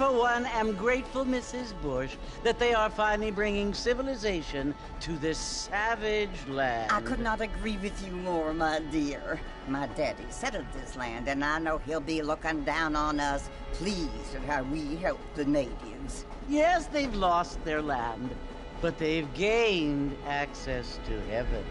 for one, am grateful, Mrs. Bush, that they are finally bringing civilization to this savage land. I could not agree with you more, my dear. My daddy settled this land, and I know he'll be looking down on us, pleased at how we help the natives. Yes, they've lost their land, but they've gained access to heaven.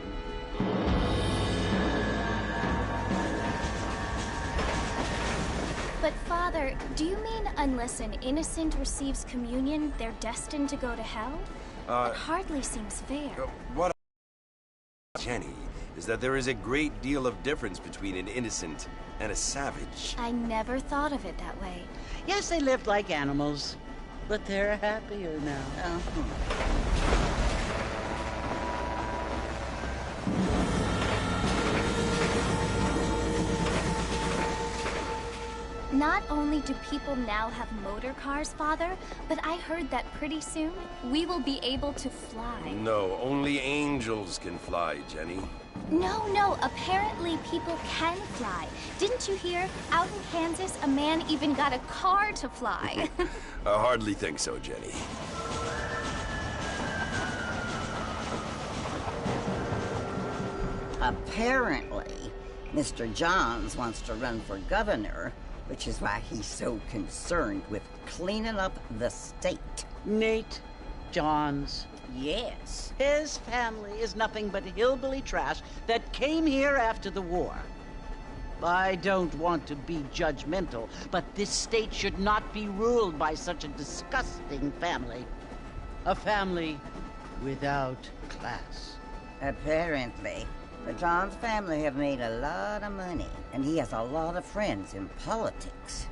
But, Father, do you mean unless an innocent receives communion, they're destined to go to hell? That hardly seems fair. What Jenny, is that there is a great deal of difference between an innocent and a savage. I never thought of it that way. Yes, they lived like animals, but they're happier now. Not only do people now have motor cars, Father, but I heard that pretty soon we will be able to fly. No, only angels can fly, Jenny. No, apparently people can fly. Didn't you hear? Out in Kansas, a man even got a car to fly. I hardly think so, Jenny. Apparently, Mr. Johns wants to run for governor, which is why he's so concerned with cleaning up the state. Nate Johns. Yes. His family is nothing but hillbilly trash that came here after the war. I don't want to be judgmental, but this state should not be ruled by such a disgusting family. A family without class. Apparently. The Johns family have made a lot of money, and he has a lot of friends in politics.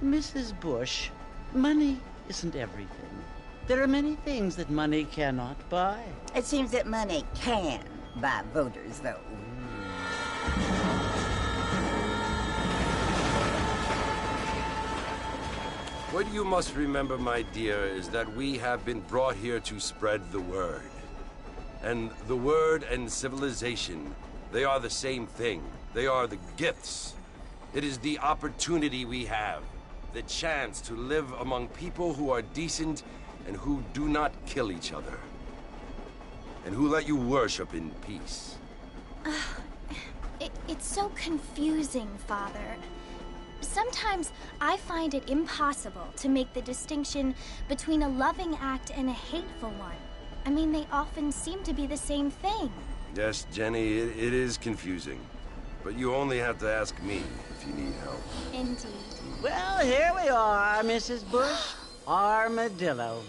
Mrs. Bush, money isn't everything. There are many things that money cannot buy. It seems that money can buy voters, though. What you must remember, my dear, is that we have been brought here to spread the word. And the word and civilization, they are the same thing. They are the gifts. It is the opportunity we have, the chance to live among people who are decent and who do not kill each other, and who let you worship in peace. It's so confusing, Father. Sometimes I find it impossible to make the distinction between a loving act and a hateful one. I mean, they often seem to be the same thing. Yes, Jenny, it is confusing. But you only have to ask me if you need help. Indeed. Well, here we are, Mrs. Bush. Armadillo.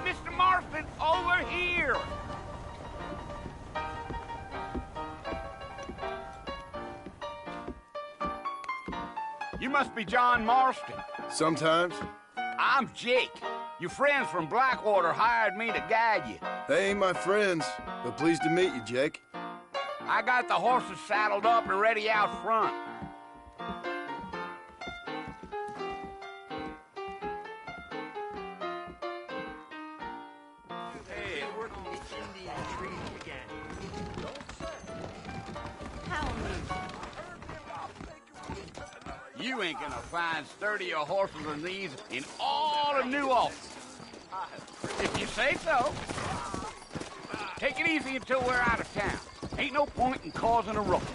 Mr. Marston, over here! You must be John Marston. Sometimes. I'm Jake. Your friends from Blackwater hired me to guide you. They ain't my friends, but pleased to meet you, Jake. I got the horses saddled up and ready out front. Hey, we're working the Indian trees again. You ain't gonna find sturdier horses than these in all of New Ulm. If you say so. Take it easy until we're out of town. Ain't no point in causing a ruckus.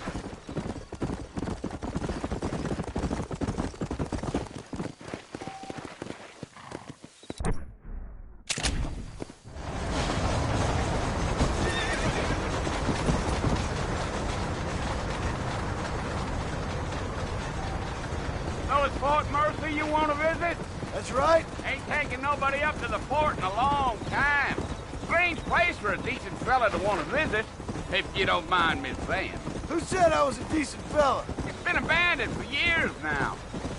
So it's Fort Mercy you want to visit? That's right. Ain't taking nobody up to the fort in a long time. Strange place for a decent fella to want to visit. if you don't mind me saying. Who said I was a decent fella? It's been abandoned for years now.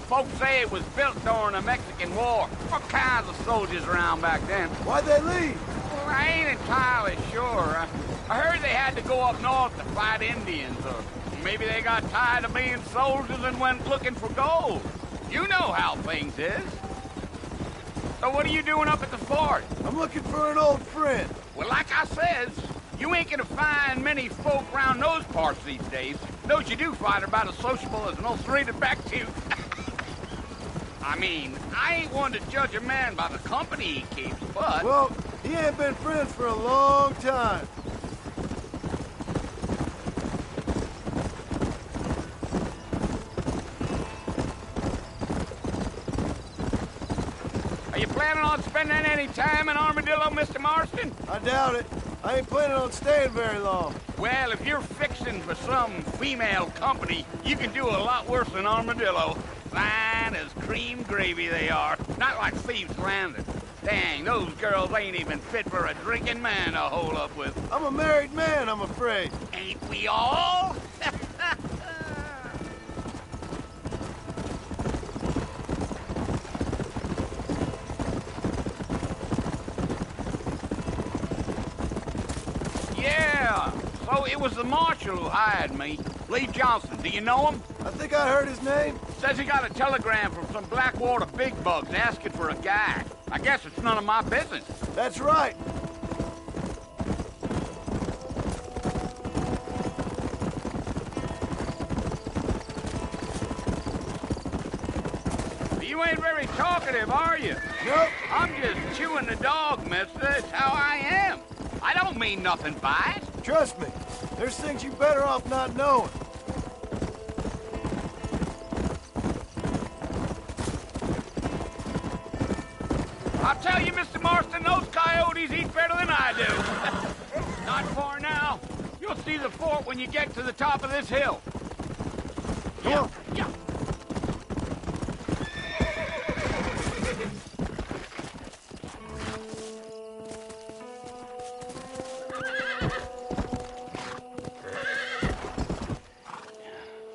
Folks say it was built during the Mexican War. All kinds of soldiers around back then. Why'd they leave? Well, I ain't entirely sure. I heard they had to go up north to fight Indians, or maybe they got tired of being soldiers and went looking for gold. You know how things is. So what are you doing up at the fort? I'm looking for an old friend. Well, like I says, you ain't gonna find many folk around those parts these days. Those you do find are about as sociable as an old serrated backtooth. I mean, I ain't one to judge a man by the company he keeps, but... Well, he ain't been friends for a long time. Are you planning on spending any time in Armadillo, Mr. Marston? I doubt it. I ain't planning on staying very long. Well, if you're fixing for some female company, you can do a lot worse than Armadillo. Fine as cream gravy they are. Not like Thieves' Landing. Dang, those girls ain't even fit for a drinking man to hole up with. I'm a married man, I'm afraid. Ain't we all? Yeah, so it was the marshal who hired me. Lee Johnson, do you know him? I think I heard his name. Says he got a telegram from some Blackwater big bugs asking for a guy. I guess it's none of my business. That's right. You ain't very talkative, are you? Nope. I'm just chewing the dog, mister. That's how I am. I don't mean nothing by it. Trust me. There's things you better off not knowing. I'll tell you, Mr. Marston, those coyotes eat better than I do. Not far now. You'll see the fort when you get to the top of this hill. Come on. Yeah.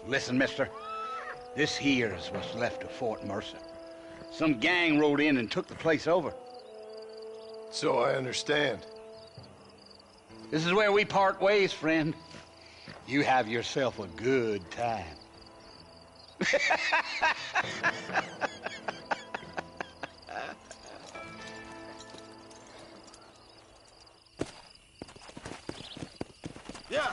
Listen, mister. This here is what's left of Fort Mercer. Some gang rode in and took the place over. So I understand. This is where we part ways, friend. You have yourself a good time. Yeah.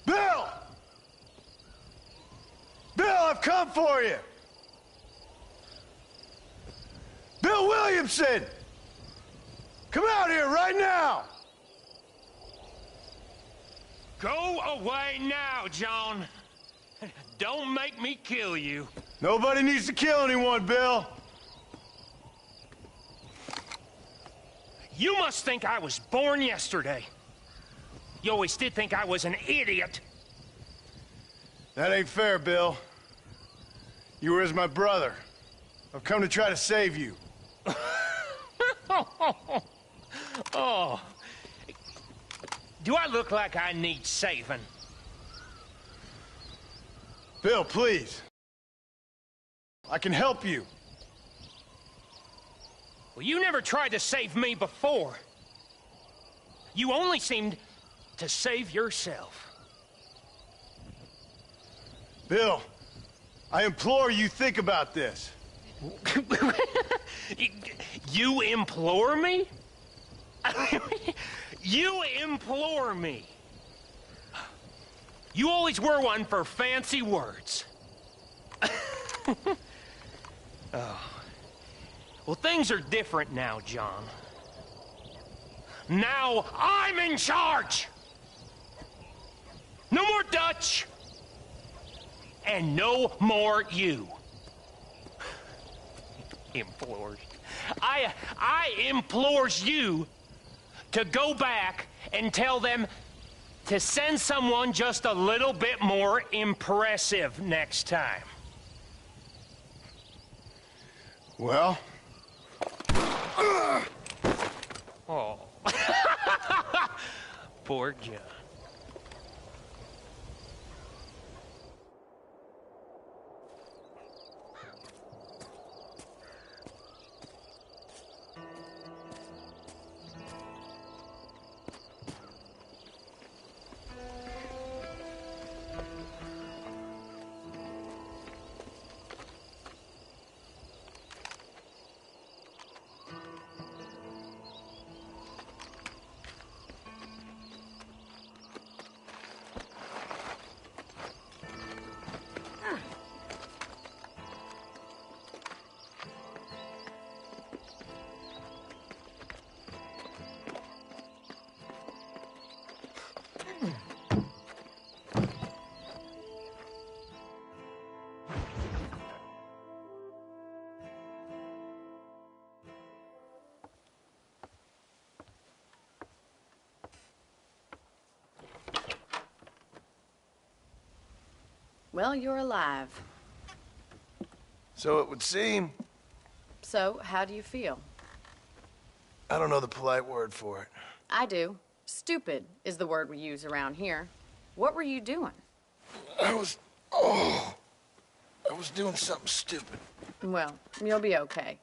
Bill! Bill, I've come for you! Bill Williamson! Come out here right now! Go away now, John. Don't make me kill you. Nobody needs to kill anyone, Bill. You must think I was born yesterday. You always did think I was an idiot. That ain't fair, Bill. You were as my brother. I've come to try to save you. Oh. Do I look like I need saving? Bill, please. I can help you. Well, you never tried to save me before. You only seemed to save yourself. Bill, I implore you think about this. You implore me? You implore me. You always were one for fancy words. Oh. Well, things are different now, John. Now I'm in charge! No more Dutch! and no more you. Implores. I implores you to go back and tell them to send someone just a little bit more impressive next time. Well? Oh. Poor John. Well, you're alive. So it would seem. So, how do you feel? I don't know the polite word for it. I do. Stupid is the word we use around here. What were you doing? I was doing something stupid. Well, you'll be okay.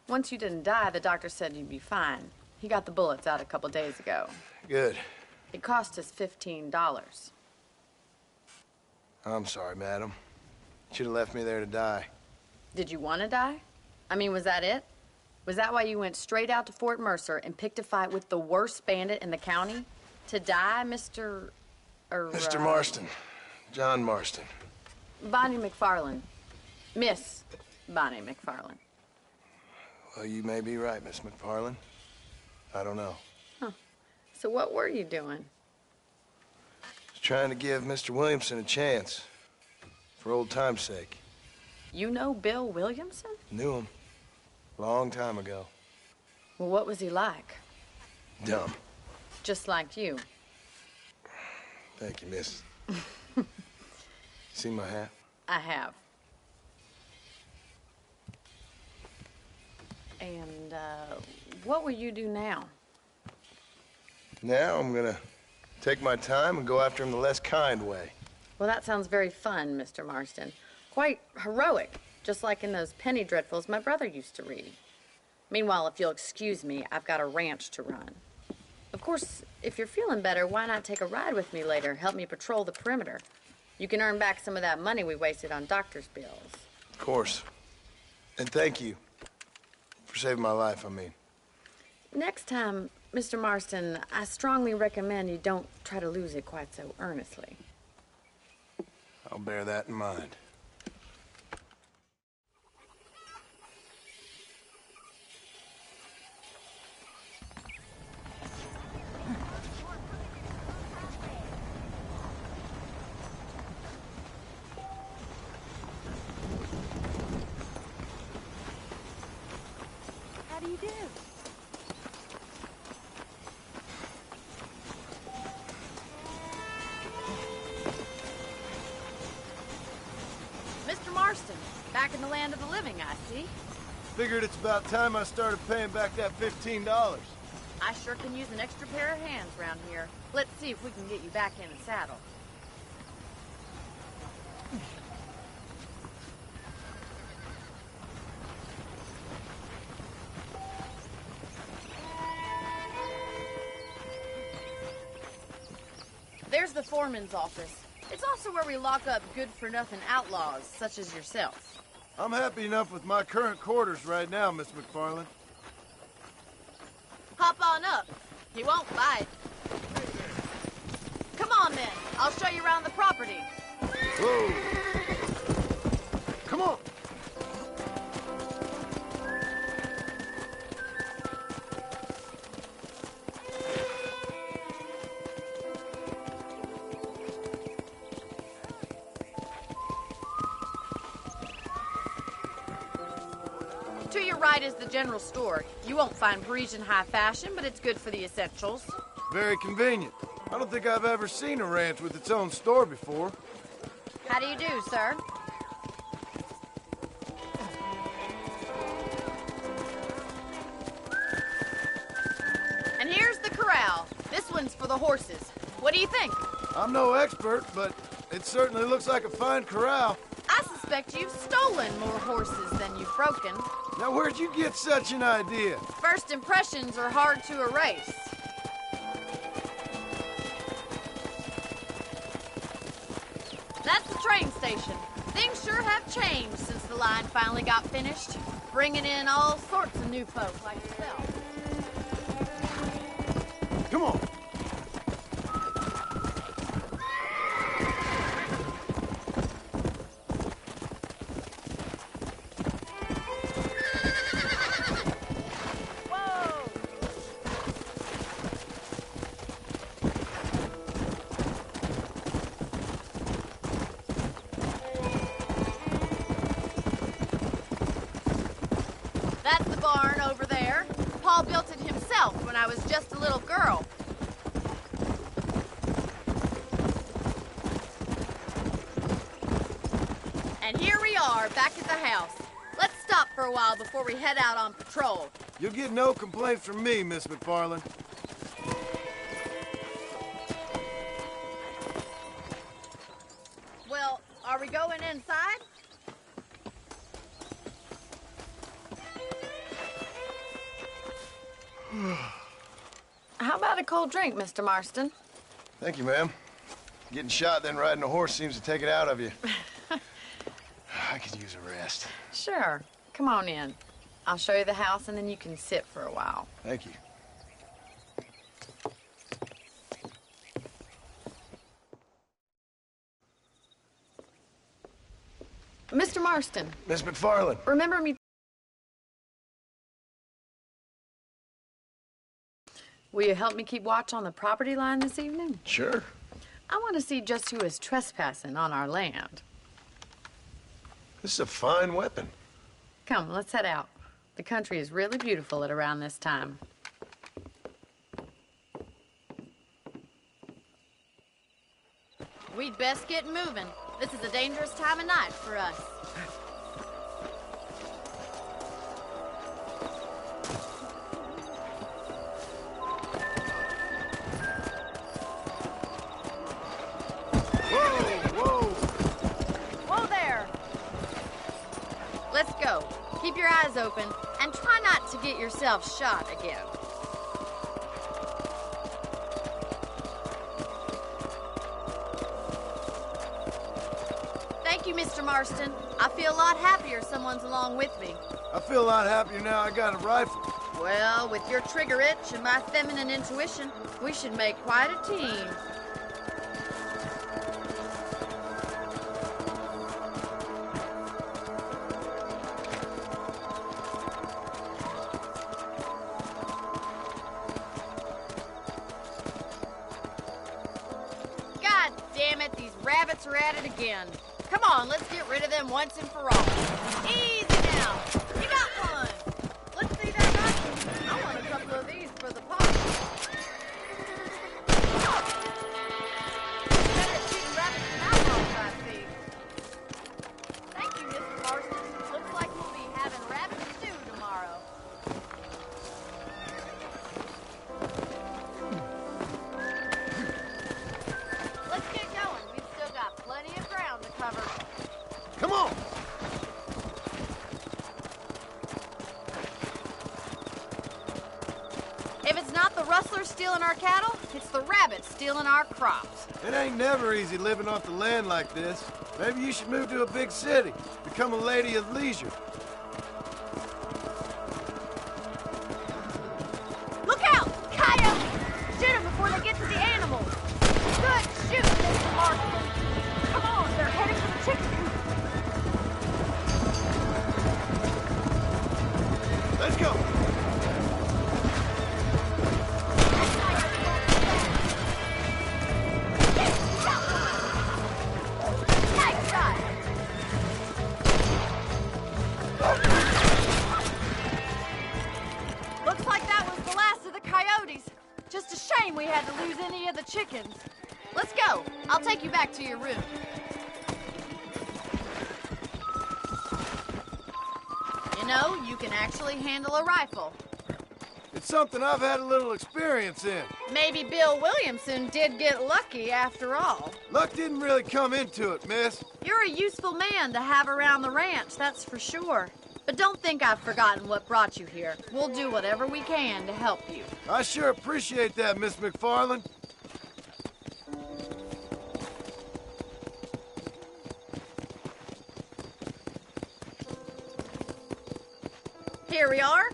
Once you didn't die, the doctor said you'd be fine. He got the bullets out a couple days ago. Good. It cost us $15. I'm sorry, madam. Should have left me there to die. Did you want to die? I mean, was that it? Was that why you went straight out to Fort Mercer and picked a fight with the worst bandit in the county? To die, Mr. Mr. Marston. John Marston. Bonnie McFarland. Miss Bonnie McFarland. Well, you may be right, Miss McFarland. I don't know. Huh. So what were you doing? Just trying to give Mr. Williamson a chance. For old time's sake. You know Bill Williamson? Knew him. Long time ago. Well, what was he like? Dumb. Just like you. Thank you, miss. See my hat? I have. And, what will you do now? Now I'm gonna take my time and go after him the less kind way. Well, that sounds very fun, Mr. Marston. Quite heroic, just like in those penny dreadfuls my brother used to read. Meanwhile, if you'll excuse me, I've got a ranch to run. Of course, if you're feeling better, why not take a ride with me later? Help me patrol the perimeter. You can earn back some of that money we wasted on doctor's bills. Of course. And thank you. For saving my life, I mean. Next time, Mr. Marston, I strongly recommend you don't try to lose it quite so earnestly. I'll bear that in mind. How do you do? Mr. Marston, back in the land of the living, I see. Figured it's about time I started paying back that $15. I sure can use an extra pair of hands around here. Let's see if we can get you back in the saddle. There's the foreman's office. It's also where we lock up good-for-nothing outlaws, such as yourself. I'm happy enough with my current quarters right now, Miss McFarland. Hop on up. He won't bite. Come on, then. I'll show you around the property. Whoa! Come on! To your right is the general store. You won't find Parisian high fashion, but it's good for the essentials. Very convenient. I don't think I've ever seen a ranch with its own store before. How do you do, sir? And here's the corral. This one's for the horses. What do you think? I'm no expert, but it certainly looks like a fine corral. I suspect you've stolen more horses than you've broken. Now, where'd you get such an idea? First impressions are hard to erase. That's the train station. Things sure have changed since the line finally got finished, bringing in all sorts of new folks like yourself. Come on. That's the barn over there. Paul built it himself when I was just a little girl. And here we are, back at the house. Let's stop for a while before we head out on patrol. You'll get no complaints from me, Miss McFarland. Well, are we going inside? How about a cold drink, Mr. Marston? Thank you, ma'am. Getting shot, then riding a horse seems to take it out of you. I could use a rest. Sure. Come on in. I'll show you the house, and then you can sit for a while. Thank you. Mr. Marston, Miss McFarland. remember me? Will you help me keep watch on the property line this evening? Sure. I want to see just who is trespassing on our land. This is a fine weapon. Come, let's head out. The country is really beautiful at around this time. We'd best get moving. This is a dangerous time of night for us. Whoa there! Let's go. Keep your eyes open and try not to get yourself shot again. Thank you, Mr. Marston. I feel a lot happier someone's along with me. I feel a lot happier now I got a rifle. Well, with your trigger itch and my feminine intuition, we should make quite a team. God damn it, these rabbits are at it again. Come on, let's get rid of them once and for all. Easy now. You got one. Let's see that rifle. I want a couple of these for the party. Better shoot rabbits and outlaws, I see. Thank you, Mr. Marston. Looks like we'll be having rabbit stew tomorrow. Let's get going. We've still got plenty of ground to cover. Come on! If it's not the rustlers stealing our cattle, it's the rabbits stealing our crops. It ain't never easy living off the land like this. Maybe you should move to a big city. Become a lady of leisure. Look out! Coyotes! Shoot them before they get to the animals. Good shoot, Mr. Marston. Come on, they're heading for the chicken coop. Let's go! Nice shot! chickens. Let's go. I'll take you back to your room. You know, you can actually handle a rifle. It's something I've had a little experience in. Maybe Bill Williamson did get lucky after all. Luck didn't really come into it, miss. You're a useful man to have around the ranch, that's for sure. But don't think I've forgotten what brought you here. We'll do whatever we can to help you. I sure appreciate that, Miss McFarland. Here we are.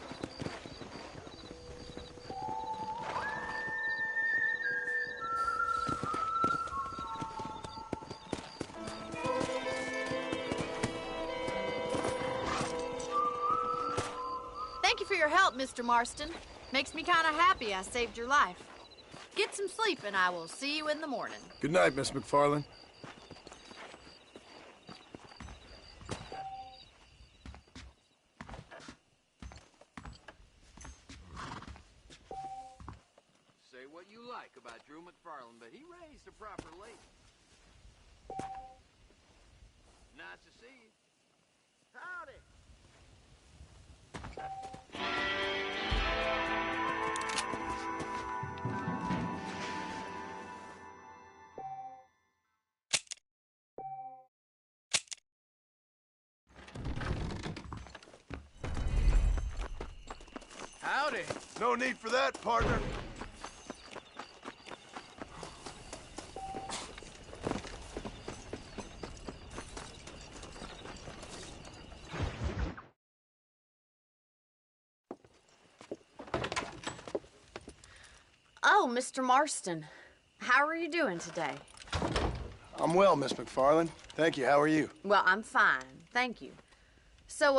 Thank you for your help, Mr. Marston. Makes me kind of happy I saved your life. Get some sleep and I will see you in the morning. Good night, Miss McFarland. Say what you like about Drew McFarland, but he raised a proper lady. Nice to see you. Howdy. Howdy. No need for that, partner. Oh, Mr. Marston. How are you doing today? I'm well, Miss McFarland. Thank you. How are you? Well, I'm fine. Thank you. So,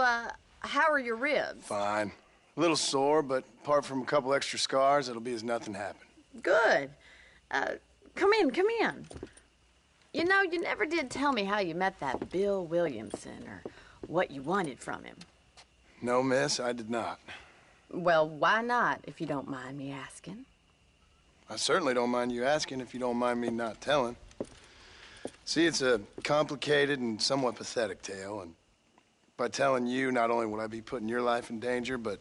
how are your ribs? Fine. A little sore, but apart from a couple extra scars, it'll be as nothing happened. Good. Come in, come in. You know, you never did tell me how you met that Bill Williamson or what you wanted from him. No, miss, I did not. Well, why not, if you don't mind me asking? I certainly don't mind you asking if you don't mind me not telling. See, it's a complicated and somewhat pathetic tale, and by telling you, not only would I be putting your life in danger, but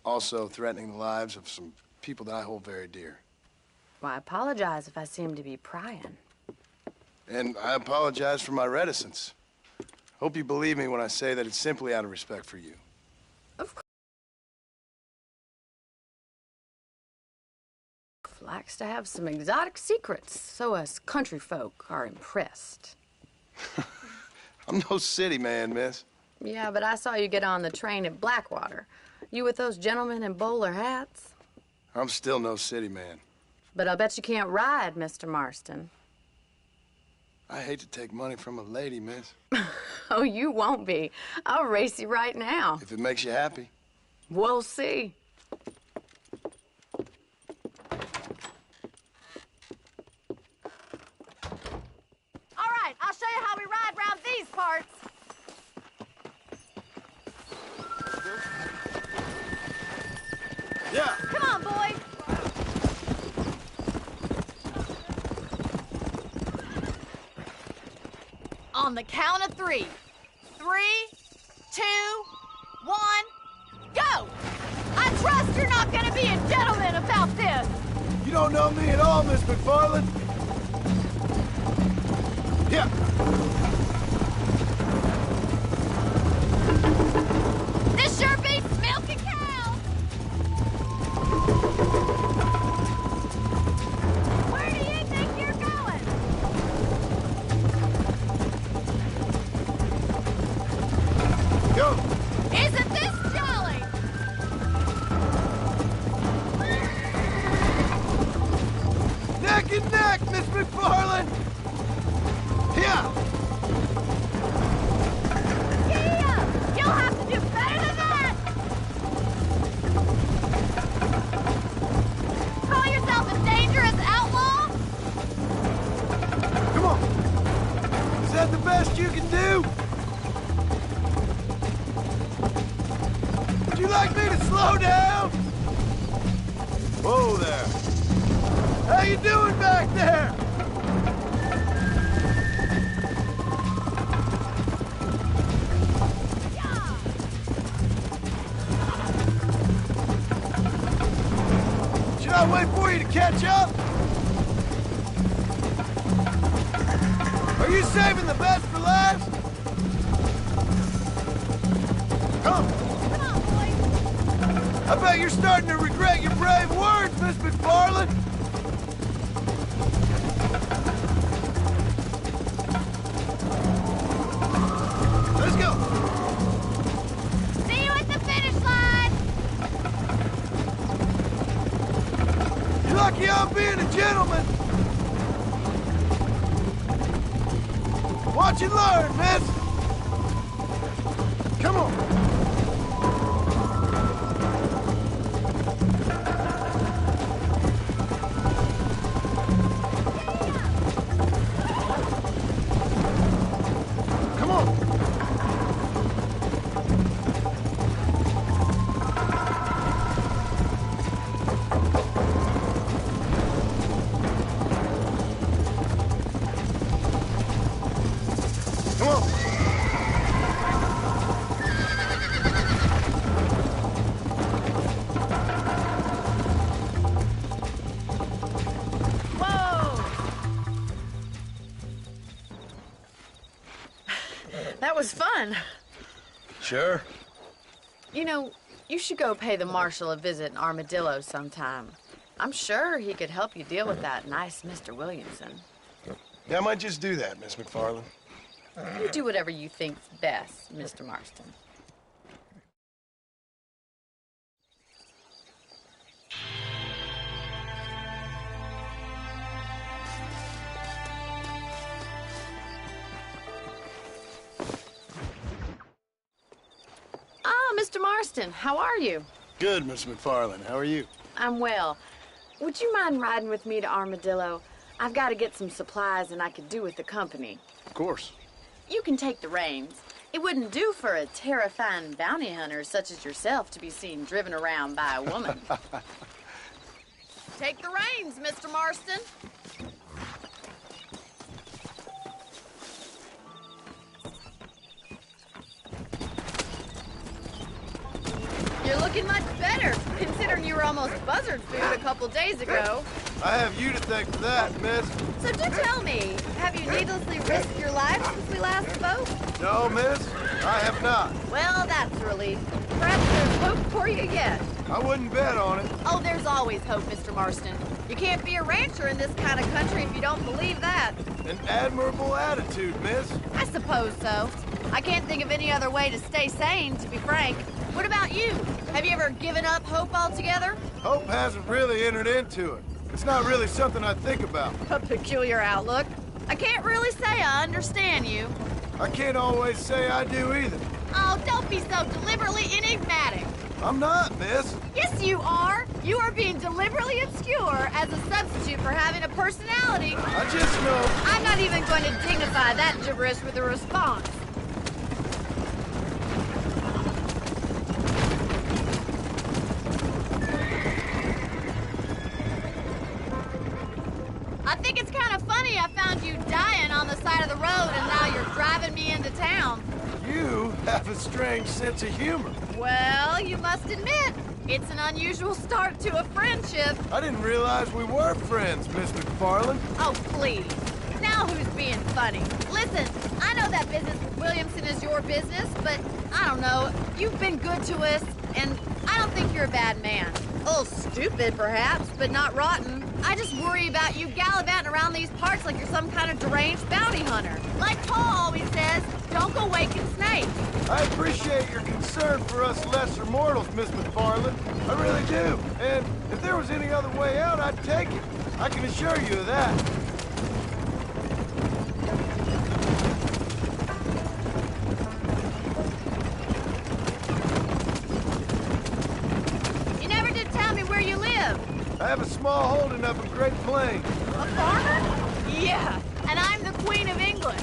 also threatening the lives of some people that I hold very dear. Well, I apologize if I seem to be prying. And I apologize for my reticence. Hope you believe me when I say that it's simply out of respect for you. Of course. Likes to have some exotic secrets, so us country folk are impressed. I'm no city man, miss. Yeah, but I saw you get on the train at Blackwater. You with those gentlemen in bowler hats? I'm still no city man. But I bet you can't ride, Mr. Marston. I hate to take money from a lady, miss. Oh, you won't be. I'll race you right now. If it makes you happy. We'll see. All right, I'll show you how we ride round these parts. Yeah. Come on, boys. On the count of 3. 3, 2, 1, go! I trust you're not gonna be a gentleman about this. You don't know me at all, Miss McFarland. Yeah. This sure beats milking cows. Where do you think you're going? Go. Isn't this jolly? Neck and neck, Miss McFarland. Yeah. Yeah! You'll have to do better than that! Call yourself a dangerous outlaw? Come on. Is that the best you can do? Would you like me to slow down? Whoa there. How you doing back there? Should I wait for you to catch up? Are you saving the best for last? Come. I bet you're starting to regret your brave words, Miss McFarland. Let's go. See you at the finish line! You're lucky I'm being a gentleman. Watch and learn, miss. Come on. Come on. Come on. That was fun. Sure. You know, you should go pay the Marshal a visit in Armadillo sometime. I'm sure he could help you deal with that nice Mr. Williamson. Yeah, I might just do that, Miss McFarland. You do whatever you think's best, Mr. Marston. Ah, Mr. Marston, how are you? Good, Miss McFarland. How are you? I'm well. Would you mind riding with me to Armadillo? I've got to get some supplies and I could do with the company. Of course. You can take the reins. It wouldn't do for a terrifying bounty hunter such as yourself to be seen driven around by a woman. Take the reins, Mr. Marston. You're looking much better, considering you were almost buzzard food a couple days ago. I have you to thank for that, miss. So do tell me, have you needlessly risked your life since we last spoke? No, miss, I have not. Well, that's a relief. Perhaps there's hope for you yet. I wouldn't bet on it. Oh, there's always hope, Mr. Marston. You can't be a rancher in this kind of country if you don't believe that. An admirable attitude, miss. I suppose so. I can't think of any other way to stay sane, to be frank. What about you? Have you ever given up hope altogether? Hope hasn't really entered into it. It's not really something I think about. A peculiar outlook. I can't really say I understand you. I can't always say I do either. Oh, don't be so deliberately enigmatic. I'm not, miss. Yes, you are. You are being deliberately obscure as a substitute for having a personality. I just know. I'm not even going to dignify that gibberish with a response. I think it's kind of funny I found you dying on the side of the road and now you're driving me into town. You have a strange sense of humor. Well, you must admit, it's an unusual start to a friendship. I didn't realize we were friends, Miss McFarland. Oh, please. Now who's being funny? Listen, I know that business with Williamson is your business, but I don't know. You've been good to us, and I don't think you're a bad man. A little stupid, perhaps, but not rotten. I just worry about you gallivanting around these parts like you're some kind of deranged bounty hunter. Like Paul always says, don't go waking snakes. I appreciate your concern for us lesser mortals, Miss McFarland. I really do. And if there was any other way out, I'd take it. I can assure you of that. You never did tell me where you live. I have a small holding up in Great Plains. A farmer? Yeah, and I'm the Queen of England.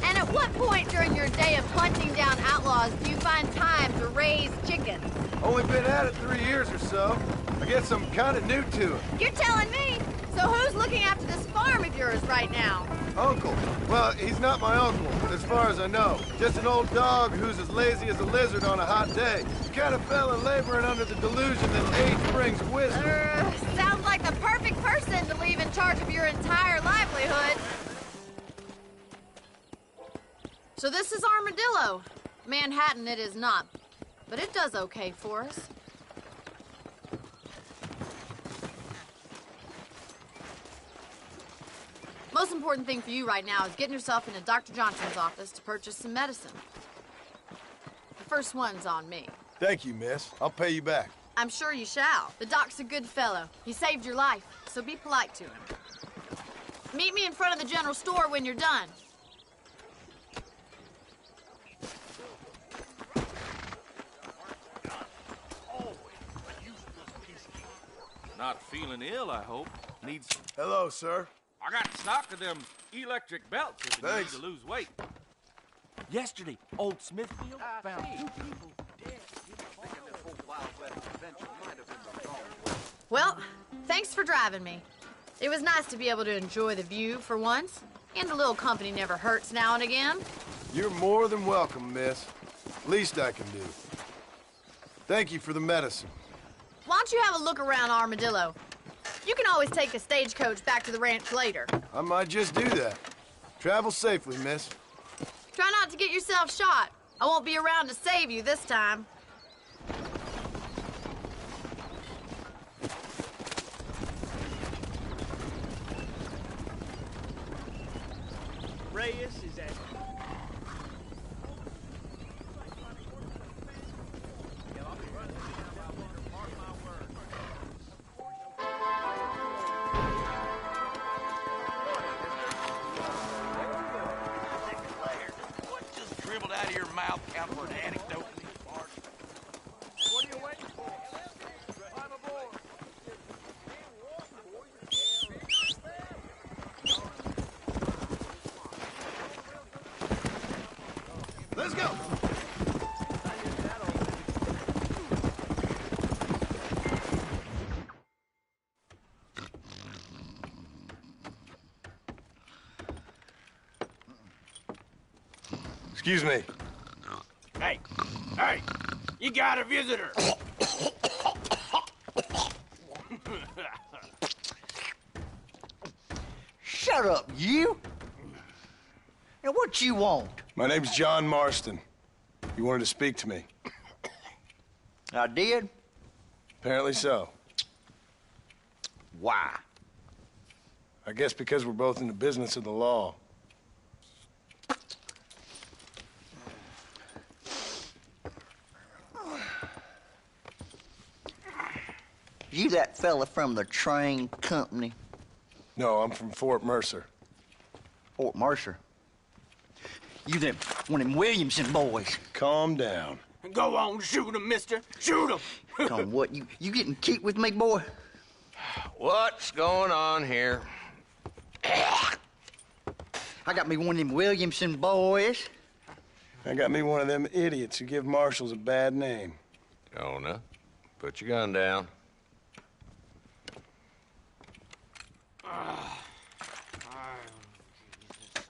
And at what point during your day of hunting down outlaws do you find time to raise chickens? Only been at it 3 years or so. I guess I'm kind of new to it. You're telling me? So who's looking after this farm of yours right now? Uncle. Well, he's not my uncle, as far as I know. Just an old dog who's as lazy as a lizard on a hot day. The kind of fella laboring under the delusion that age brings wisdom. Sounds like the perfect person to leave in charge of your entire livelihood. So this is Armadillo. Manhattan it is not, but it does okay for us. Most important thing for you right now is getting yourself into Dr. Johnson's office to purchase some medicine. The first one's on me. Thank you, miss. I'll pay you back. I'm sure you shall. The doc's a good fellow. He saved your life, so be polite to him. Meet me in front of the general store when you're done. Not feeling ill, I hope. Needs... Hello, sir. I got stock of them electric belts if you need Thanks. to lose weight. Yesterday, old Smithfield found 2 people dead. Well, thanks for driving me. It was nice to be able to enjoy the view for once, and a little company never hurts now and again. You're more than welcome, miss. Least I can do. Thank you for the medicine. Why don't you have a look around Armadillo? You can always take a stagecoach back to the ranch later. I might just do that. Travel safely, miss. Try not to get yourself shot. I won't be around to save you this time. Reyes is at... What just dribbled out of your mouth, count for an anecdote in these bars? What are you waiting for? Climb aboard. Let's go. Excuse me. Hey, hey, you got a visitor. Shut up, you! Now, what you want? My name's John Marston. You wanted to speak to me. I did? Apparently so. Why? I guess because we're both in the business of the law. You that fella from the train company? No, I'm from Fort Mercer. Fort Mercer? You them, one of them Williamson boys. Calm down. Go on, shoot him, mister. Shoot him. Come on, what, you getting kicked with me, boy? What's going on here? I got me one of them Williamson boys. I got me one of them idiots who give marshals a bad name. Jonah, put your gun down.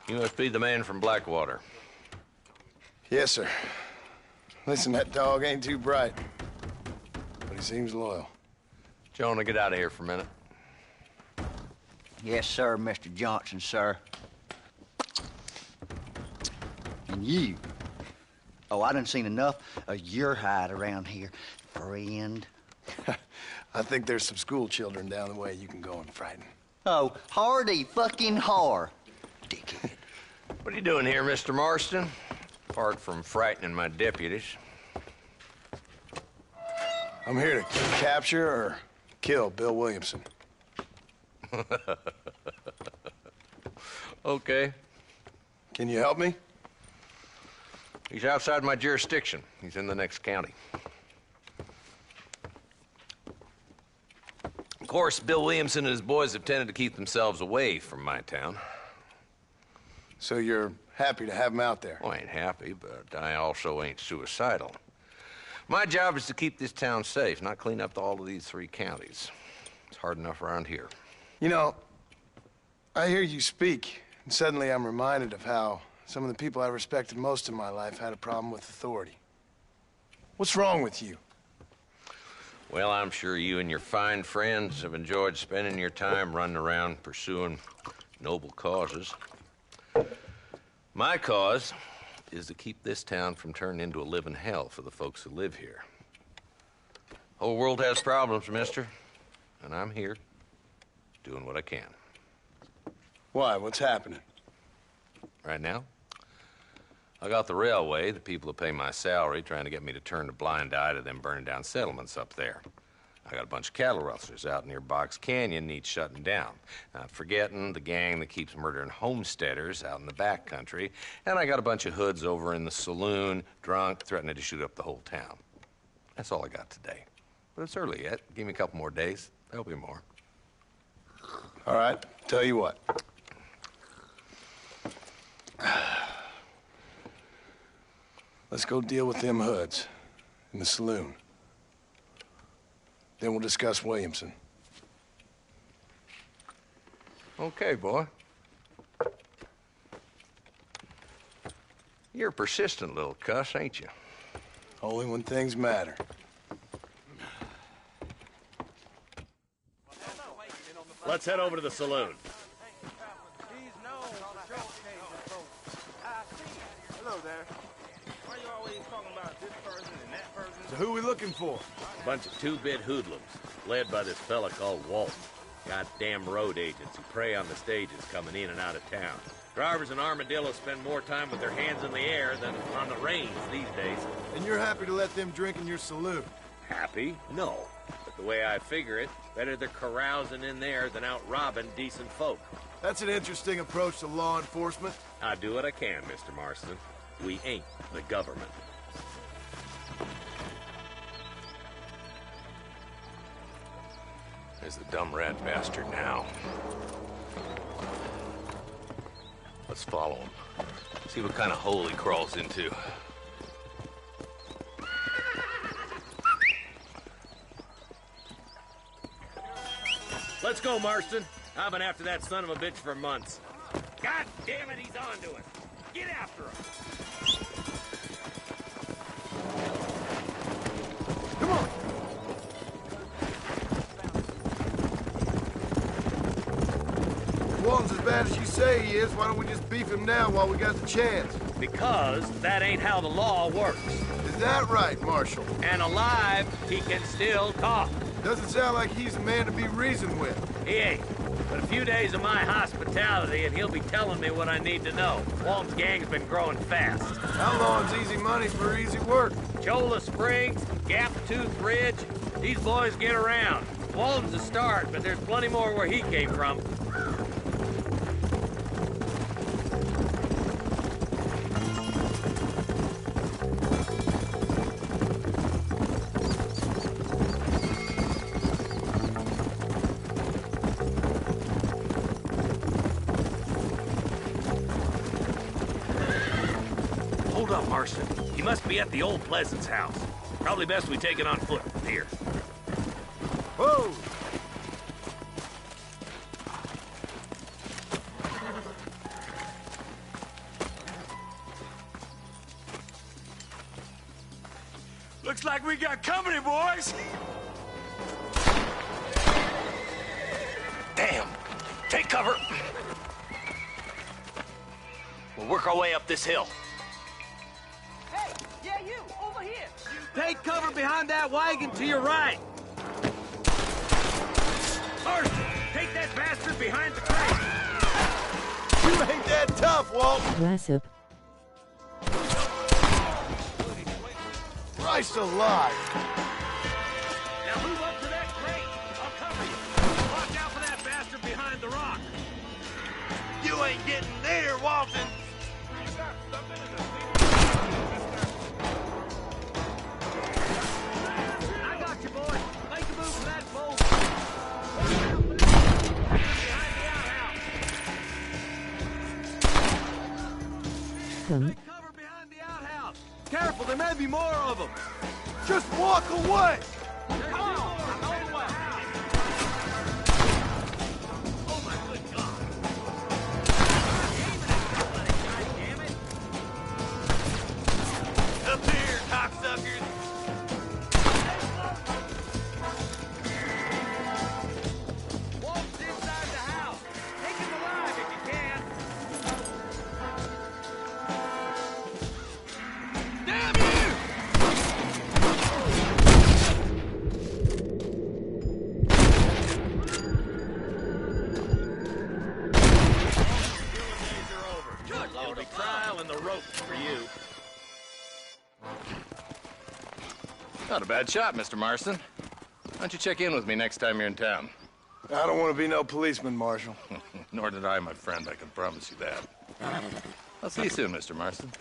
You must be the man from Blackwater. Yes, sir. Listen, that dog ain't too bright, but he seems loyal. Jonah, get out of here for a minute. Yes, sir, Mr. Johnson, sir. And you. Oh, I done seen enough of your hide around here, friend. I think there's some school children down the way you can go and frighten. Oh, hardy fucking har. Dickhead. What are you doing here, Mr. Marston? Apart from frightening my deputies. I'm here to capture or kill Bill Williamson. Okay. Can you help me? He's outside my jurisdiction. He's in the next county. Of course, Bill Williamson and his boys have tended to keep themselves away from my town. So you're happy to have him out there? Well, I ain't happy, but I also ain't suicidal. My job is to keep this town safe, not clean up all of these 3 counties. It's hard enough around here. You know, I hear you speak, and suddenly I'm reminded of how some of the people I respected most in my life had a problem with authority. What's wrong with you? Well, I'm sure you and your fine friends have enjoyed spending your time running around pursuing noble causes. My cause is to keep this town from turning into a living hell for the folks who live here. Whole world has problems, mister, and I'm here doing what I can. Why? What's happening? Right now, I got the railway, the people who pay my salary, trying to get me to turn a blind eye to them burning down settlements up there. I got a bunch of cattle rustlers out near Box Canyon needs shutting down. Not forgetting the gang that keeps murdering homesteaders out in the back country. And I got a bunch of hoods over in the saloon, drunk, threatening to shoot up the whole town. That's all I got today. But it's early yet. Give me a couple more days. There'll be more. All right, tell you what. Let's go deal with them hoods in the saloon. Then we'll discuss Williamson. Okay, boy. You're a persistent little cuss, ain't you? Only when things matter. Let's head over to the saloon. Hello there. Why you always talking about this person and that person? So who are we looking for? A bunch of two-bit hoodlums, led by this fella called Walton. Goddamn road agents who prey on the stages coming in and out of town. Drivers in Armadillo spend more time with their hands in the air than on the reins these days. And you're happy to let them drink in your saloon? Happy? No. But the way I figure it, better they're carousing in there than out robbing decent folk. That's an interesting approach to law enforcement. I do what I can, Mr. Marston. We ain't the government. There's the dumb rat bastard now. Let's follow him. See what kind of hole he crawls into. Let's go, Marston. I've been after that son of a bitch for months. God damn it, he's on to us. Get after him. Come on. Walton's as bad as you say he is. Why don't we just beef him now while we got the chance? Because that ain't how the law works. Is that right, Marshal? And alive, he can still talk. Doesn't sound like he's a man to be reasoned with. He ain't. But a few days of my hospitality and he'll be telling me what I need to know. Walton's gang's been growing fast. How long's easy money for easy work? Cholla Springs, Gap Tooth Ridge, these boys get around. Walton's a start, but there's plenty more where he came from. He must be at the old Pleasance house. Probably best we take it on foot from here. Whoa! Looks like we got company, boys. Damn! Take cover! We'll work our way up this hill. Yeah, you, over here. Take cover behind that wagon to your right. Marston, take that bastard behind the crate. You ain't that tough, Walton. Aggressive. Christ alive. Now move up to that crate. I'll cover you. Watch out for that bastard behind the rock. You ain't getting there, Walton. Take cover behind the outhouse. Careful, there may be more of them. Just walk away. Come on, I'm on the way. Not a bad shot, Mr. Marston. Why don't you check in with me next time you're in town? I don't want to be no policeman, Marshal. Nor did I, my friend. I can promise you that. I'll see you soon, Mr. Marston.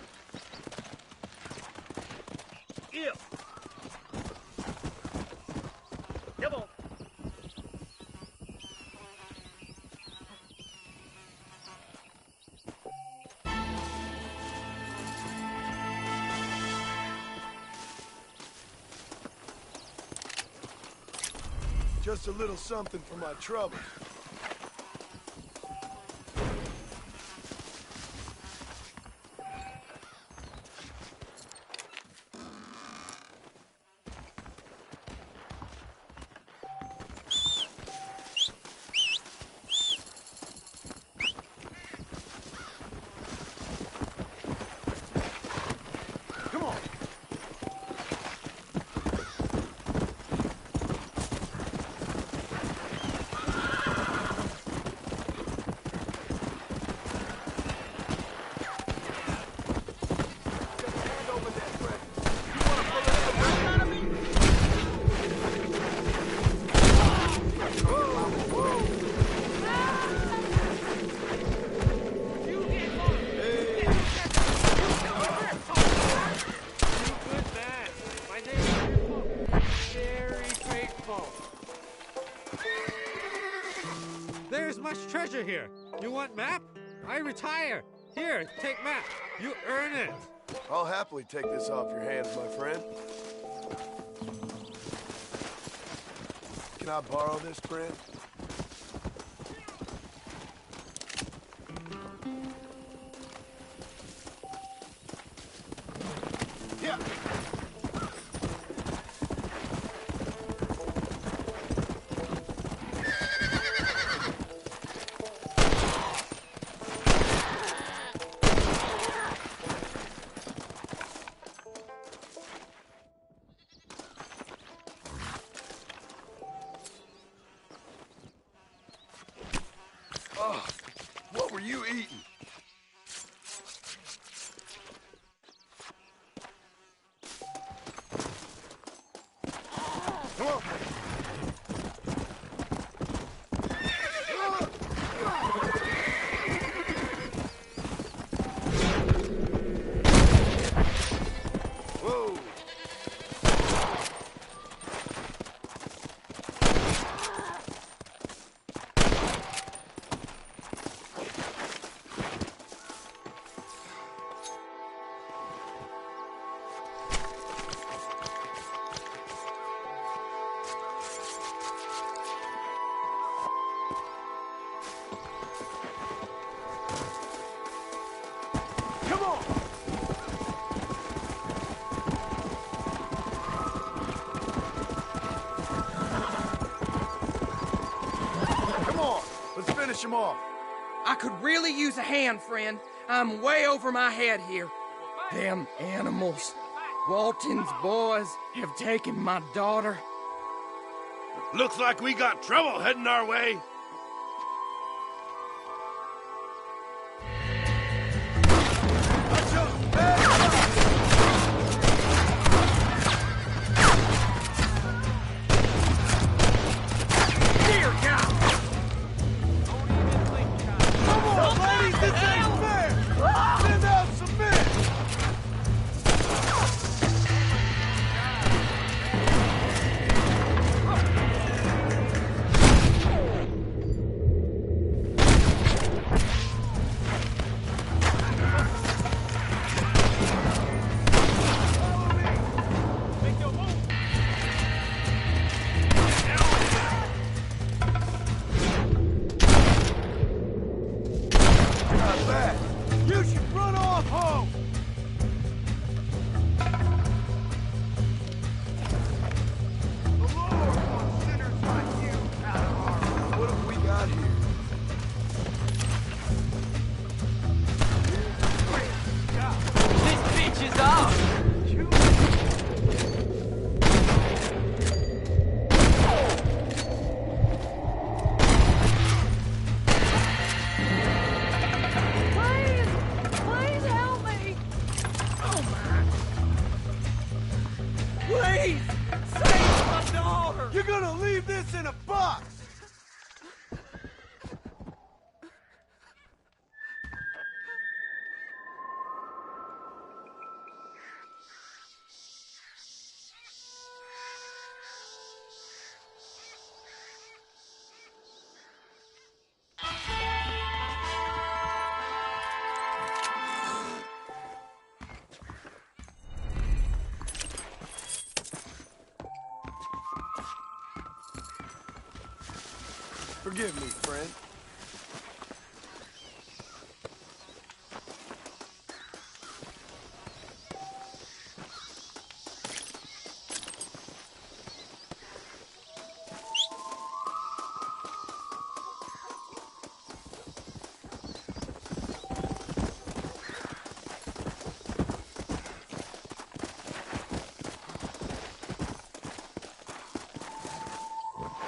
Yeah. Come on. Just a little something for my trouble. There's much treasure here. You want map? I retire. Here, take map. You earn it. I'll happily take this off your hands, my friend. Can I borrow this, friend? Yeah. Oh, what were you eating? Come on. Whoa. Come on! Come on! Let's finish him off. I could really use a hand, friend. I'm way over my head here. Them animals. Walton's boys have taken my daughter. Looks like we got trouble heading our way. gonna leave this in a box! Forgive me, friend.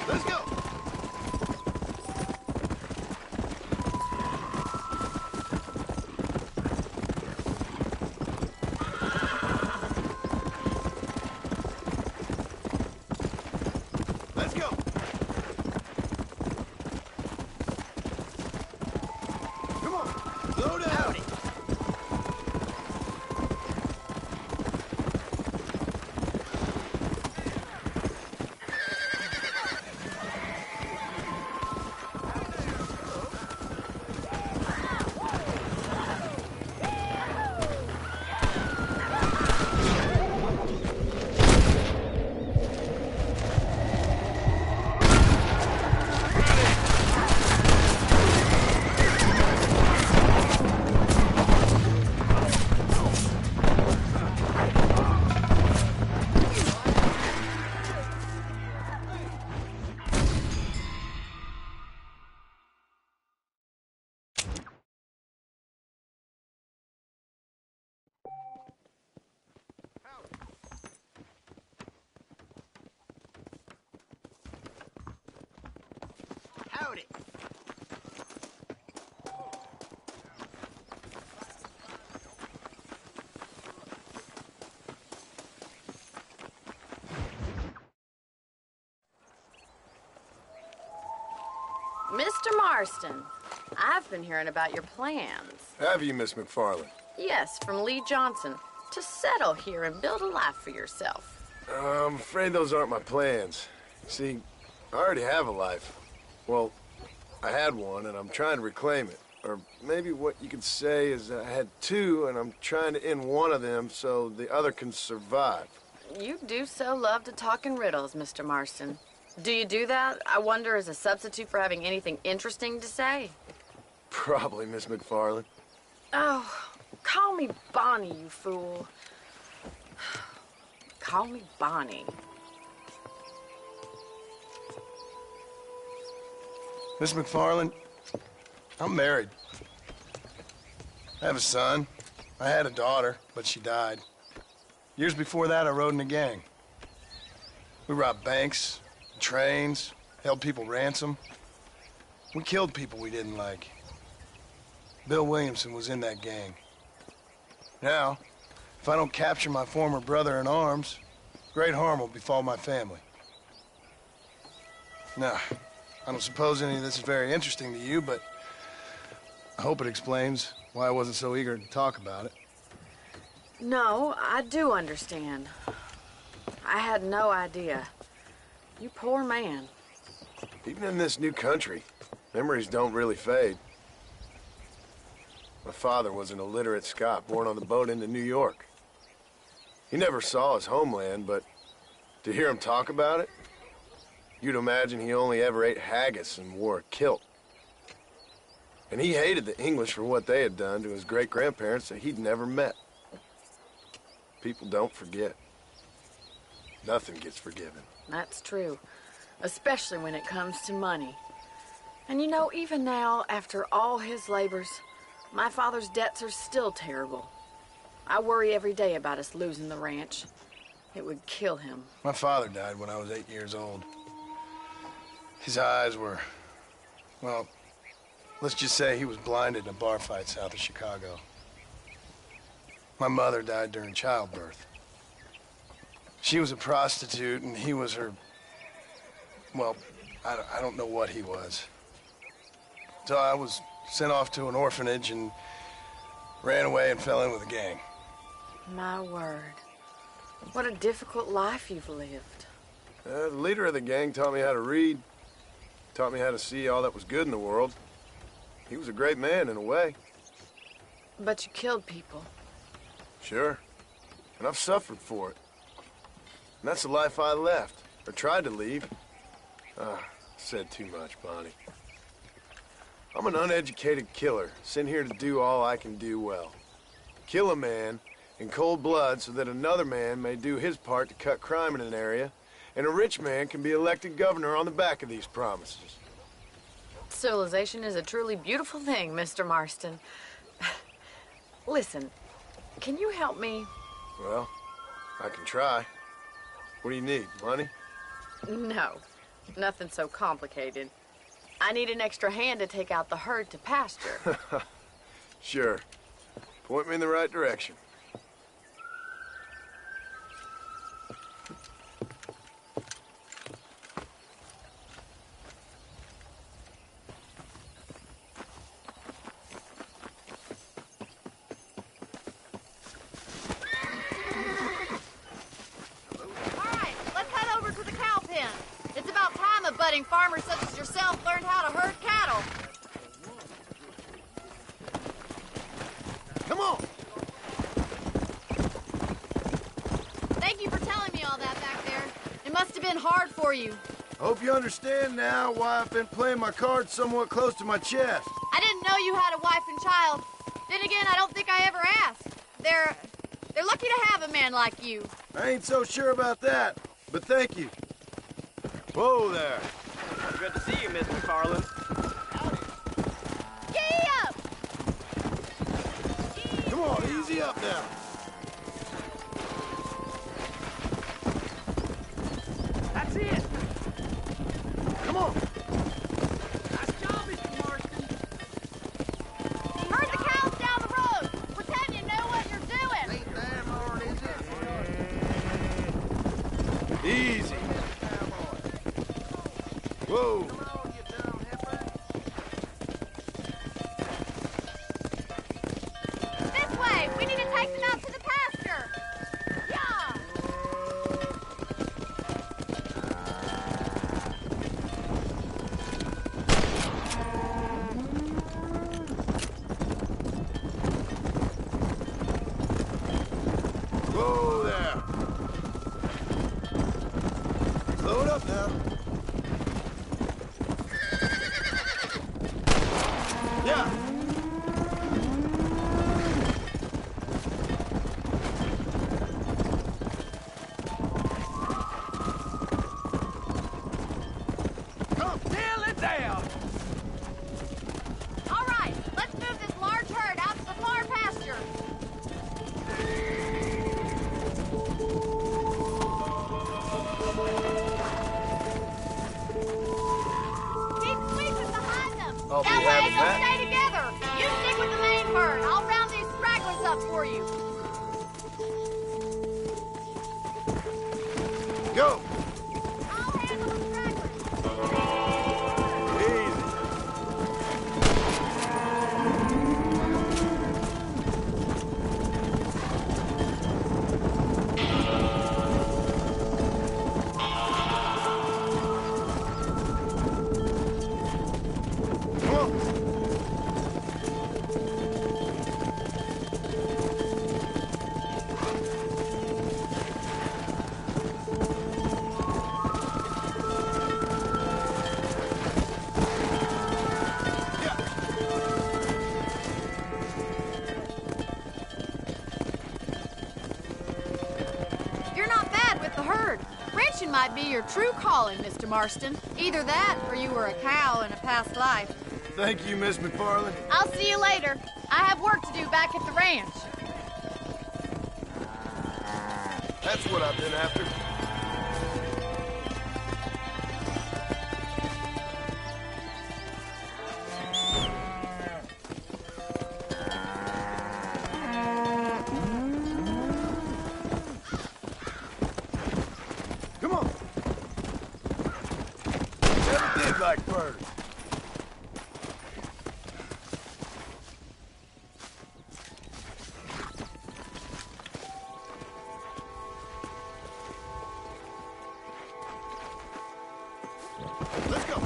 Let's go! Let's go! Come on, load it out! Howdy. Mr. Marston, I've been hearing about your plans. Have you, Miss McFarland? Yes, from Lee Johnson, to settle here and build a life for yourself. I'm afraid those aren't my plans. See, I already have a life. Well, I had one, and I'm trying to reclaim it. Or maybe what you could say is I had two, and I'm trying to end one of them so the other can survive. You do so love to talk in riddles, Mr. Marston. Do you do that, I wonder, as a substitute for having anything interesting to say? Probably, Miss McFarland. Oh, call me Bonnie, you fool. Call me Bonnie. Miss McFarland, I'm married. I have a son. I had a daughter, but she died. Years before that, I rode in a gang. We robbed banks, trains, held people ransom. We killed people we didn't like. Bill Williamson was in that gang. Now, if I don't capture my former brother in arms, great harm will befall my family. Now, I don't suppose any of this is very interesting to you, but I hope it explains why I wasn't so eager to talk about it. No, I do understand. I had no idea. You poor man. Even in this new country, memories don't really fade. My father was an illiterate Scot born on the boat into New York. He never saw his homeland, but to hear him talk about it, you'd imagine he only ever ate haggis and wore a kilt. And he hated the English for what they had done to his great-grandparents that he'd never met. People don't forget. Nothing gets forgiven. That's true, especially when it comes to money. And you know, even now, after all his labors, my father's debts are still terrible. I worry every day about us losing the ranch. It would kill him. My father died when I was 8 years old. His eyes were, well, let's just say he was blinded in a bar fight south of Chicago. My mother died during childbirth. She was a prostitute, and he was her Well, I don't know what he was. So I was sent off to an orphanage and ran away and fell in with a gang. My word. What a difficult life you've lived. The leader of the gang taught me how to read, taught me how to see all that was good in the world. He was a great man in a way. But you killed people. Sure. And I've suffered for it. And that's the life I left, or tried to leave. Said too much, Bonnie. I'm an uneducated killer, sent here to do all I can do well. Kill a man in cold blood so that another man may do his part to cut crime in an area, and a rich man can be elected governor on the back of these promises. Civilization is a truly beautiful thing, Mr. Marston. Listen, can you help me? Well, I can try. What do you need, money? No, nothing so complicated. I need an extra hand to take out the herd to pasture. Sure. Point me in the right direction. Farmers such as yourself learned how to herd cattle. Come on! Thank you for telling me all that back there. It must have been hard for you. Hope you understand now why I've been playing my cards somewhat close to my chest. I didn't know you had a wife and child. Then again, I don't think I ever asked. They're lucky to have a man like you. I ain't so sure about that, but thank you. Whoa there. Good to see you, Miss McFarland. Giddy up! Come on, easy up now. That's it. Come on. Nice job, Mr. Marston. Herd the cows down the road. Pretend you know what you're doing. Ain't that hard, is it? Easy. Whoa. This way. We need to take them out to the pasture. Yeah. Whoa there. Slow it up now. Yeah. Come nail it down. All right. Let's move this large herd out to the far pasture. Keep sweeping behind them. I'll be that way having they'll that. stay together. You stick with the main herd. I'll round these stragglers up for you. Go. I'll handle the stragglers. Easy. Come on. You're not bad with the herd. Ranching might be your true calling, Mr. Marston. Either that, or you were a cow in a past life. Thank you, Miss McFarland. I'll see you later. I have work to do back at the ranch. That's what I've been after. Come on. Never did like birds. Let's go.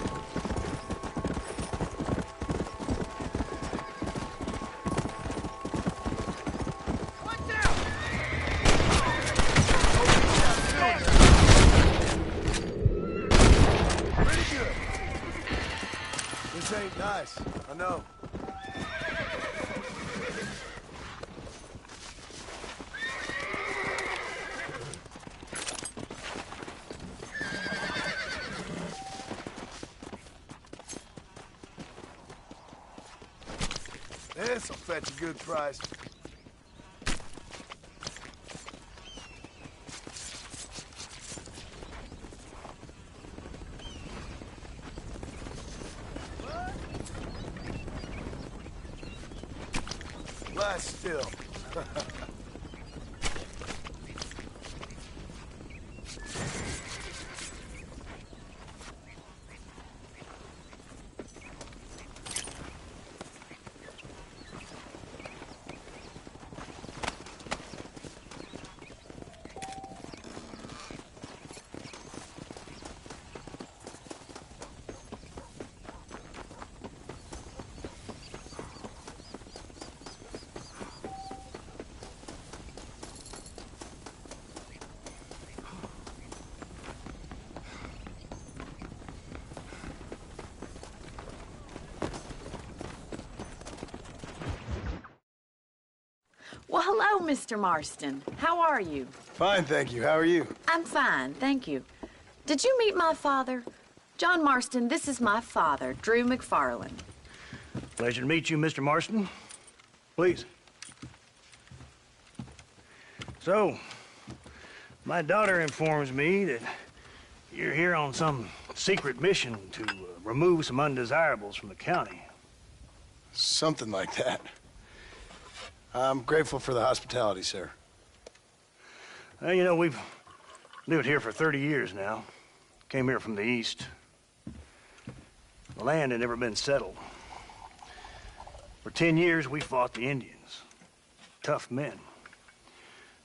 This ain't nice, I know. This'll fetch a good price. Lie still. Well, hello, Mr. Marston. How are you? Fine, thank you. How are you? I'm fine, thank you. Did you meet my father? John Marston, this is my father, Drew McFarland. Pleasure to meet you, Mr. Marston. Please. So, my daughter informs me that you're here on some secret mission to remove some undesirables from the county. Something like that. I'm grateful for the hospitality, sir. Well, you know, we've lived here for 30 years now. Came here from the east. The land had never been settled. For 10 years, we fought the Indians. Tough men.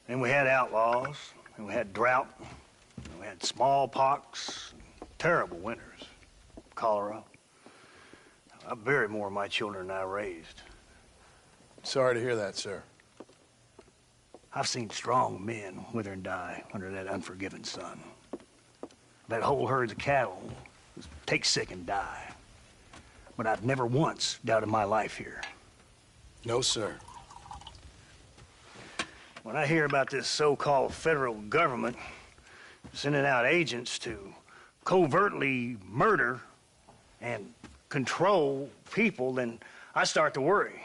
Then we had outlaws, and we had drought, and we had smallpox, terrible winters, cholera. I buried more of my children than I raised. Sorry to hear that, sir. I've seen strong men wither and die under that unforgiving sun. That whole herds of cattle take sick and die. But I've never once doubted my life here. No, sir. When I hear about this so-called federal government sending out agents to covertly murder and control people, then I start to worry.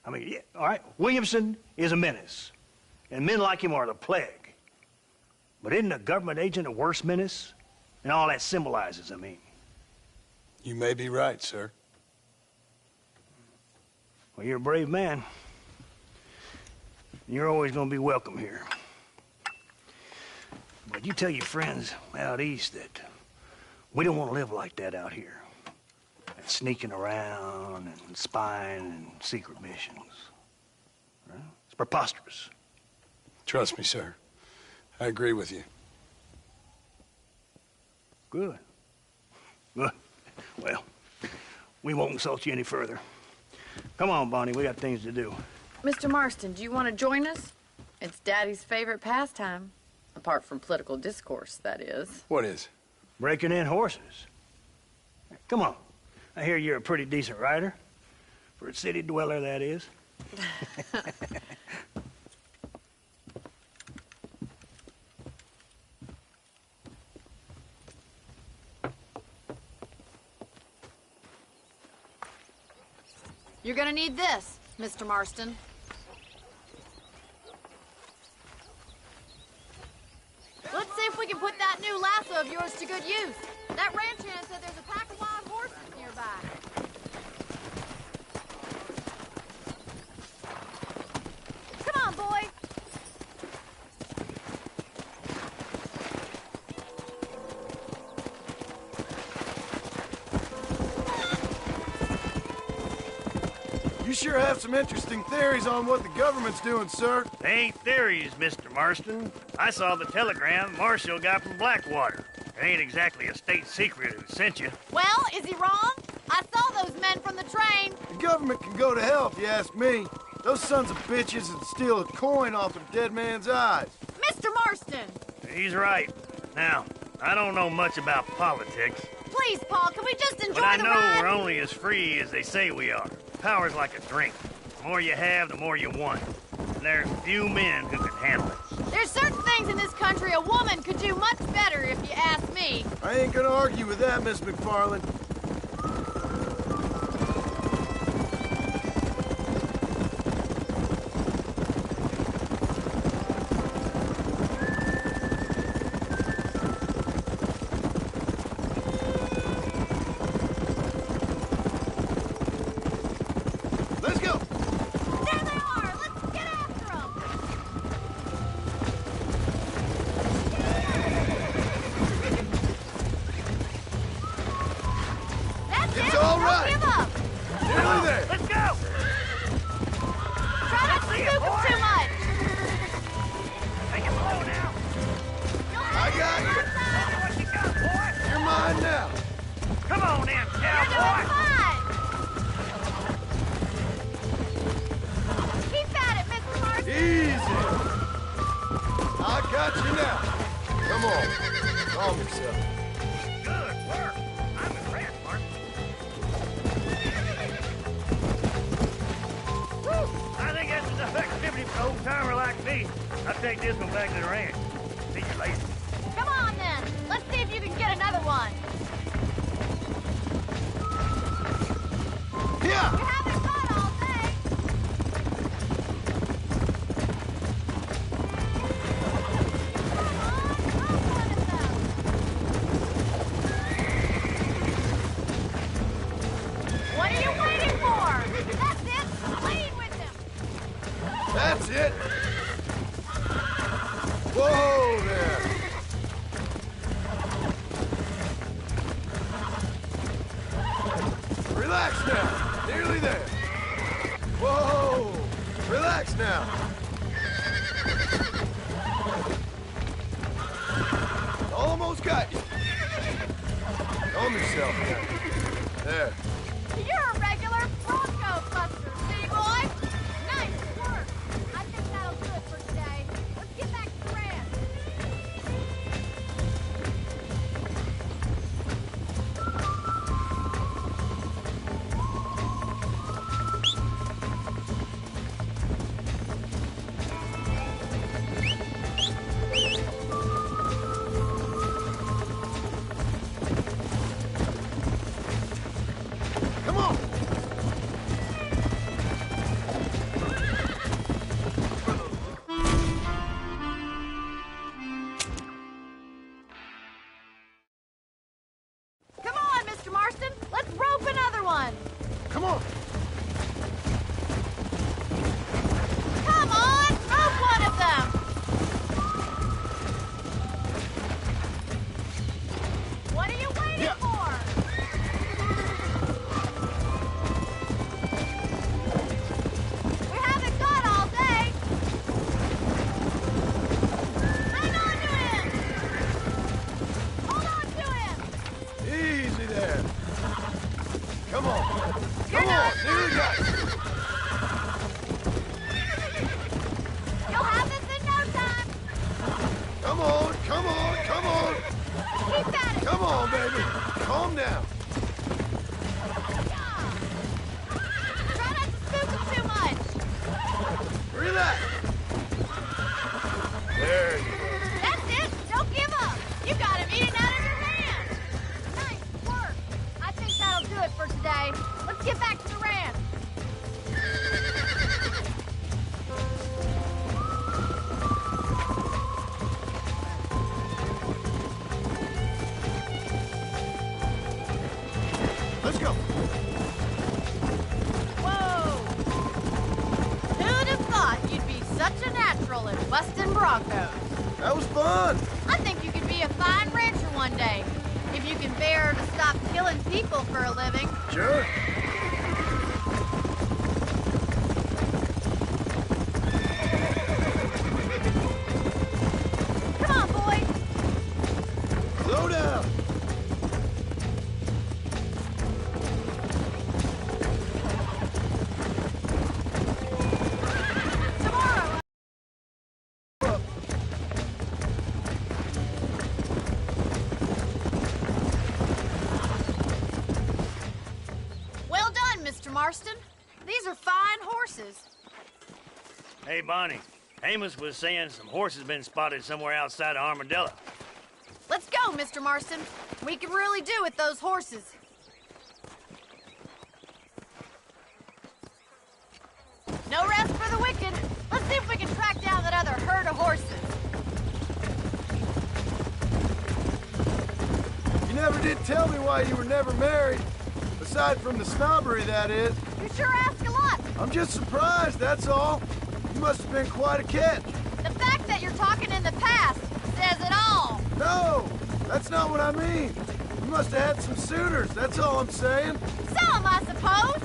I mean, yeah, all right, Williamson is a menace, and men like him are the plague. But isn't a government agent a worse menace? And all that symbolizes, I mean. You may be right, sir. Well, you're a brave man. You're always going to be welcome here. But you tell your friends out east that we don't want to live like that out here. Sneaking around and spying and secret missions. Right? It's preposterous. Trust me, sir. I agree with you. Good. Good. Well, we won't insult you any further. Come on, Bonnie, we got things to do. Mr. Marston, do you want to join us? It's Daddy's favorite pastime. Apart from political discourse, that is. What is? Breaking in horses. Come on. I hear you're a pretty decent rider. For a city dweller, that is. You're gonna need this, Mr. Marston. Let's see if we can put that new lasso of yours to good use. That ranch hand said there's a pack of wild horses nearby. Come on, boy. You sure have some interesting theories on what the government's doing, sir. They ain't theories, Mr. Marston. I saw the telegram Marshall got from Blackwater. It ain't exactly a state secret who sent you. Well, is he wrong? I saw those men from the train. The government can go to hell if you ask me. Those sons of bitches would steal a coin off a dead man's eyes. Mr. Marston! He's right. Now, I don't know much about politics. Please, Paul, can we just enjoy But I the know ride? we're only as free as they say we are. Power's like a drink. The more you have, the more you want. And there's few men who can handle it. There's certain things in this country a woman could do much better, if you ask me. I ain't gonna argue with that, Miss McFarland. Let's go! There they are! Let's get after them! That's It's it! all Don't right. give up! Nearly there. Let's go! Try not to spook them too much! Make it slow now! I got you. What you got, boy? You're mine now. Come on then, You're cowboy! doing fine! Keep at it, Mr. Marston! Easy. I got you now. Come on. Calm yourself. Good work. I'm impressed, Mark. Whew. I think that's enough activity for an old-timer like me. I'll take this one back to the ranch. See you later. Come on, then. Let's see if you can get another one. Yeah. You haven't fun all day. What are you waiting for? That's it. Lead with him. That's it. Whoa there. Relax now. Nearly there. Whoa. Relax now. Almost got you. Calm yourself now. There. You're a regular Bronco buster, see, boy? Nice work. I think that'll do it for today. Let's get back to the ranch. Come on. Come on, Mr. Marston. Let's rope another one. Come on. Come on, rope one of them. What are you waiting for? We haven't got all day. Hang on to him. Hold on to him. Easy there. Come on. You're Come on. not Nearly got you. You'll have this in no time. Come on. Come on. Come on. Keep at it. Come on, baby. Calm down. Try not to spook him too much. Relax. There you go. That's it. Don't give up. You got him eating out of your hand. Nice work. I think that'll do it for today. Let's get back to the ranch. Let's go. Whoa! Who'd have thought you'd be such a natural at busting Broncos? That was fun. I think you could be a fine rancher one day. If you can bear to stop killing people for a living. Sure. Marston. These are fine horses. Hey, Bonnie. Amos was saying some horses been spotted somewhere outside of Armadillo. Let's go, Mr. Marston. We can really do with those horses. No rest for the wicked. Let's see if we can track down that other herd of horses. You never did tell me why you were never married. Aside from the snobbery, that is. You sure ask a lot. I'm just surprised, that's all. You must have been quite a catch. The fact that you're talking in the past says it all. No, that's not what I mean. You must have had some suitors, that's all I'm saying. Some, I suppose.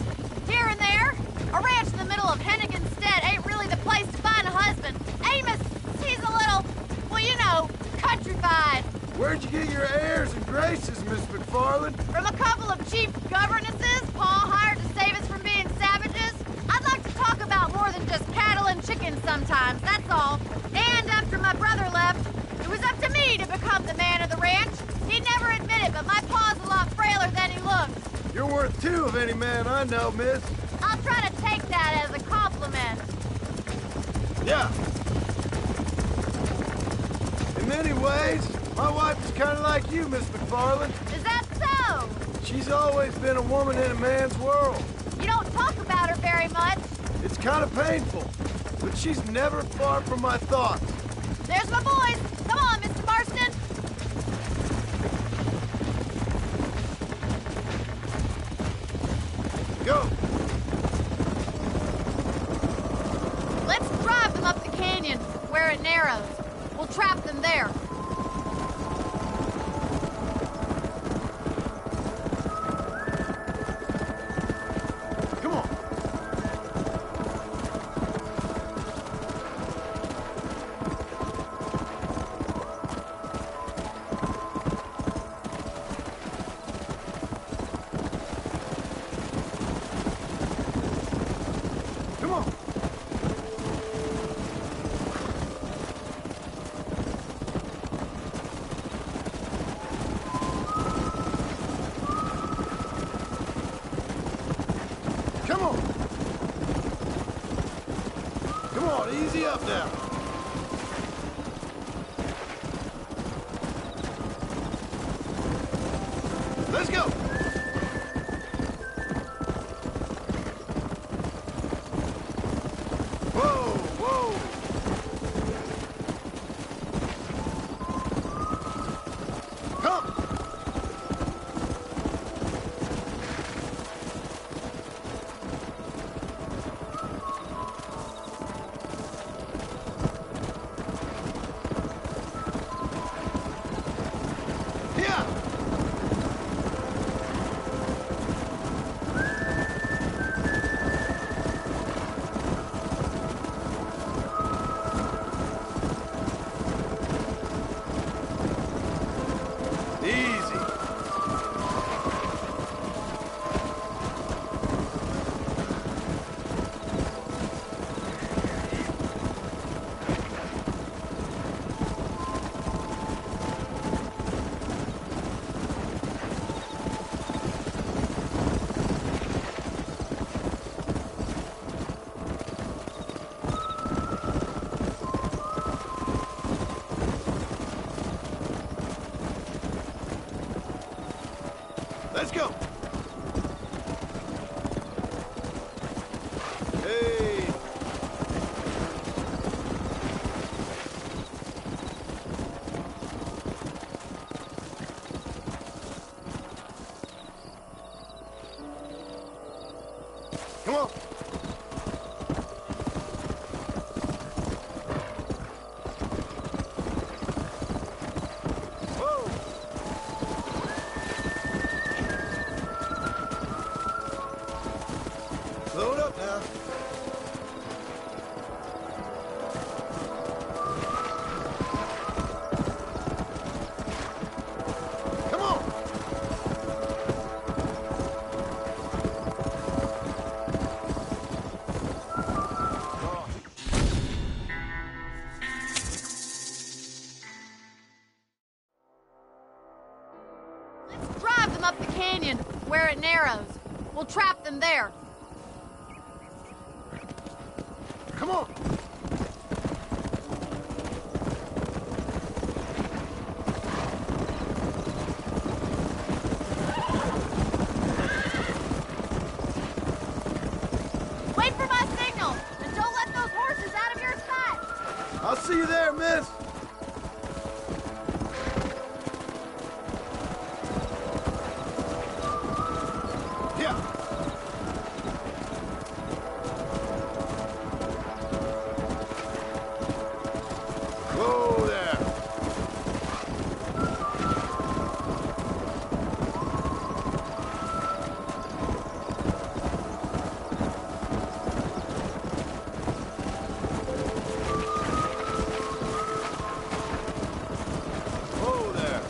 Here and there. A ranch in the middle of Hennigan's Stead ain't really the place to find a husband. Amos, he's a little, well, you know, countrified. Where'd you get your airs and graces, Miss McFarland? From a couple of cheap governesses Paul hired to save us from being savages. I'd like to talk about more than just cattle and chickens sometimes, that's all. And after my brother left, it was up to me to become the man of the ranch. He'd never admit it, but my paw's a lot frailer than he looks. You're worth two of any man I know, miss. I'll try to take that as a compliment. Yeah. In many ways, my wife is kind of like you, Miss McFarland. Is that so? She's always been a woman in a man's world. You don't talk about her very much. It's kind of painful, but she's never far from my thoughts. There's my boys. Come on, Mr. Marston. Go. Let's drive them up the canyon, where it narrows. We'll trap them there. Come on. Come on. Come on. Come on, easy up now. Let's go. Whoa, whoa. Come. Yeah. Easy. Let's go. Hey. Come on. Whoa. Load up now. Come on. Let's drive them up the canyon, where it narrows. We'll trap them there. Come on. Wait for my signal, and don't let those horses out of your sight. I'll see you there, miss. Yeah. Whoa there. Whoa there.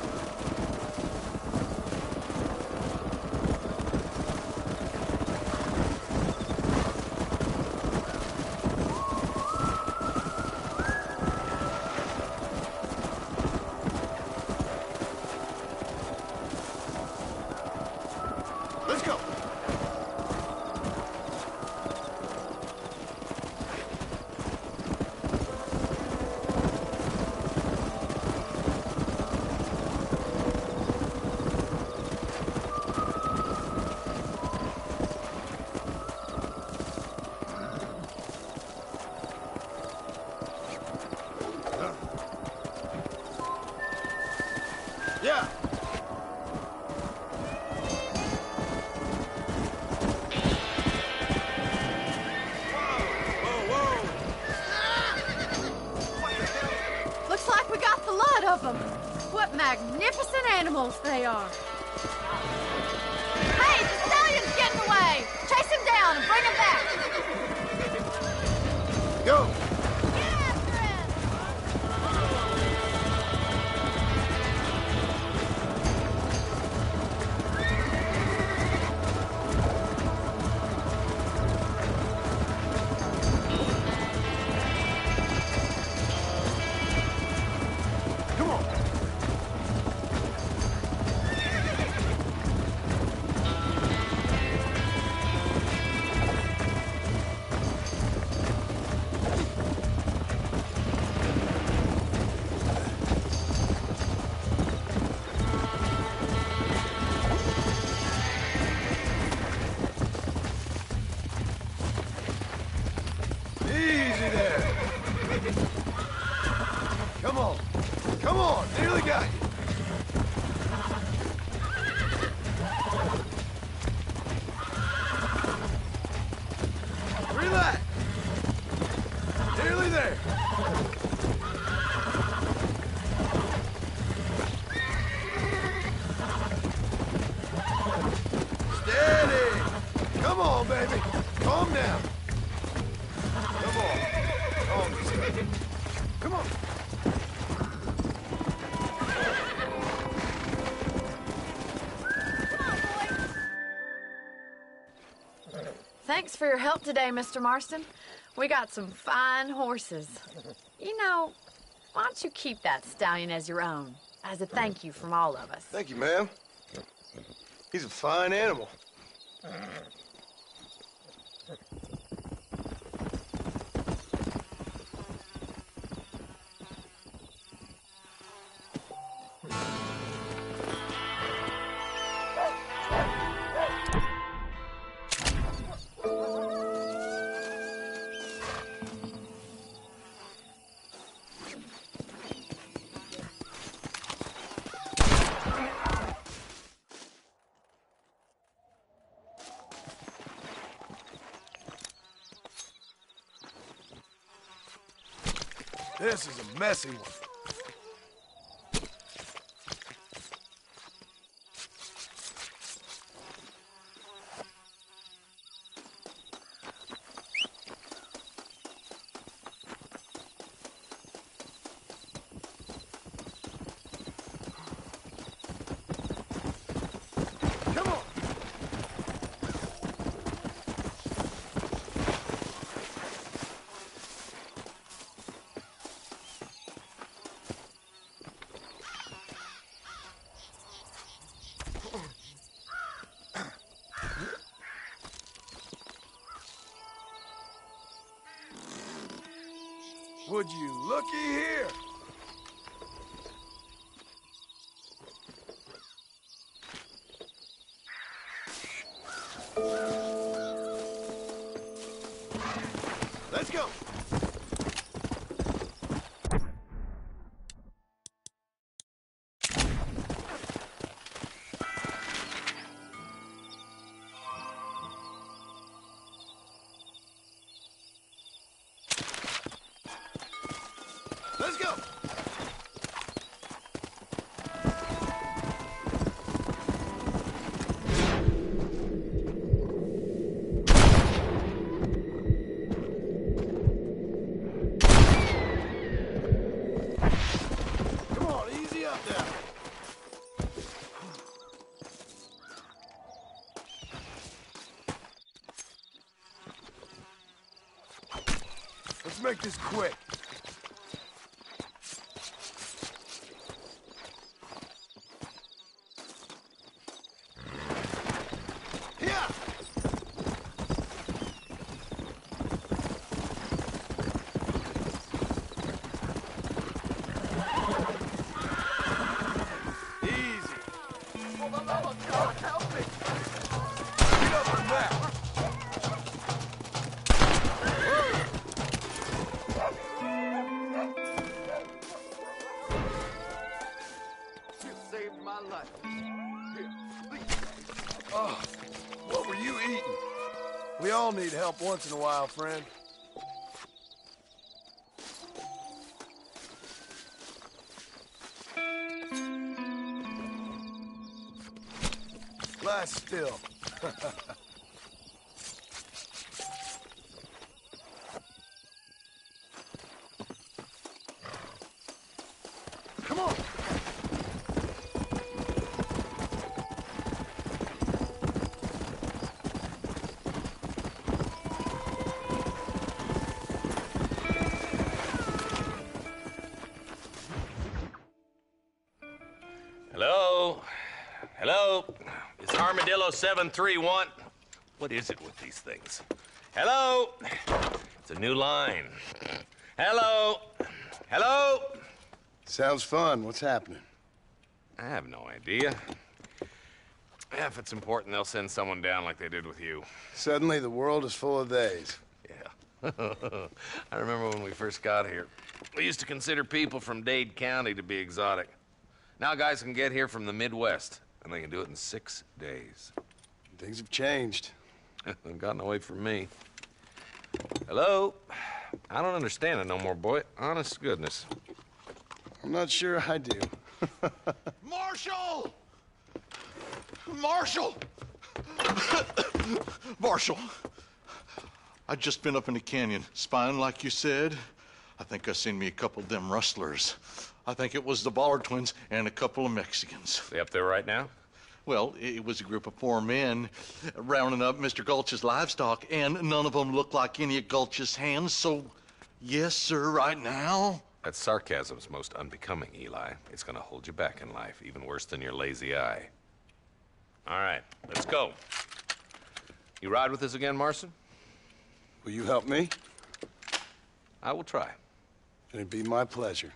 Let's go. Yeah. Looks like we got the lot of them. What magnificent animals they are. Hey, the stallion's getting away. Chase him down and bring him back. Go. Get after him. Come on. Easy there. Come on. Come on. Nearly got you. Relax. Nearly there. Steady. Come on, baby. Calm down. Come on. Calm yourself. Come on. Thanks for your help today, Mr. Marston. We got some fine horses. You know, why don't you keep that stallion as your own, as a thank you from all of us? Thank you, ma'am. He's a fine animal. This is a messy one. Would you looky here? Let's go. Let's go. Come on, easy up there. Let's make this quick. Oh, what were you eating? We all need help once in a while, friend. Lie still. Come on. Hello? Hello? It's Armadillo 731. What is it with these things? Hello? It's a new line. Hello? Hello? Sounds fun. What's happening? I have no idea. Yeah, if it's important, they'll send someone down like they did with you. Suddenly, the world is full of theys. Yeah. I remember when we first got here. We used to consider people from Dade County to be exotic. Now guys can get here from the Midwest, and they can do it in 6 days. Things have changed. They've gotten away from me. Hello? I don't understand it no more, boy. Honest to goodness. I'm not sure I do. Marshal! Marshal! Marshal! I just been up in the canyon, spying like you said. I think I seen me a couple of them rustlers. I think it was the Ballard twins and a couple of Mexicans. They up there right now? Well, it was a group of 4 men rounding up Mr. Gulch's livestock, and none of them looked like any of Gulch's hands, so yes, sir, right now. That sarcasm's most unbecoming, Eli. It's gonna hold you back in life, even worse than your lazy eye. All right, let's go. You ride with us again, Marston? Will you help me? I will try. It'd be my pleasure.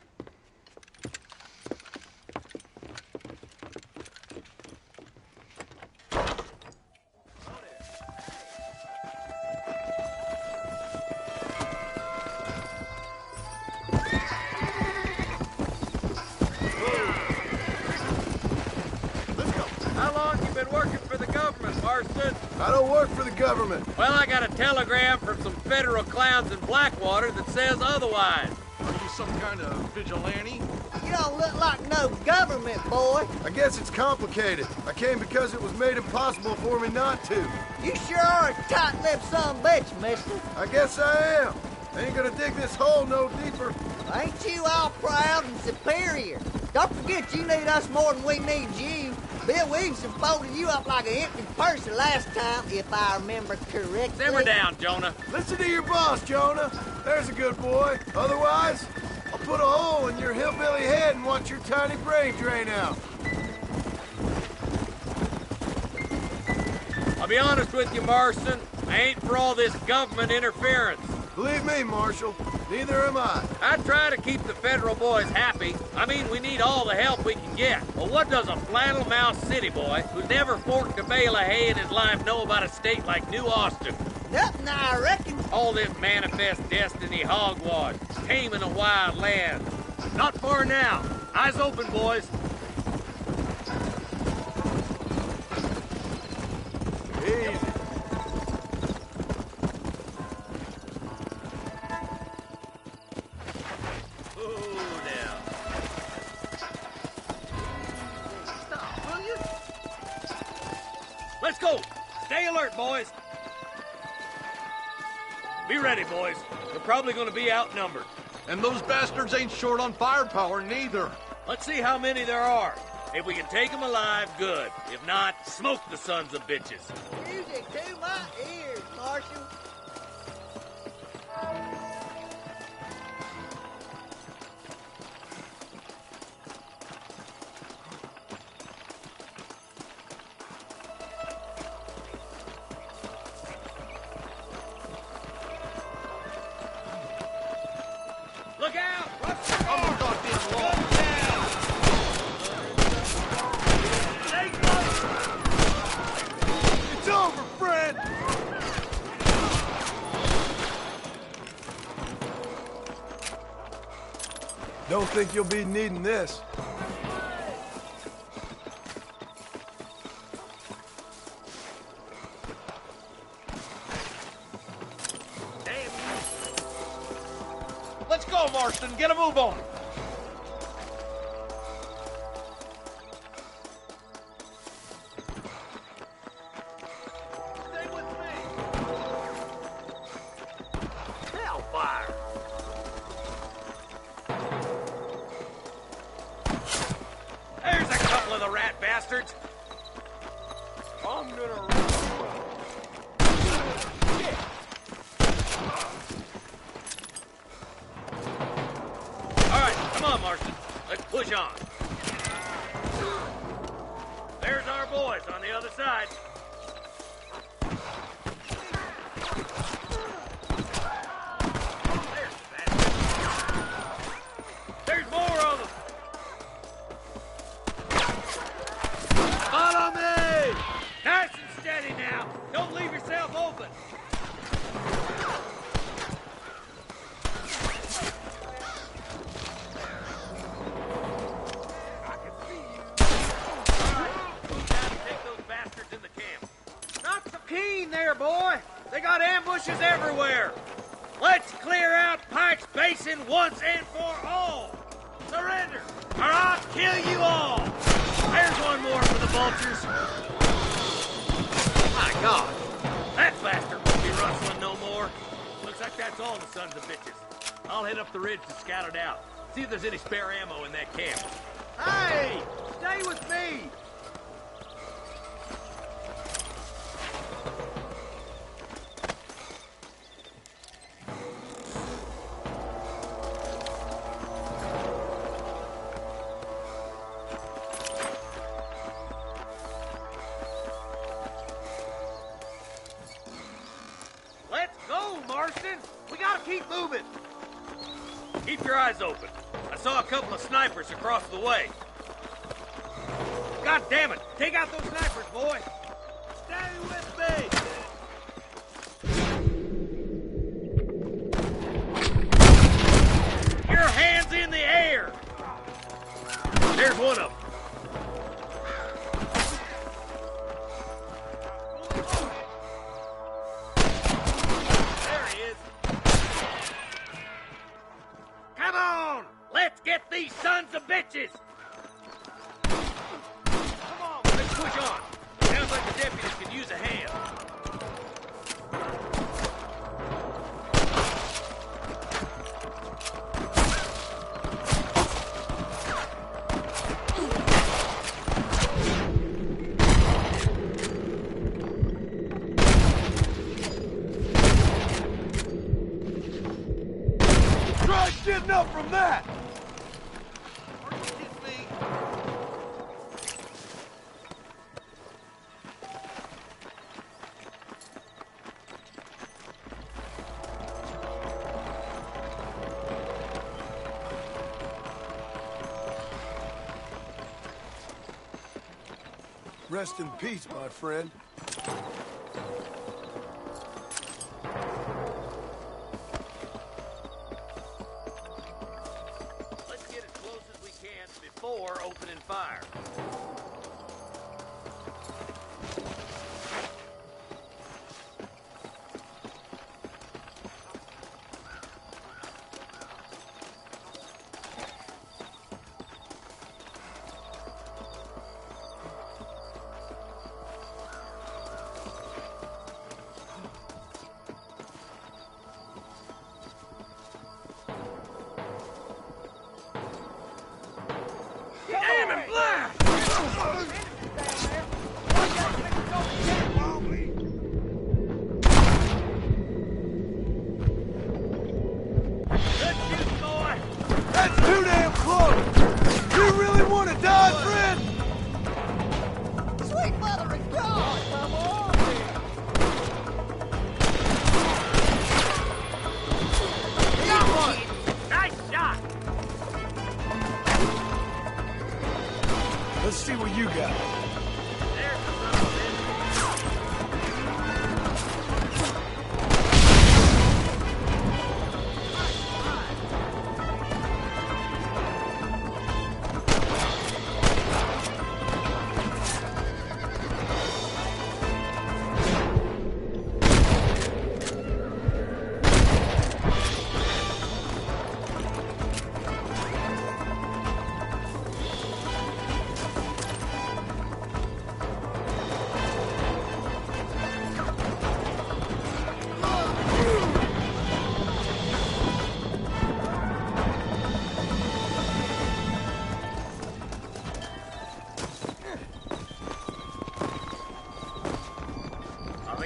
I don't work for the government. Well, I got a telegram from some federal clowns in Blackwater that says otherwise. Are you some kind of vigilante? You don't look like no government, boy. I guess it's complicated. I came because it was made impossible for me not to. You sure are a tight-lipped son of a bitch, mister. I guess I am. I ain't gonna dig this hole no deeper. Ain't you all proud and superior? Don't forget you need us more than we need you. Bill Williamson folded you up like an empty purse the last time, if I remember correctly. Simmer down, Jonah. Listen to your boss, Jonah. There's a good boy. Otherwise, I'll put a hole in your hillbilly head and watch your tiny brain drain out. I'll be honest with you, Marston. I ain't for all this government interference. Believe me, Marshal, Neither am I. I try to keep the federal boys happy. I mean, we need all the help we can get. Well, what does a flannel-mouthed city boy who's never forked a bale of hay in his life know about a state like New Austin? Nothing, I reckon. All this manifest destiny hogwash, taming a wild land. Not far now. Eyes open, boys. Easy. Let's go! Stay alert, boys! Be ready, boys. We're probably gonna be outnumbered. And those bastards ain't short on firepower, neither. Let's see how many there are. If we can take them alive, good. If not, smoke the sons of bitches. Music to my ears, Marshal. Look out! I'm a goddamn law. It's over, friend! Don't think you'll be needing this. Let's go, Marston. Get a move on. Stay with me! Hellfire! There's a couple of the rat bastards! I'm gonna... Come on, Marston. Let's push on. There's our boys on the other side. There's more of them. Follow me! Nice and steady now. Don't leave yourself open. Keen there, boy. They got ambushes everywhere. Let's clear out Pike's Basin once and for all. Surrender, or I'll kill you all. There's one more for the vultures. My God, that bastard won't be rustling no more. Looks like that's all the sons of bitches. I'll head up the ridge to scout it out. See if there's any spare ammo in that camp. Hey, stay with me. We gotta keep moving. Keep your eyes open. I saw a couple of snipers across the way. God damn it! Take out those snipers, boy! Stay with me! Your hands in the air! There's one of them. Get these sons of bitches! Come on, let's push on. Sounds like the deputies could use a hand. Try getting up from that! Rest in peace, my friend. Let's get as close as we can before opening fire. Let's see what you got.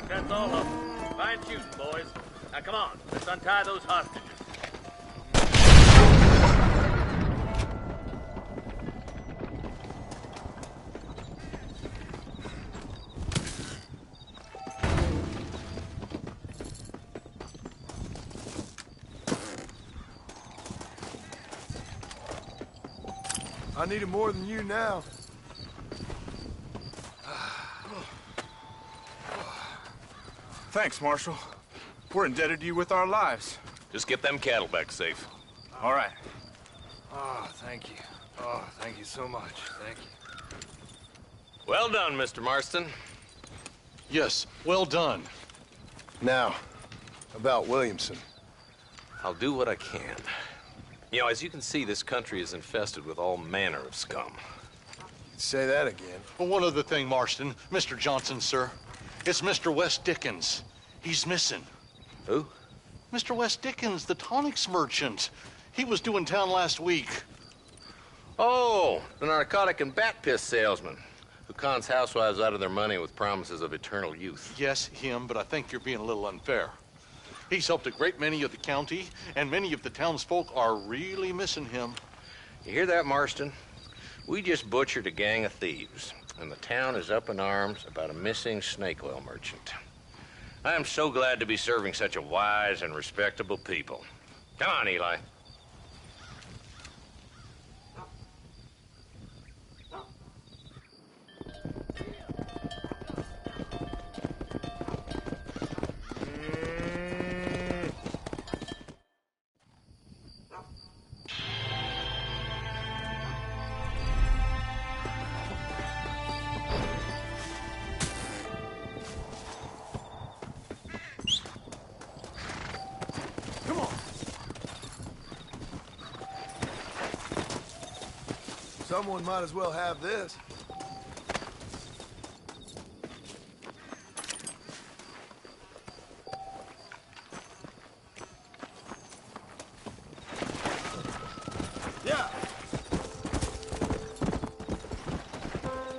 That's all of them. Fine shooting, boys. Now come on, let's untie those hostages. I need it more than you now. Thanks, Marshal. We're indebted to you with our lives. Just get them cattle back safe. All right. Oh, thank you. Oh, thank you so much. Thank you. Well done, Mr. Marston. Yes, well done. Now, about Williamson. I'll do what I can. You know, as you can see, this country is infested with all manner of scum. Say that again. Well, one other thing, Marston. Mr. Johnson, sir. It's Mr. Wes Dickens. He's missing. Who? Mr. Wes Dickens, the tonics merchant. He was due in town last week. Oh, the narcotic and bat piss salesman who cons housewives out of their money with promises of eternal youth. Yes, him, but I think you're being a little unfair. He's helped a great many of the county, and many of the townsfolk are really missing him. You hear that, Marston? We just butchered a gang of thieves, and the town is up in arms about a missing snake oil merchant. I am so glad to be serving such a wise and respectable people. Come on, Eli. Someone might as well have this. Yeah.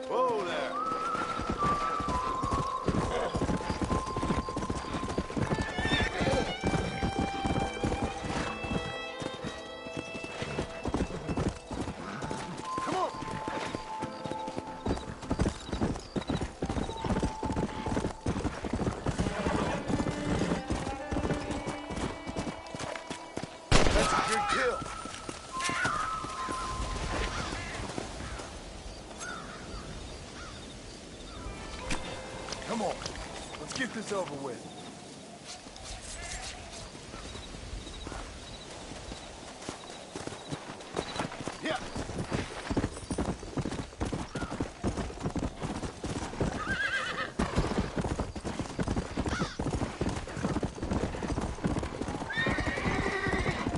Whoa there. Let's get this over with. Yeah.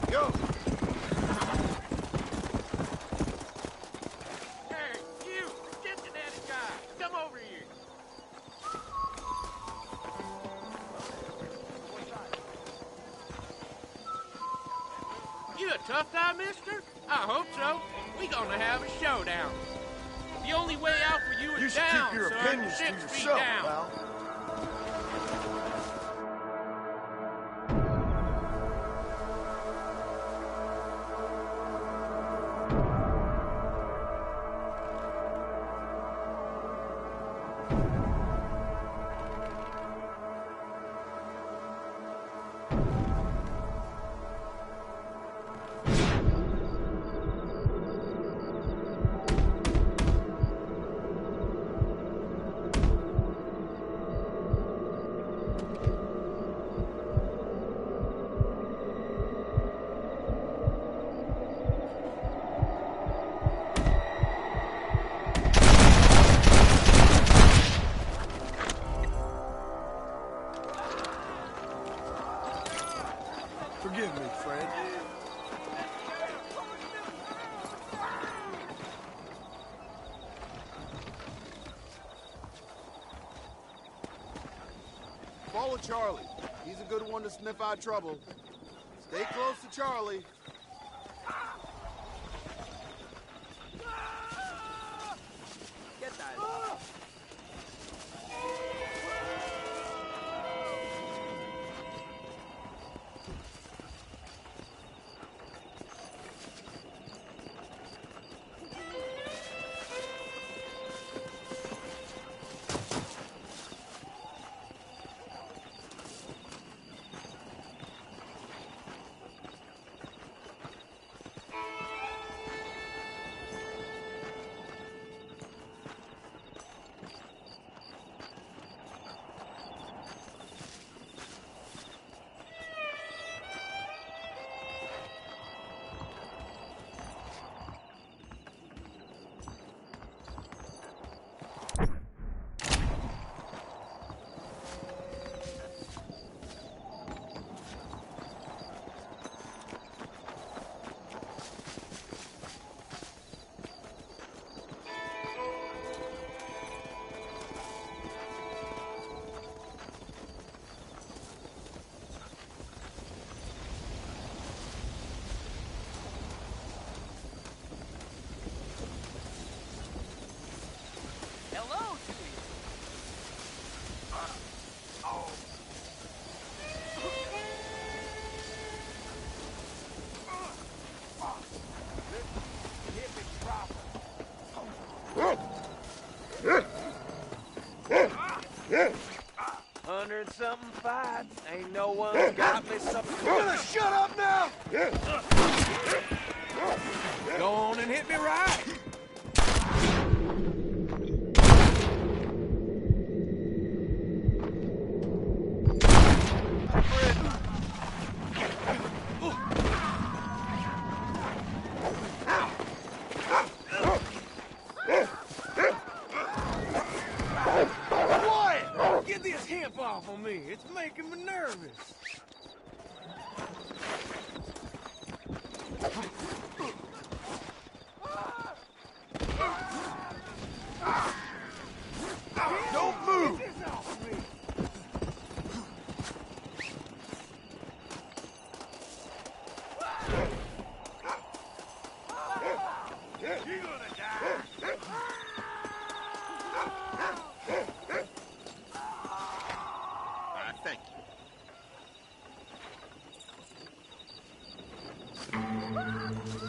Go. Hey, you! Get the daddy guy! Come over here! You a tough guy, mister? I hope so. We gonna have a showdown. The only way out for you You is should down, keep your son. opinions to 6 feet yourself, down. pal. Forgive me, Fred. Follow Charlie. He's a good one to sniff out trouble. Stay close to Charlie. Get that. Hello to you. Hundred something fight. Ain't no one got me something. You gonna shut up now? Go on and hit me right. Quiet! Get this hip off of me. It's making me nervous. Don't move! Get this off of me. You're gonna die. Thank you.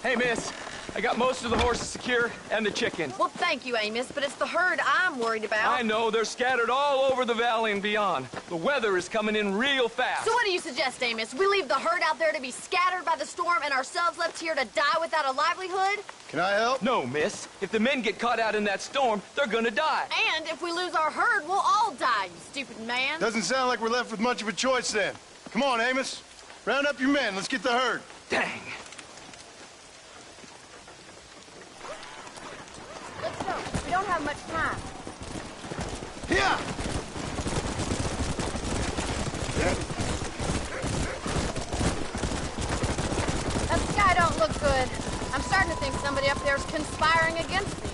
Hey, miss. I got most of the horses secure and the chickens. Well, thank you, Amos, but it's the herd I'm worried about. I know. They're scattered all over the valley and beyond. The weather is coming in real fast. So what do you suggest, Amos? We leave the herd out there to be scattered by the storm and ourselves left here to die without a livelihood? Can I help? No, miss. If the men get caught out in that storm, they're gonna die. And if we lose our herd, we'll all die, you stupid man. Doesn't sound like we're left with much of a choice then. Come on, Amos. Round up your men. Let's get the herd. Dang. Let's go. We don't have much time. Here! That sky don't look good. I'm starting to think somebody up there's conspiring against me.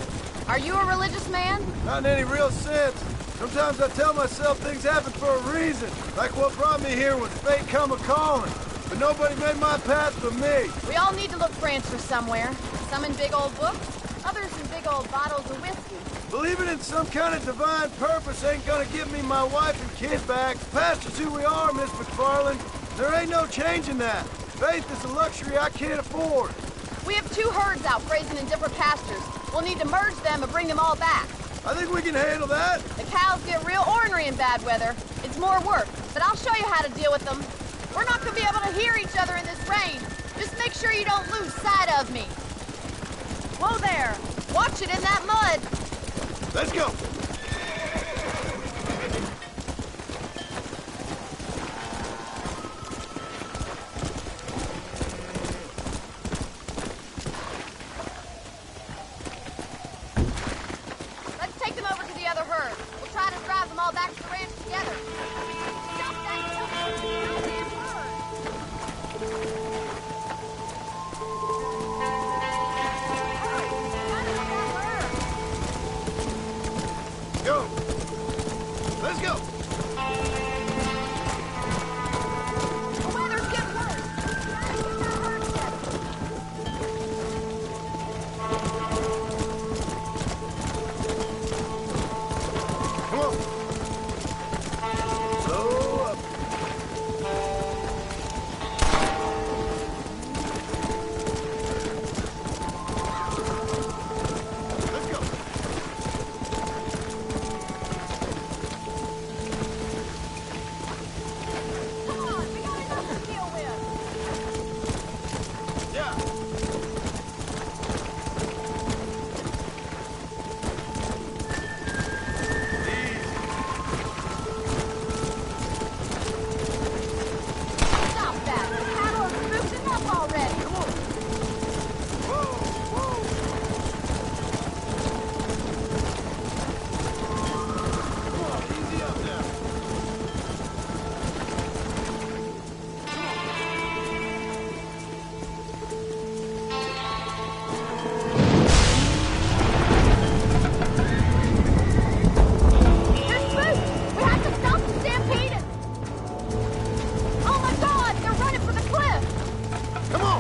Are you a religious man? Not in any real sense. Sometimes I tell myself things happen for a reason. Like what brought me here was fate come a-calling. But nobody made my path but me. We all need to look for answers somewhere. Some in big old books, others in big old bottles of whiskey. Believing in some kind of divine purpose ain't gonna give me my wife and kid back. Past is who we are, Miss McFarland. There ain't no changing that. Faith is a luxury I can't afford. We have 2 herds out grazing in different pastures. We'll need to merge them and bring them all back. I think we can handle that. The cows get real ornery in bad weather. It's more work, but I'll show you how to deal with them. We're not gonna be able to hear each other in this rain. Just make sure you don't lose sight of me. Whoa there! Watch it in that mud! Let's go! Let's take them over to the other herd. We'll try to drive them all back to the ranch together. Stop that goddamn herd! Go! Let's go! The weather's getting worse. Try to get that herd together. Come on! Slow up. Let's go! Come on, we got enough to deal with. Yeah! Stop that. The cattle are spooked enough already. Come on. Easy up now. They're spooked. We have to stop them stampeding. Oh my God, they're running for the cliff. Come on!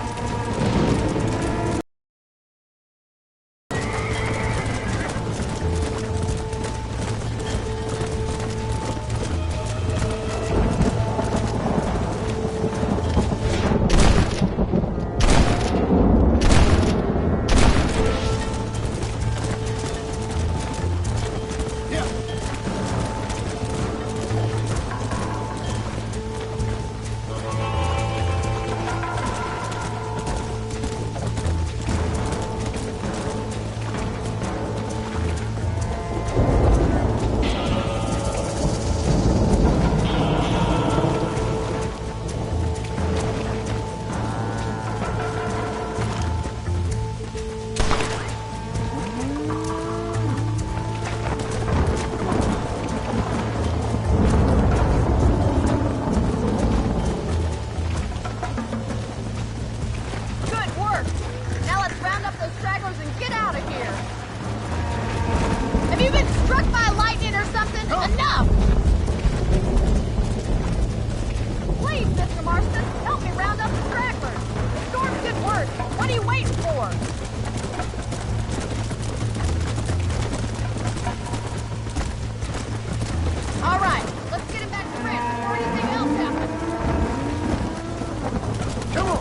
Good work. Now let's round up those stragglers and get out of here. Have you been struck by lightning or something? Enough! Please, Mr. Marston, help me round up the stragglers. The storm's getting worse. What are you waiting for? All right, let's get him back to ranch before anything else happens. Come on!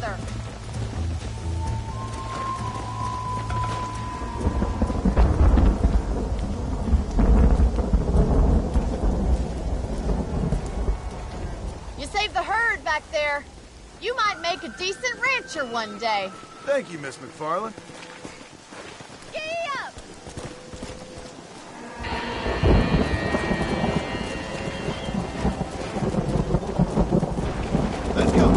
together. You saved the herd back there. You might make a decent rancher one day. Thank you, Miss McFarland. Giddy up! Let's go.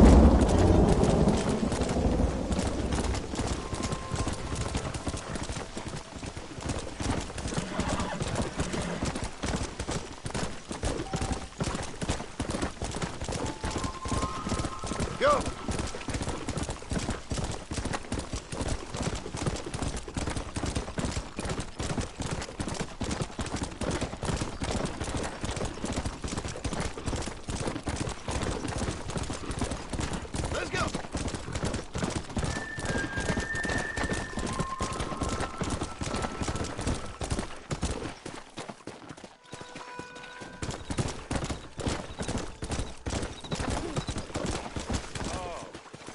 Go. Let's go.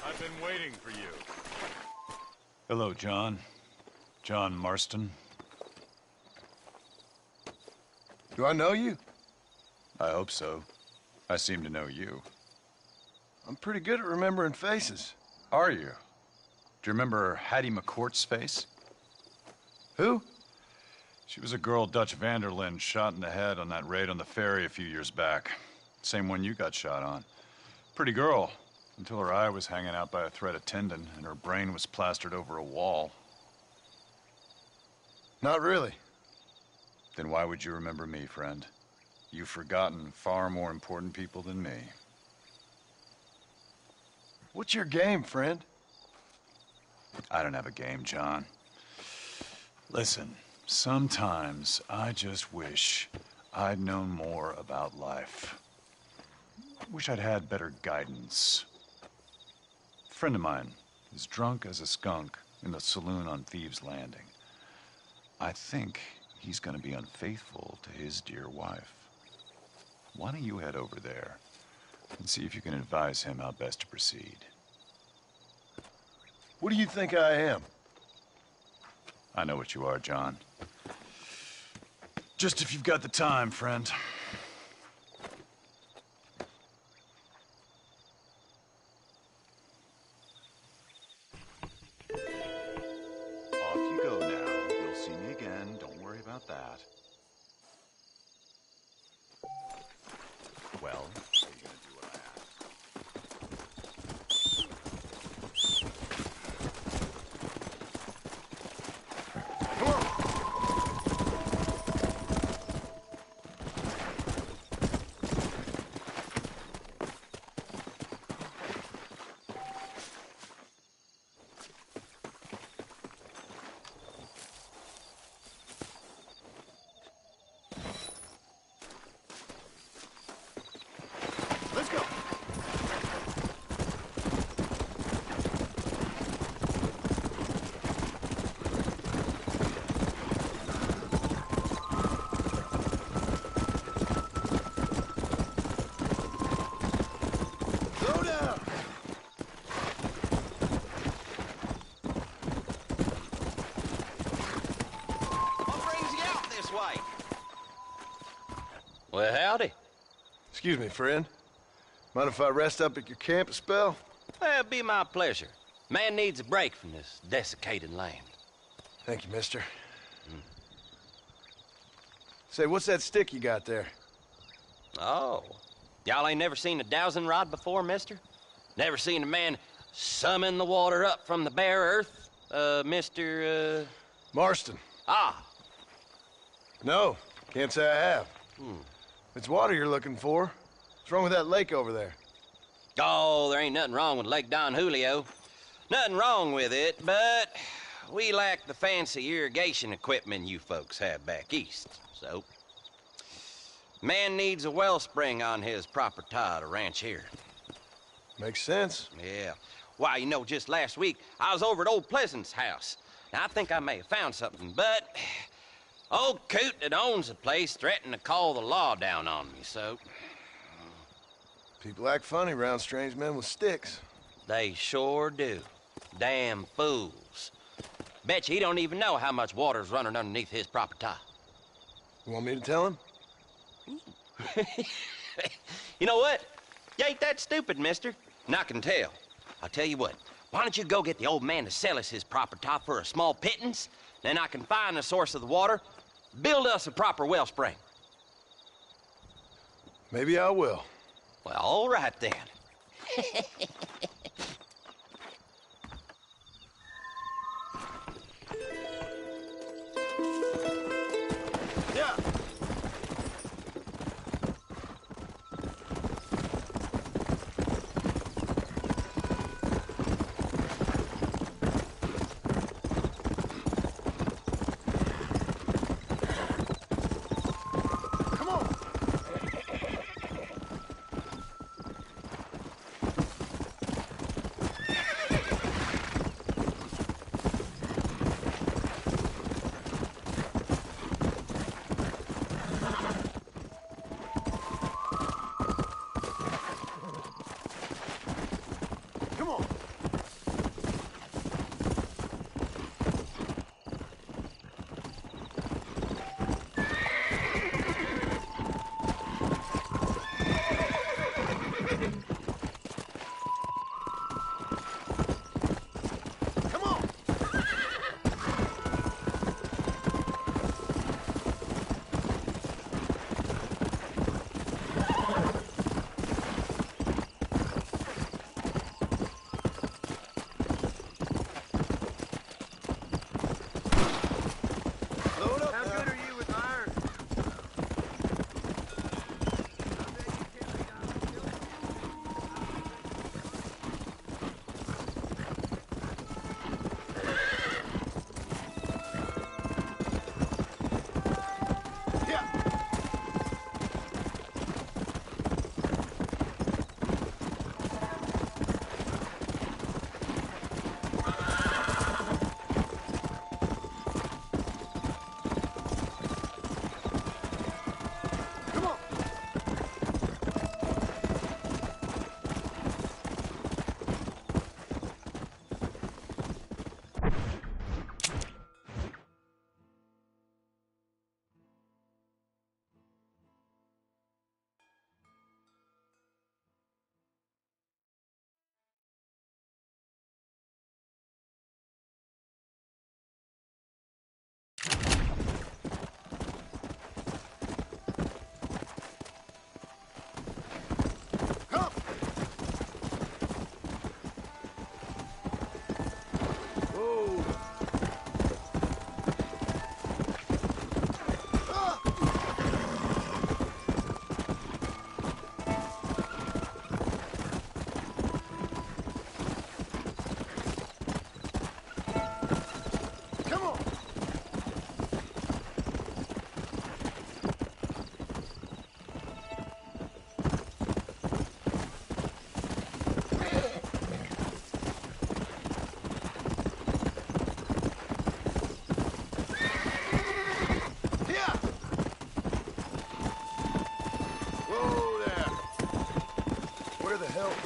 I've been waiting for you. Hello, John. John Marston. Do I know you? I hope so. I seem to know you. I'm pretty good at remembering faces. Are you? Do you remember Hattie McCourt's face? Who? She was a girl Dutch Vanderlyn shot in the head on that raid on the ferry a few years back. Same one you got shot on. Pretty girl, until her eye was hanging out by a thread of tendon and her brain was plastered over a wall. Not really. Then why would you remember me, friend? You've forgotten far more important people than me. What's your game, friend? I don't have a game, John. Listen, sometimes I just wish I'd known more about life. Wish I'd had better guidance. A friend of mine is drunk as a skunk in the saloon on Thieves' Landing. I think he's gonna be unfaithful to his dear wife. Why don't you head over there and see if you can advise him how best to proceed? What do you think I am? I know what you are, John. Just if you've got the time, friend. Off you go now. You'll see me again. Don't worry about that. Well, are you gonna do what I asked? Let's go. Slow down. What brings you out this way? Well, howdy. Excuse me, friend. Mind if I rest up at your camp a spell? Well, it'd be my pleasure. Man needs a break from this desiccated land. Thank you, mister. Say, what's that stick you got there? Oh. Y'all ain't never seen a dowsing rod before, mister? Never seen a man summon the water up from the bare earth? Mr. Marston. Ah. No, can't say I have. If it's water you're looking for, what's wrong with that lake over there? Oh, there ain't nothing wrong with Lake Don Julio. Nothing wrong with it, but we lack the fancy irrigation equipment you folks have back east, so... Man needs a wellspring on his property to ranch here. Makes sense. Yeah. Why, you know, just last week, I was over at old Pleasant's house. Now, I think I may have found something, but... Old coot that owns the place threatened to call the law down on me, so... People act funny around strange men with sticks. They sure do. Damn fools. Bet you he don't even know how much water's running underneath his property. You want me to tell him? You know what? You ain't that stupid, mister. And I can tell. I'll tell you what. Why don't you go get the old man to sell us his property for a small pittance? Then I can find the source of the water, build us a proper wellspring. Maybe I will. Well, all right then. Yeah.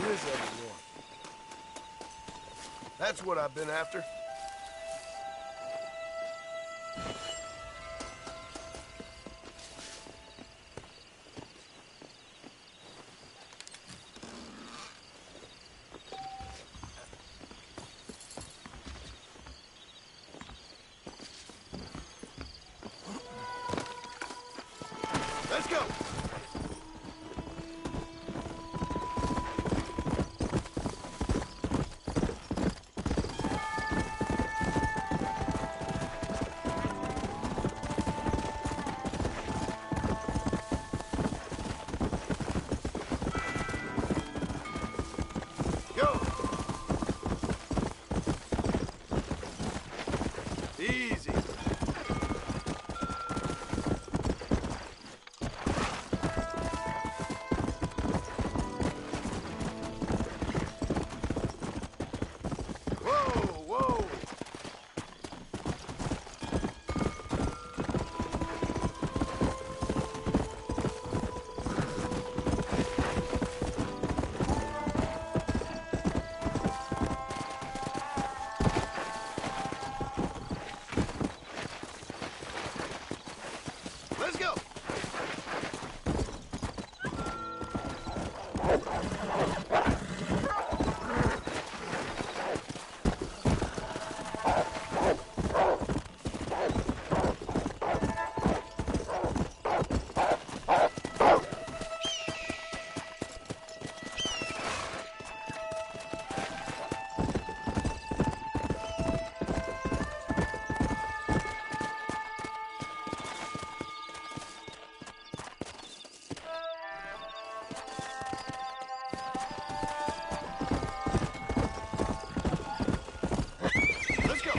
Is everyone? That's what I've been after. Let's go! Let's go.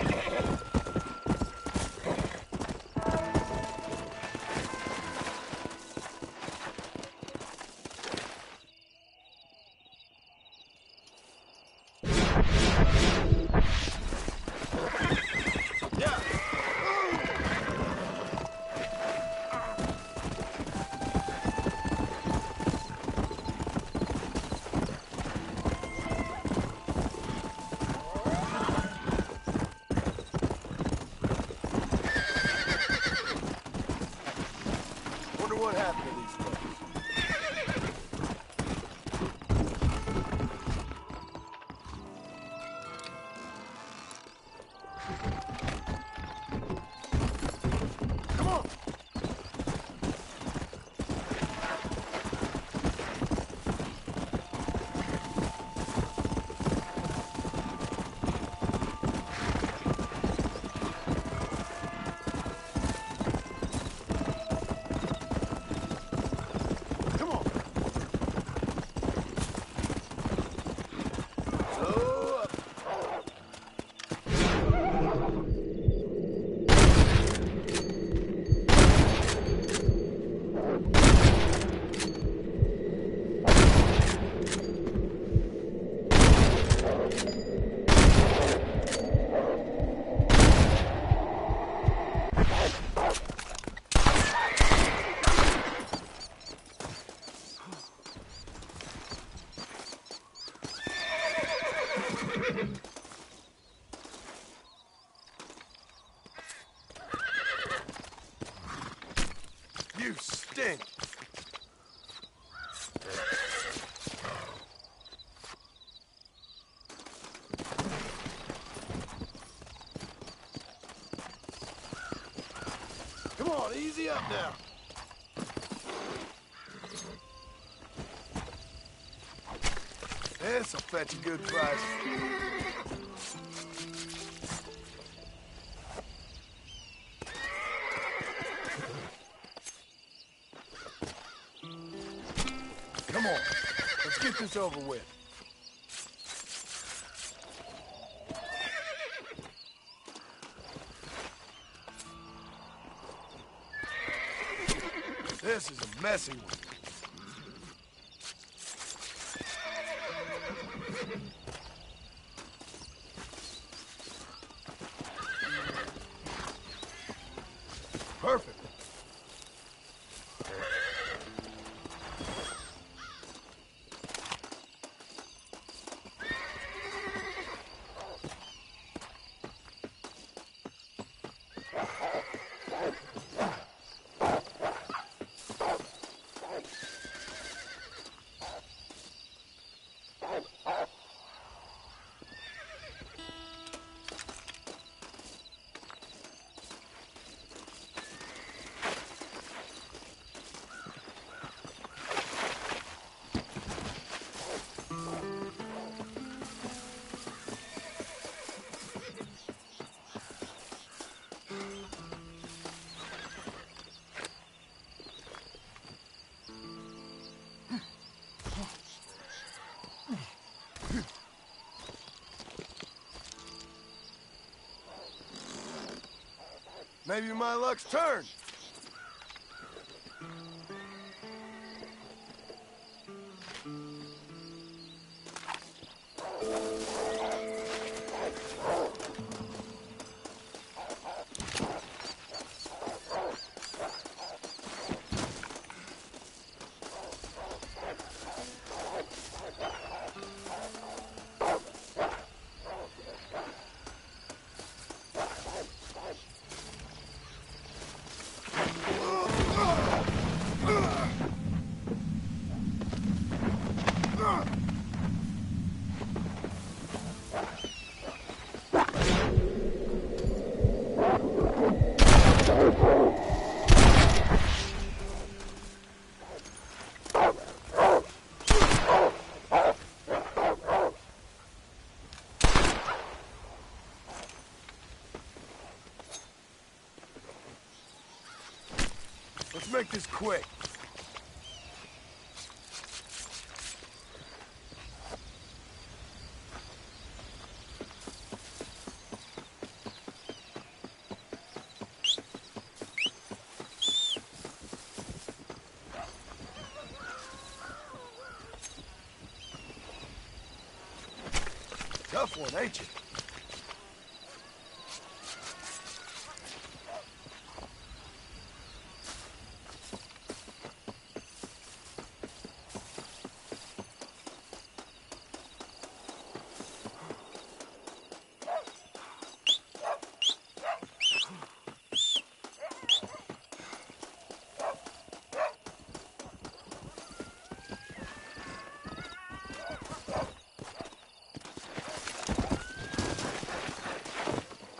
Wonder what happened to these folks. Come on. Come on. So up. You stink. Come on, easy up now. This'll fetch a good price. Come on, let's get this over with. This is a messy one. Perfect. Maybe my luck's turned. Let's make this quick. tough one, ain't you?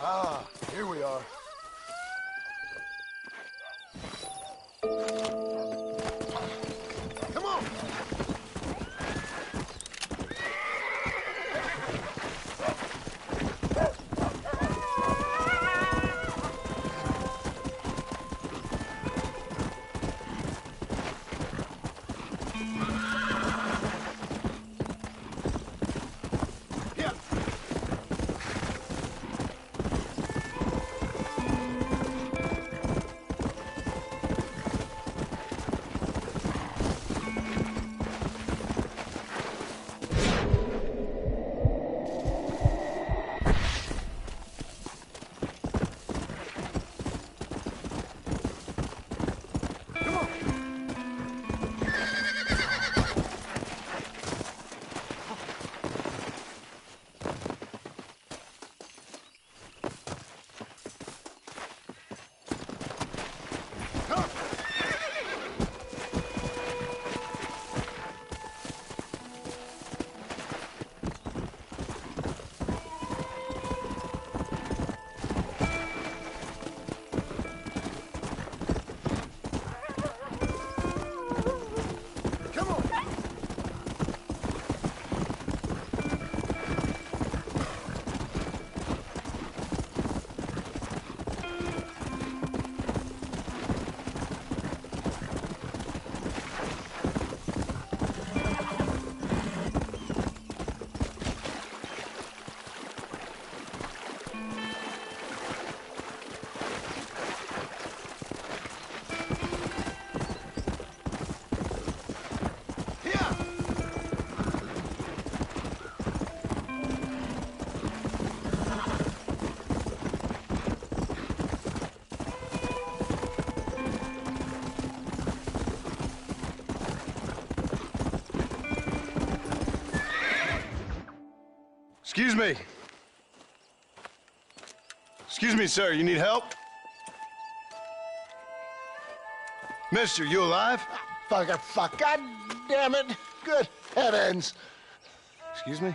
Ah, here we are. Come on! Excuse me. Excuse me, sir. You need help? Mister, you alive? Fuck. God damn it. Good heavens. Excuse me?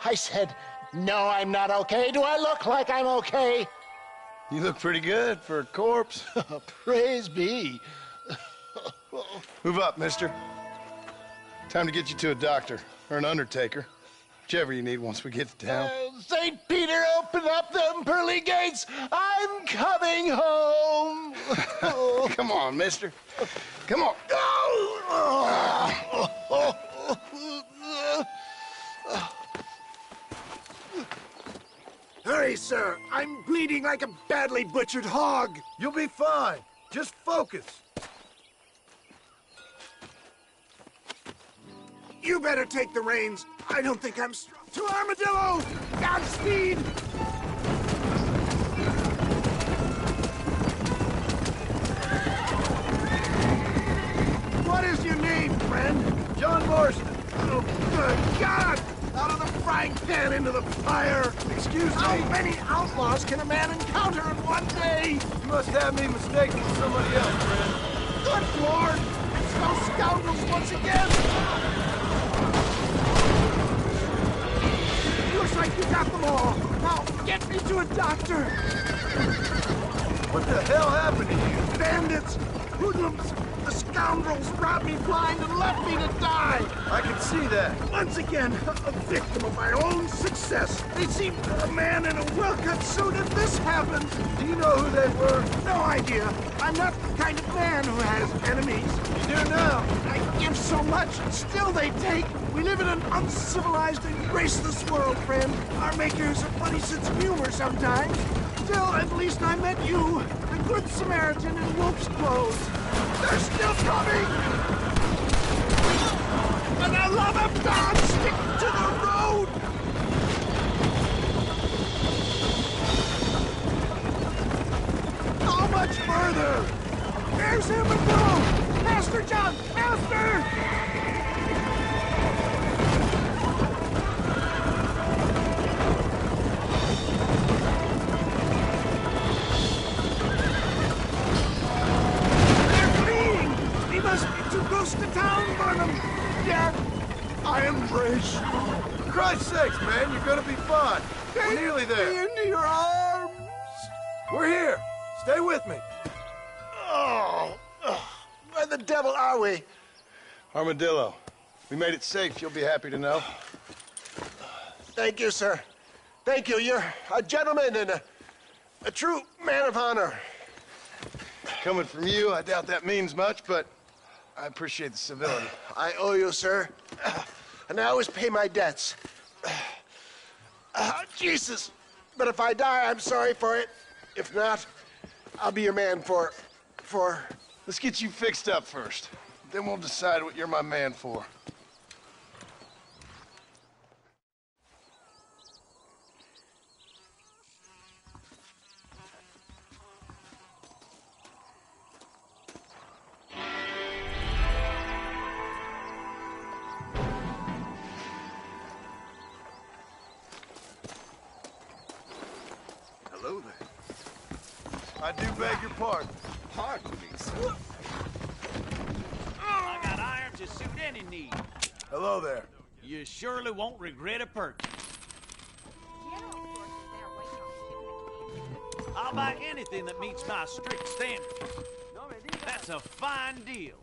I said, no, I'm not okay. Do I look like I'm okay? You look pretty good for a corpse. Praise be. Move up, mister. Time to get you to a doctor or an undertaker. Whichever you need once we get to town. St. Peter, open up them pearly gates. I'm coming home. Come on, mister. Come on. Hurry, sir. I'm bleeding like a badly butchered hog. You'll be fine. Just focus. You better take the reins. I don't think I'm strong. To Armadillo! Godspeed! What is your name, friend? John Marston. Oh, good God! Out of the frying pan into the fire. Excuse me? How many outlaws can a man encounter in one day? You must have me mistaken for somebody else, friend. Good Lord! It's those scoundrels once again! Looks like you got them all. Now, get me to a doctor. What the hell happened to you? Bandits, hoodlums, the scoundrels robbed me blind and left me to die. I can see that. Once again, a victim of my own success. They seemed a man in a well-cut suit and this happened. Do you know who they were? No idea. I'm not the kind of man who has enemies. You do now. I give so much, and still they take. We live in an uncivilized and graceless world, friend. Our makers a funny sense of humor sometimes. Still, at least I met you, the good Samaritan in wolf's clothes. They're still coming! For the love of God, stick to the road! Jack! I am braced. For Christ's sakes, man, you're gonna be fine. We're nearly there. Into your arms. We're here. Stay with me. Oh, where the devil are we? Armadillo. We made it safe, you'll be happy to know. Thank you, sir. Thank you. You're a gentleman and a true man of honor. Coming from you, I doubt that means much, but I appreciate the civility. I owe you, sir. And I always pay my debts. Jesus. But if I die, I'm sorry for it. If not, I'll be your man for... Let's get you fixed up first. Then we'll decide what you're my man for. Hello there. I do beg your pardon. Pardon me, sir. I got iron to suit any need. Hello there. You surely won't regret a purchase. I'll buy anything that meets my strict standards. That's a fine deal.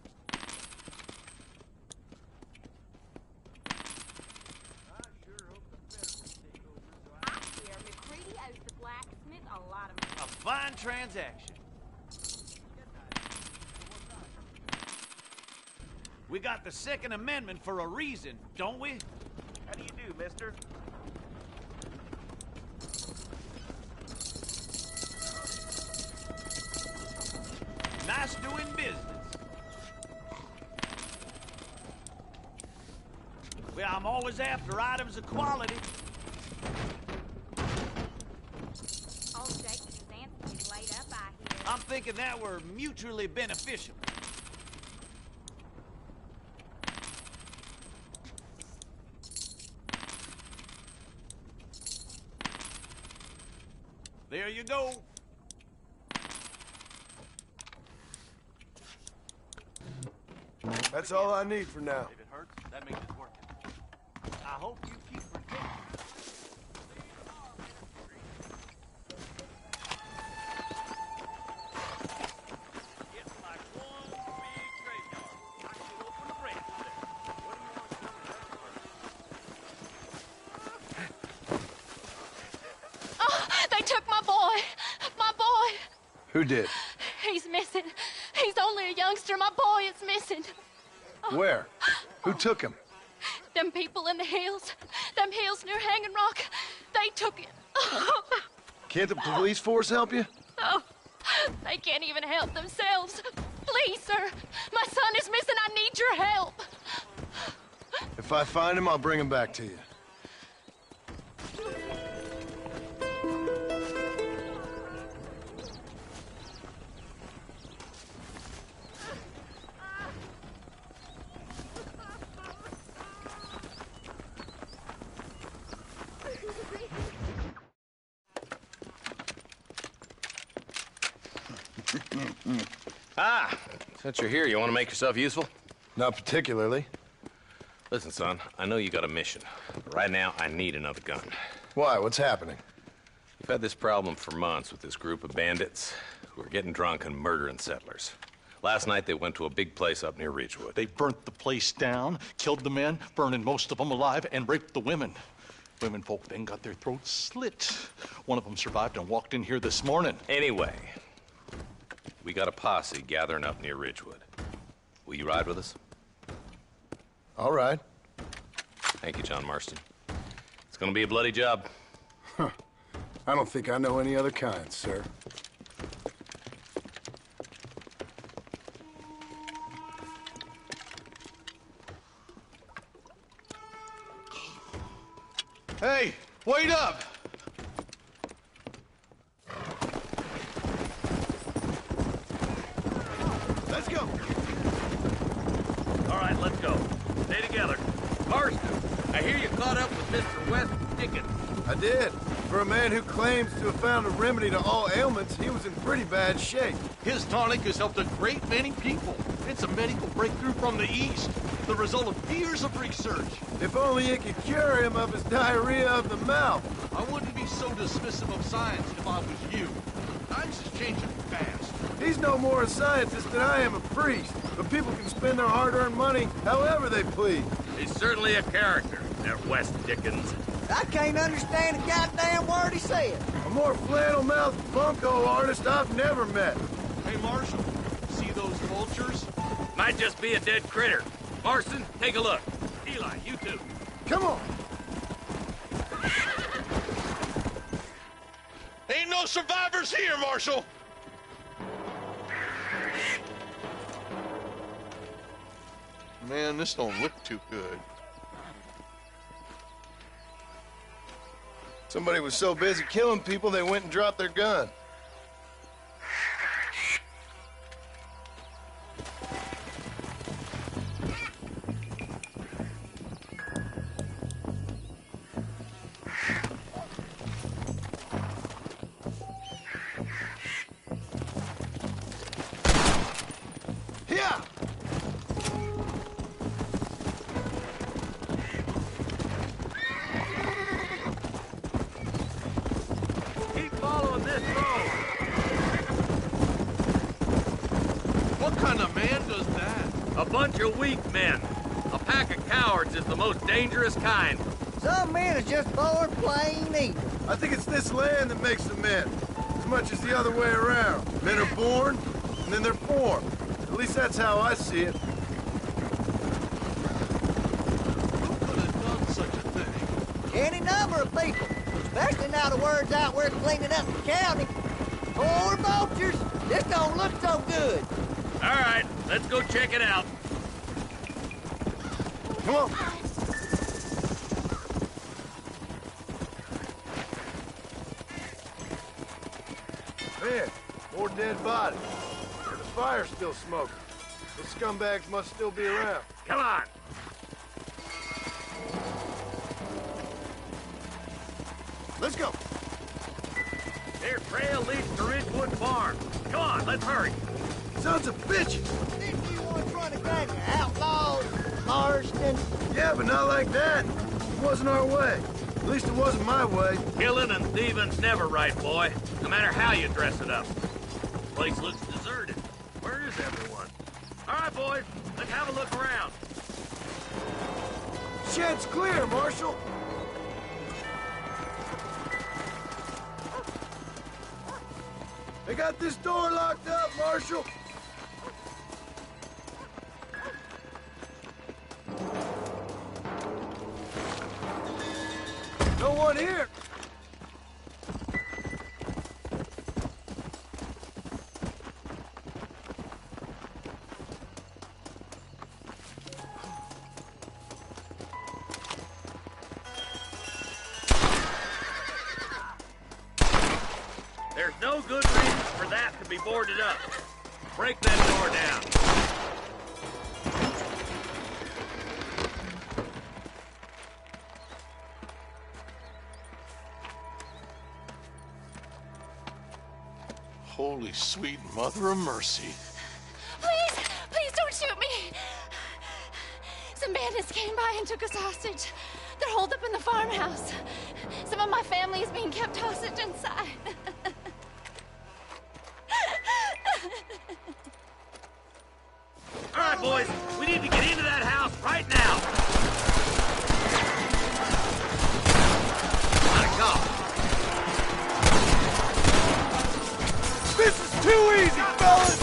A fine transaction. We got the Second Amendment for a reason, don't we? How do you do, mister? Nice doing business. Well, I'm always after items of quality. I'm thinking that we're mutually beneficial. There you go. That's all I need for now. If it hurts, that means it's working. I hope you keep forgetting. Who did? He's missing. He's only a youngster. My boy is missing. Where? Who took him? Them people in the hills. Them hills near Hanging Rock. They took it. Can't the police force help you? Oh, they can't even help themselves. Please, sir. My son is missing. I need your help. If I find him, I'll bring him back to you. Since you're here, you want to make yourself useful? Not particularly. Listen, son, I know you got a mission. But right now, I need another gun. Why? What's happening? We've had this problem for months with this group of bandits who are getting drunk and murdering settlers. Last night, they went to a big place up near Ridgewood. They burnt the place down, killed the men, burning most of them alive, and raped the women. Women folk then got their throats slit. One of them survived and walked in here this morning. Anyway, we got a posse gathering up near Ridgewood. Will you ride with us? All right. Thank you, John Marston. It's gonna be a bloody job. Huh. I don't think I know any other kind, sir. Hey, wait up! Let's go! All right, let's go. Stay together. Marston, I hear you caught up with Mr. West Dickens. I did. For a man who claims to have found a remedy to all ailments, he was in pretty bad shape. His tonic has helped a great many people. It's a medical breakthrough from the East. The result of years of research. If only it could cure him of his diarrhea of the mouth. I wouldn't be so dismissive of science if I was you. Times is changing fast. He's no more a scientist than I am a priest. But people can spend their hard-earned money however they please. He's certainly a character, that West Dickens. I can't understand a goddamn word he said. A more flannel-mouthed bunko artist I've never met. Hey, Marshal, see those vultures? Might just be a dead critter. Marston, take a look. Eli, you too. Come on. Ain't no survivors here, Marshal. Man, this don't look too good. Somebody was so busy killing people, they went and dropped their gun. Dangerous kind. Some men are just born plain evil. I think it's this land that makes the men, as much as the other way around. Men are born, and then they're formed. At least that's how I see it. Who could have done such a thing? Any number of people, especially now the word's out we're cleaning up the county. Poor vultures, this don't look so good. All right, let's go check it out. Come on. Man, more dead bodies. And the fire's still smoking. Those scumbags must still be around. Come on. Let's go. Their trail leads to Ridgewood Farm. Come on, let's hurry. Sons of bitches! Didn't you once run a gang of outlaws, Marston? Yeah, but not like that. It wasn't our way. At least it wasn't my way. Killing and thieving's never right, boy. No matter how you dress it up. This place looks deserted. Where is everyone? All right, boys, let's have a look around. Shed's clear, Marshal. They got this door locked up, Marshal. No one here. There's no good reason for that to be boarded up. Break that door down. Holy sweet mother of mercy. Please don't shoot me. Some bandits came by and took us hostage. They're holed up in the farmhouse. Some of my family is being kept hostage inside. All right, boys, we need to get into that house right now. Gotta go. This is too easy, fellas!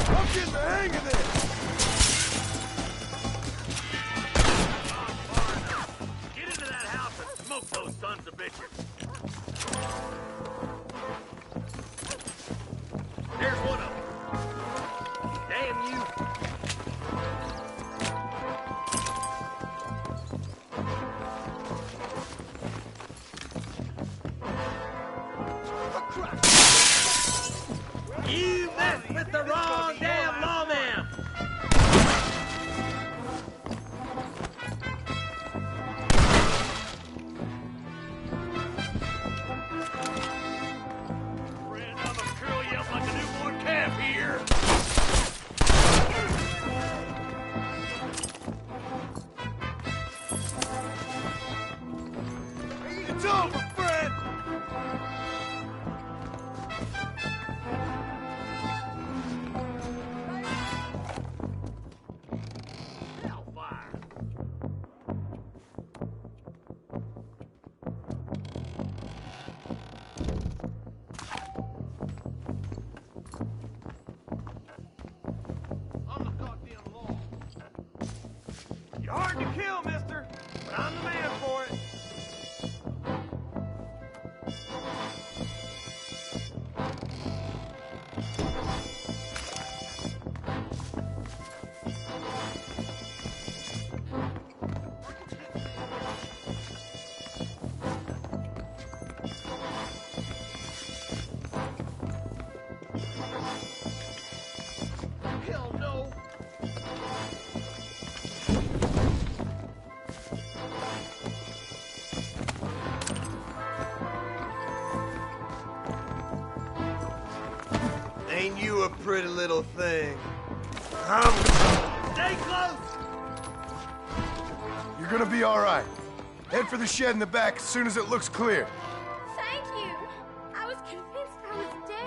I'm getting the hang of this! Get into that house and smoke those sons of bitches. There's one of them. Damn you. You messed okay? Stay close! You're gonna be all right. Head for the shed in the back as soon as it looks clear. Thank you. I was convinced I was dead.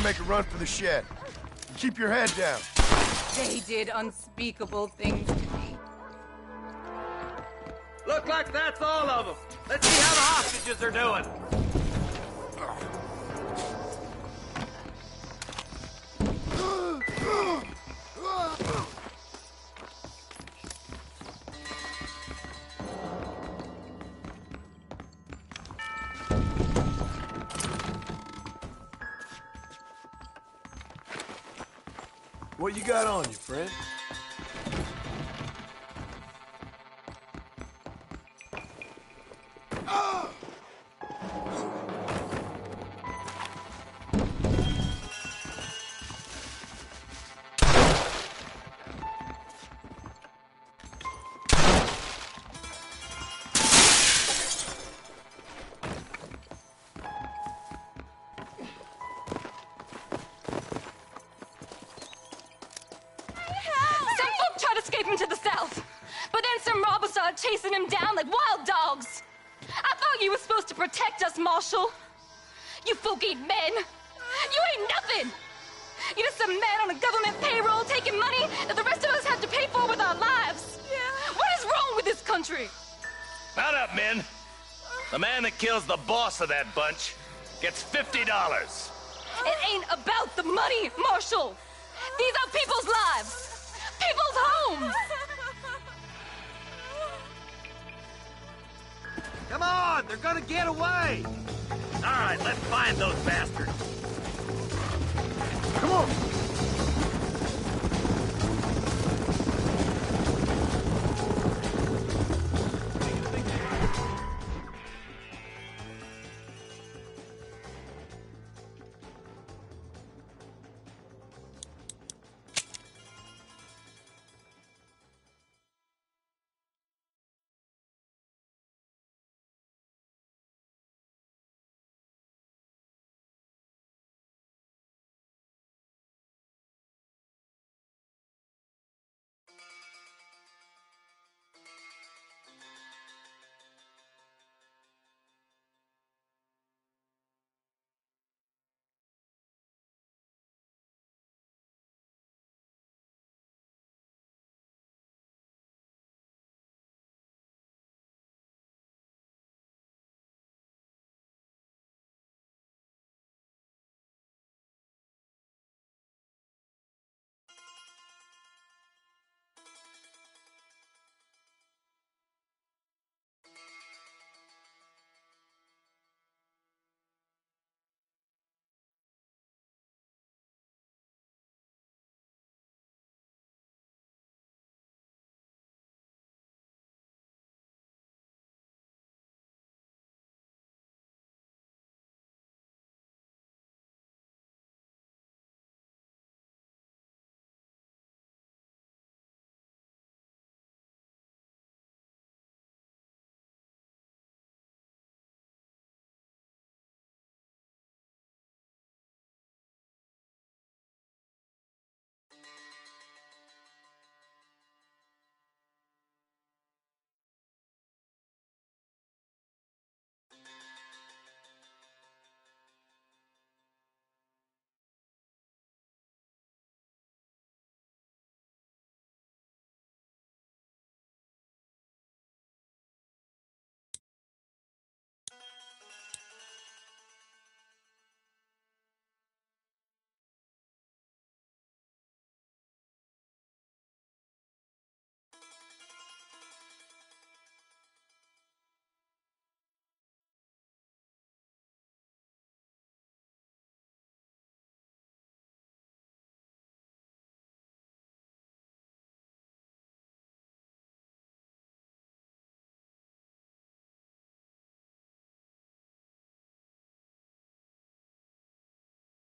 Make a run for the shed. Keep your head down. They did unspeakable things to me. Look like that's all of them. Let's see how the hostages are doing. What you got on you, friend? To the south. But then some robbers started chasing him down like wild dogs. I thought you were supposed to protect us, Marshal. You folk ain't men. You ain't nothing. You're just some man on a government payroll taking money that the rest of us have to pay for with our lives. Yeah. What is wrong with this country? Mount up, men. The man that kills the boss of that bunch gets $50. It ain't about the money, Marshal. These are people's lives. People's homes! Come on, they're gonna get away! All right, let's find those bastards. Come on!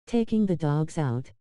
Taking the dogs out.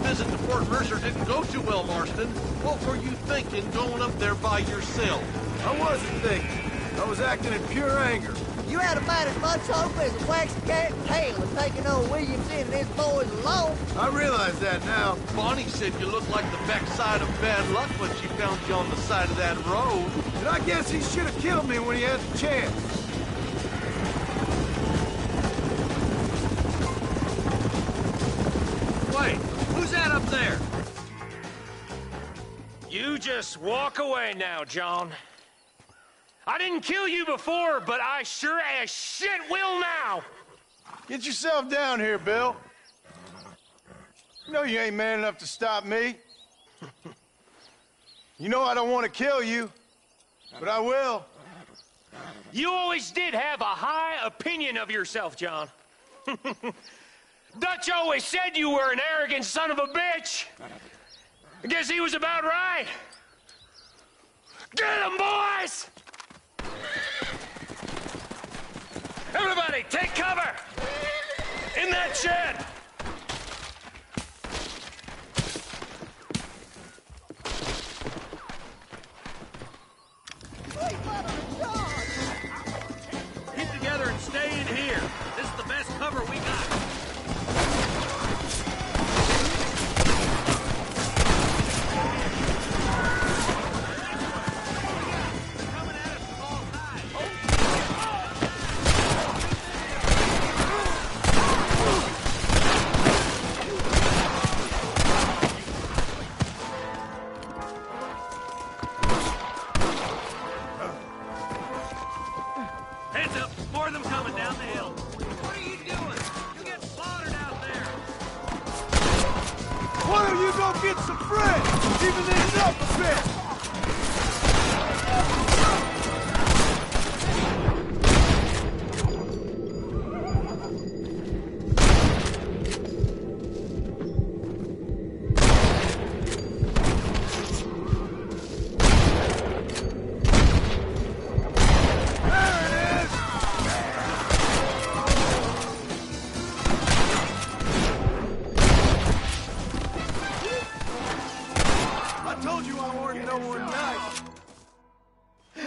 Visit to Fort Mercer didn't go too well, Marston. What were you thinking going up there by yourself? I wasn't thinking. I was acting in pure anger. You had about as much hope as a waxy cat's tail of taking old Williamson and his boys alone. I realize that now. Bonnie said you looked like the backside of bad luck when she found you on the side of that road. And I guess he should have killed me when he had the chance. Wait, who's that up there? You just walk away now, John. I didn't kill you before, but I sure as shit will now! Get yourself down here, Bill. You know you ain't man enough to stop me. You know I don't want to kill you, but I will. You always did have a high opinion of yourself, John. Dutch always said you were an arrogant son of a bitch. I guess he was about right. Get him, boys! Everybody, take cover! In that shed! Keep together and stay in here. This is the best cover we got.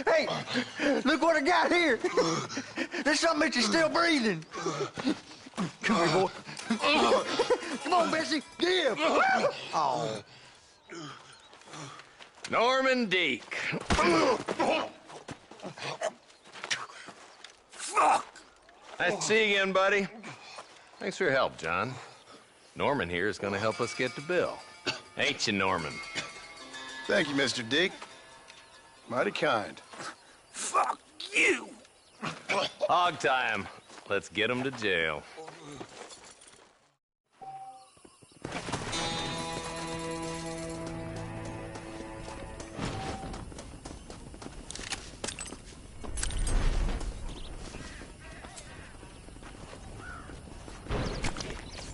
Hey, look what I got here. There's something that you're still breathing. Come here, boy. Come on, Bessie. Give. Oh. Norman Deek. Fuck! Nice to see you again, buddy. Thanks for your help, John. Norman here is going to help us get to Bill. Ain't you, Norman? Thank you, Mr. Deek. Mighty kind. Fuck you! Hog time. Let's get him to jail.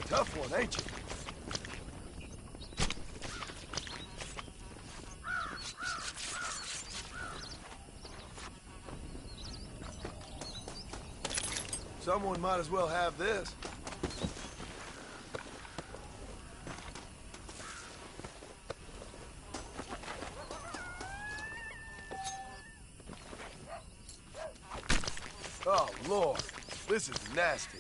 Tough one, ain't you? Someone might as well have this. Oh, Lord. This is nasty.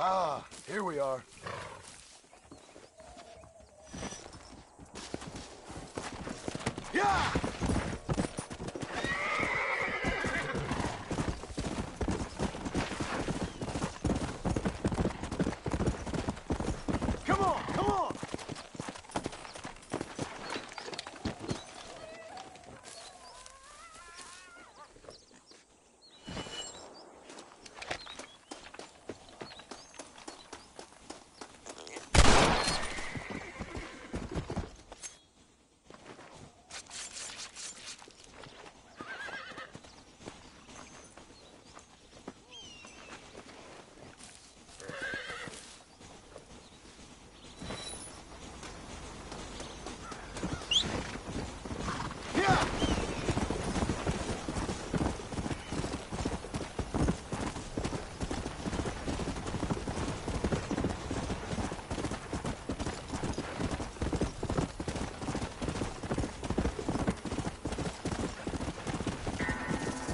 Ah, here we are. Yeah! Come on, come on!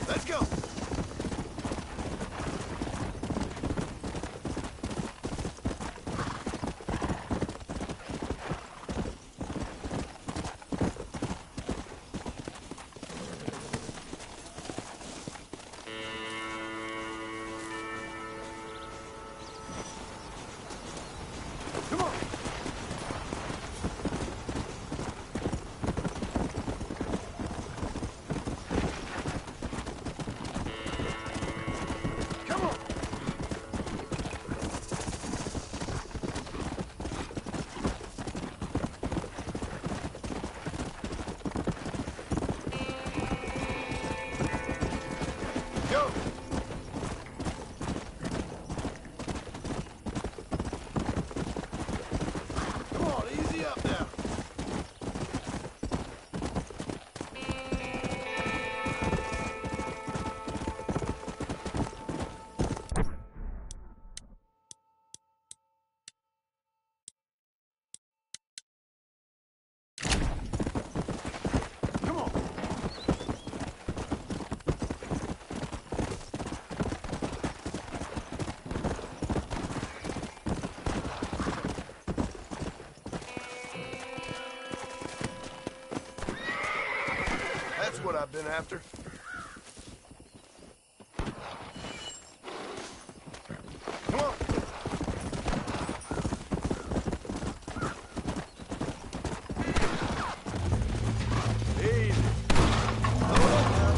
Let's go! Come on! Go! Come on, easy up now. Come on. That's what I've been after. Come on. Easy. Hold on now.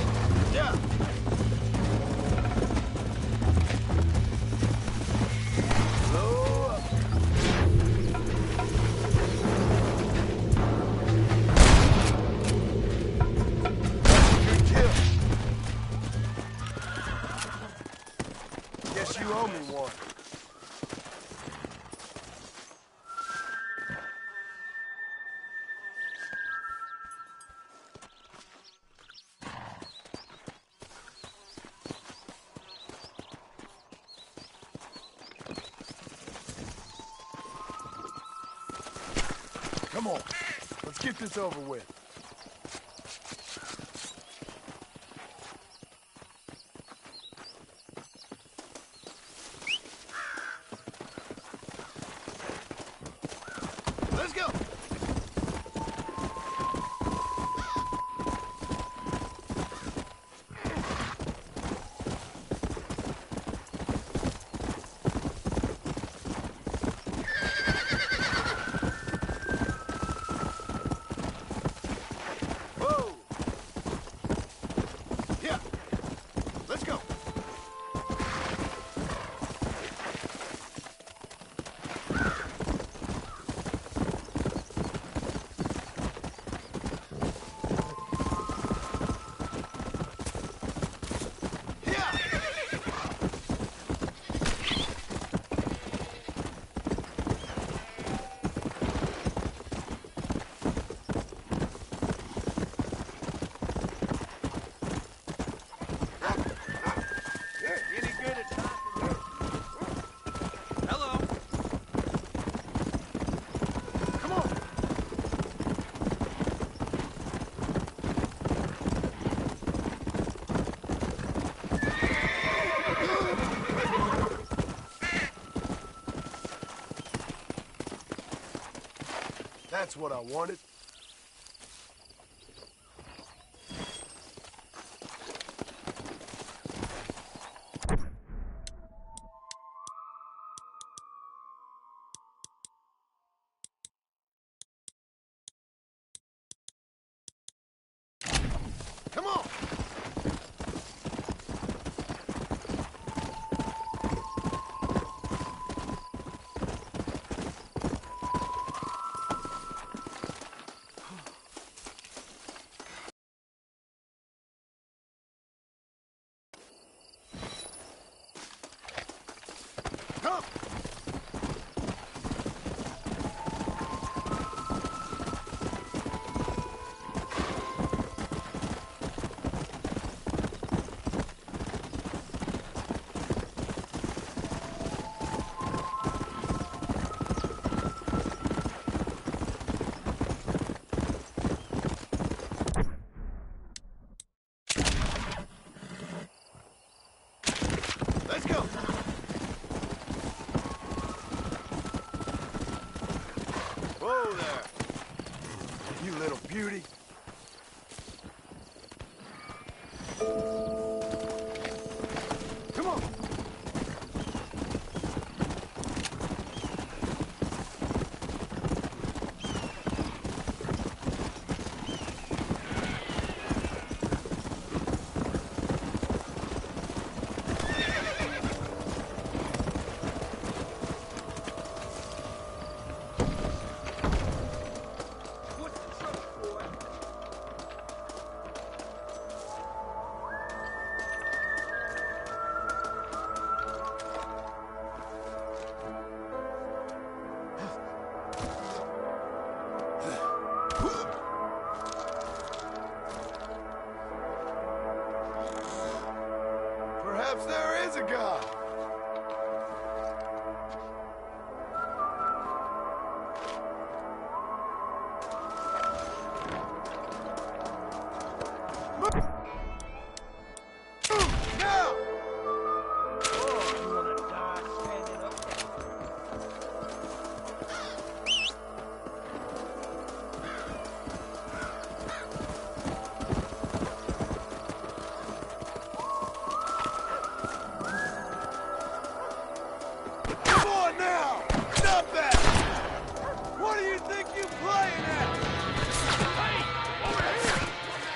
You owe me one. Come on, let's get this over with. Let's go. Whoa. Yeah. Let's go. Any good at talking? Hello. Come on. That's what I wanted. Come on! Come! Let's go! Whoa there! You little beauty. Come on! Perhaps there is a God. Now! Come on now! Stop that! What do you think you're playing at? Hey! Over here!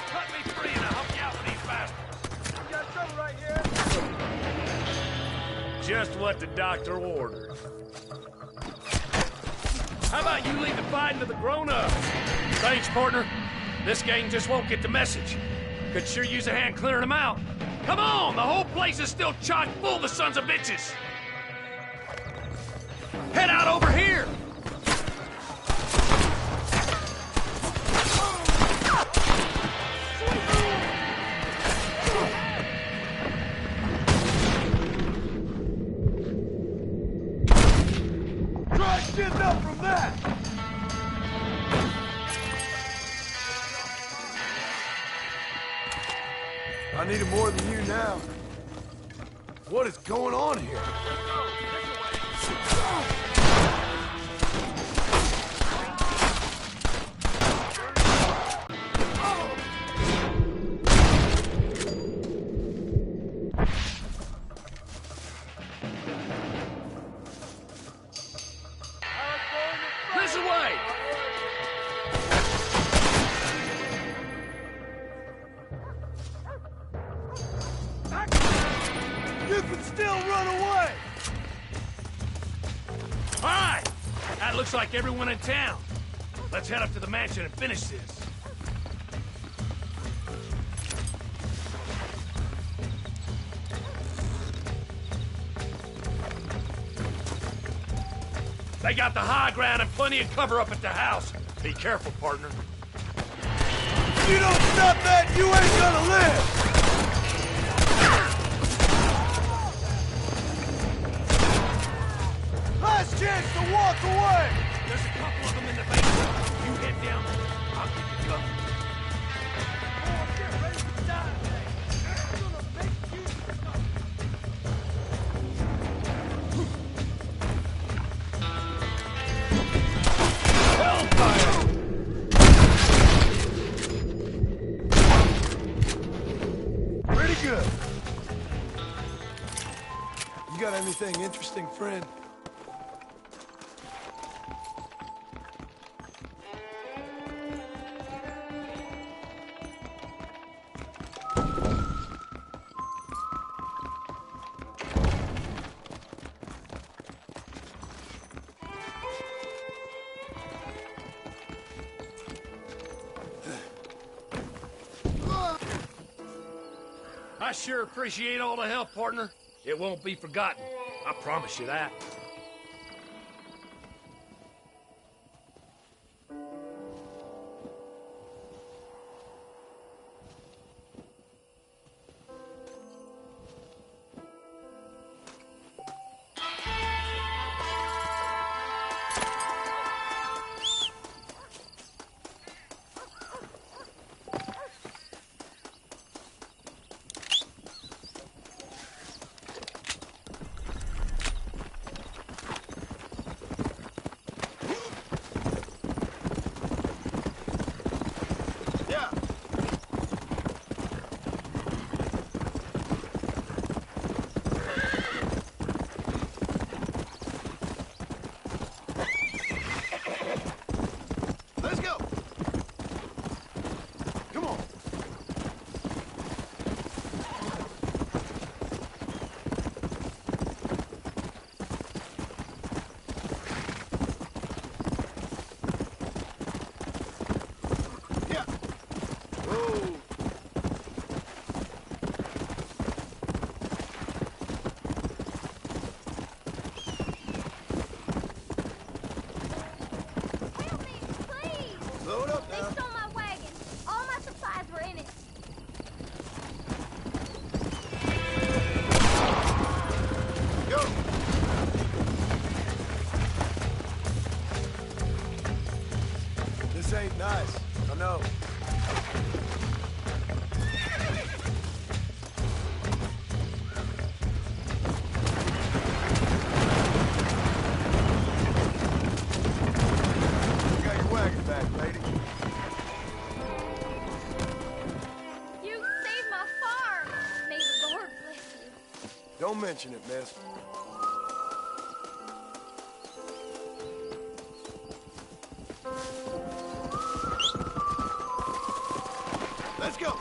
Cut me free and I'll help you out with these bastards. You got trouble right here? Just what the doctor ordered. How about you leave the fighting to the grown-ups? Thanks, partner. This gang just won't get the message. Could sure use a hand clearing them out. Come on! The whole place is still chock full of sons of bitches! Head out over here! Try getting up from that! I need it more than you now. What is going on here? This way! You can still run away! All right! That looks like everyone in town. Let's head up to the mansion and finish this. They got the high ground and plenty of cover up at the house. Be careful, partner. If you don't stop that, you ain't gonna live! Last chance to walk away! There's a couple of them in the basement. You head down there. I'll keep you covered. Pretty good. You got anything interesting, friend? I sure appreciate all the help, partner. It won't be forgotten. I promise you that. This ain't nice. I know. You got your wagon back, lady. You saved my farm. May the Lord bless you. Don't mention it, miss. Let's go.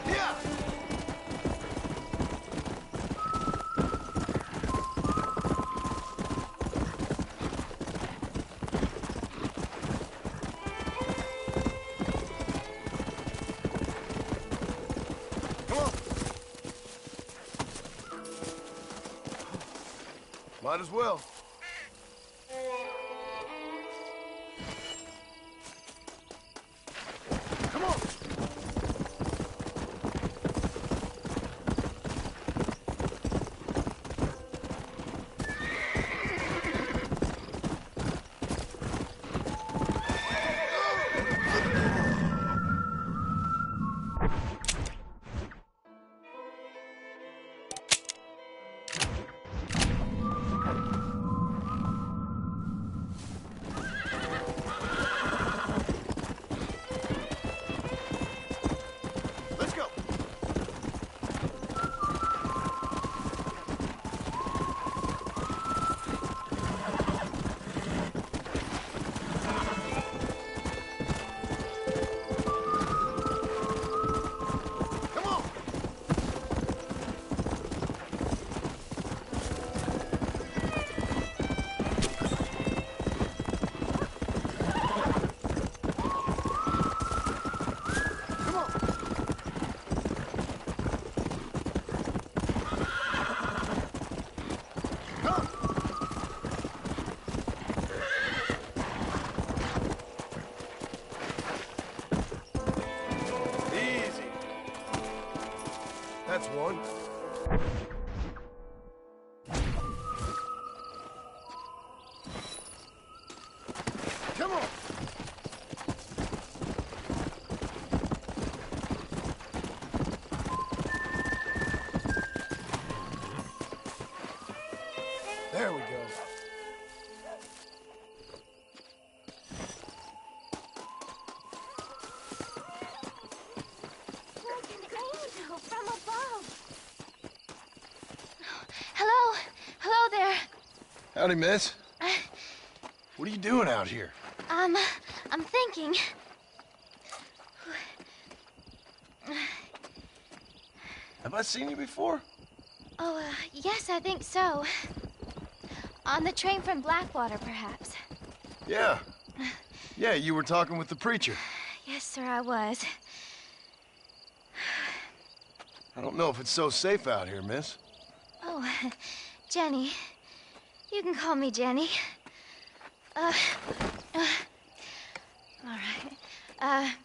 Yeah. Come on. Might as well. Come on. That's one. Come on. There we go. Hello there. Howdy, miss. What are you doing out here? I'm thinking. Have I seen you before? Oh, yes, I think so. On the train from Blackwater, perhaps. Yeah. Yeah, you were talking with the preacher. Yes, sir, I was. I don't know if it's so safe out here, miss. Oh, Jenny. You can call me Jenny. All right.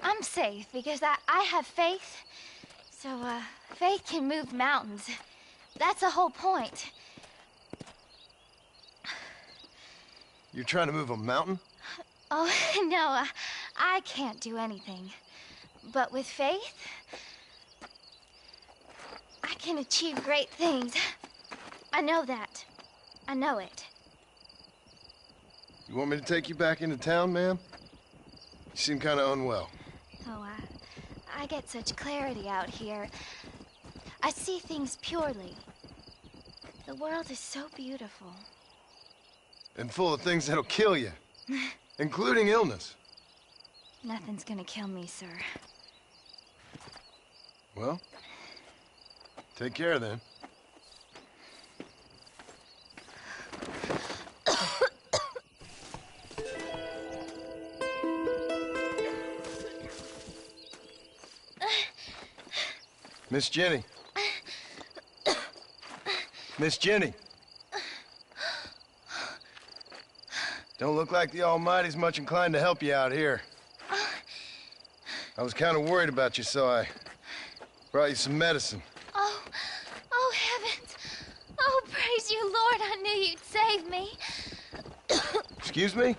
I'm safe because I have faith. So, faith can move mountains. That's the whole point. You're trying to move a mountain? Oh, no, I can't do anything. But with faith, I can achieve great things. I know that. I know it. You want me to take you back into town, ma'am? You seem kind of unwell. Oh, I get such clarity out here. I see things purely. The world is so beautiful. And full of things that'll kill you, including illness. Nothing's gonna kill me, sir. Well, take care then. Miss Jenny. Miss Jenny. Don't look like the Almighty's much inclined to help you out here. I was kind of worried about you, so I brought you some medicine. Oh, heavens. Oh, praise you, Lord. I knew you'd save me. Excuse me?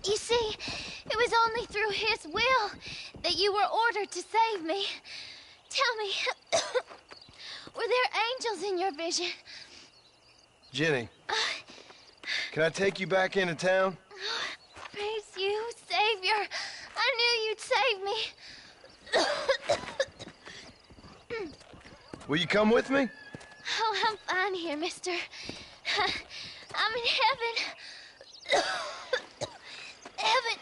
You see, it was only through his will that you were ordered to save me. Tell me, were there angels in your vision? Jenny, can I take you back into town? Praise you, Savior. I knew you'd save me. Will you come with me? Oh, I'm fine here, mister. I'm in heaven. Heaven.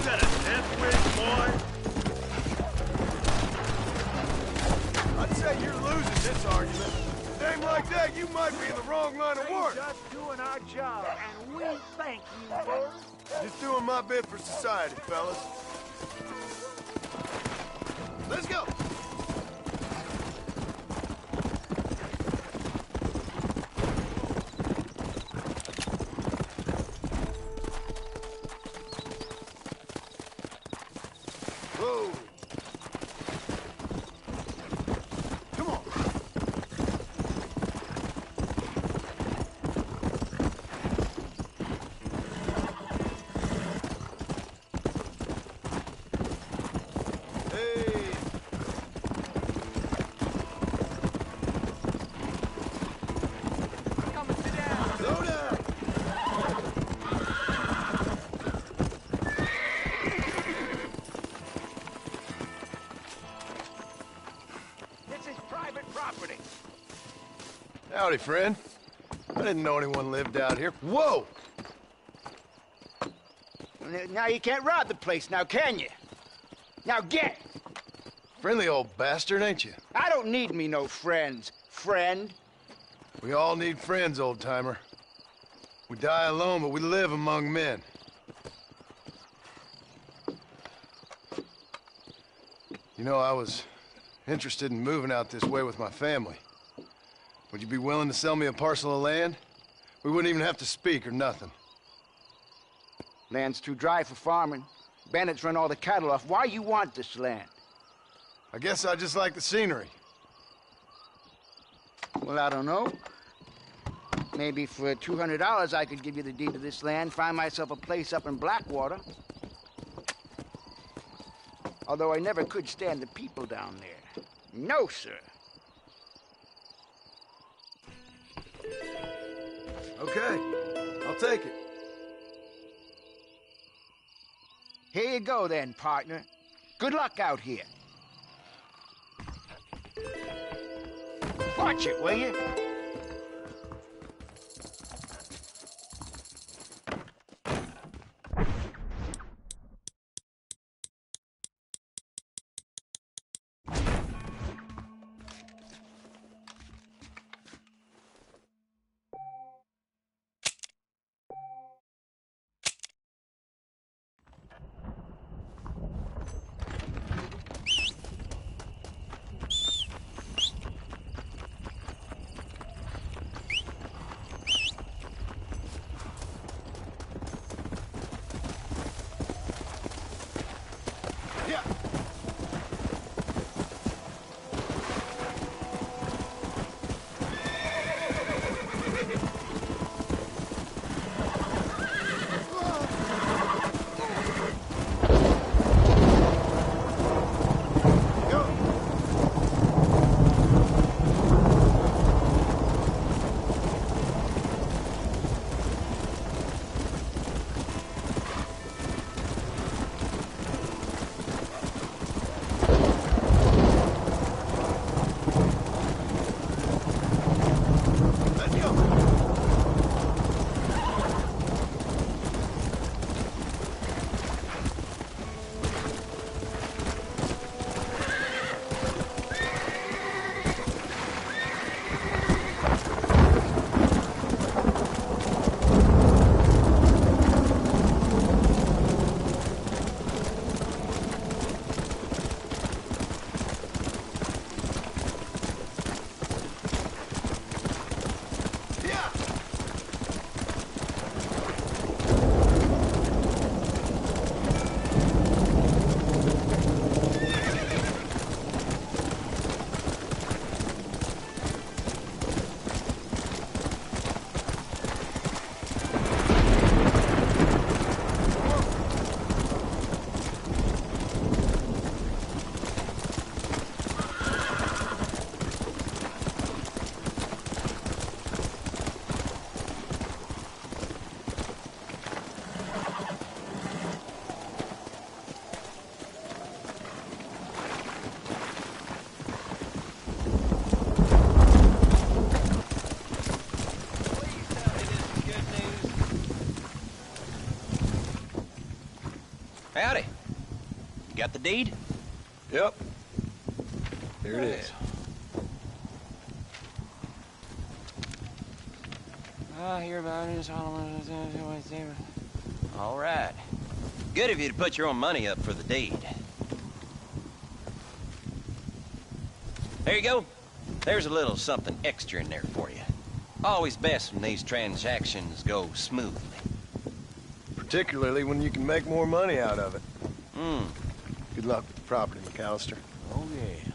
got a death wish, boy? I'd say you're losing this argument. A name like that, you might be in the wrong line of work. We're just doing our job, and we thank you for it. Just doing my bit for society, fellas. Let's go! Whoa! Come on! Hey! Come and sit down. Slow down! This is private property. Howdy, friend. I didn't know anyone lived out here. Whoa! Now you can't rob the place now, can you? Now get! Friendly old bastard, ain't you? I don't need me no friends, friend. We all need friends, old-timer. We die alone, but we live among men. You know, I was interested in moving out this way with my family. Would you be willing to sell me a parcel of land? We wouldn't even have to speak or nothing. Land's too dry for farming. Bandits run all the cattle off. Why you want this land? I guess I just like the scenery. Well, I don't know. Maybe for $200 I could give you the deed to this land, find myself a place up in Blackwater. Although I never could stand the people down there. No, sir. Okay, I'll take it. Here you go then, partner. Good luck out here. Watch it, will you? Howdy. You got the deed? Yep. Here it is. I hear about it. All right. Good of you to put your own money up for the deed. There you go. There's a little something extra in there for you. Always best when these transactions go smoothly. Particularly when you can make more money out of it. Good luck with the property, McAllister. Oh, yeah.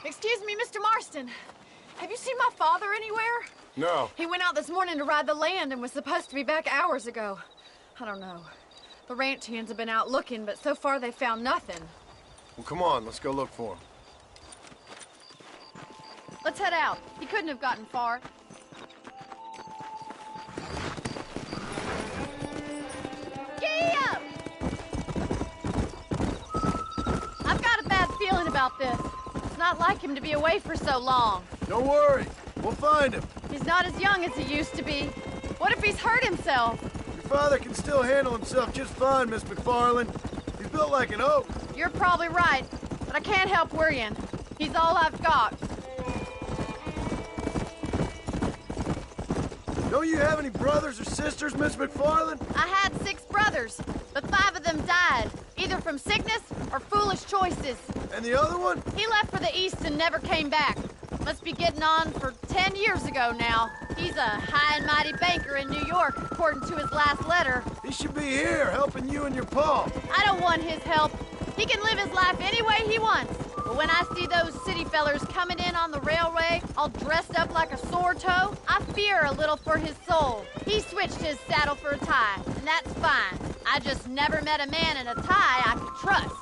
Excuse me, Mr. Marston. Have you seen my father anywhere? No. He went out this morning to ride the land and was supposed to be back hours ago. I don't know. The ranch hands have been out looking, but so far they found nothing. Well, come on, let's go look for him. Let's head out. He couldn't have gotten far. Giddy up! I've got a bad feeling about this. It's not like him to be away for so long. Don't worry. We'll find him. He's not as young as he used to be. What if he's hurt himself? Your father can still handle himself just fine, Miss McFarland. He's built like an oak. You're probably right, but I can't help worrying. He's all I've got. Don't you have any brothers or sisters, Miss McFarland? I had 6 brothers, but 5 of them died, either from sickness or foolish choices. And the other one? He left for the East and never came back. Must be getting on for 10 years ago now. He's a high and mighty banker in New York, according to his last letter. He should be here, helping you and your pa. I don't want his help. He can live his life any way he wants. But when I see those city fellers coming in on the railway, all dressed up like a sore toe, I fear a little for his soul. He switched his saddle for a tie, and that's fine. I just never met a man in a tie I could trust.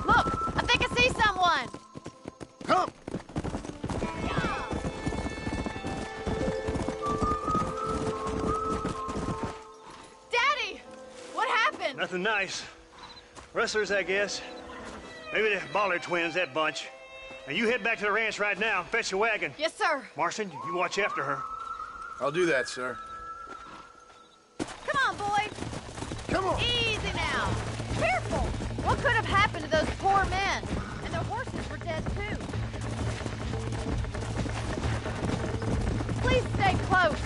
Look, I think I see someone. Come! Daddy! What happened? Nothing nice. Rustlers, I guess. Maybe the Ballard twins, that bunch. Now you head back to the ranch right now and fetch a wagon. Yes, sir. Marston, you watch after her. I'll do that, sir. Come on, boy. Come on. Easy now. Careful. What could have happened to those poor men? And their horses were dead, too. Please stay close.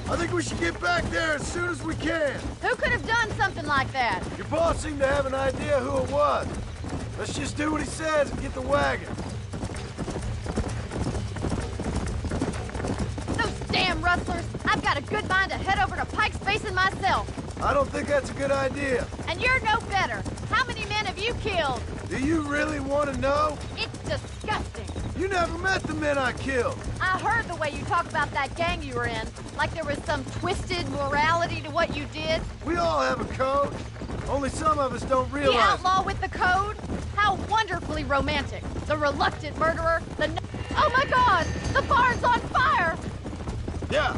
I think we should get back there as soon as we can. Who could have done something like that? Your boss seemed to have an idea who it was. Let's just do what he says and get the wagon. Those damn rustlers. I've got a good mind to head over to Pike's Basin myself. I don't think that's a good idea. And you're no better. How many men have you killed? Do you really want to know? It's disgusting. You never met the men I killed. I heard the way you talk about that gang you were in, like there was some twisted morality to what you did. We all have a code. Only some of us don't realize. The outlaw with the code? How wonderfully romantic. The reluctant murderer, the... Oh my God! The barn's on fire! Yeah.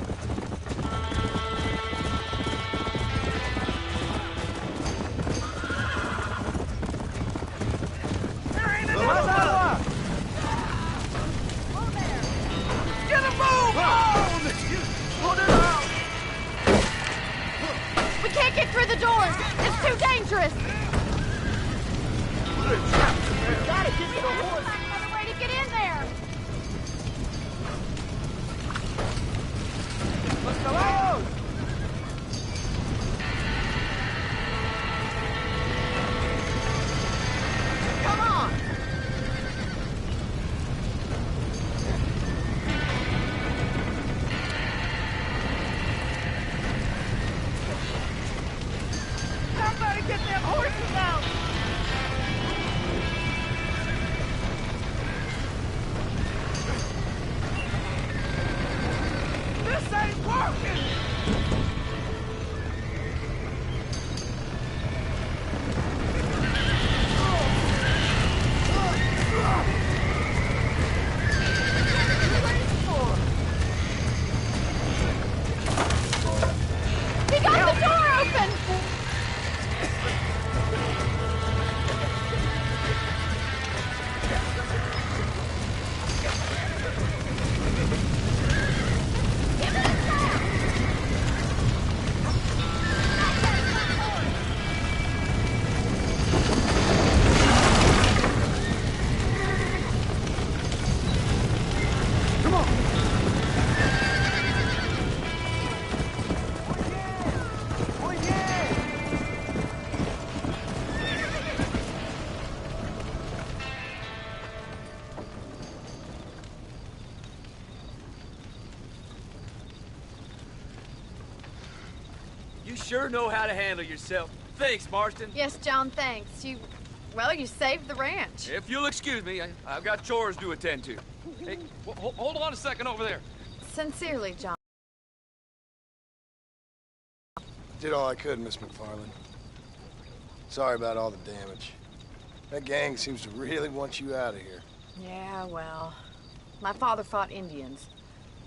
Get them horses out! This ain't working! He got the door open! You sure know how to handle yourself. Thanks, Marston. Yes, John, thanks. You saved the ranch. If you'll excuse me, I've got chores to attend to. Hey, hold on a second over there. Sincerely, John. Did all I could, Miss McFarland. Sorry about all the damage. That gang seems to really want you out of here. Yeah, well, my father fought Indians.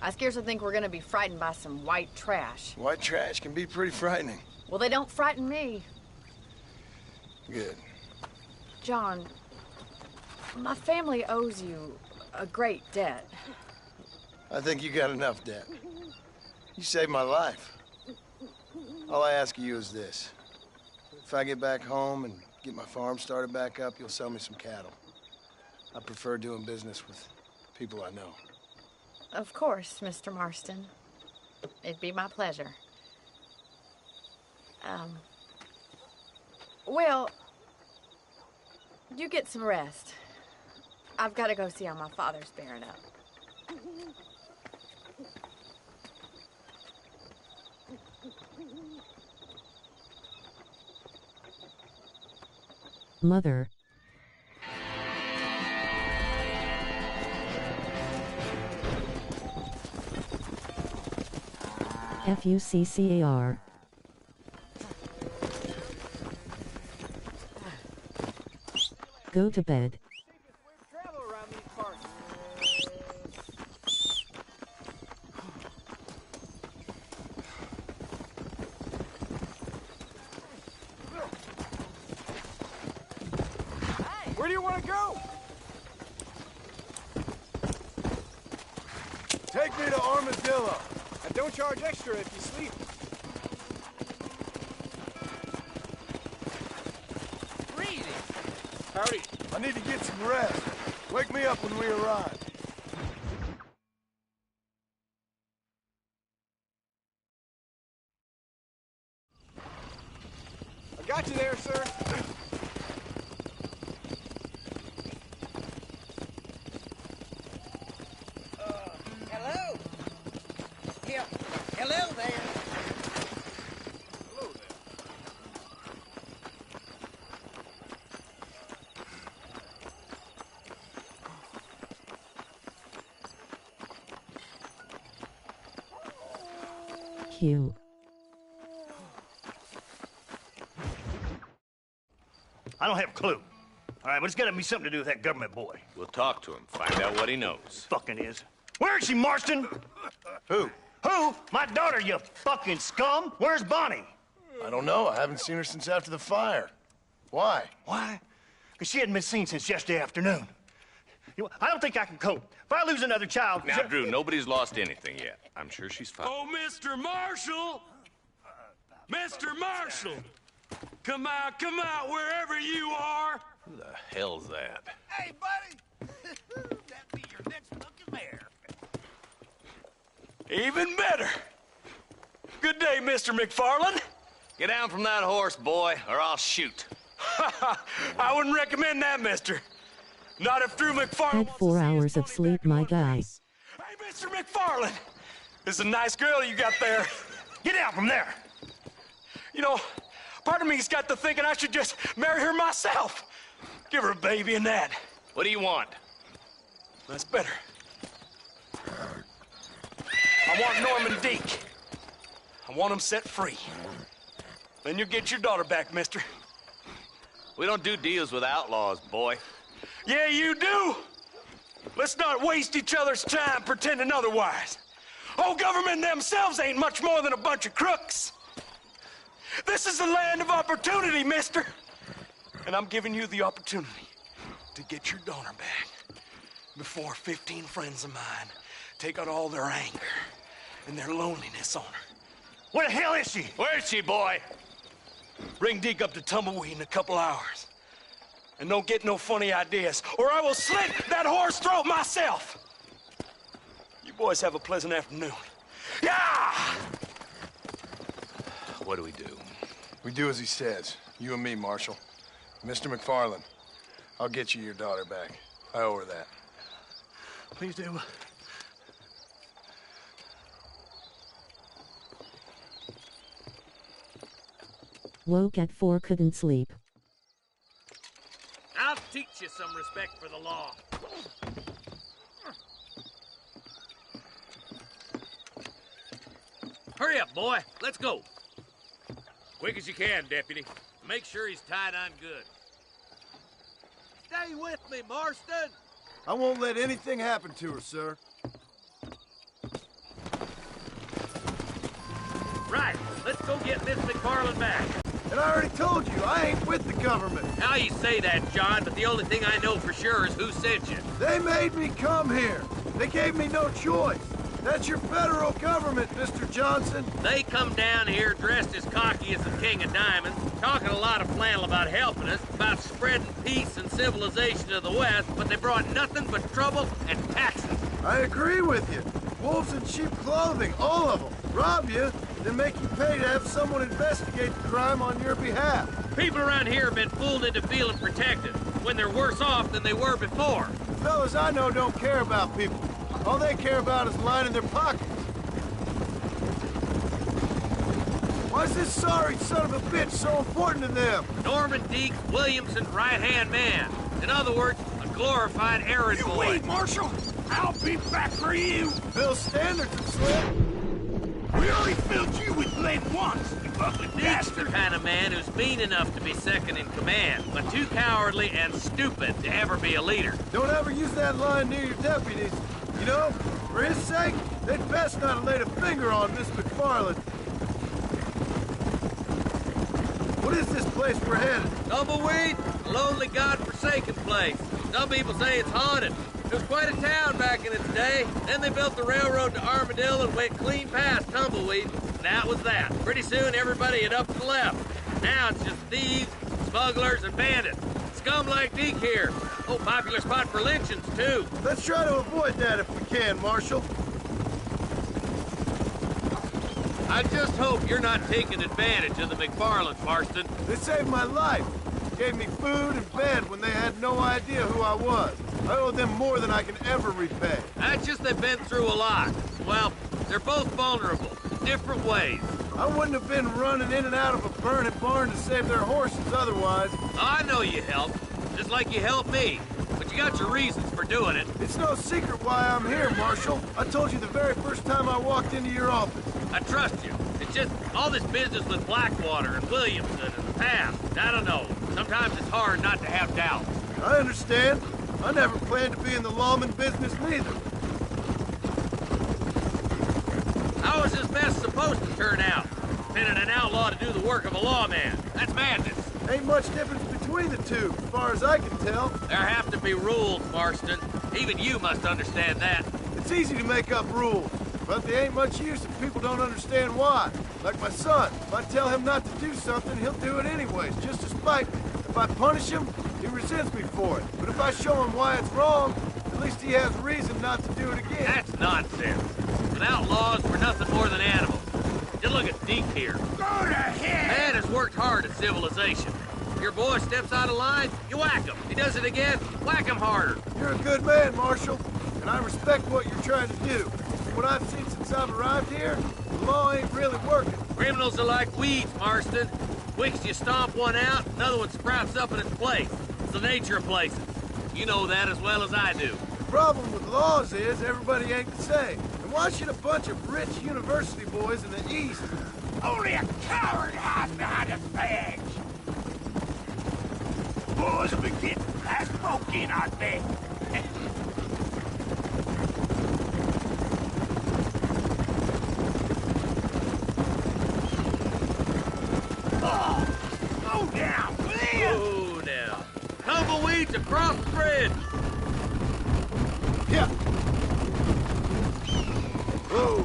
I scarcely think we're gonna be frightened by some white trash. White trash can be pretty frightening. Well, they don't frighten me. Good. John, my family owes you a great debt. I think you got enough debt. You saved my life. All I ask of you is this. If I get back home and get my farm started back up, you'll sell me some cattle. I prefer doing business with people I know. Of course, Mr. Marston. It'd be my pleasure. Well, you get some rest. I've got to go see how my father's bearing up. Mother. FUCCAR. Go to bed. Where do you want to go? Take me to Armadillo. And don't charge extra if you sleep. Howdy. I need to get some rest. Wake me up when we arrive. I got you there, sir. Hello? Yeah, hello there. Hello there. Q. I don't have a clue. All right, but it's got to be something to do with that government boy. We'll talk to him, find out what he knows. Fucking is. Where is she, Marston? Who? Who? My daughter, you fucking scum. Where's Bonnie? I don't know. I haven't seen her since after the fire. Why? Why? Because she hadn't been seen since yesterday afternoon. I don't think I can cope. If I lose another child... Now, Drew, nobody's lost anything yet. I'm sure she's fine. Oh, Mr. Marshall! Mr. Marshall! Come out, wherever you are! Who the hell's that? Hey, buddy! That be your next looking mare. Even better! Good day, Mr. McFarland. Get down from that horse, boy, or I'll shoot. I wouldn't recommend that, mister. Not if Drew McFarland. Had 4 hours of sleep, my guy. Hey, Mr. McFarland! This is a nice girl you got there. Get out from there! You know, Part of me's got to thinking I should just marry her myself. Give her a baby and that. What do you want? That's better. I want Norman Deke. I want him set free. Then you get your daughter back, mister. We don't do deals with outlaws, boy. Yeah, you do. Let's not waste each other's time pretending otherwise. Old government themselves ain't much more than a bunch of crooks. This is the land of opportunity, mister. And I'm giving you the opportunity to get your daughter back before 15 friends of mine take out all their anger and their loneliness on her. Where the hell is she? Where is she, boy? Bring Deke up to Tumbleweed in a couple hours. And don't get no funny ideas, or I will slit that whore's throat myself. You boys have a pleasant afternoon. Yeah! What do we do? We do as he says. You and me, Marshal. Mr. McFarland, I'll get you your daughter back. I owe her that. Please do. Woke at 4, couldn't sleep. I'll teach you some respect for the law. Hurry up, boy. Let's go. Quick as you can, Deputy. Make sure he's tied on good. Stay with me, Marston. I won't let anything happen to her, sir. Right. Let's go get Miss McFarland back. And I already told you, I ain't with the government. Now you say that, John, but the only thing I know for sure is who sent you. They made me come here. They gave me no choice. That's your federal government, Mr. Johnson. They come down here dressed as cocky as the King of Diamonds, talking a lot of flannel about helping us, about spreading peace and civilization to the West, but they brought nothing but trouble and taxes. I agree with you. Wolves in sheep clothing, all of them. Rob you, then make you pay to have someone investigate the crime on your behalf. People around here have been fooled into feeling protected, when they're worse off than they were before. The fellas I know don't care about people. All they care about is lining their pockets. Why's this sorry son of a bitch so important to them? Norman Deke, Williamson's right-hand man. In other words, a glorified errand boy. Wait, Marshal! I'll be back for you! Bill's standards are slim. We already filled you with lead once, you ugly Deke's the bastard! kind of man who's mean enough to be second in command, but too cowardly and stupid to ever be a leader. Don't ever use that line near your deputies. You know, for his sake, they'd best not have laid a finger on Miss McFarland. What is this place we're headed? Tumbleweed, a lonely, god-forsaken place. Some people say it's haunted. It was quite a town back in its day. Then they built the railroad to Armadillo and went clean past Tumbleweed. And that was that. Pretty soon, everybody had up and left. Now it's just thieves, smugglers, and bandits. Scum like Deke here. Oh, popular spot for lynchings, too. Let's try to avoid that if we can, Marshal. I just hope you're not taking advantage of the McFarlands, Marston. They saved my life. Gave me food and bed when they had no idea who I was. I owe them more than I can ever repay. That's just they've been through a lot. Well, they're both vulnerable, in different ways. I wouldn't have been running in and out of a burning barn to save their horses otherwise. I know you helped, just like you helped me. But you got your reasons for doing it. It's no secret why I'm here, Marshal. I told you the very first time I walked into your office. I trust you. It's just all this business with Blackwater and Williamson and the past. I don't know. Sometimes it's hard not to have doubts. I understand. I never planned to be in the lawman business neither. How is this mess supposed to turn out? Pinning an outlaw to do the work of a lawman. That's madness. Ain't much difference between the two, as far as I can tell. There have to be rules, Marston. Even you must understand that. It's easy to make up rules, but they ain't much use if people don't understand why. Like my son. If I tell him not to do something, he'll do it anyways, just to spite me. If I punish him, he resents me for it. But if I show him why it's wrong, at least he has reason not to do it again. That's nonsense. Without laws, we're nothing more than animals. Just look at Deke here. Go to hell! Man has worked hard at civilization. Your boy steps out of line, you whack him. He does it again, whack him harder. You're a good man, Marshal, and I respect what you're trying to do. From what I've seen since I've arrived here, the law ain't really working. Criminals are like weeds, Marston. Weeks you stomp one out, another one sprouts up in its place. It's the nature of places. You know that as well as I do. The problem with laws is everybody ain't the same. And why should a bunch of rich university boys in the East... Only a coward hides behind a badge. Boys will be getting last folk in, I bet. Slow down, please! Oh, now. Tumbleweeds across the bridge. Yeah. Whoa.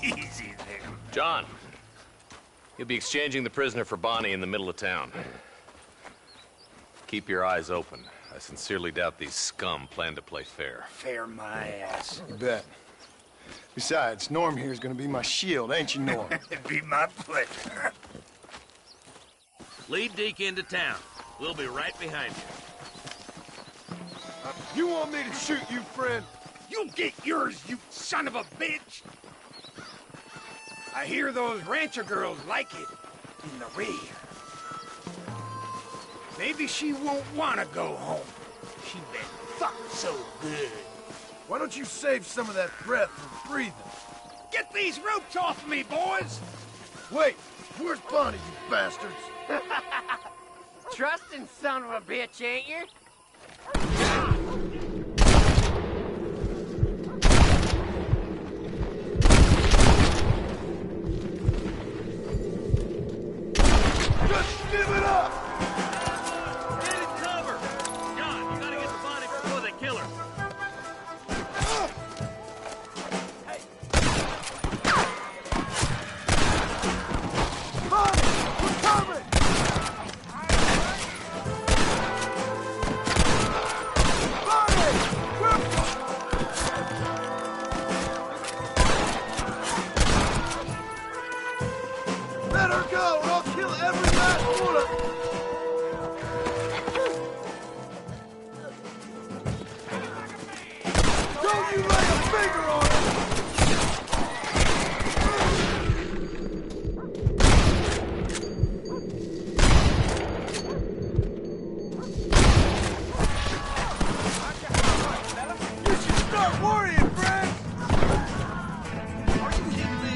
Easy there. John, you'll be exchanging the prisoner for Bonnie in the middle of town. Keep your eyes open. I sincerely doubt these scum plan to play fair. Fair my ass. You bet. Besides, Norm here's gonna be my shield, ain't you, Norm? It'd be my pleasure. Lead Deke into town. We'll be right behind you. You want me to shoot you, friend? You get yours, you son of a bitch! I hear those rancher girls like it in the rear. Maybe she won't want to go home. She been fucked so good. Why don't you save some of that breath for breathing? Get these ropes off me, boys! Wait, where's Bonnie, you bastards? Trusting son of a bitch, ain't you? Just give it up! Get in cover! John, you gotta get the body before they kill her. Bonnie, we're coming! Let her go, or I'll kill every last one of them! Don't you lay a finger on it! You should start worrying, friend! Are you kidding me?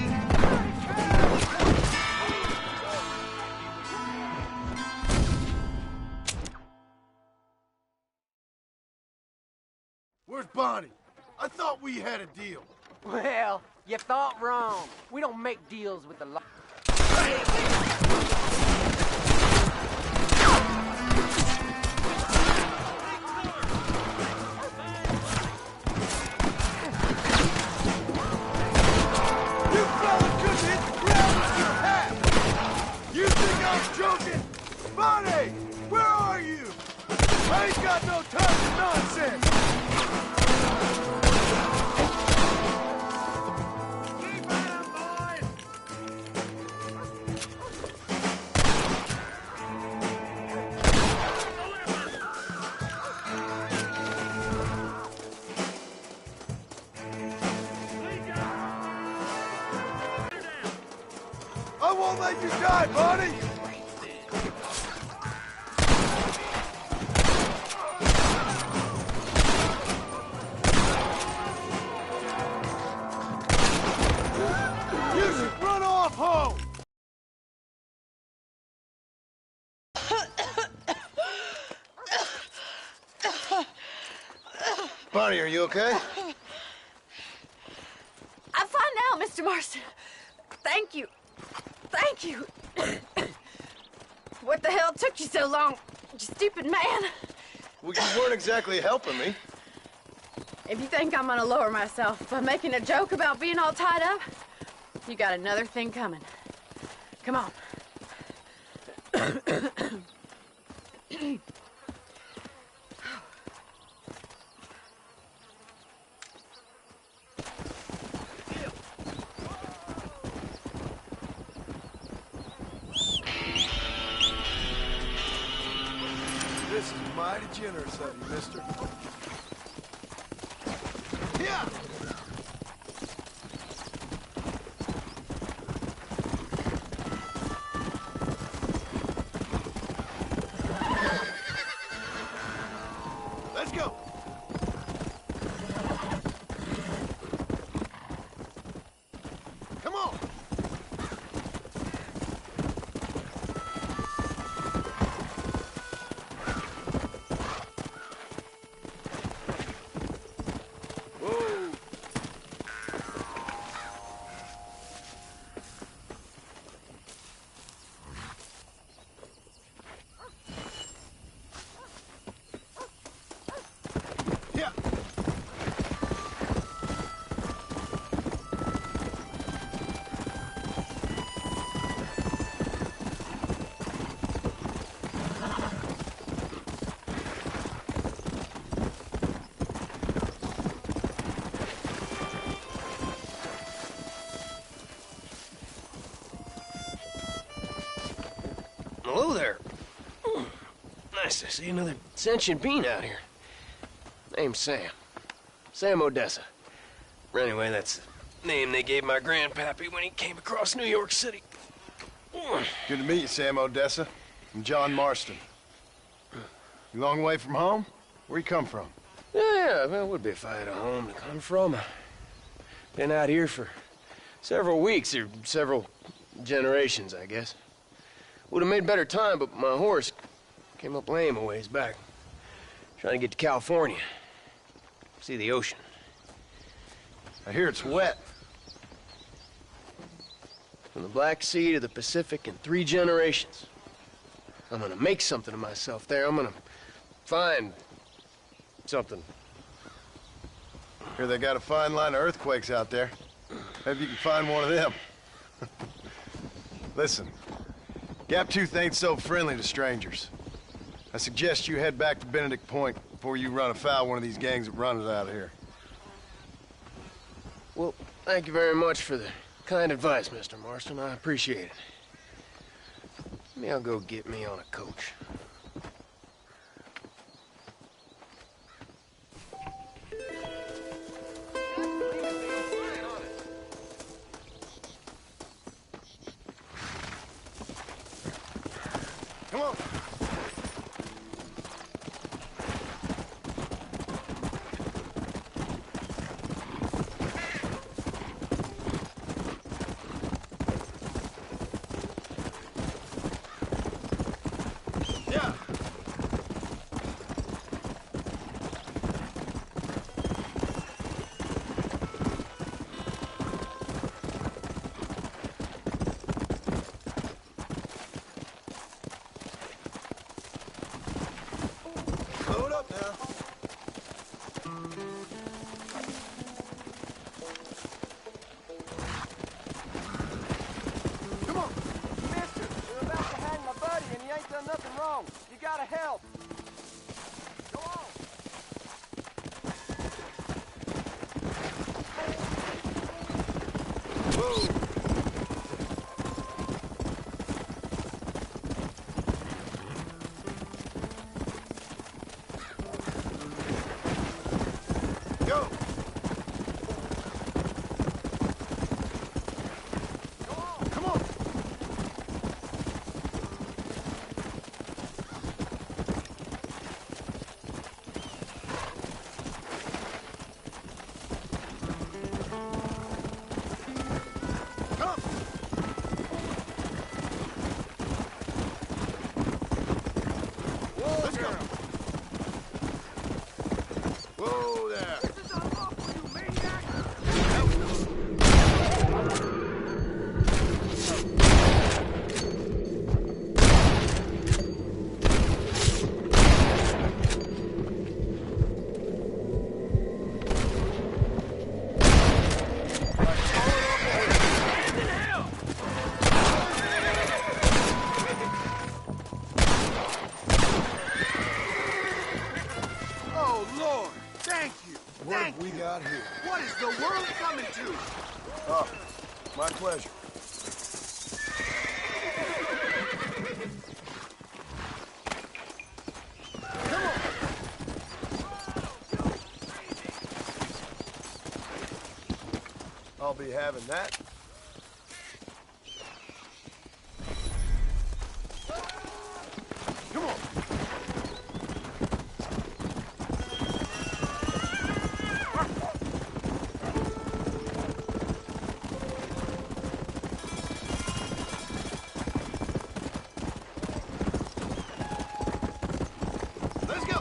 Where's Bonnie? I thought we had a deal. Well, you thought wrong. We don't make deals with the law. You fellas couldn't hit the ground with your hat! You think I'm joking? Bonnie, where are you? I ain't got no time for nonsense! Keep at 'em, boys! I won't let you die, Bonnie! You should run off home! Bonnie, are you okay? I'm fine now, Mr. Marston. Thank you. Thank you. What the hell took you so long, you stupid man? Well, you weren't exactly helping me. If you think I'm gonna lower myself by making a joke about being all tied up, you got another thing coming. Come on. This is mighty generous of you, mister. Yeah! Hello there. Nice to see another sentient being out here. Name's Sam. Sam Odessa. Anyway, that's the name they gave my grandpappy when he came across New York City. Good to meet you, Sam Odessa. I'm John Marston. You long way from home? Where you come from? Yeah, well, it would be if I had a home to come from. Been out here for several weeks, or several generations, I guess. Would have made better time, but my horse came up lame a ways back. Trying to get to California. See the ocean. I hear it's wet. From the Black Sea to the Pacific in 3 generations. I'm gonna make something of myself there. I'm gonna find something. Hear they got a fine line of earthquakes out there. Maybe you can find one of them. Listen, Gaptooth ain't so friendly to strangers. I suggest you head back to Benedict Point before you run afoul of one of these gangs that run it out of here. Well, thank you very much for the kind advice, Mr. Marston. I appreciate it. Maybe I'll go get me on a coach. Come on. Load up now. Come on. Mister, you're about to hang my buddy and he ain't done nothing wrong. You gotta help. Go on. Whoa. Go! Come on! Come! Whoa, let's go! Whoa there! Oh, Lord, thank you. What have we got here? What is the world coming to? Oh, my pleasure. I'll be having that. Come on. Let's go.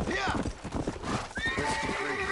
Yeah. This is great.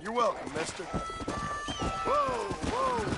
You're welcome, mister. Whoa, whoa.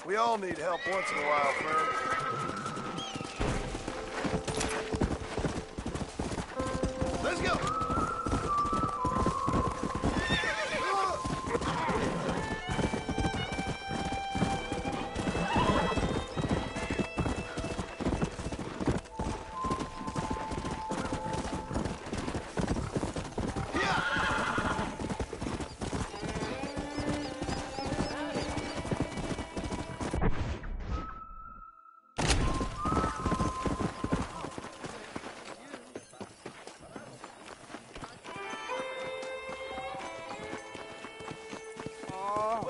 We all need help once in a while, friend. Let's go!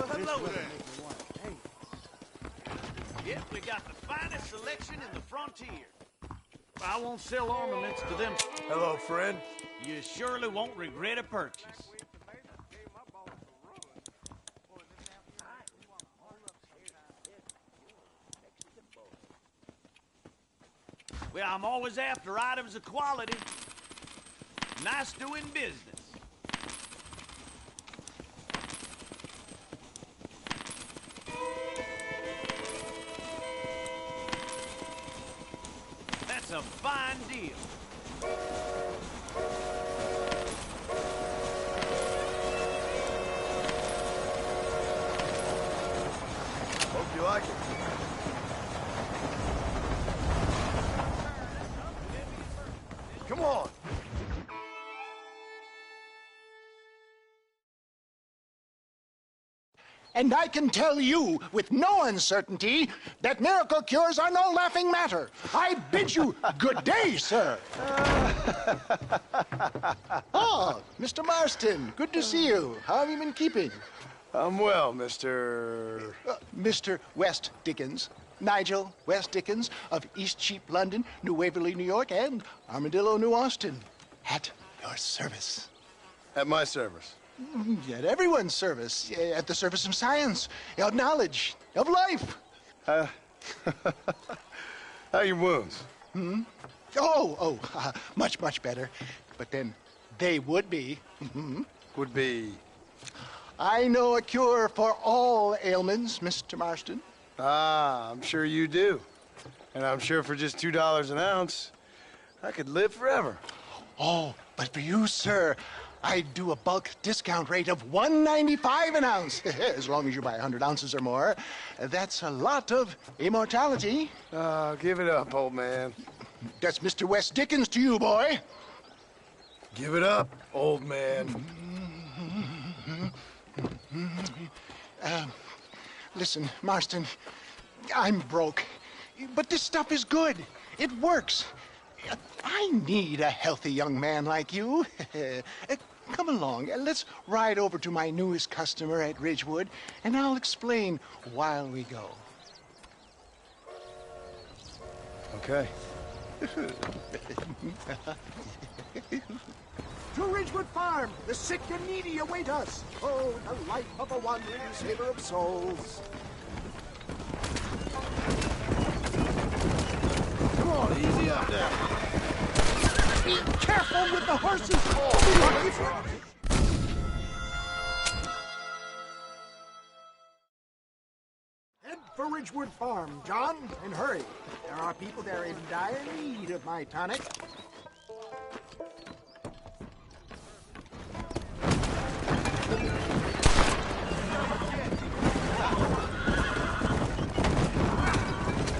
Hello there. Yep, we got the finest selection in the frontier. I won't sell ornaments to them. Hello, friend. You surely won't regret a purchase. Well, I'm always after items of quality. Nice doing business. That's a fine deal. Hope you like it. Come on. And I can tell you with no uncertainty that miracle cures are no laughing matter. I bid you good day, sir. Oh, Mr. Marston, good to see you. How have you been keeping? I'm well, Mr. Mr. West Dickens. Nigel West Dickens of East Cheap, London, New Waverly, New York, and Armadillo, New Austin. At your service. At my service? At everyone's service. At the service of science, of knowledge, of life. How are your wounds? Much, much better. But then they would be. Would be? I know a cure for all ailments, Mr. Marston. Ah, I'm sure you do. And I'm sure for just $2 an ounce, I could live forever. Oh, but for you, sir, I'd do a bulk discount rate of $1.95 an ounce, as long as you buy 100 ounces or more. That's a lot of immortality. Give it up, old man. That's Mr. West Dickens to you, boy. Give it up, old man. Listen, Marston, I'm broke, but this stuff is good. It works. I need a healthy young man like you. Come along, let's ride over to my newest customer at Ridgewood, and I'll explain while we go. Okay. To Ridgewood Farm, the sick and needy await us. Oh, the life of a wandering saver of souls. Come on, easy up now. Be careful with the horses. You'll be lucky for... Head for Ridgewood Farm, John, and hurry. There are people there in dire need of my tonic.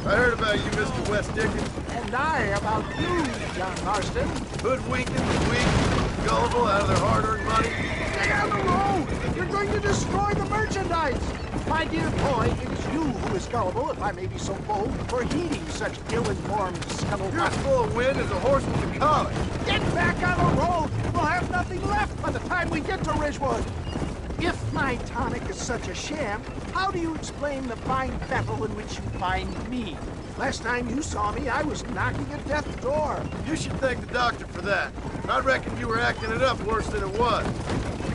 I heard about you, Mr. West Dickens. And I about you, John Marston. Hoodwinking the weak, gullible out of their hard-earned money. Stay on the road! You're going to destroy the merchandise! My dear boy, it is you who is gullible, if I may be so bold, for heeding such ill-informed scuttlebutt. You're as full of wind as a horse with a collar. Get back on the road! We'll have nothing left by the time we get to Ridgewood. If my tonic is such a sham, how do you explain the fine battle in which you find me? Last time you saw me, I was knocking at death's door. You should thank the doctor for that. I reckon you were acting it up worse than it was.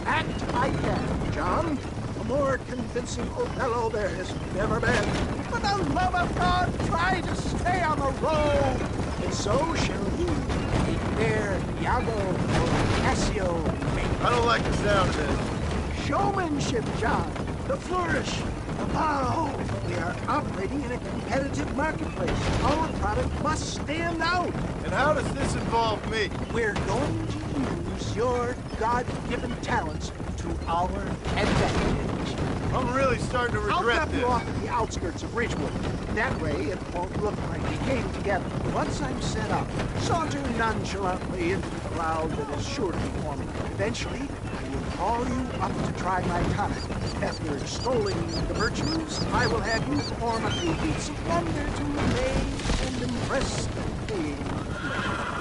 Act I can, John. A more convincing Othello there has never been. For the love of God, try to stay on the road. And so shall you, a fair Iago or Cassio. I don't like the sound of this. Showmanship, John. The flourish. The bow. We are operating in a competitive marketplace. Our product must stand out. And how does this involve me? We're going to use your God-given talents to our advantage. I'm really starting to regret I'll drop this. you off at the outskirts of Ridgewood. That way, it won't look like we came together. Once I'm set up, saunter nonchalantly into the crowd that is sure to be forming. Eventually, I will call you up to try my tonic. After extolling the virtues, I will have you perform a few feats of wonder to amaze and impress the paying.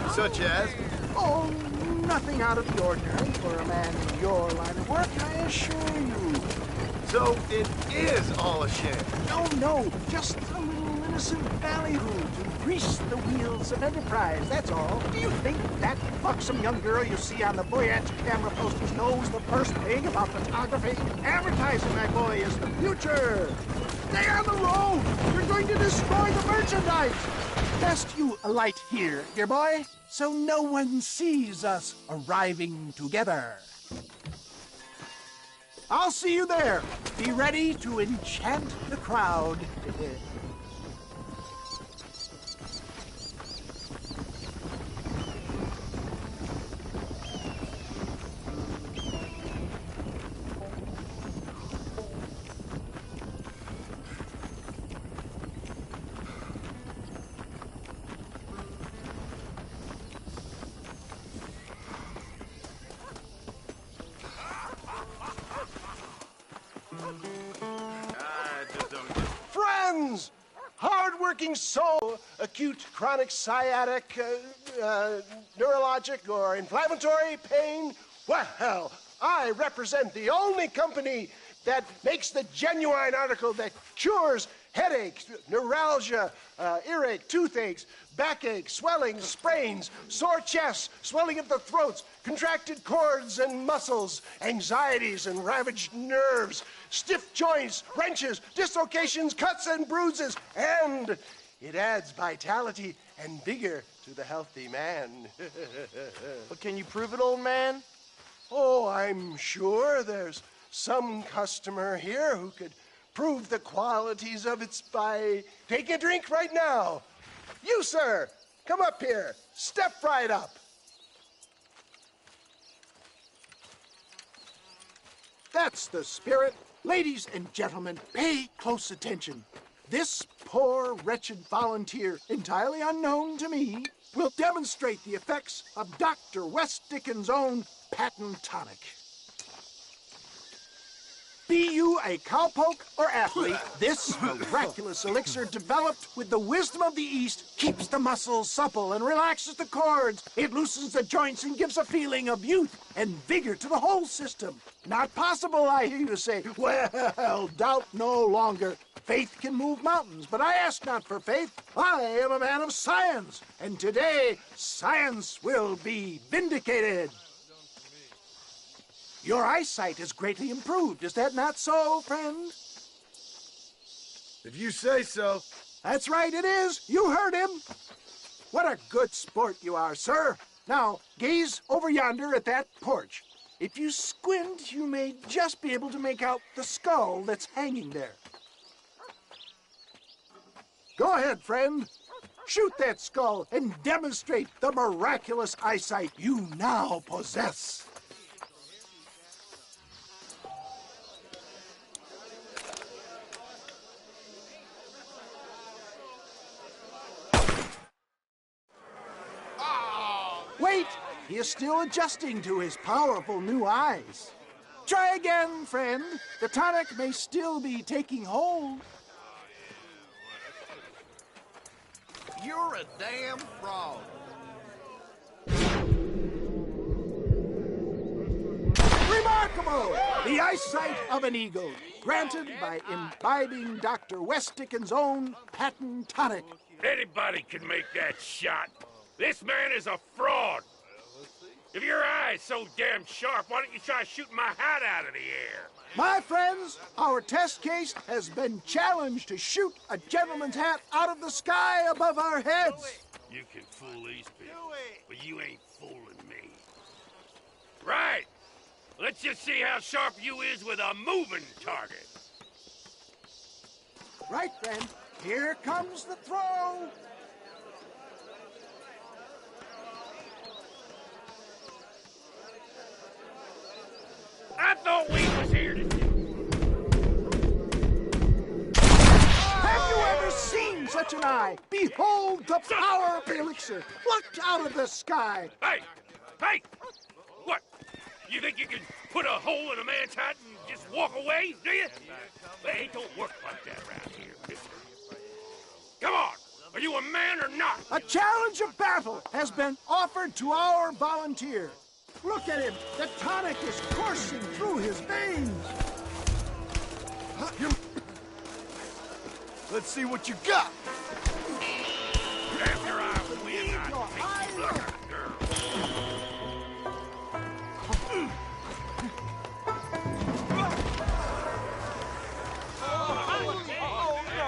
Such as? Oh, nothing out of the ordinary for a man in your line of work, I assure you. So it is all a sham? No, just a little innocent ballyhoo to grease the wheels of enterprise, that's all. Do you think that buxom young girl you see on the Voyage camera posters knows the first thing about photography? Advertising, my boy, is the future. Stay on the road! You're going to destroy the merchandise! Best you alight here, dear boy, so no one sees us arriving together. I'll see you there. Be ready to enchant the crowd. Friends! Hard-working soul, acute chronic sciatic, neurologic, or inflammatory pain. Well, I represent the only company that makes the genuine article that cures headaches, neuralgia, earache, toothaches, backache, swelling, sprains, sore chests, swelling of the throats, contracted cords and muscles, anxieties and ravaged nerves, stiff joints, wrenches, dislocations, cuts and bruises, and it adds vitality and vigor to the healthy man. But can you prove it, old man? Oh, I'm sure there's some customer here who could prove the qualities of it by taking a drink right now. You, sir, come up here. Step right up. That's the spirit. Ladies and gentlemen, pay close attention. This poor, wretched volunteer, entirely unknown to me, will demonstrate the effects of Dr. West Dickens' own patent tonic. Be you a cowpoke or athlete, this miraculous elixir developed with the wisdom of the East keeps the muscles supple and relaxes the cords. It loosens the joints and gives a feeling of youth and vigor to the whole system. Not possible, I hear you say. Well, doubt no longer. Faith can move mountains, but I ask not for faith. I am a man of science, and today science will be vindicated. Your eyesight has greatly improved. Is that not so, friend? If you say so. That's right, it is. You heard him. What a good sport you are, sir. Now, gaze over yonder at that porch. If you squint, you may just be able to make out the skull that's hanging there. Go ahead, friend. Shoot that skull and demonstrate the miraculous eyesight you now possess. Wait! He is still adjusting to his powerful new eyes. Try again, friend. The tonic may still be taking hold. You're a damn fraud. Remarkable! The eyesight of an eagle, granted by imbibing Dr. West Dickens' own patent tonic. Anybody can make that shot. This man is a fraud. If your eye's so damn sharp, why don't you try shooting my hat out of the air? My friends, our test case has been challenged to shoot a gentleman's hat out of the sky above our heads. You can fool these people, but you ain't fooling me. Right. Let's just see how sharp you is with a moving target. Right, friend. Here comes the throw. I thought we was here to... Have you ever seen such an eye? Behold the power of the elixir, plucked out of the sky. Hey! Hey! What? You think you can put a hole in a man's hat and just walk away, do you? Hey, it don't work like that around here, mister. Come on! Are you a man or not? A challenge of battle has been offered to our volunteer. Look at him. The tonic is coursing through his veins. Let's see what you got. Damn your eye will win. I think you look at it, girl.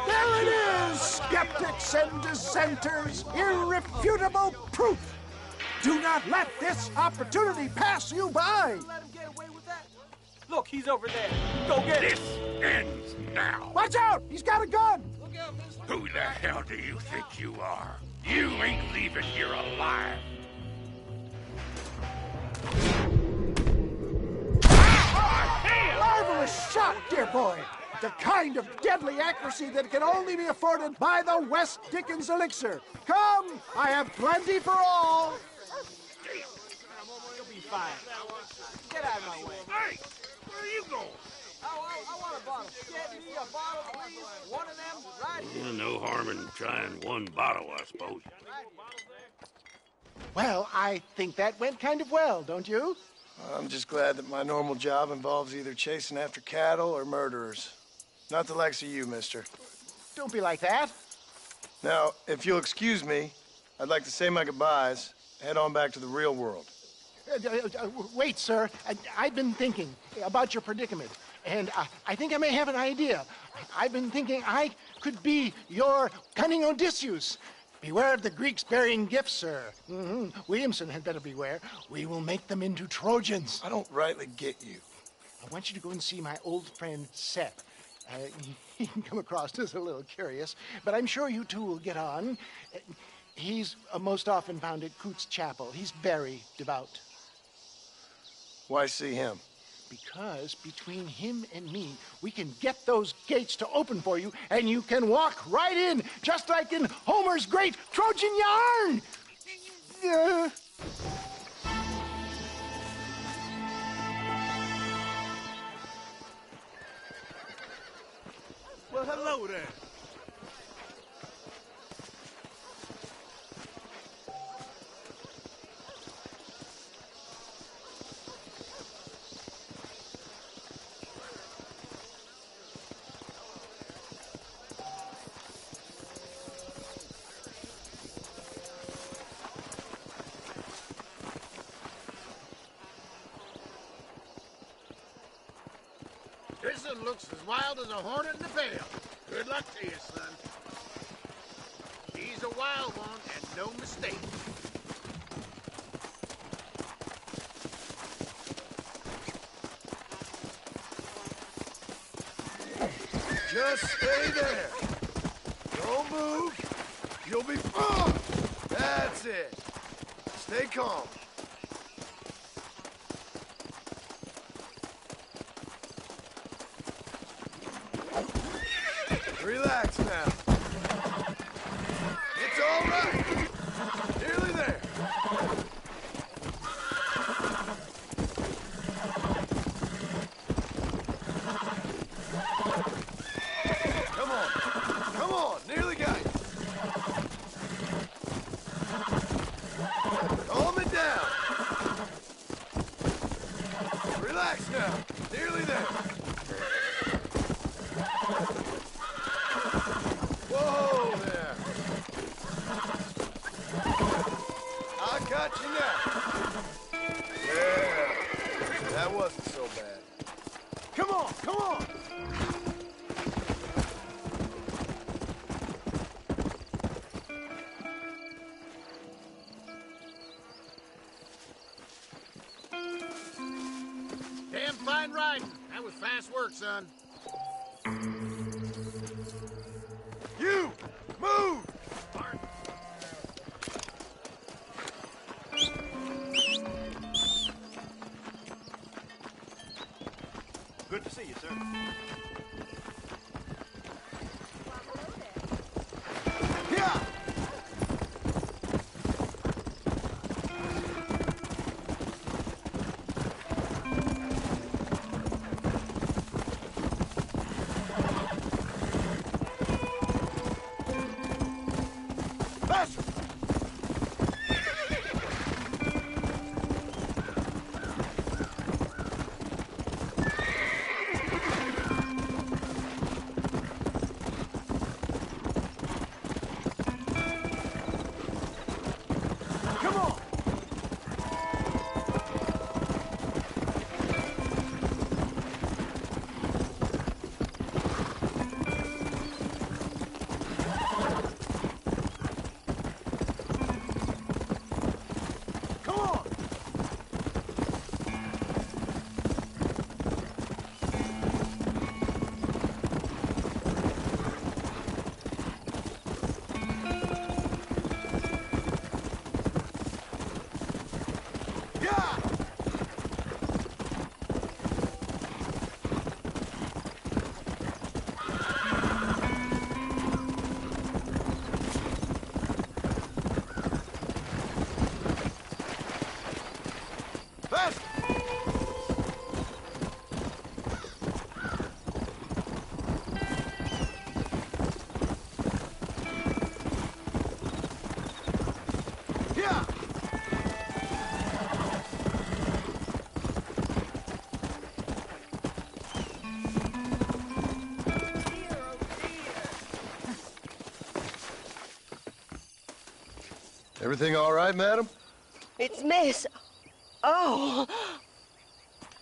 There it is, skeptics and dissenters, irrefutable proof. Do not let this opportunity pass you by. Let him get away with that. Look, he's over there. Go get him. This ends now. Watch out! He's got a gun! Look out, mister. Who the hell do you think you are? You ain't leaving here alive. Marvelous shot, dear boy. The kind of deadly accuracy that can only be afforded by the West Dickens elixir. Come, I have plenty for all. You'll be fine. Get out of my way. Hey, where are you going? I want a bottle. Get me a bottle, please. One of them right here. Well, no harm in trying one bottle, I suppose. Well, I think that went kind of well, don't you? I'm just glad that my normal job involves either chasing after cattle or murderers. Not the likes of you, mister. Don't be like that. Now, if you'll excuse me, I'd like to say my goodbyes, head on back to the real world. Wait, sir. I've been thinking about your predicament, and I think I may have an idea. I've been thinking I could be your cunning Odysseus. Beware of the Greeks burying gifts, sir. Williamson had better beware. We will make them into Trojans. I don't rightly get you. I want you to go and see my old friend Seth. He can come across as a little curious, but I'm sure you two will get on. He's most often found at Coots Chapel. He's very devout. Why see him? Because between him and me, we can get those gates to open for you, and you can walk right in, just like in Homer's great Trojan yarn! Well, hello there. This one looks as wild as a hornet in the veil. Good luck to you, son. She's a wild one, and no mistake. Just stay there. Don't move. You'll be... That's it. Stay calm. Relax now. It's all right. Nearly there. Come on. Come on. Nearly got you. Calm it down. Relax now. Nearly there. Whoa there! I got you now. Yeah, that wasn't so bad. Come on, come on! Damn fine riding. That was fast work, son. You! Move! Good to see you, sir. Yeah! Faster! Come on! Come on! Yeah! Faster! Yeah! Everything all right, madam? It's Miss... Oh.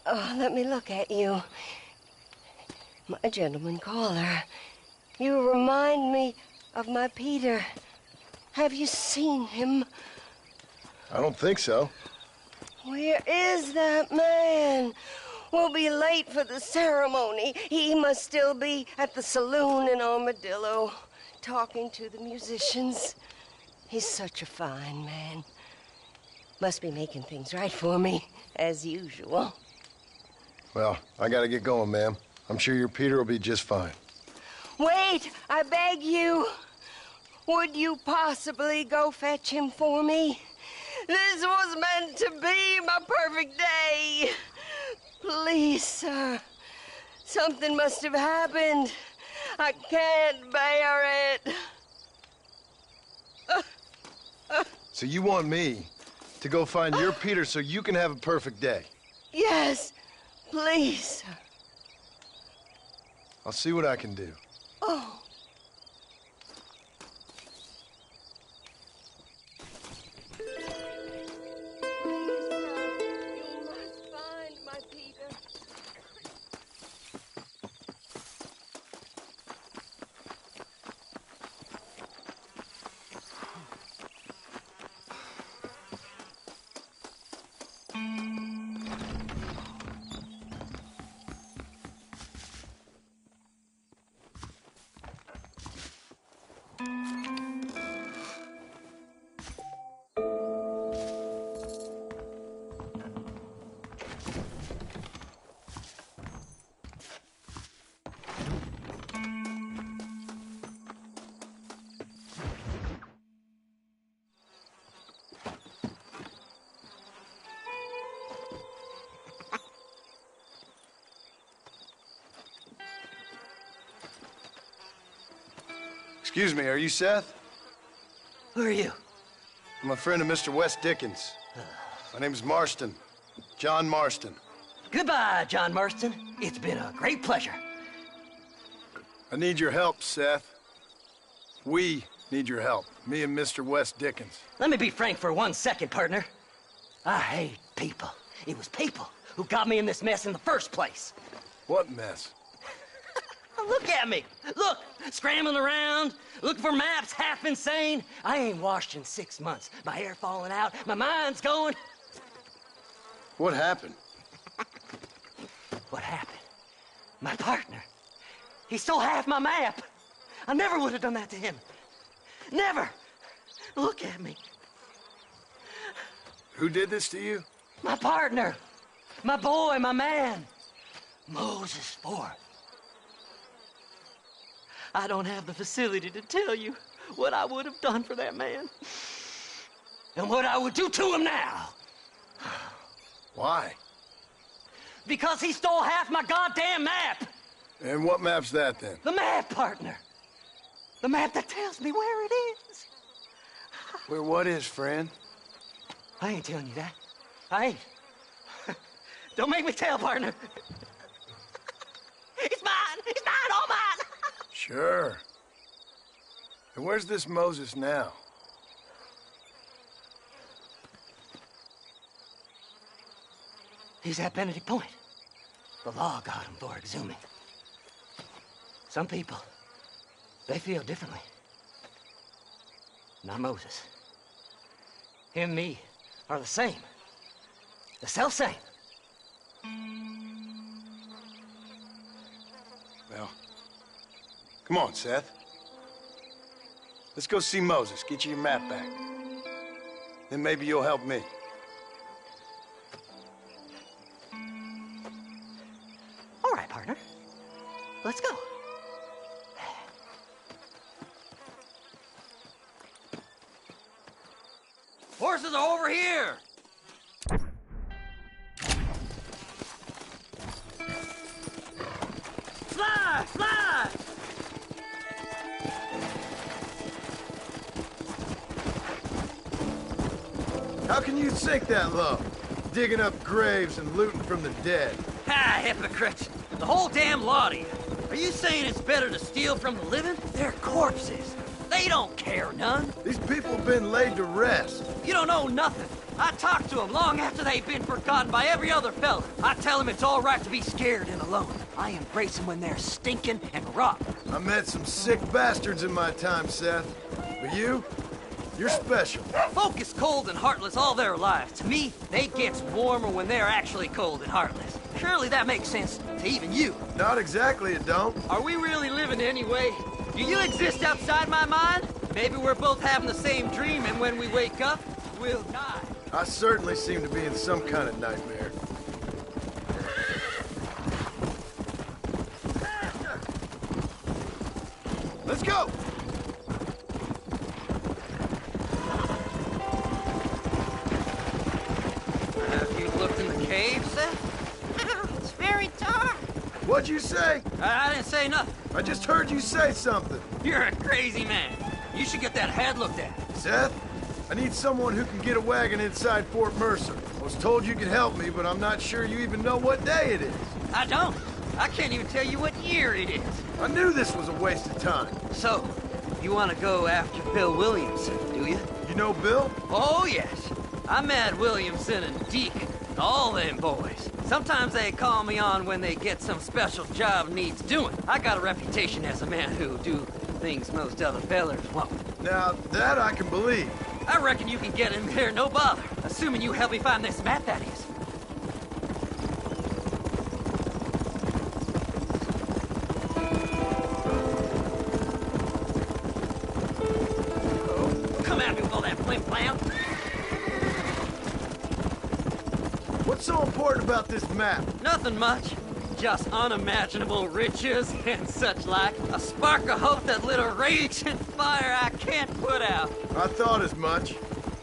Oh, let me look at you. My gentleman caller. You remind me of my Peter. Have you seen him? I don't think so. Where is that man? We'll be late for the ceremony. He must still be at the saloon in Armadillo, talking to the musicians. He's such a fine man. Must be making things right for me, as usual. Well, I gotta get going, ma'am. I'm sure your Peter will be just fine. Wait, I beg you. Would you possibly go fetch him for me? This was meant to be my perfect day. Please, sir. Something must have happened. I can't bear it. So you want me to go find your Peter so you can have a perfect day? Yes, please, sir. I'll see what I can do. Oh. Excuse me, are you Seth? Who are you? I'm a friend of Mr. Wes Dickens. My name's Marston. John Marston. Goodbye, John Marston. It's been a great pleasure. I need your help, Seth. We need your help. Me and Mr. Wes Dickens. Let me be frank for 1 second, partner. I hate people. It was people who got me in this mess in the first place. What mess? Look at me. Look, scrambling around, looking for maps, half insane. I ain't washed in 6 months. My hair falling out, my mind's going. What happened? What happened? My partner. He stole half my map. I never would have done that to him. Never. Look at me. Who did this to you? My partner. My boy, my man. Moses Ford. I don't have the facility to tell you what I would have done for that man. And what I would do to him now. Why? Because he stole half my goddamn map. And what map's that, then? The map, partner. The map that tells me where it is. Where what is, friend? I ain't telling you that. I ain't. Don't make me tell, partner. It's mine. It's mine, all mine. Sure. And where's this Moses now? He's at Benedict Point. The law got him for exhuming. Some people, they feel differently. Not Moses. Him and me are the same. The self-same. Well, come on, Seth. Let's go see Moses, get you your map back. Then maybe you'll help me. All right, partner. Let's go. Horses are over here! Slide! Slide! How can you sink that low? Digging up graves and looting from the dead. Ha, hypocrites! The whole damn lot of you. Are you saying it's better to steal from the living? They're corpses. They They don't care none. These people have been laid to rest. You don't know nothing. I talk to them long after they've been forgotten by every other fella. I tell them it's all right to be scared and alone. I embrace them when they're stinking and rotten. I met some sick bastards in my time, Seth. But you're special. Folk is cold and heartless all their lives. To me, they gets warmer when they're actually cold and heartless. Surely that makes sense to even you. Not exactly, it don't. Are we really living anyway? Do you exist outside my mind? Maybe we're both having the same dream, and when we wake up, we'll die. I certainly seem to be in some kind of nightmare. Let's go! Have you looked in the cave, Seth? It's very dark. What'd you say? I didn't say nothing. I just heard you say something. You're a crazy man. You should get that head looked at. Seth, I need someone who can get a wagon inside Fort Mercer. I was told you could help me, but I'm not sure you even know what day it is. I don't. I can't even tell you what year it is. I knew this was a waste of time. So, you want to go after Bill Williamson, do you? You know Bill? Oh, yes. I met Williamson and Deacon, all them boys. Sometimes they call me on when they get some special job needs doing. I got a reputation as a man who'll do things most other fellers won't. Now, that I can believe. I reckon you can get in there, no bother. Assuming you help me find this map, that is. Come at me with all that flim-flam. What's so important about this map? Nothing much. Just unimaginable riches and such like. A spark of hope that lit a raging fire I can't put out. I thought as much.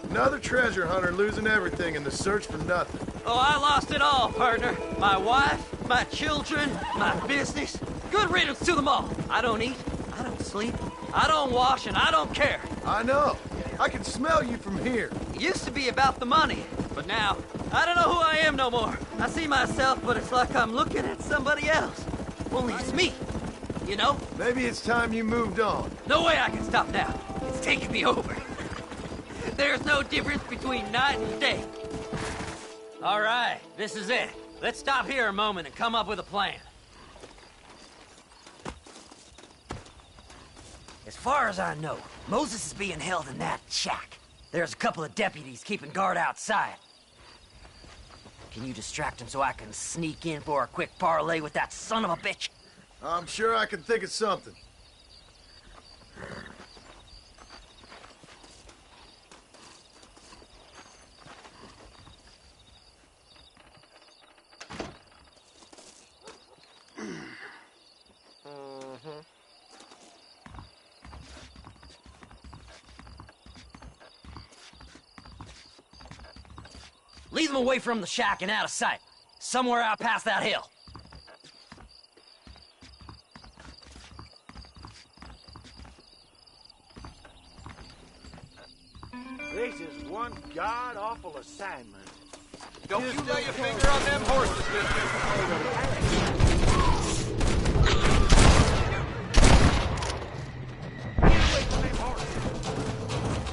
Another treasure hunter losing everything in the search for nothing. Oh, I lost it all, partner. My wife, my children, my business. Good riddance to them all. I don't eat, I don't sleep, I don't wash, and I don't care. I know. I can smell you from here. It used to be about the money, but now, I don't know who I am no more. I see myself, but it's like I'm looking at somebody else. Only it's me, you know? Maybe it's time you moved on. No way I can stop now. It's taking me over. There's no difference between night and day. All right, this is it. Let's stop here a moment and come up with a plan. As far as I know, Moses is being held in that shack. There's a couple of deputies keeping guard outside. Can you distract him so I can sneak in for a quick parlay with that son of a bitch? I'm sure I can think of something. Lead them away from the shack and out of sight. Somewhere out past that hill. This is one god-awful assignment. Don't you lay your finger on them horses, mister.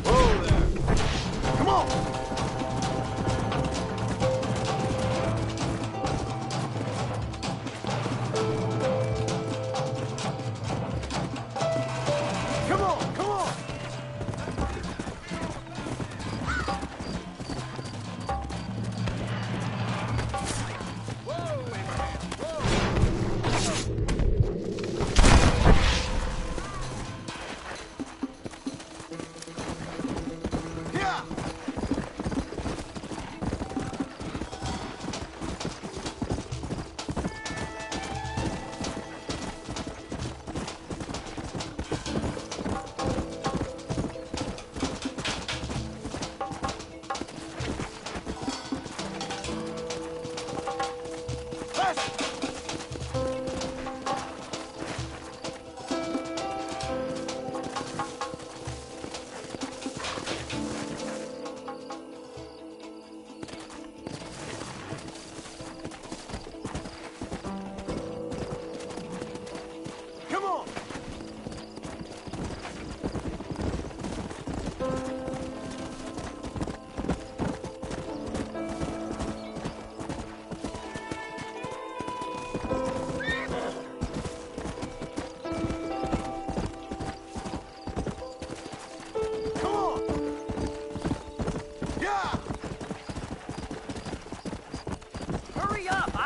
Whoa there. Come on.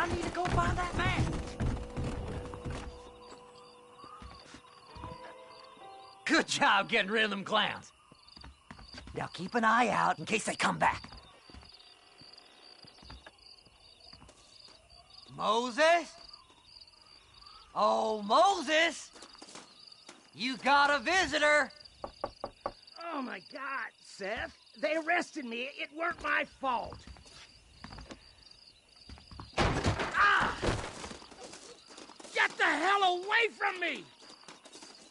I need to go find that man. Good job getting rid of them clowns. Now keep an eye out in case they come back. Moses? Oh, Moses! You got a visitor! Oh, my God, Seth. They arrested me. It weren't my fault. Ah! Get the hell away from me!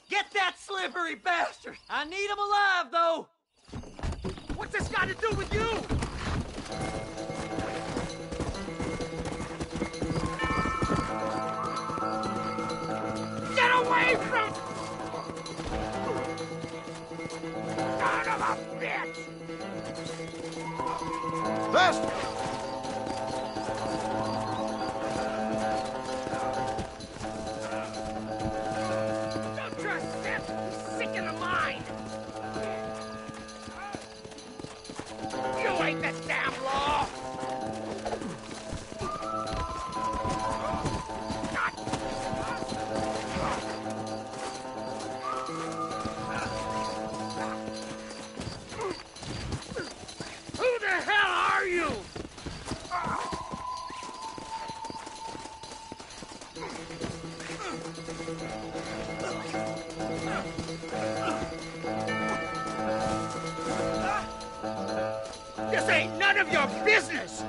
Get that slippery bastard! I need him alive, though! What's this got to do with you? Get away from... Son of a bitch! Faster! Don't trust Seth. He's sick in the mind. You ain't the damn law. Who the hell are you? This ain't none of your business!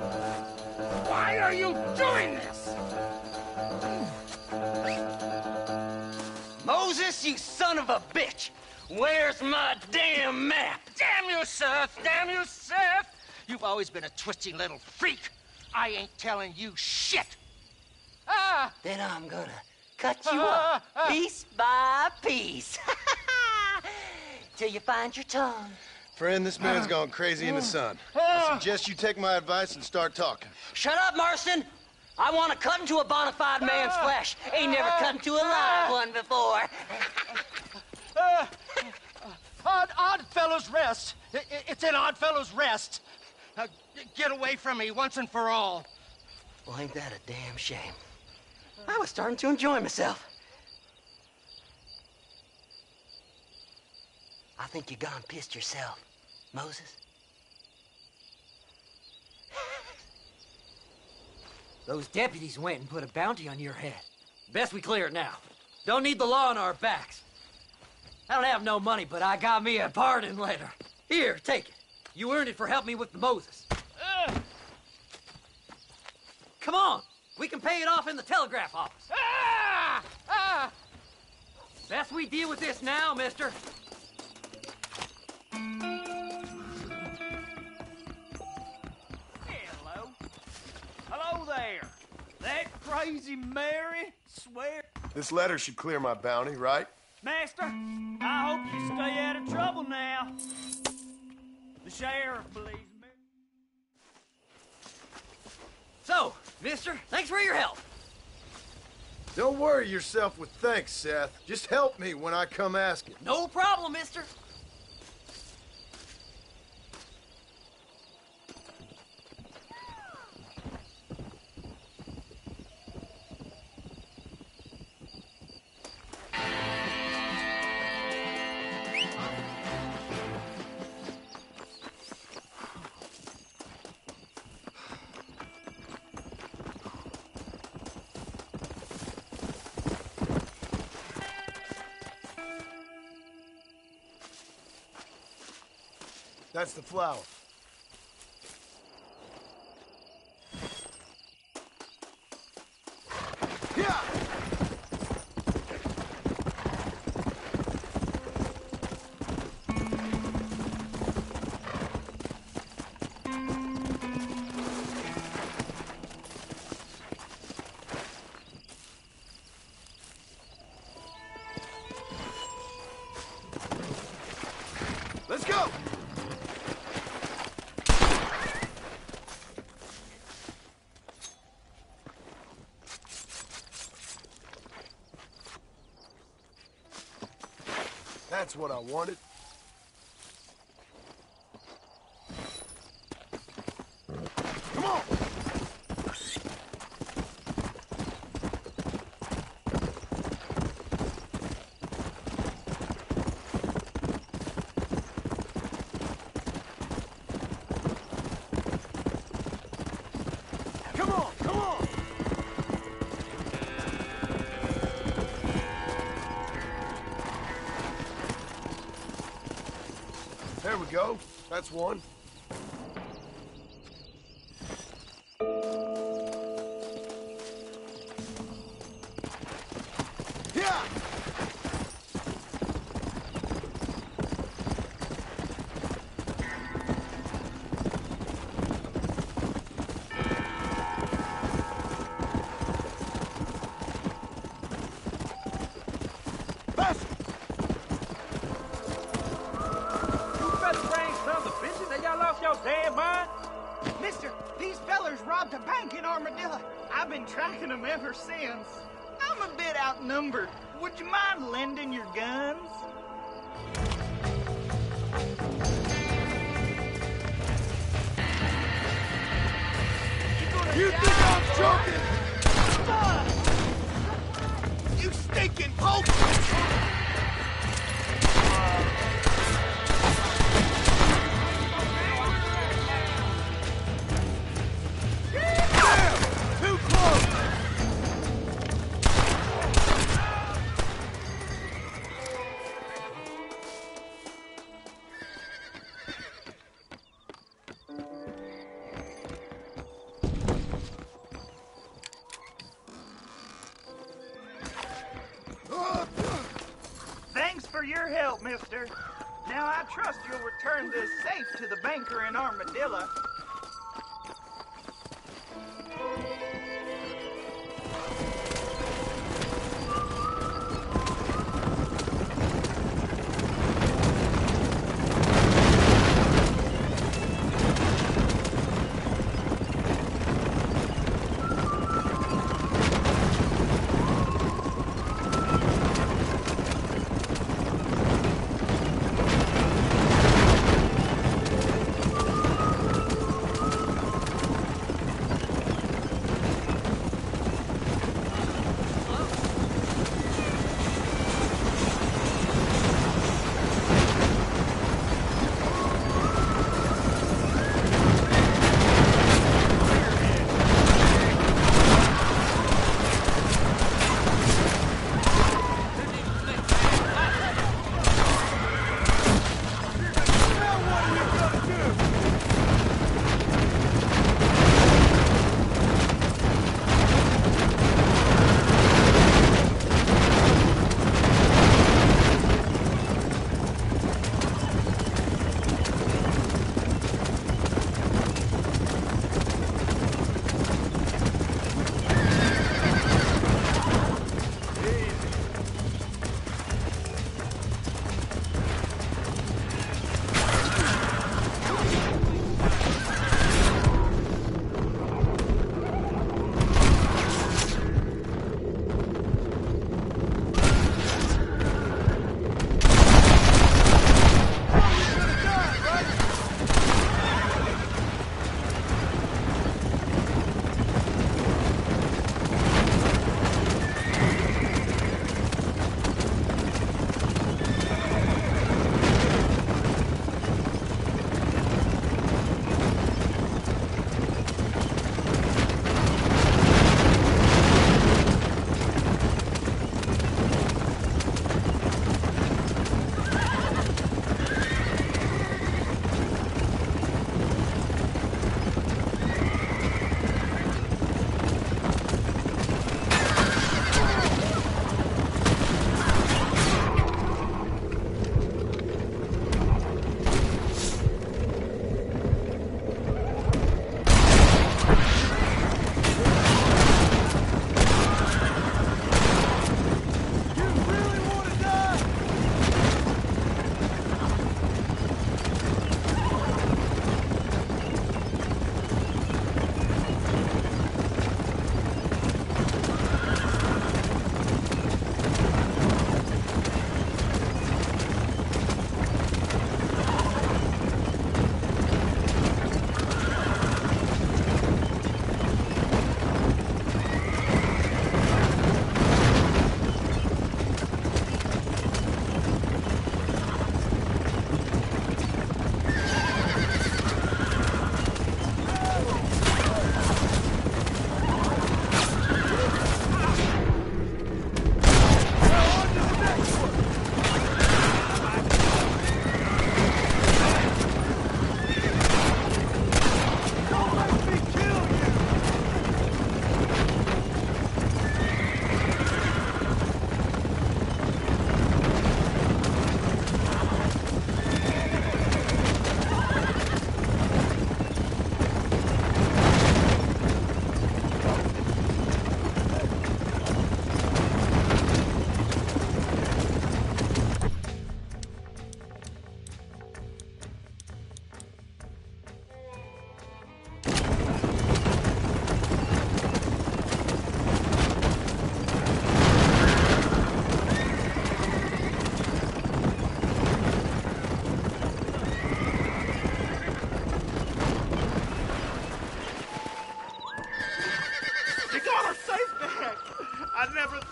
Why are you doing this? Moses, you son of a bitch! Where's my damn map? Damn you, Seth! Damn you, Seth! You've always been a twisty little freak. I ain't telling you shit. Ah! Then I'm gonna cut you up piece by piece. Till you find your tongue. Friend, this man's gone crazy in the sun. I suggest you take my advice and start talking. Shut up, Marston! I want to cut into a bona fide man's flesh. Ain't never cut into a live one before. Oddfellows Rest. It's in Oddfellows Rest. Get away from me once and for all. Well, ain't that a damn shame? I was starting to enjoy myself. I think you gone pissed yourself, Moses. Those deputies went and put a bounty on your head. Best we clear it now. Don't need the law on our backs. I don't have no money, but I got me a pardon letter. Here, take it. You earned it for helping me with the Moses. Come on. We can pay it off in the telegraph office. Best we deal with this now, mister. Hello. Hello there. That crazy Mary, swear. This letter should clear my bounty, right? Master, I hope you stay out of trouble now. The sheriff believes me. So, mister, thanks for your help. Don't worry yourself with thanks, Seth. Just help me when I come asking. No problem, mister. That's the flower. Yeah! Let's go! That's what I wanted. Come on! Come on, come on! There we go. That's one. Yeah! Mister, these fellers robbed a bank in Armadillo. I've been tracking them ever since. I'm a bit outnumbered. Would you mind lending your guns? You think I'm joking? You stinking pulp! Thanks for your help, mister. Now I trust you'll return this safe to the banker in Armadillo.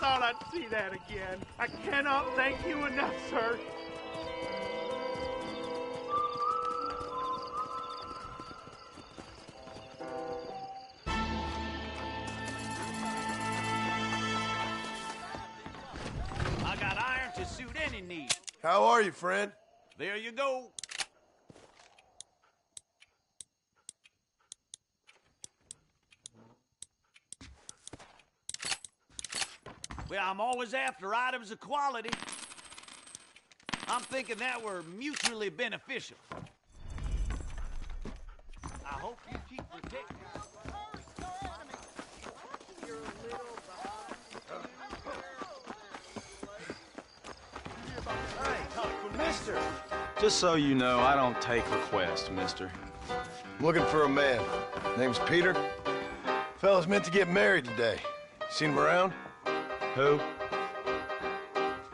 thought I'd see that again. I cannot thank you enough, sir. I got iron to suit any need. How are you, friend? There you go. Well, I'm always after items of quality. I'm thinking that we're mutually beneficial. I hope you keep protecting. Mister! Just so you know, I don't take requests, mister. I'm looking for a man. Name's Peter. Fella's meant to get married today. Seen him around? Who?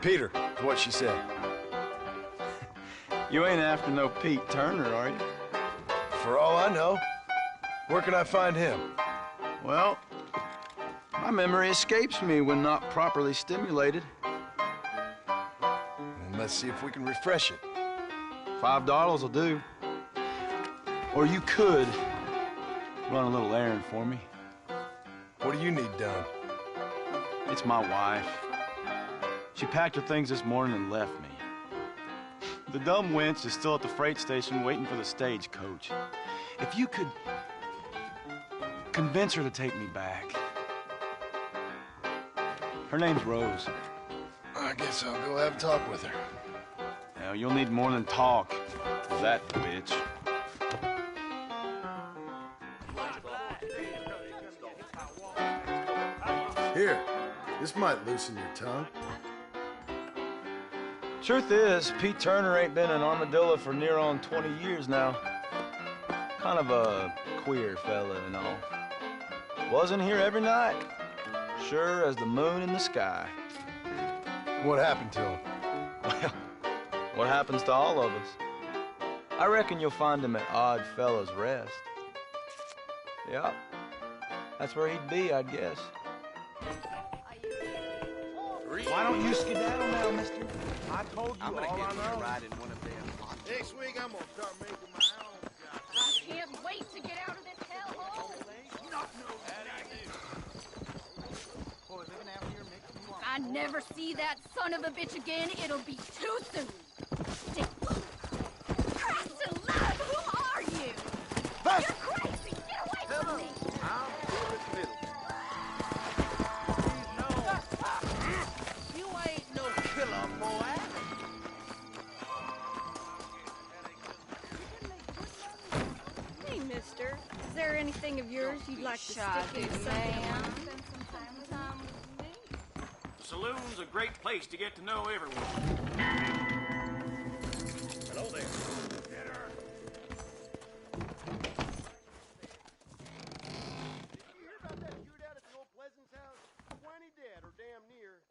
Peter, is what she said. You ain't after no Pete Turner, are you? For all I know. Where can I find him? Well, my memory escapes me when not properly stimulated. And let's see if we can refresh it. $5 will do. Or you could run a little errand for me. What do you need done? It's my wife. She packed her things this morning and left me. The dumb wench is still at the freight station waiting for the stagecoach. If you could convince her to take me back. Her name's Rose. I guess I'll go have a talk with her. Now, you'll need more than talk for that bitch. Here, this might loosen your tongue. Truth is, Pete Turner ain't been in Armadillo for near on 20 years now. Kind of a queer fella and all. Wasn't here every night. Sure as the moon in the sky. What happened to him? Well, what happens to all of us? I reckon you'll find him at Odd Fella's Rest. Yeah, that's where he'd be, I'd guess. Why don't you skedaddle now, mister? I told you I'm gonna all get I you know. a ride in one of them. Next week, I'm gonna start making my own. I can't wait to get out of this hellhole. I never see that son of a bitch again. It'll be too soon. Christ alive, who are you? You're crazy. Get away from me. You ain't no killer, boy. Hey, mister. Is there anything of yours you'd like to stick in something? The saloon's a great place to get to know everyone. Hello there. You hear about that shootout at the old Pleasance house? 20 dead or damn near.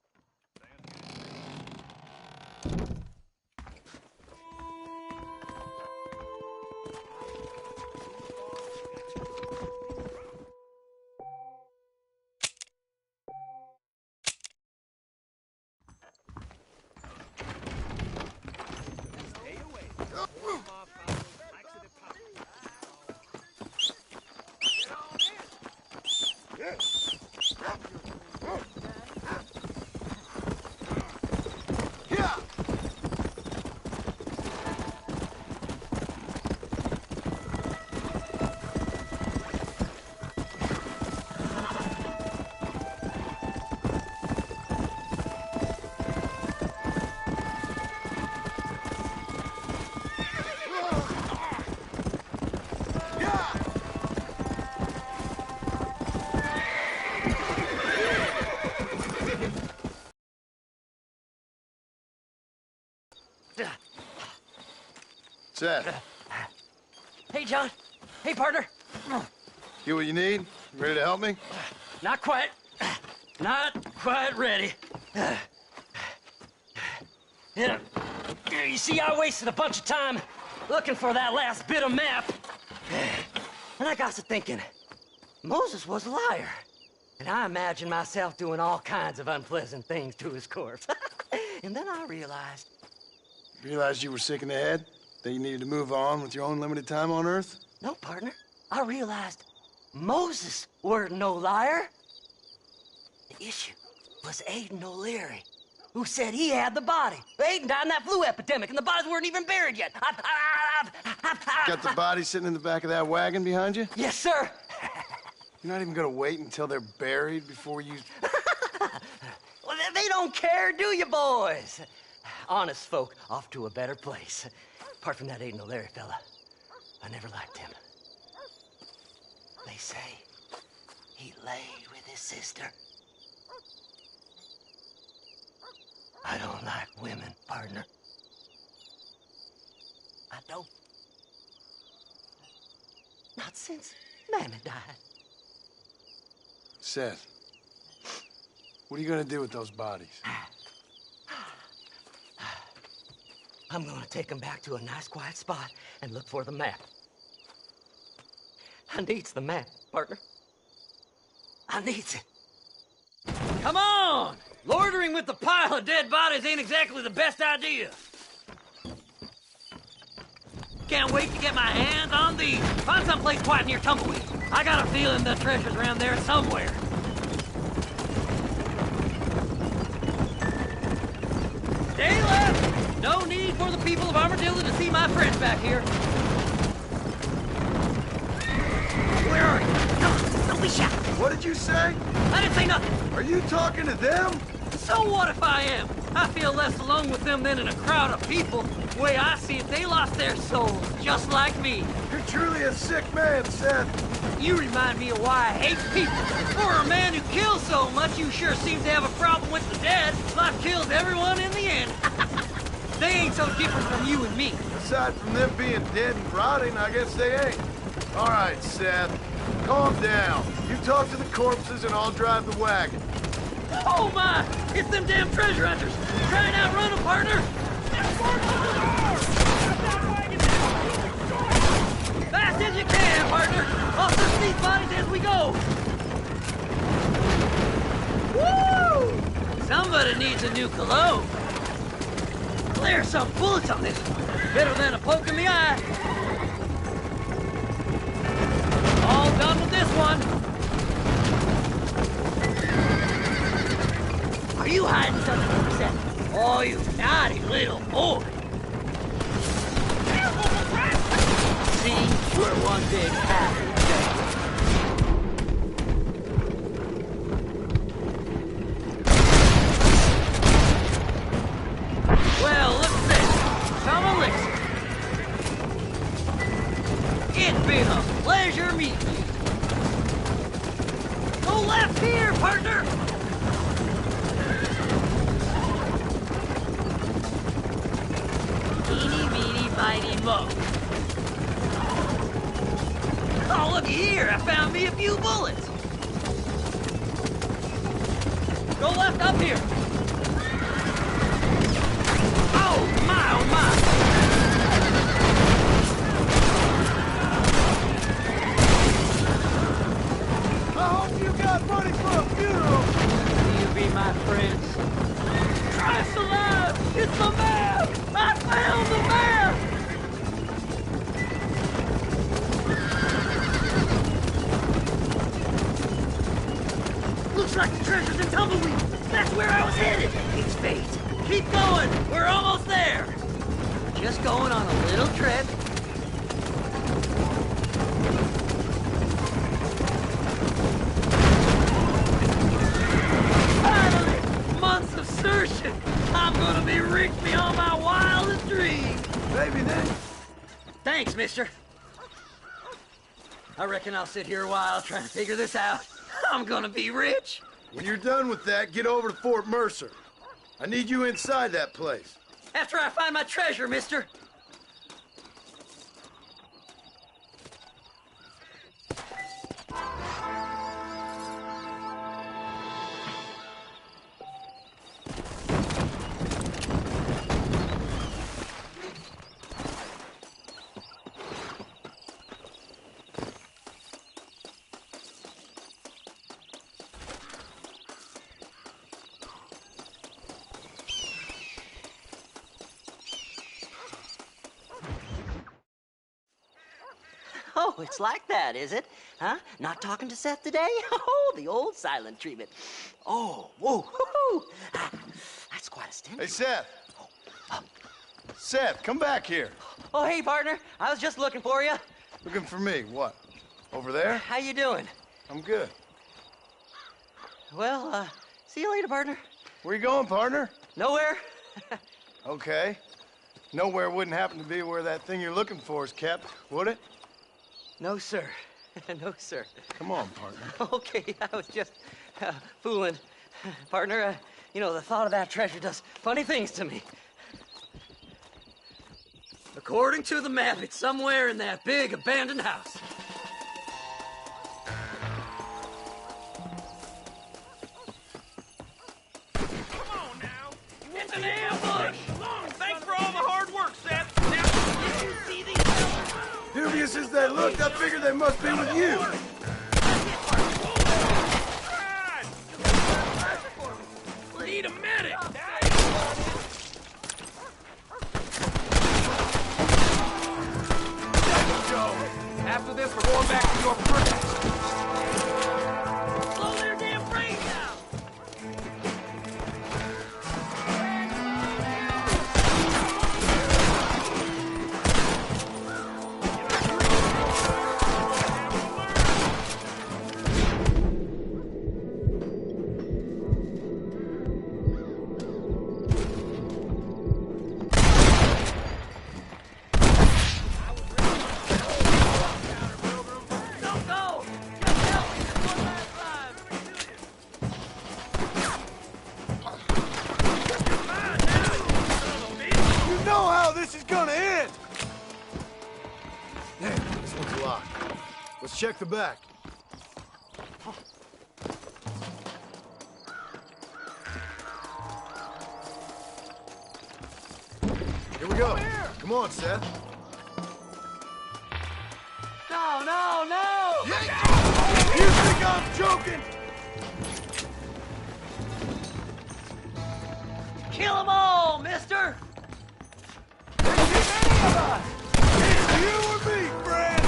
What's that? Hey, John. Hey, partner. Get what you need? Ready to help me? Not quite. Not quite ready. Yeah. You see, I wasted a bunch of time looking for that last bit of map. And I got to thinking, Moses was a liar. And I imagined myself doing all kinds of unpleasant things to his corpse. And then I realized... Realized you were sick in the head? That you needed to move on with your own limited time on Earth? No, partner. I realized Moses weren't no liar. The issue was Aiden O'Leary, who said he had the body. Aiden died in that flu epidemic, and the bodies weren't even buried yet. Got the body sitting in the back of that wagon behind you? Yes, sir. You're not even gonna wait until they're buried before you... Well, they don't care, do you, boys? Honest folk off to a better place. Apart from that Aiden O'Leary fella, I never liked him. They say he laid with his sister. I don't like women, partner. I don't. Not since Mammy died. Seth, what are you gonna do with those bodies? I'm gonna take them back to a nice quiet spot and look for the map. I needs the map, partner. I needs it. Come on! Loitering with the pile of dead bodies ain't exactly the best idea. Can't wait to get my hands on these. Find someplace quiet near Tumbleweed. I got a feeling the treasure's around there somewhere. Stay left! No need for the people of Armadillo to see my friends back here. Where are you? Come on, don't be shy. What did you say? I didn't say nothing. Are you talking to them? So what if I am? I feel less alone with them than in a crowd of people. The way I see it, they lost their souls, just like me. You're truly a sick man, Seth. You remind me of why I hate people. For a man who kills so much, you sure seem to have a problem with the dead. Life kills everyone in the end. They ain't so different from you and me. Aside from them being dead and rotting, I guess they ain't. All right, Seth. Calm down. You talk to the corpses and I'll drive the wagon. Oh my! It's them damn treasure hunters! Try and outrun them, partner! Fast as you can, partner! I'll search these bodies as we go! Woo! Somebody needs a new cologne. There's some bullets on this one. Better than a poke in the eye. All done with this one. Are you hiding something from me, Seth? Oh, you naughty little boy. See? We're one big happy day. Well, look at this. Some elixir. It's been a pleasure meeting you. Go left here, partner. Mighty Mo. Oh, looky here. I found me a few bullets. Go left up here. Oh, my, oh, my. I hope you got money for a funeral. You be my friends. Christ alive! It's the map! I found the map! Looks like the treasure's in Tumbleweed. That's where I was headed. It's fate. Keep going. We're almost there. Just going on a little trip. Finally! Months of searching. I'm gonna be rich beyond my wildest dreams. Maybe then. Thanks, mister. I reckon I'll sit here a while trying to figure this out. I'm gonna be rich. When you're done with that, get over to Fort Mercer. I need you inside that place. After I find my treasure, mister. it's like that, is it? Huh? Not talking to Seth today? Oh, the old silent treatment. Oh, whoa, woo-hoo. That's quite a stench. Hey, Seth. Seth, come back here. Oh, hey, partner. I was just looking for you. Looking for me? What? Over there? How you doing? I'm good. Well, see you later, partner. Where you going, partner? Nowhere. Okay. Nowhere wouldn't happen to be where that thing you're looking for is kept, would it? No, sir. No, sir. Come on, partner. Okay, I was just fooling. Partner, you know, the thought of that treasure does funny things to me. According to the map, it's somewhere in that big abandoned house. It's an ambush! Thanks for all the hard work, Seth. Now, did you see these fellas? Dubious as they looked, I figured they must be with you. We need a medic. After this, we're going back to your prison. Slow their damn brains down. You know how this is gonna end! Damn, this one's locked. Let's check the back. Here we go. Come on, Seth. No, no, no! You think I'm joking? Kill them all, mister! You or me, friend?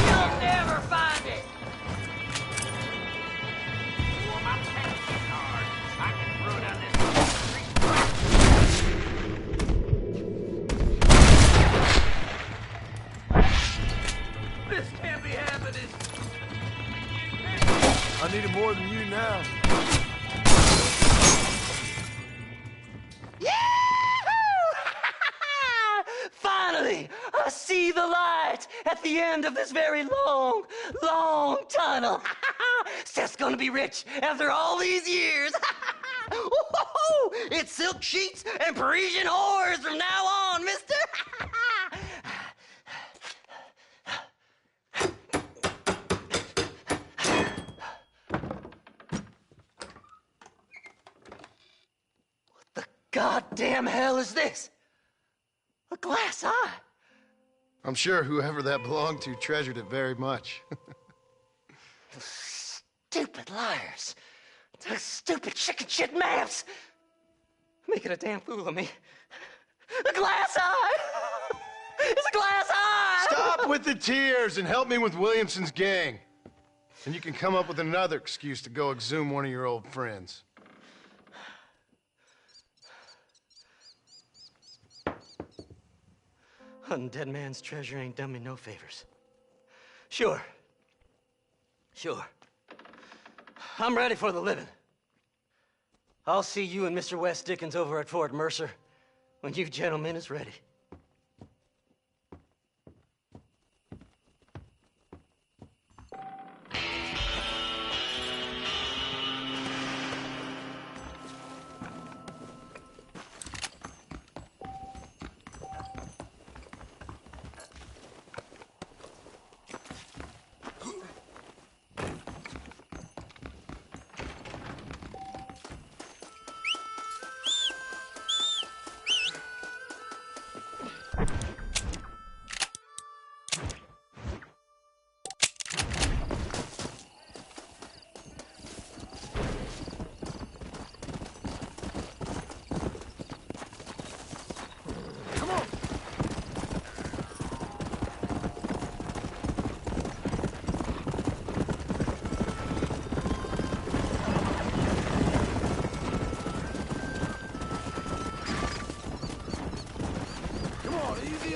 You'll never find it! I can throw down this This can't be happening. I need it more than you now. Finally, I see the light at the end of this very long, long tunnel. Seth's gonna be rich after all these years. Woo-hoo-hoo! It's silk sheets and Parisian whores from now on, mister. What the goddamn hell is this? A glass eye? I'm sure whoever that belonged to treasured it very much. Stupid liars. Those stupid chicken shit maps. Making a damn fool of me. A glass eye! It's a glass eye! Stop with the tears and help me with Williamson's gang. And you can come up with another excuse to go exhume one of your old friends. Hunting dead man's treasure ain't done me no favors. Sure. I'm ready for the living. I'll see you and Mr. West Dickens over at Fort Mercer when you gentlemen is ready.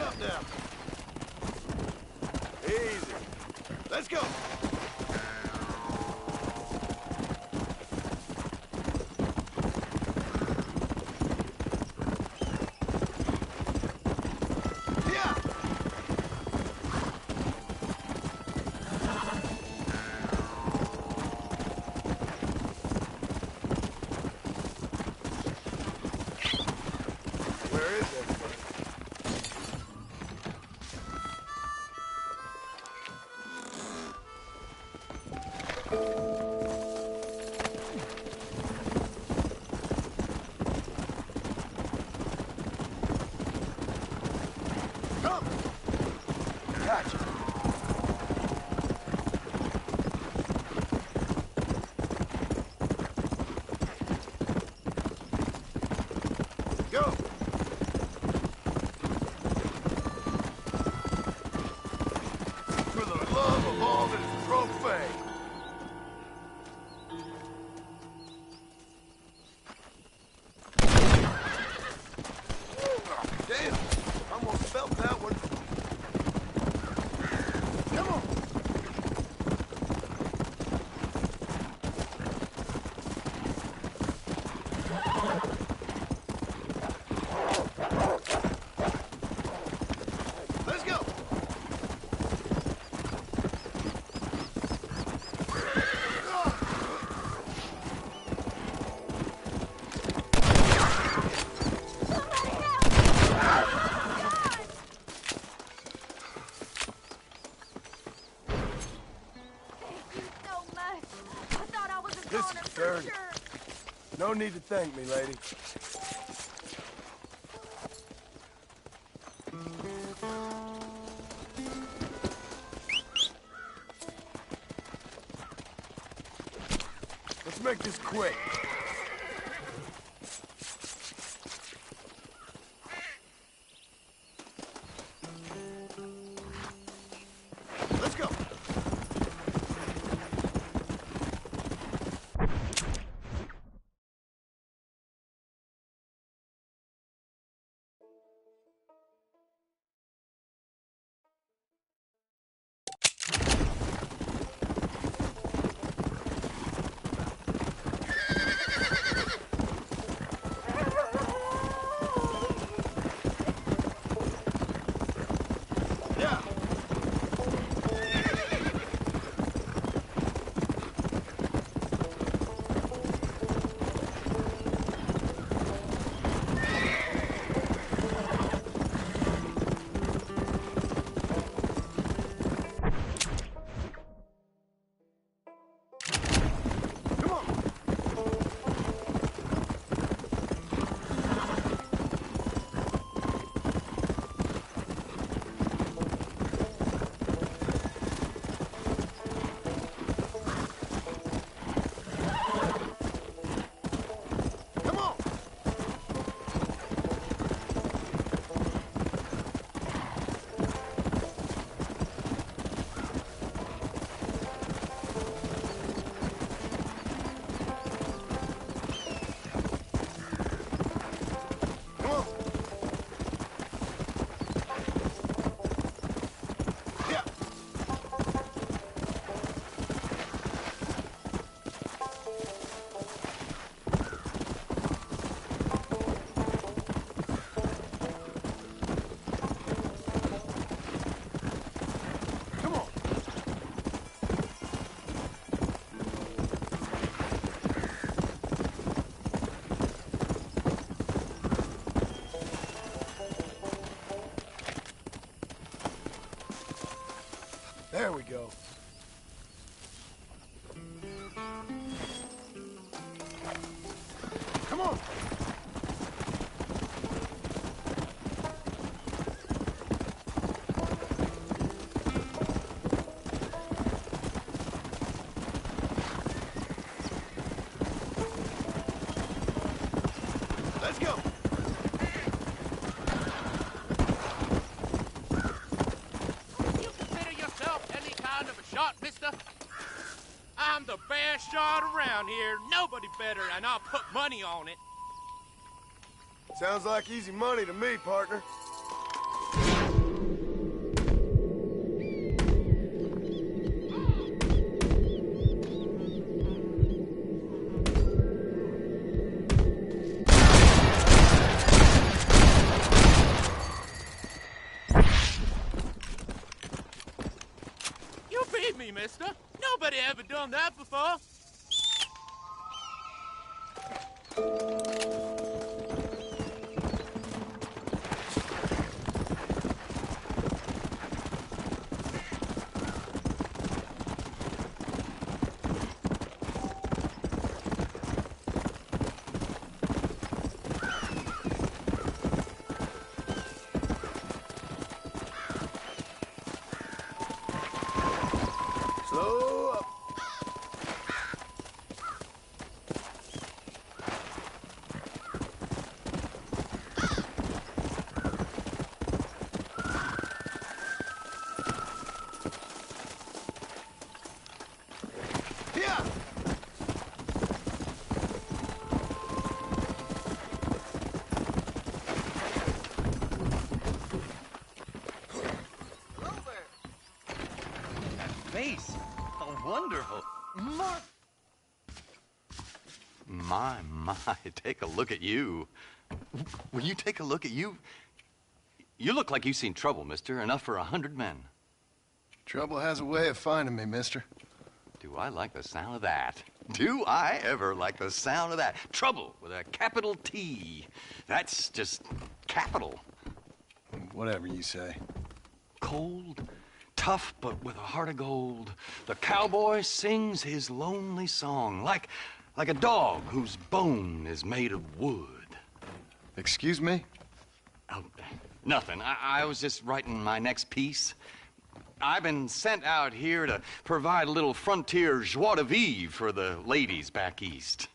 up now. Easy. Let's go. No need to thank me, lady. Let's make this quick. Let's go. There we go. Come on. Let's go. Mister, I'm the best shot around here. Nobody better, and I'll put money on it. Sounds like easy money to me, partner. me, mister. Nobody ever done that before. Slow up. Here! Face. Oh, wonderful. My, take a look at you. Will you take a look at you? You look like you've seen trouble, mister. Enough for 100 men. Trouble has a way of finding me, mister. Do I like the sound of that? Do I ever like the sound of that? Trouble with a capital T. That's just capital. Whatever you say. Cold, tough, but with a heart of gold. The cowboy sings his lonely song like a dog whose bone is made of wood. Excuse me? Oh, nothing. I was just writing my next piece. I've been sent out here to provide a little frontier joie de vivre for the ladies back east.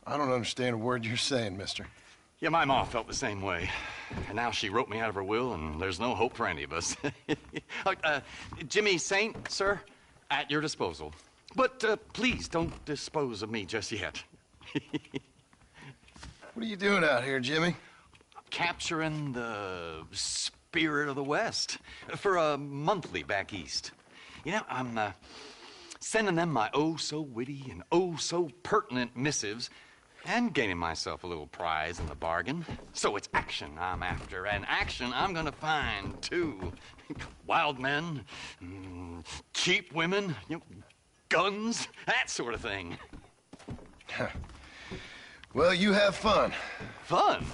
I don't understand a word you're saying, mister. Yeah, my ma felt the same way. And now she wrote me out of her will, and there's no hope for any of us. Jimmy Saint, sir, at your disposal. But please don't dispose of me just yet. What are you doing out here, Jimmy? Capturing the spirit of the West for a monthly back east. You know, I'm sending them my oh-so-witty and oh-so-pertinent missives and gaining myself a little prize in the bargain. So it's action I'm after, and action I'm gonna find, too. Wild men, cheap women, guns, that sort of thing. Well, you have fun. Fun?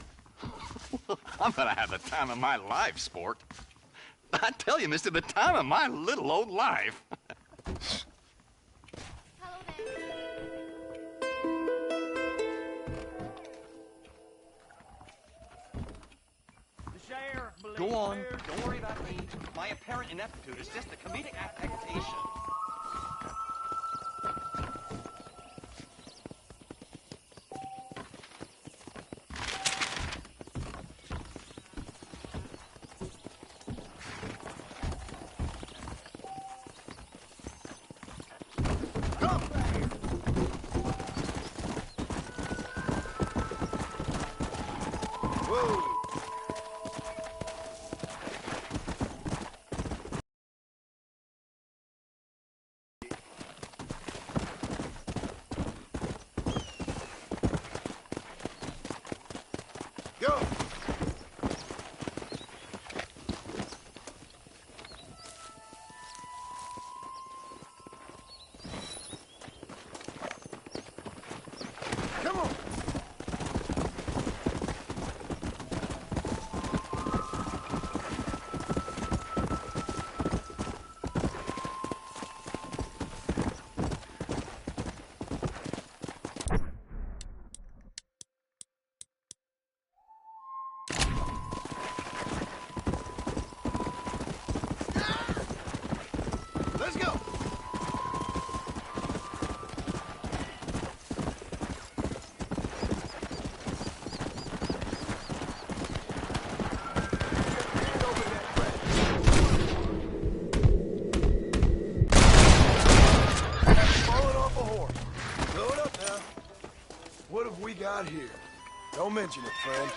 I'm gonna have the time of my life, sport. I tell you, mister, the time of my little old life. Go on, don't worry about me. My apparent ineptitude is just a comedic affectation. Go! Come on! Let's go! Falling off a horse. Blow it up now. What have we got here? Don't mention it, friend.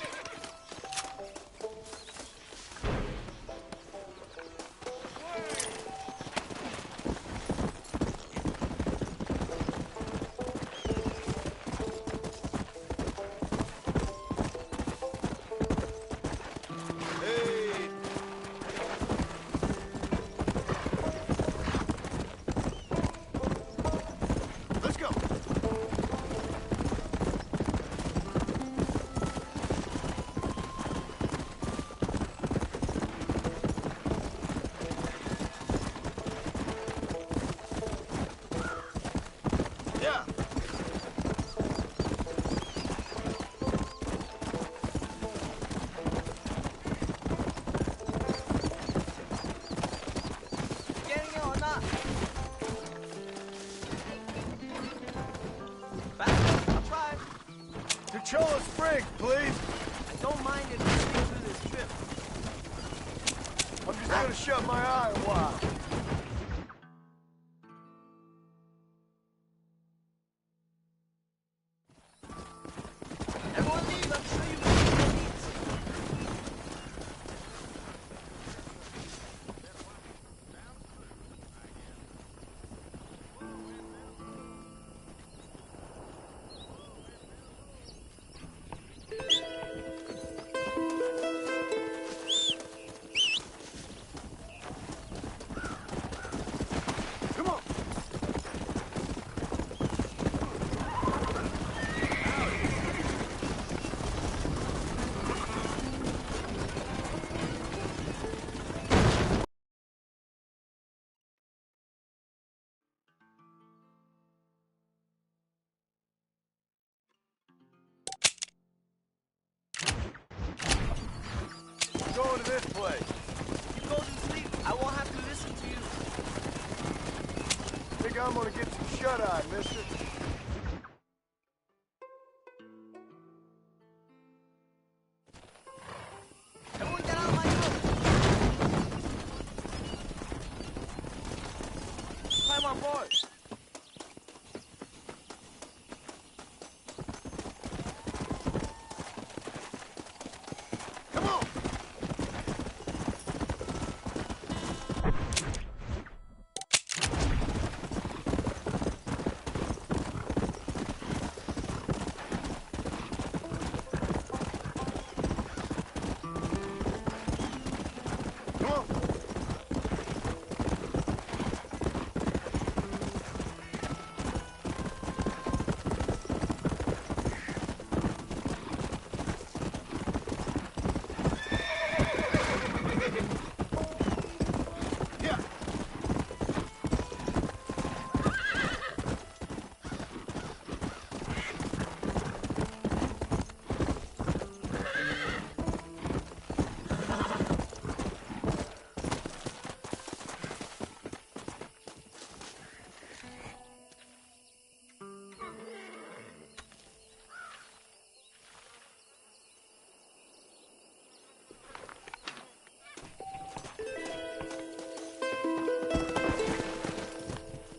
drink, please. I don't mind if we sleep through this trip. I'm just gonna shut my eye a while. Everyone leave, I'm sure you will get your needs. Come on. We're going to this place. You go to sleep. I won't have to listen to you. Think I'm gonna get some shut-eye, mister. Everyone get out of my room. Climb on board. Come on. Come on. Yeah.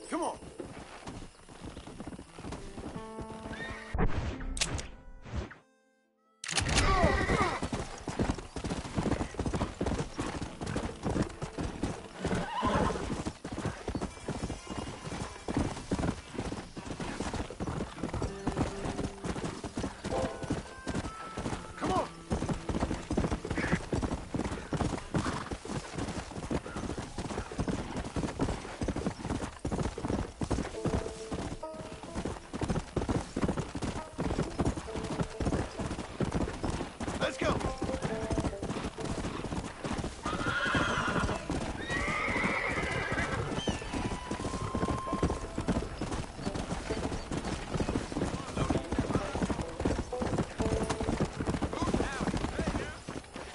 Come on. Come on. Let's go. A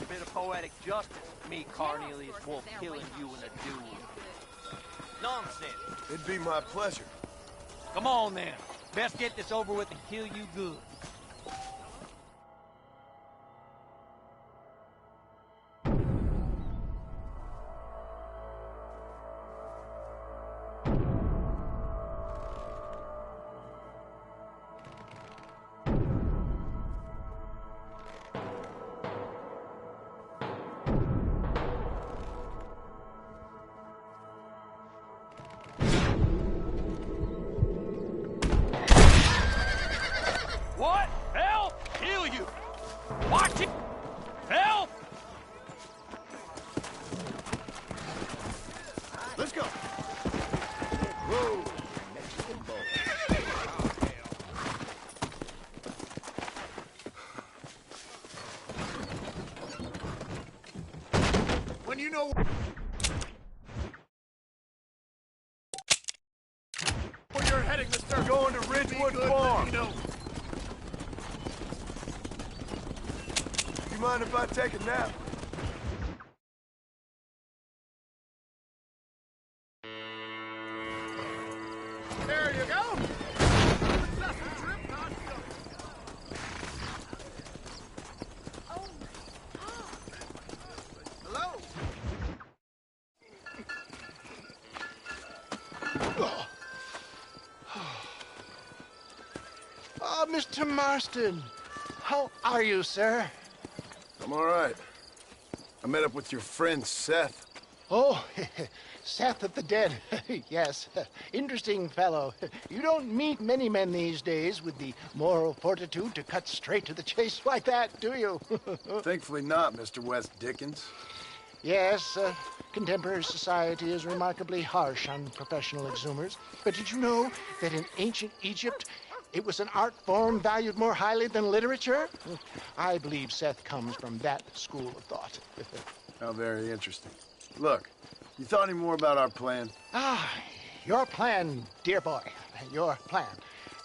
bit of poetic justice. Me, Cornelius Wolf, killing you in a duel. Nonsense. It'd be my pleasure. Come on, then. Best get this over with and kill you good. What? Hell? Kill you! Watch it! Hell! Let's go. Whoa. Mexican boy. When you know where you're heading, mister. Going to Ridgewood Farm. You mind if I take a nap? There you go. Mr. Marston. How are you, sir? I'm all right. I met up with your friend, Seth. Oh, Seth of the Dead. Yes, interesting fellow. You don't meet many men these days with the moral fortitude to cut straight to the chase like that, do you? Thankfully not, Mr. West Dickens. Yes, contemporary society is remarkably harsh on professional exhumers. But did you know that in ancient Egypt, it was an art form valued more highly than literature? I believe Seth comes from that school of thought. How very interesting. Look, you thought any more about our plan? Ah, your plan, dear boy, your plan.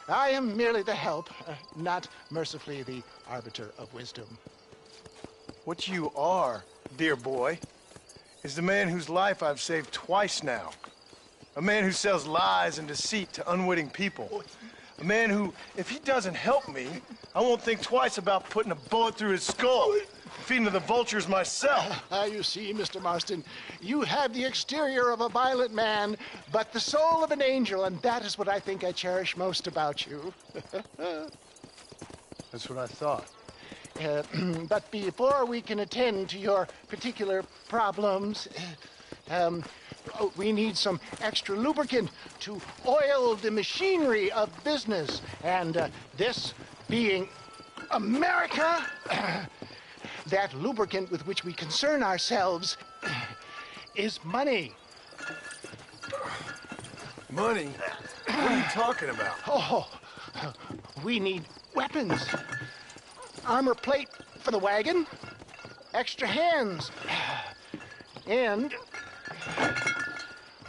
I am merely the help, not mercifully the arbiter of wisdom. What you are, dear boy, is the man whose life I've saved twice now. A man who sells lies and deceit to unwitting people. A man who, if he doesn't help me, I won't think twice about putting a bullet through his skull, feeding to the vultures myself. You see, Mr. Marston, you have the exterior of a violent man, but the soul of an angel, and that is what I think I cherish most about you. That's what I thought. But before we can attend to your particular problems, we need some extra lubricant to oil the machinery of business. And this being America, that lubricant with which we concern ourselves is money. Money? What are you talking about? Oh, we need weapons. Armor plate for the wagon, extra hands, and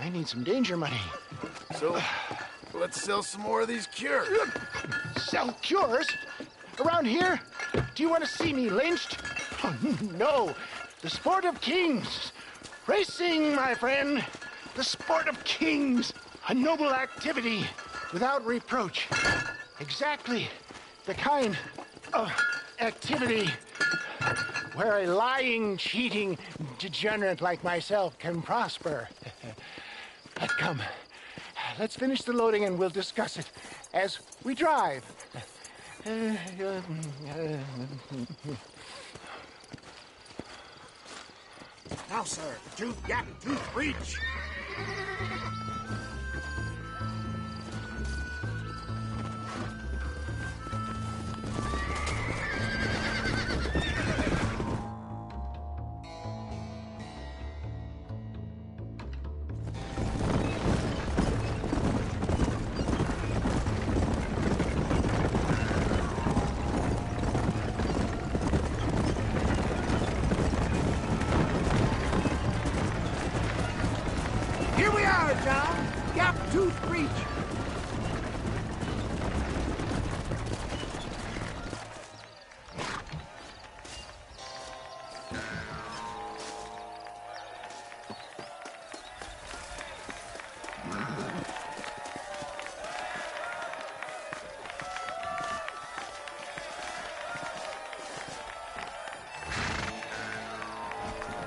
I need some danger money. So, let's sell some more of these cures. Sell cures? Around here? Do you want to see me lynched? Oh, no. The sport of kings. Racing, my friend. The sport of kings. A noble activity without reproach. Exactly the kind of activity where a lying, cheating degenerate like myself can prosper. But come, let's finish the loading and we'll discuss it as we drive. Now, sir, tooth gap, tooth breach. Here we are, John. Gap tooth breach.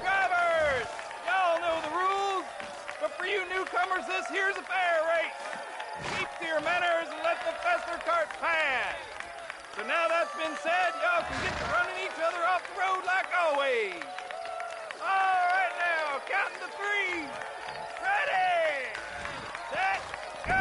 Drivers! Y'all know the rules, but for you newcomers, this here's a fair race. Keep to your manners and let the Fessler cart pass. So now that's been said, y'all can get to running each other off the road like always. All right now, counting to three. Ready, set, go!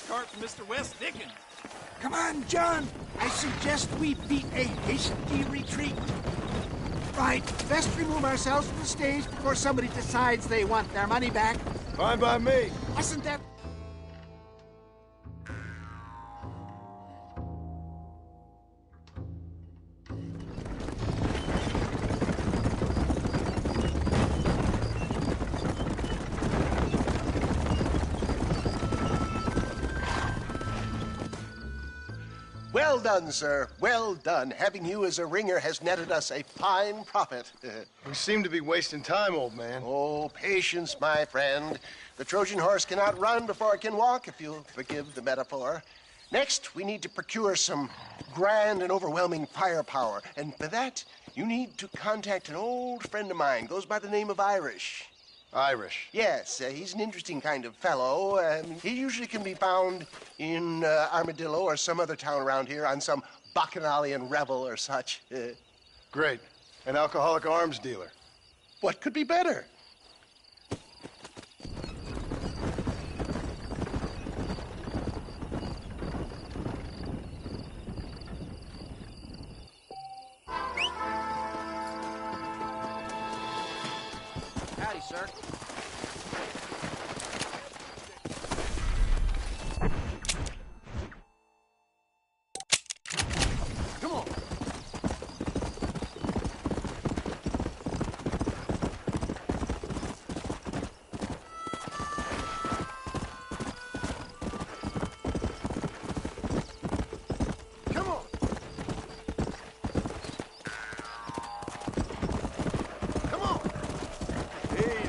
postcard from Mr. West Dickens. Come on, John. I suggest we beat a hasty retreat. Right, best remove ourselves from the stage before somebody decides they want their money back. Fine by me. Wasn't that... Well done, sir. Well done. Having you as a ringer has netted us a fine profit. We seem to be wasting time, old man. Oh, patience, my friend. The Trojan horse cannot run before it can walk, if you'll forgive the metaphor. Next, we need to procure some grand and overwhelming firepower. And for that, you need to contact an old friend of mine. Goes by the name of Irish. Irish? Yes, he's an interesting kind of fellow. He usually can be found in Armadillo or some other town around here on some bacchanalian revel or such. Great. An alcoholic arms dealer. What could be better? Howdy, sir. Come on. Come on. Come on. Easy.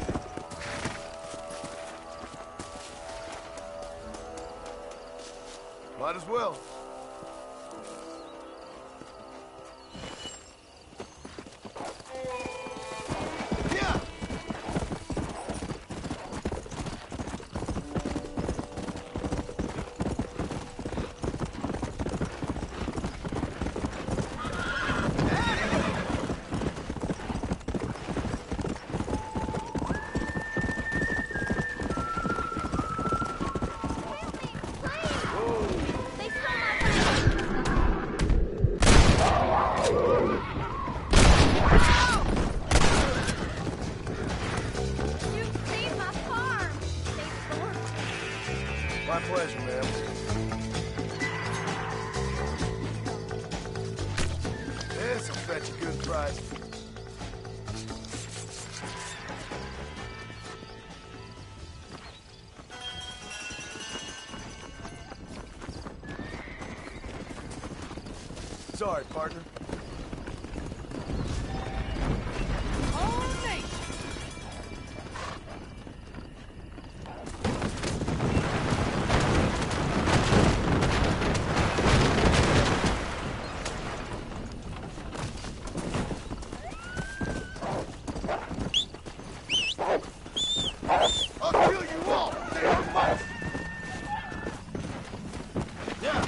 Might as well. Yeah. My pleasure, ma'am. This'll fetch a good price. Sorry, partner. I'll kill you all! Yeah.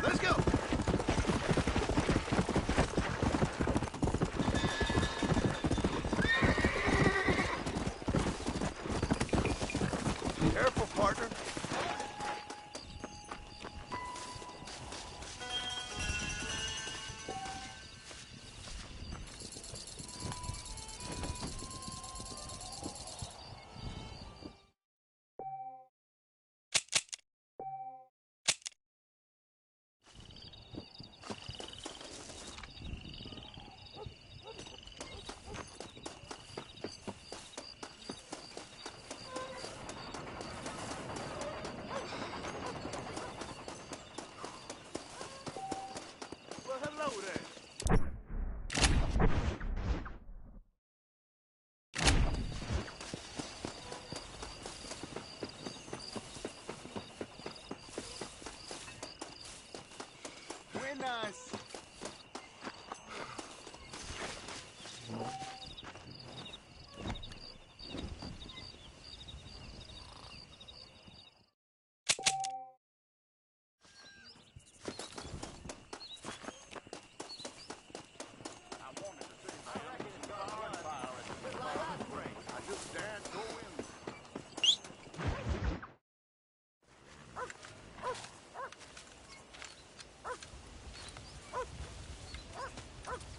Let's go! Careful, partner. Very nice.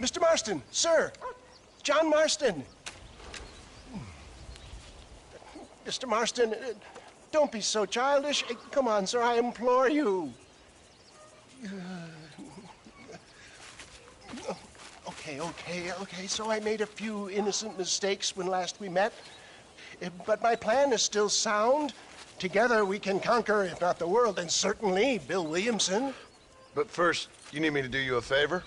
Mr. Marston, sir. John Marston. Mr. Marston, don't be so childish. Come on, sir, I implore you. Okay, so I made a few innocent mistakes when last we met. But my plan is still sound. Together we can conquer, if not the world, then certainly Bill Williamson. But first, you need me to do you a favor?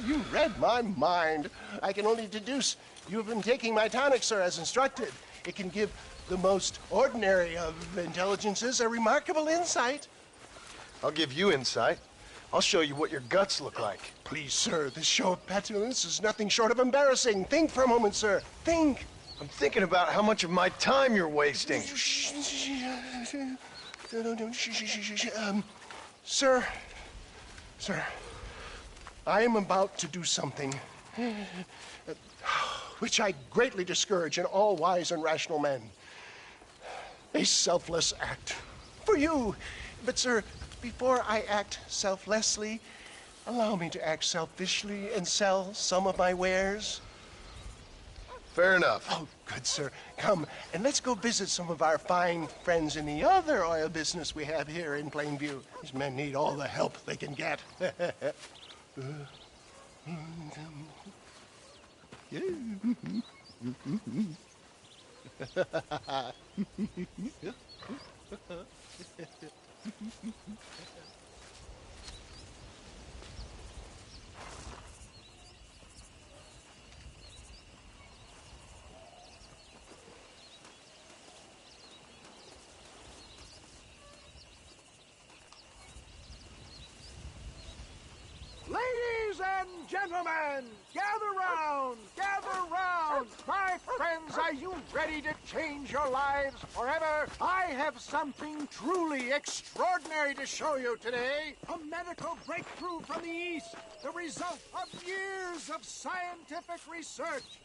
You read my mind. I can only deduce you have been taking my tonic, sir, as instructed. It can give the most ordinary of intelligences a remarkable insight. I'll give you insight. I'll show you what your guts look like. Please, sir, this show of petulance is nothing short of embarrassing. Think for a moment, sir. Think. I'm thinking about how much of my time you're wasting. Sir, I am about to do something which I greatly discourage in all wise and rational men. A selfless act for you. But, sir, before I act selflessly, allow me to act selfishly and sell some of my wares. Fair enough. Oh, good, sir. Come, and let's go visit some of our fine friends in the other oil business we have here in Plainview. These men need all the help they can get. Ladies and gentlemen, gather round, gather round. My friends, are you ready to change your lives forever? I have something truly extraordinary to show you today. A medical breakthrough from the East, the result of years of scientific research.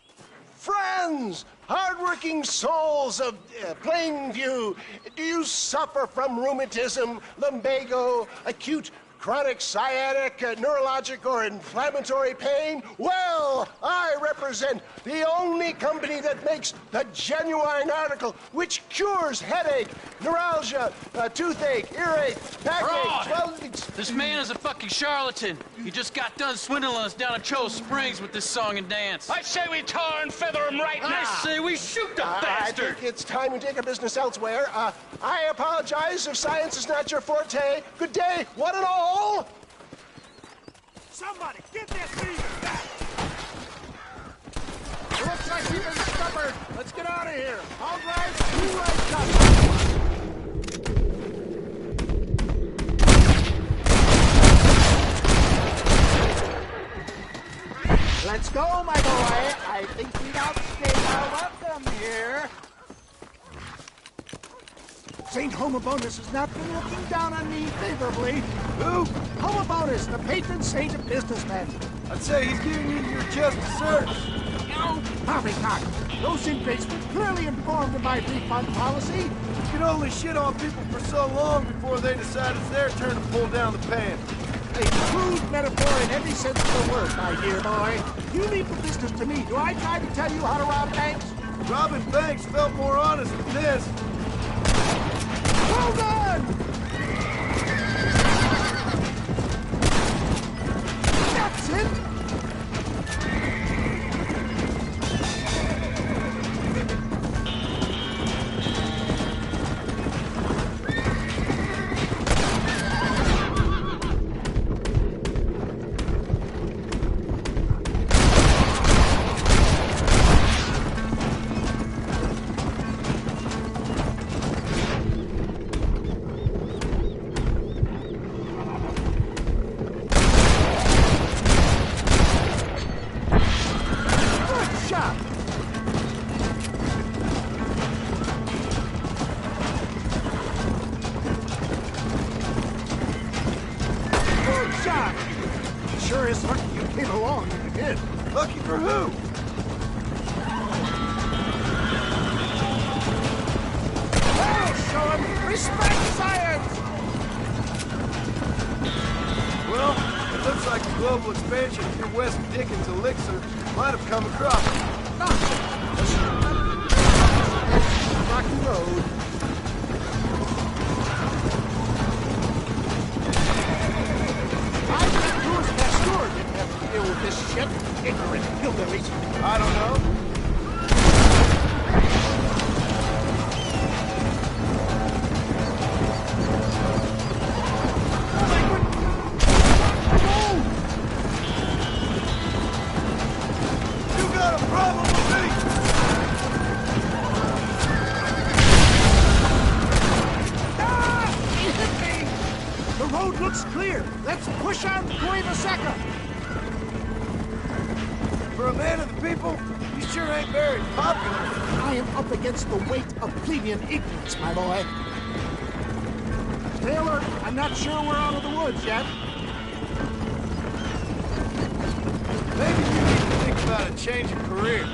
Friends, hardworking souls of Plainview, do you suffer from rheumatism, lumbago, acute chronic sciatic, neurologic, or inflammatory pain? Well, I represent the only company that makes the genuine article which cures headache, neuralgia, toothache, earache, backache. Well, this man is a fucking charlatan. He just got done swindling us down at Cho Springs with this song and dance. I say we tar and feather him right now. I say we shoot the bastard. I think it's time we take our business elsewhere. I apologize if science is not your forte. Good day, one and all. Somebody, get this thief back! It looks like you've been stubborn. Let's get out of here. All right, you right up. Let's go, my boy. I think we've outstayed our welcome here. St. Homobonus has not been looking down on me favorably. Who? Homobonus, the patron saint of businessmen. I'd say he's giving you your just desserts. No, poppycock. Those inmates were clearly informed of my refund policy. You can only shit on people for so long before they decide it's their turn to pull down the pants. A crude metaphor in every sense of the word, my dear boy. You leave the business to me. Do I try to tell you how to rob banks? Robbing banks felt more honest than this. Well done! That's it! Sure is lucky you came along when you did. Lucky for who? I'll show him respect science! Well, it looks like global expansion of your West Dickens elixir might have come across it. Rocky Road. I bet Louis Pasteur didn't have to deal with this shit. Ignorant hillbillies. I don't know. Looks clear. Let's push on Cueva Seca. For a man of the people, you sure ain't very popular. I am up against the weight of plebeian ignorance, my boy. Taylor, I'm not sure we're out of the woods yet. Maybe you need to think about a change of career.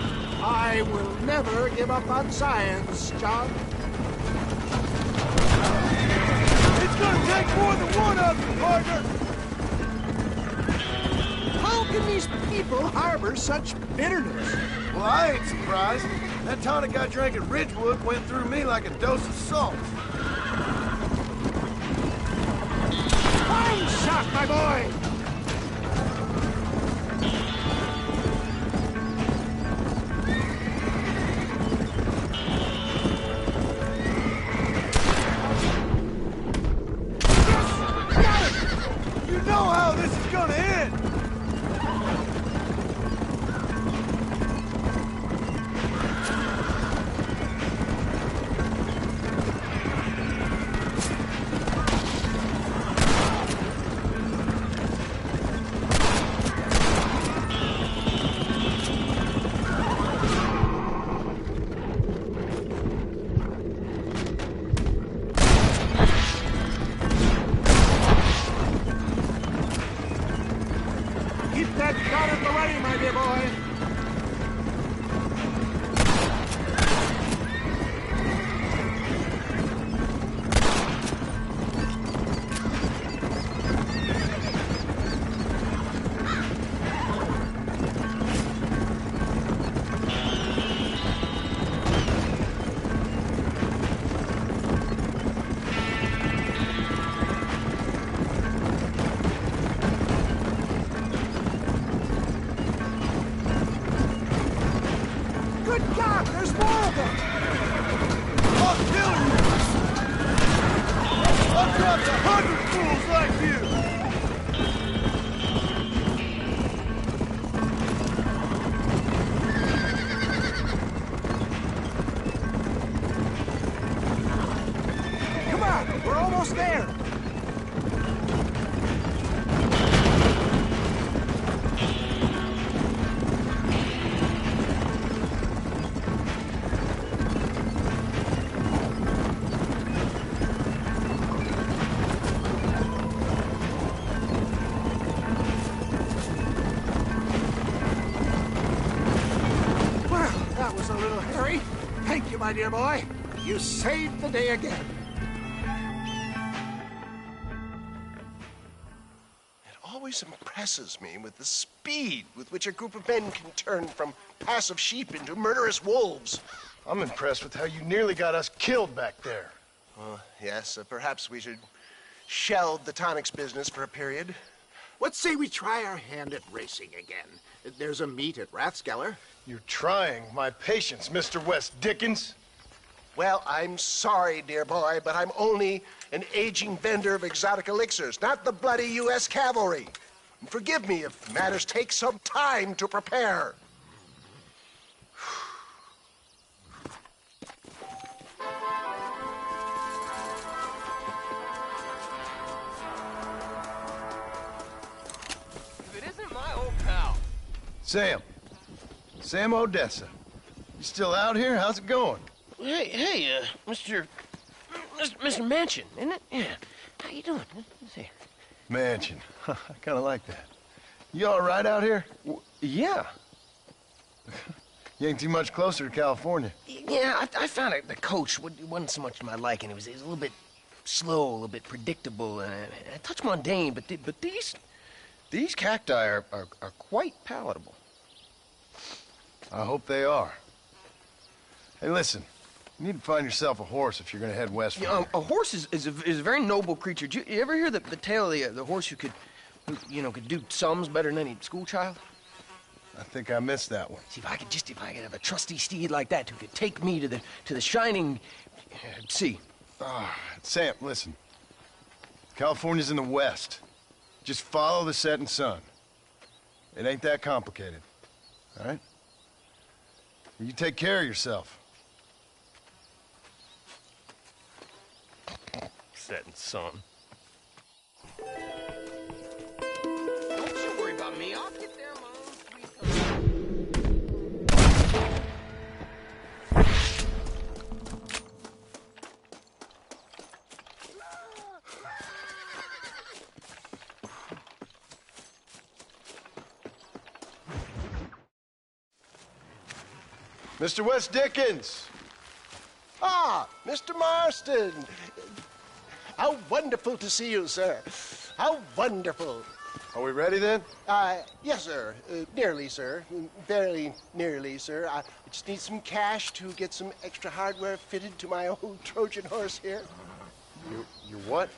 I will never give up on science, John. It's gonna take more than one of you, partner! How can these people harbor such bitterness? Well, I ain't surprised. That tonic I drank at Ridgewood went through me like a dose of salt. Fine shot, my boy! My dear boy, you saved the day again. It always impresses me with the speed with which a group of men can turn from passive sheep into murderous wolves. I'm impressed with how you nearly got us killed back there. Yes, perhaps we should shelve the tonics business for a period. Let's say we try our hand at racing again. There's a meet at Rathskeller. You're trying my patience, Mr. West Dickens. Well, I'm sorry, dear boy, but I'm only an aging vendor of exotic elixirs, not the bloody U.S. cavalry. And forgive me if matters take some time to prepare. If it isn't my old pal. Sam Odessa. You still out here? How's it going? Hey, Mr. Manchin, isn't it? Yeah. How you doing? See. Manchin. I kind of like that. You all right out here? Yeah. You ain't too much closer to California. Yeah, I found it. The coach wasn't so much to my liking. It was a little bit slow, a little bit predictable, a touch mundane, but these These cacti are quite palatable. I hope they are. Hey, listen. You need to find yourself a horse if you're going to head west from here. A horse is a very noble creature. Did you ever hear the tale of the horse who could do sums better than any schoolchild? I think I missed that one. See, if I could have a trusty steed like that who could take me to the shining sea. Sam, listen. California's in the west. Just follow the setting sun. It ain't that complicated. All right? You take care of yourself. Setting sun. Don't you worry about me. I'll get there my own sweet. Mr. West Dickens! Ah, Mr. Marston. How wonderful to see you, sir. How wonderful. Are we ready then? Yes, sir. Nearly, sir. Very nearly, sir. I just need some cash to get some extra hardware fitted to my old Trojan horse here. You what?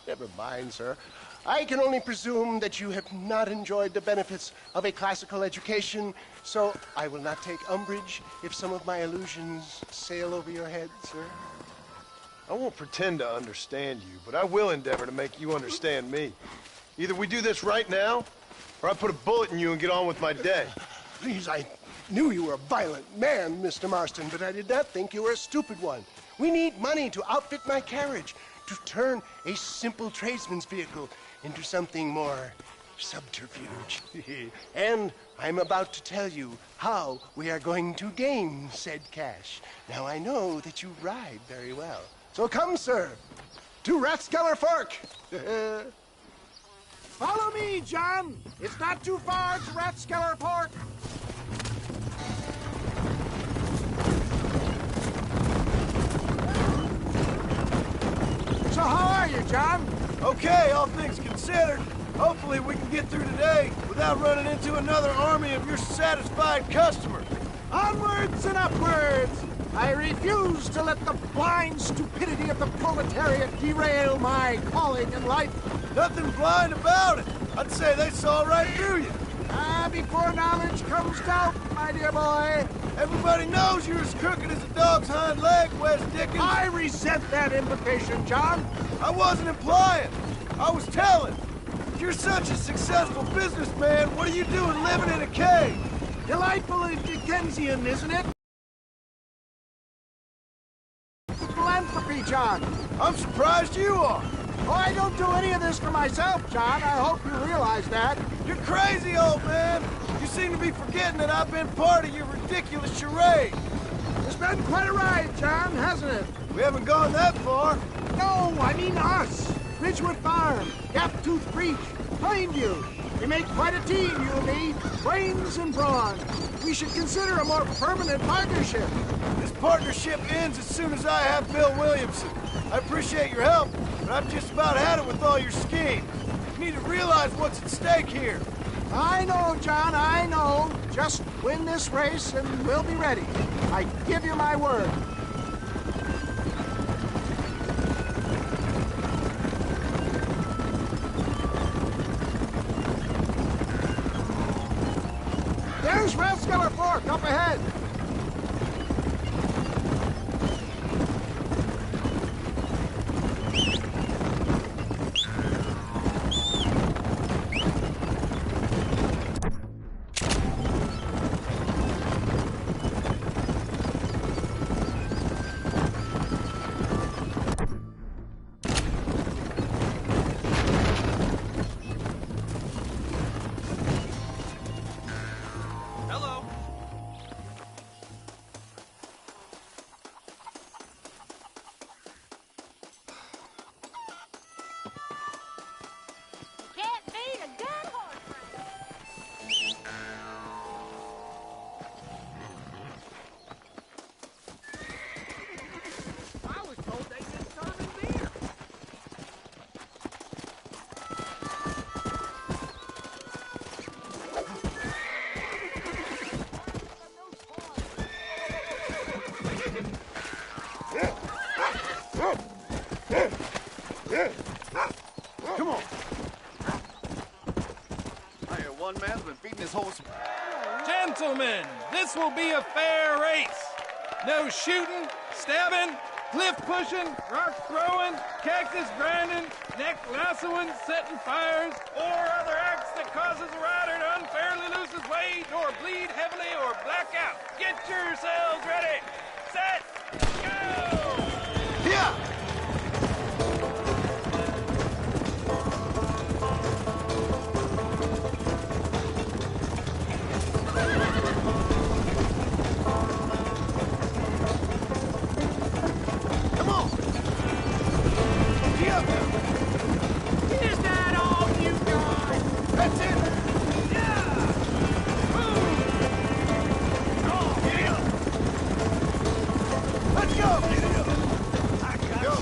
Never mind, sir. I can only presume that you have not enjoyed the benefits of a classical education, so I will not take umbrage if some of my allusions sail over your head, sir. I won't pretend to understand you, but I will endeavor to make you understand me. Either we do this right now, or I put a bullet in you and get on with my day. Please, I knew you were a violent man, Mr. Marston, but I did not think you were a stupid one. We need money to outfit my carriage, to turn a simple tradesman's vehicle into something more subterfuge. And I'm about to tell you how we are going to gain said cash. Now, I know that you ride very well. So come, sir, to Rathskeller Fork. Follow me, John. It's not too far to Rathskeller Fork. So how are you, John? Okay, all things considered. Hopefully we can get through today without running into another army of your satisfied customers. Onwards and upwards! I refuse to let the blind stupidity of the proletariat derail my calling in life. Nothing blind about it. I'd say they saw right through you. Before knowledge comes doubt, my dear boy. Everybody knows you're as crooked as a dog's hind leg, West Dickens. I resent that implication, John. I wasn't implying. I was telling. If you're such a successful businessman, what are you doing living in a cave? Delightfully Dickensian, isn't it? Philanthropy, John. I'm surprised you are. Oh, I don't do any of this for myself, John. I hope you realize that. You're crazy, old man. You seem to be forgetting that I've been part of your ridiculous charade. It's been quite a ride, John, hasn't it? We haven't gone that far. No, I mean us. Ridgewood Farm, Gaptooth Creek, Plainview. We make quite a team, you and me. Brains and brawn. We should consider a more permanent partnership. This partnership ends as soon as I have Bill Williamson. I appreciate your help, but I've just about had it with all your schemes. You need to realize what's at stake here. I know, John, I know. Just win this race and we'll be ready. I give you my word. There's Rathskeller Fork up ahead. One man's been feeding his horse. Gentlemen, this will be a fair race. No shooting, stabbing, cliff pushing, rock throwing, cactus grinding, neck lassoing, setting fires, or other acts that causes a rider to unfairly lose his weight or bleed heavily or black out. Get yourselves ready. Set, go! Yeah! Come on! Get up now! Is that all you got? That's it! Yeah! Oh, get up! Let's go! Get it up! I got you.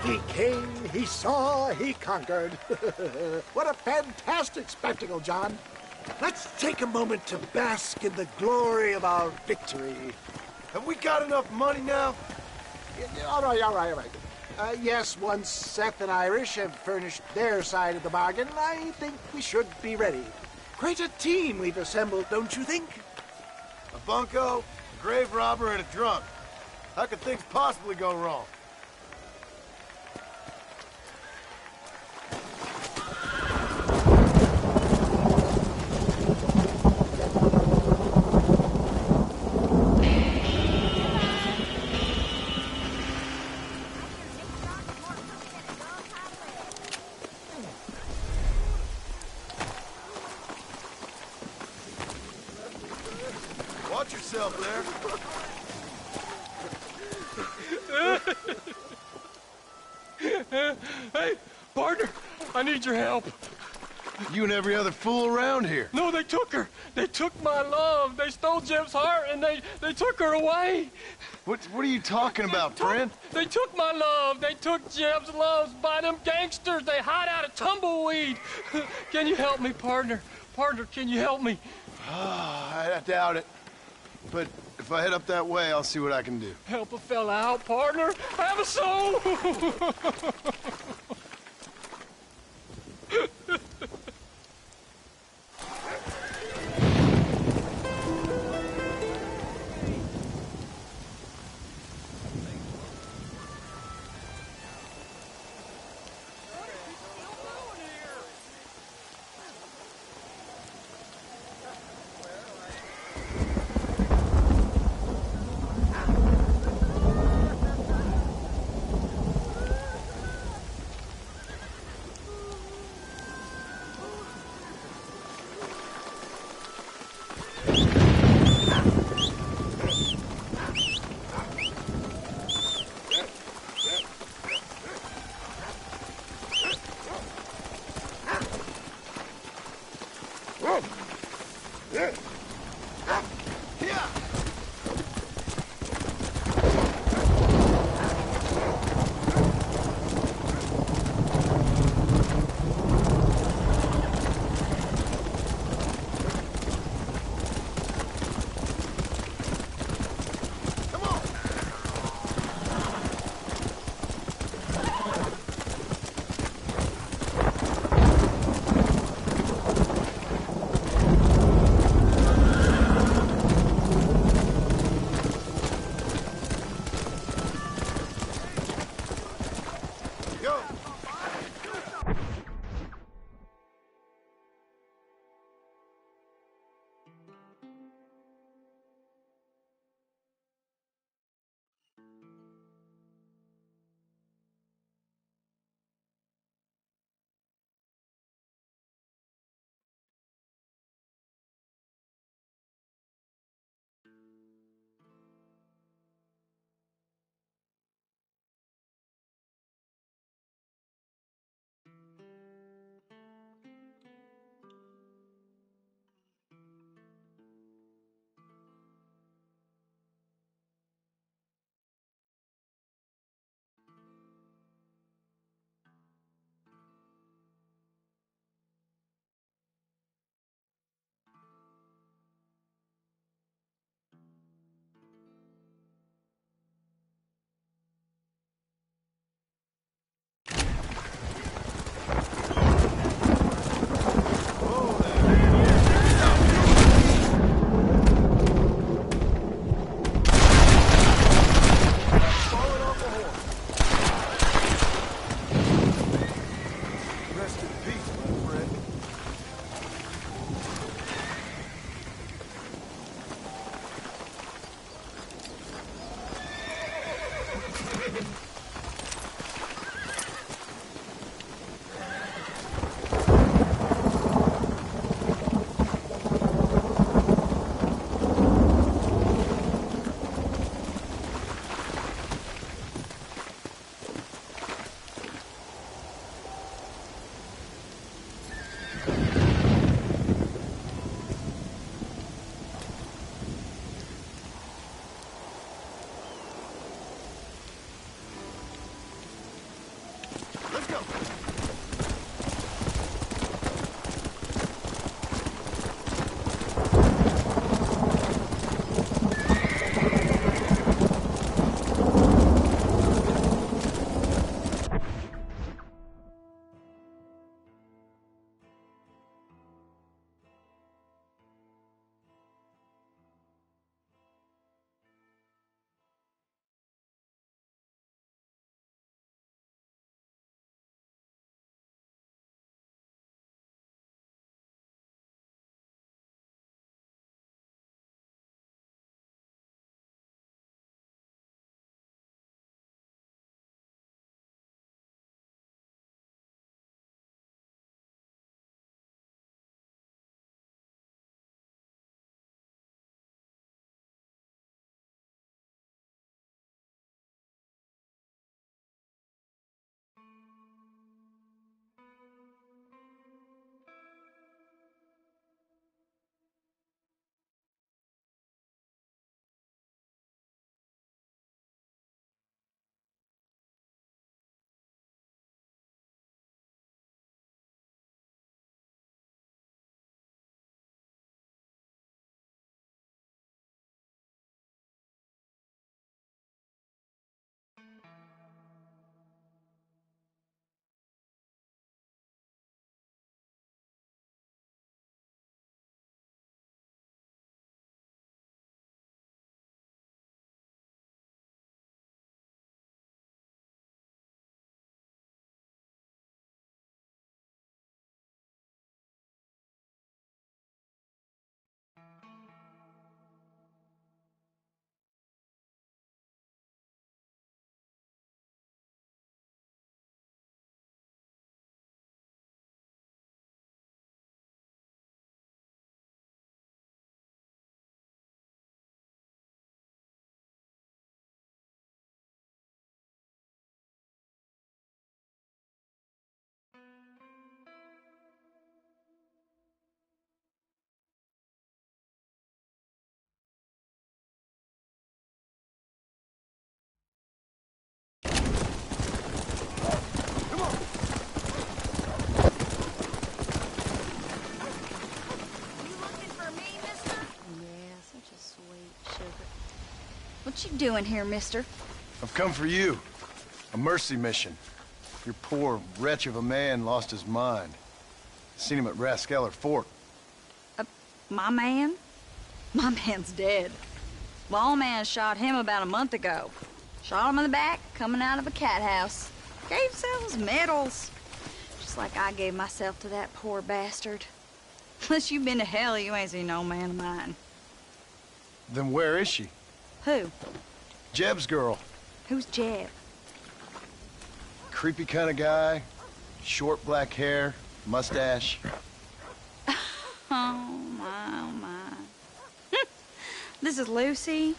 He came, he saw, he conquered. What a fantastic spectacle, John. Let's take a moment to bask in the glory of our victory. Have we got enough money now? All right. Yes, once Seth and Irish have furnished their side of the bargain, I think we should be ready. Quite a team we've assembled, don't you think? A bunco, a grave robber, and a drunk. How could things possibly go wrong? Watch yourself Hey, partner, I need your help. You and every other fool around here. No, they took her. They took my love. They stole Jim's heart, and they took her away. What are you talking about, friend? They took my love. They took Jim's love by them gangsters. They hide out of tumbleweed. Can you help me, partner? Partner, can you help me? I doubt it. But if I head up that way, I'll see what I can do. Help a fella out, partner. I have a soul. doing here, mister? I've come for you. A mercy mission. Your poor wretch of a man lost his mind. Seen him at Raskeller Fork. My man? My man's dead. Lawman shot him about a month ago. Shot him in the back, coming out of a cat house. Gave themselves medals. Just like I gave myself to that poor bastard. Unless you've been to hell, you ain't seen no man of mine. Then where is she? Who? Jeb's girl. Who's Jeb? Creepy kind of guy. Short black hair, mustache. Oh, my, oh, my. This is Lucy.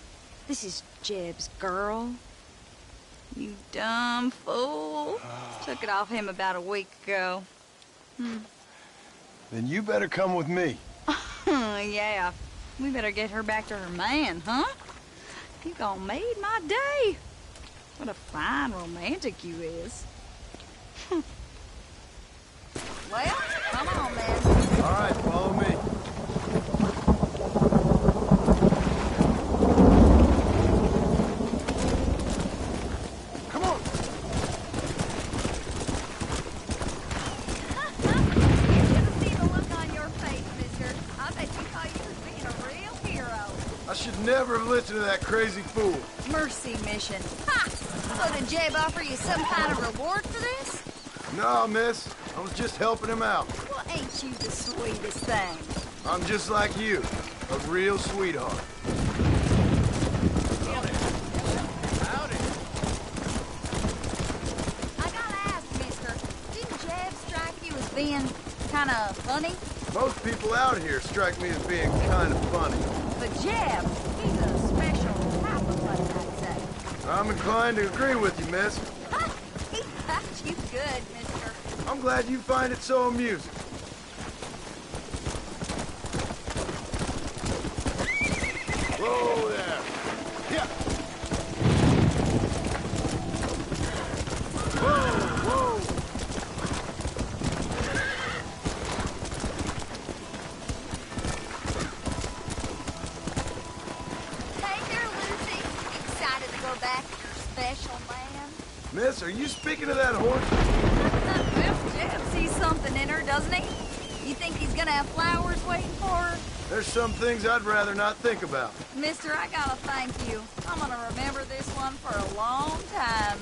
This is Jeb's girl. You dumb fool. Took it off him about a week ago. Then you better come with me. Yeah. We better get her back to her man, huh? You gonna made my day. What a fine romantic you is. Well, come on, man. All right, follow me. Come on. You should have seen the look on your face, mister. I bet you thought you was being a real hero. I should never have listened to that crazy fool. Mercy mission. Ha! So did Jeb offer you some kind of reward for this? No, miss. I was just helping him out. Well, ain't you the sweetest thing? I'm just like you. A real sweetheart. I gotta ask, mister, didn't Jeb strike you as being kind of funny? Most people out here strike me as being kind of funny. But Jeb, he's a special type of funny, I'd say. I'm inclined to agree with you, miss. He got you good, mister. I'm glad you find it so amusing. Whoa there. Yeah. Whoa, whoa. Hey there, Lucy. Excited to go back to your special land? Miss, are you speaking of that horse? Well, Jeb sees something in her, doesn't he? You think he's gonna have flowers waiting for her? There's some things I'd rather not think about. Mister, I gotta thank you. I'm gonna remember this one for a long time.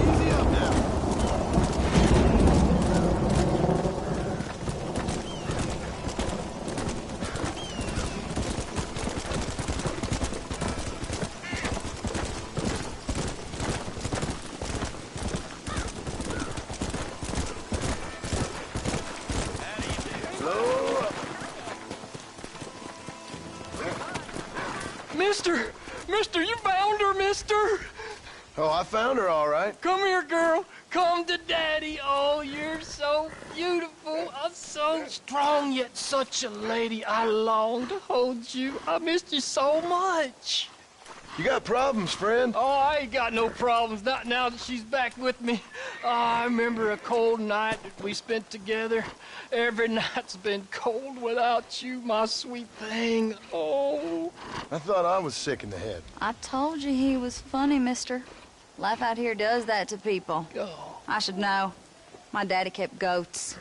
Easy up now. Mister, you found her, mister! Oh, I found her all right. Come here, girl. Come to Daddy. Oh, you're so beautiful. I'm so strong, yet such a lady. I long to hold you. I missed you so much. You got problems, friend? Oh, I ain't got no problems. Not now that she's back with me. Oh, I remember a cold night that we spent together. Every night's been cold without you, my sweet thing. Oh. I thought I was sick in the head. I told you he was funny, mister. Life out here does that to people. Oh. I should know. My daddy kept goats.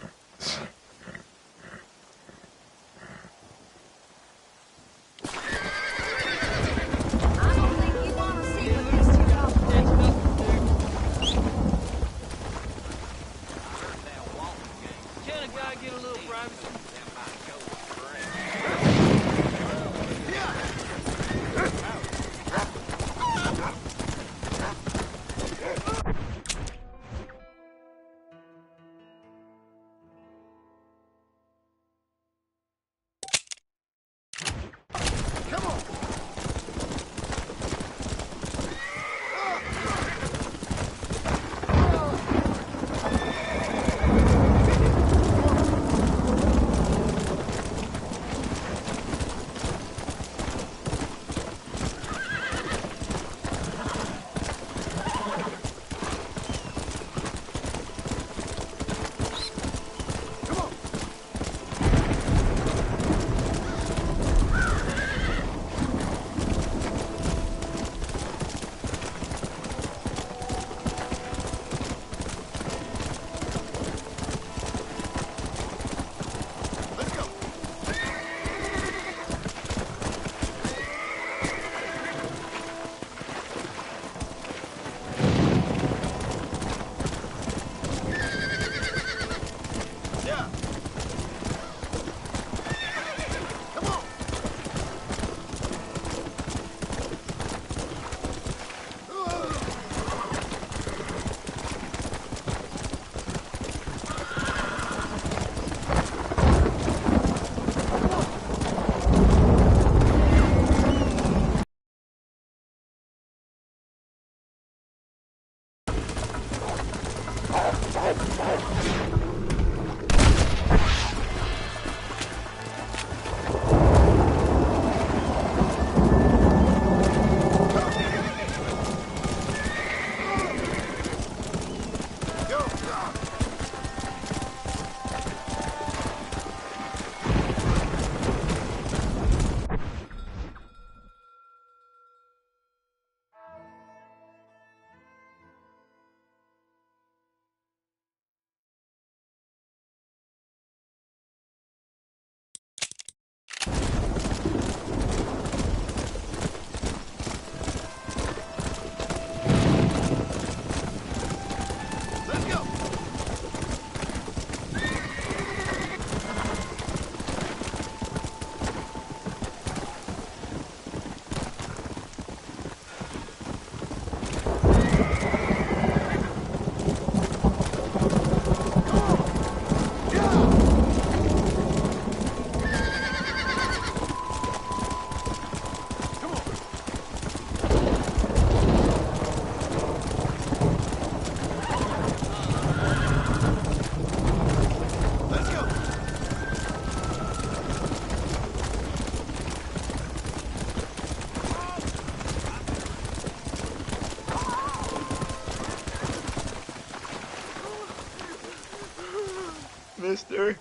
mister.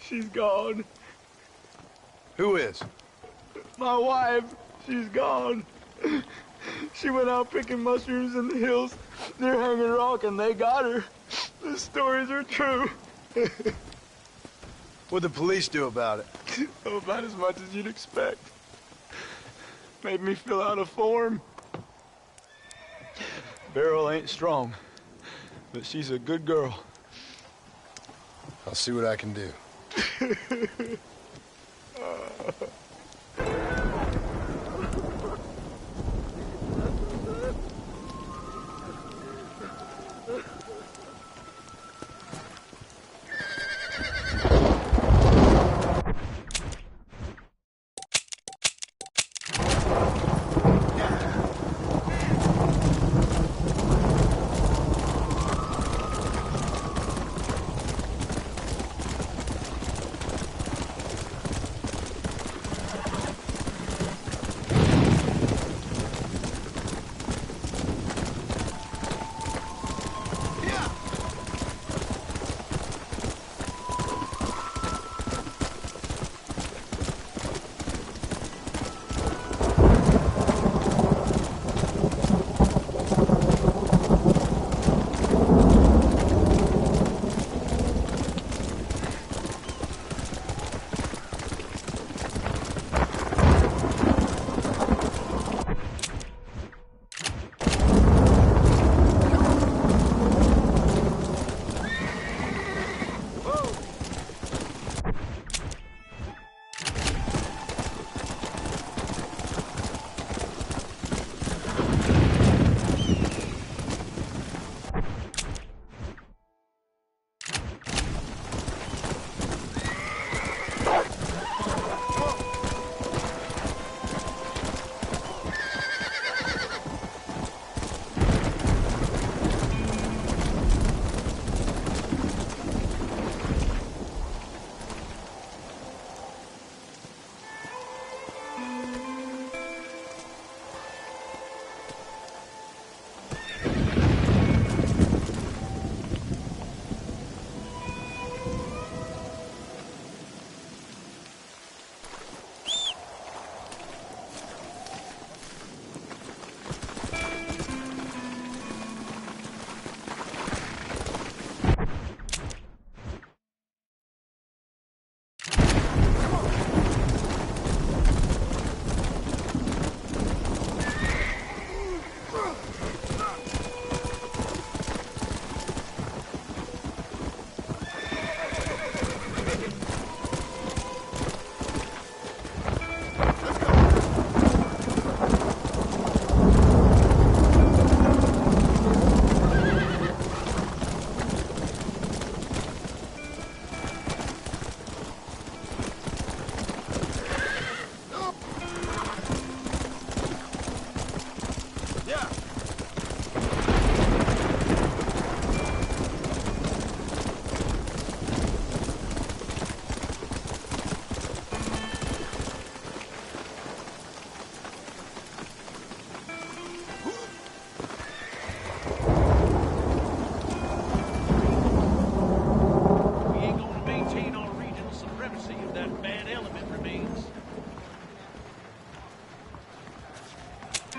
She's gone. Who is? My wife. She's gone. She went out picking mushrooms in the hills near Hanging Rock, and they got her. The stories are true. What'd the police do about it? Oh, about as much as you'd expect. Made me fill out a form. Beryl ain't strong, but she's a good girl. I'll see what I can do.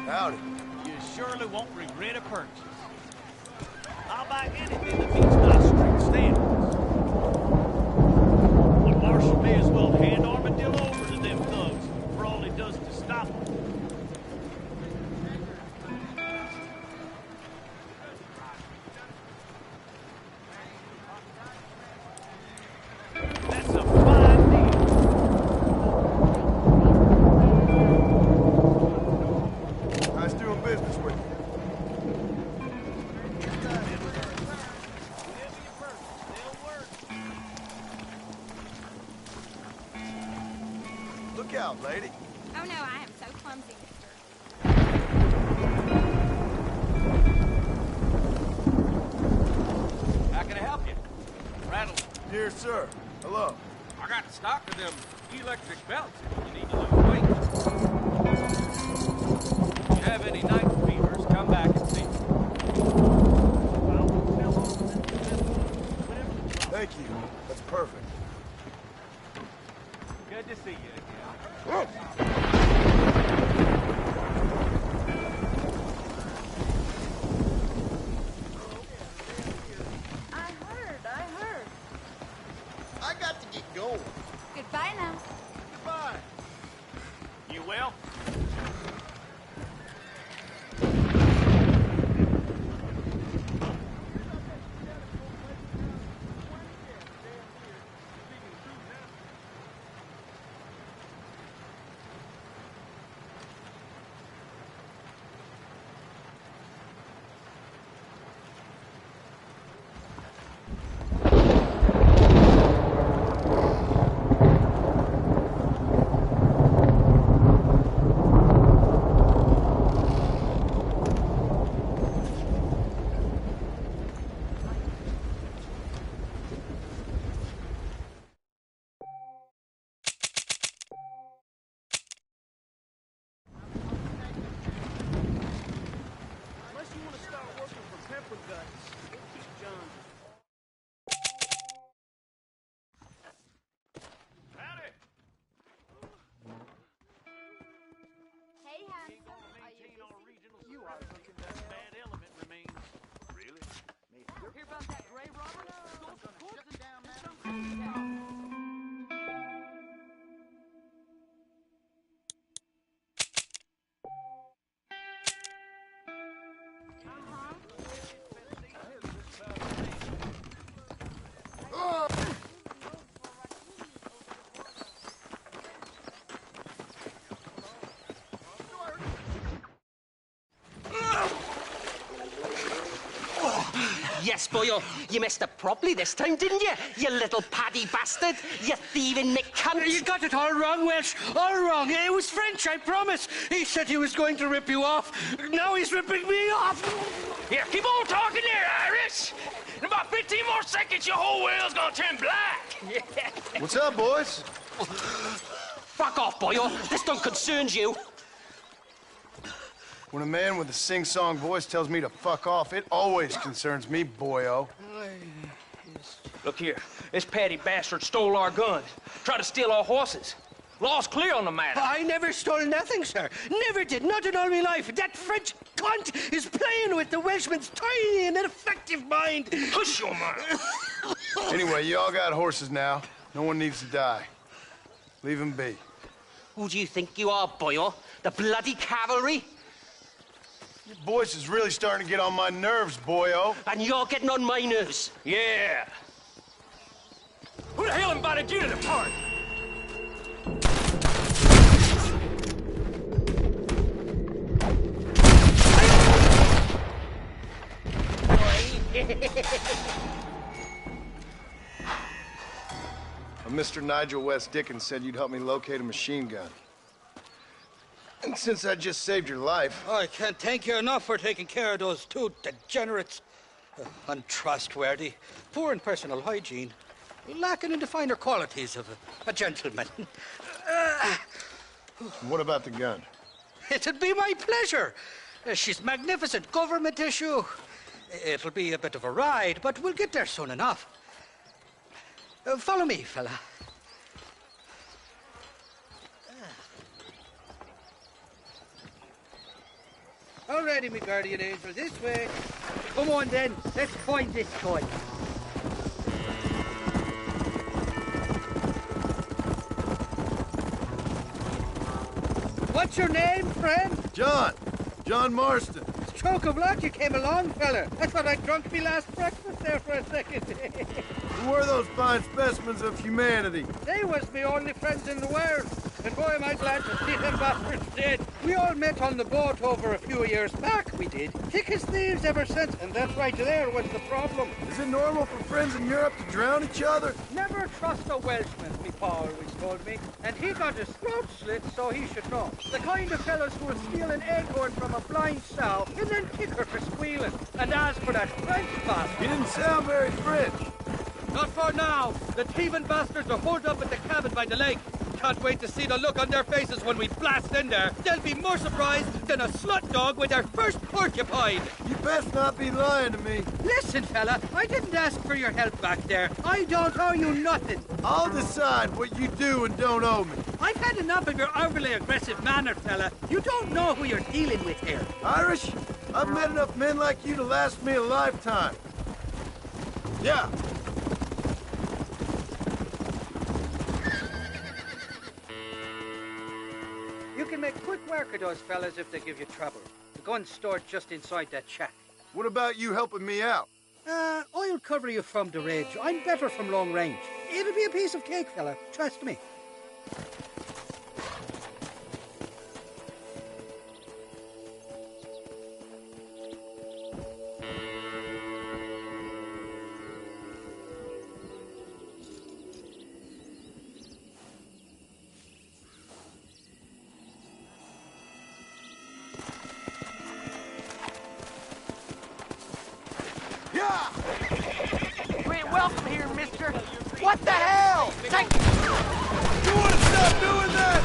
Howdy. You surely won't regret a purchase. I'll buy anything that meets my strict standards. But Marshal may as well hand Armadillo over to them thugs for all he does to stop them. That's a fine deal. Nice doing business with you. Look out, lady. Oh no, I am so clumsy, mister. How can I help you? Rattle. Dear sir. Hello. I got the stock of them electric belts if you need to lose weight. If you have any night fevers, come back and see me. Yes, boyo, you messed up properly this time, didn't you? You little paddy bastard. You thieving McCunt. You got it all wrong, Welsh. All wrong. It was French, I promise. He said he was going to rip you off. Now he's ripping me off. Here, keep on talking there, Irish. In about 15 more seconds, your whole whale's gonna turn black. What's up, boys? Fuck off, boyo. This don't concern you. When a man with a sing-song voice tells me to fuck off, it always concerns me, boyo. Look here, this Paddy bastard stole our guns, tried to steal our horses. Law's clear on the matter. I never stole nothing, sir. Never did, not in all my life. That French cunt is playing with the Welshman's tiny and ineffective mind. Hush your mouth. Anyway, you all got horses now. No one needs to die. Leave them be. Who do you think you are, boyo? The bloody cavalry? Your voice is really starting to get on my nerves, boyo. And you're getting on my nerves. Yeah. Who the hell invited you to the party? Mr. Nigel West Dickens said you'd help me locate a machine gun. And since I just saved your life... I can't thank you enough for taking care of those two degenerates. Untrustworthy, poor in personal hygiene, lacking in the finer qualities of a gentleman. What about the gun? It'd be my pleasure. She's magnificent, government issue. It'll be a bit of a ride, but we'll get there soon enough. Follow me, fella. All righty, me guardian angel, this way. Come on, then. Let's find this gun. What's your name, friend? John. John Marston. Stroke of luck you came along, fella. I thought I'd drunk me last breakfast there for a second. Who were those fine specimens of humanity? They was me only friends in the world. And boy, am I glad to see them bastards dead. We all met on the boat over a few years back, we did. Thick as thieves ever since, and that right there was the problem. Is it normal for friends in Europe to drown each other? Never trust a Welshman, me pa always told me. And he got his throat slit, so he should know. The kind of fellas who will steal an acorn from a blind sow and then kick her for squealing. And as for that French bastard... He didn't sound very French. Not for now. The thieving bastards are holed up at the cabin by the lake. Can't wait to see the look on their faces when we blast in there. They'll be more surprised than a slut dog with their first porcupine. You best not be lying to me. Listen, fella, I didn't ask for your help back there. I don't owe you nothing. I'll decide what you do and don't owe me. I've had enough of your overly aggressive manner, fella. You don't know who you're dealing with here. Irish, I've met enough men like you to last me a lifetime. Yeah. You can make quick work of those fellas if they give you trouble. The gun's stored just inside that shack. What about you helping me out? I'll cover you from the ridge. I'm better from long range. It'll be a piece of cake, fella. Trust me. You ain't welcome here, mister. What the hell? Take... You want to stop doing that?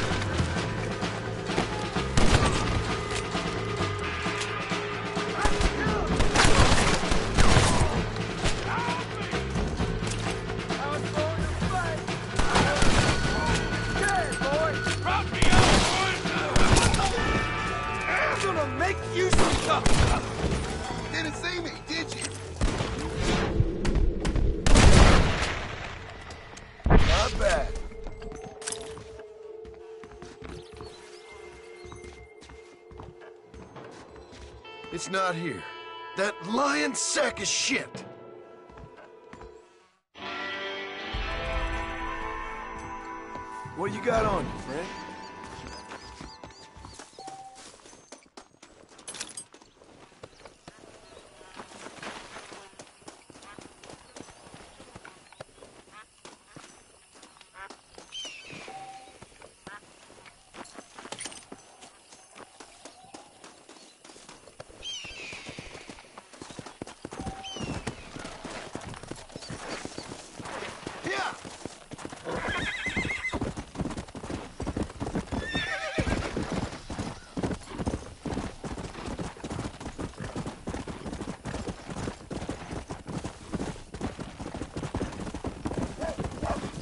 I'm gonna make you some stuff. Didn't see me, did you? It's not here. That lying sack of shit! What you got on you, Frank?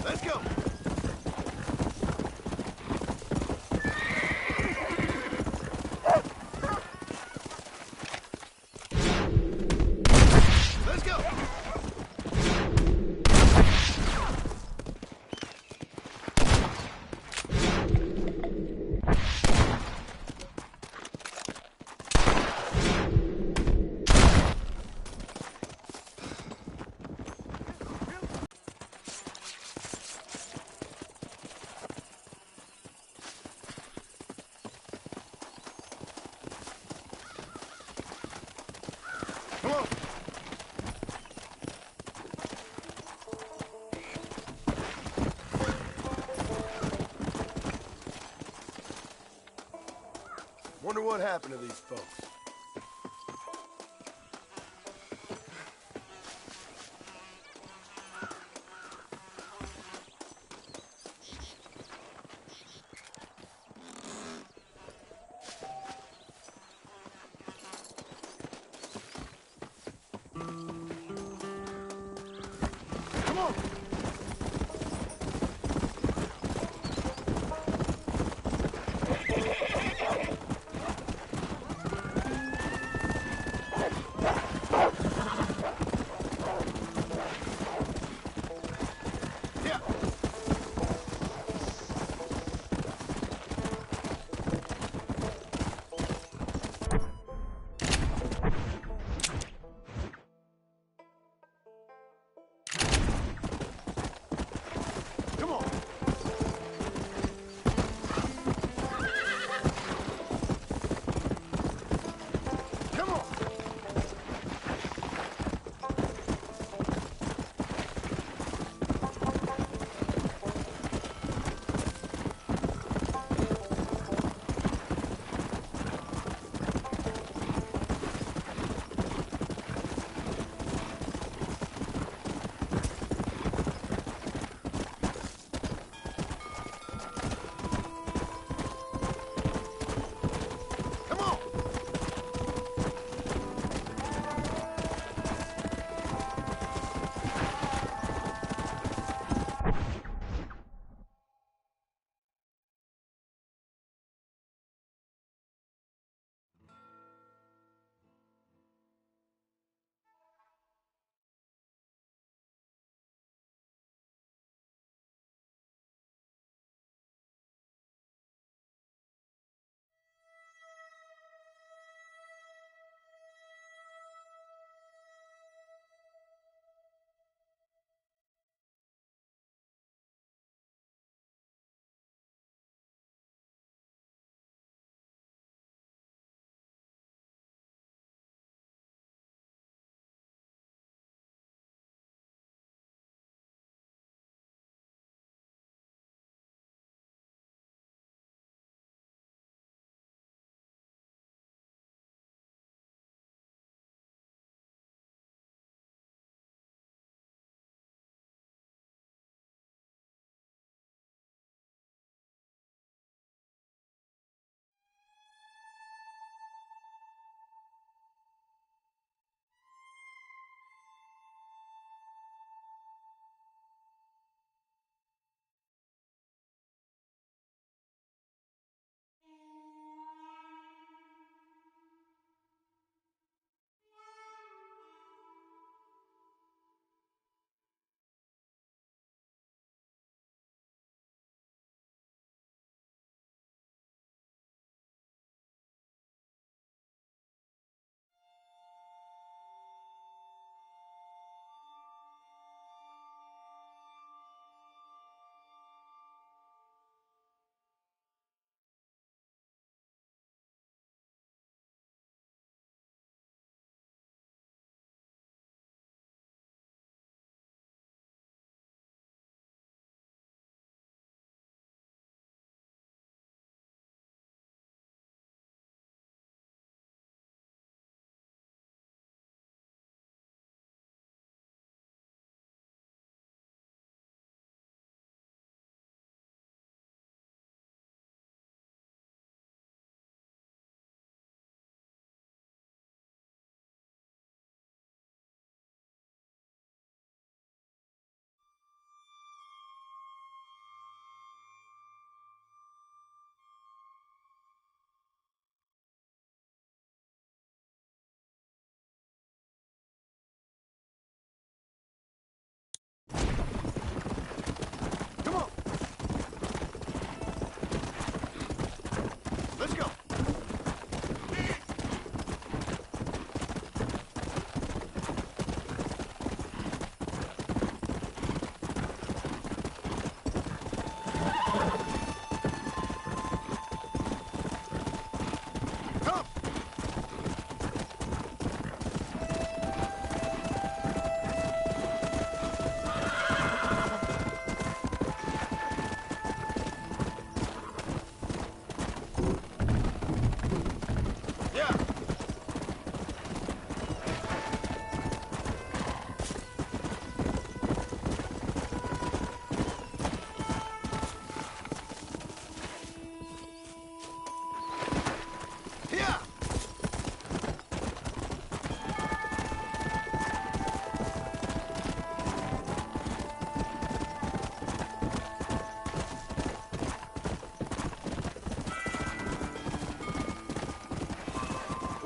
Let's go! Let's go! Come on! Wonder what happened to these folks. Come on!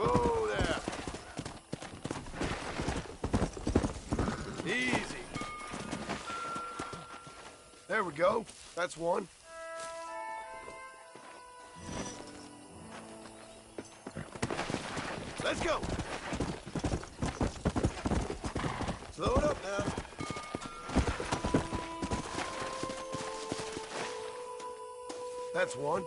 Whoa there. Easy. There we go. That's one. Let's go. Slow it up now. That's one.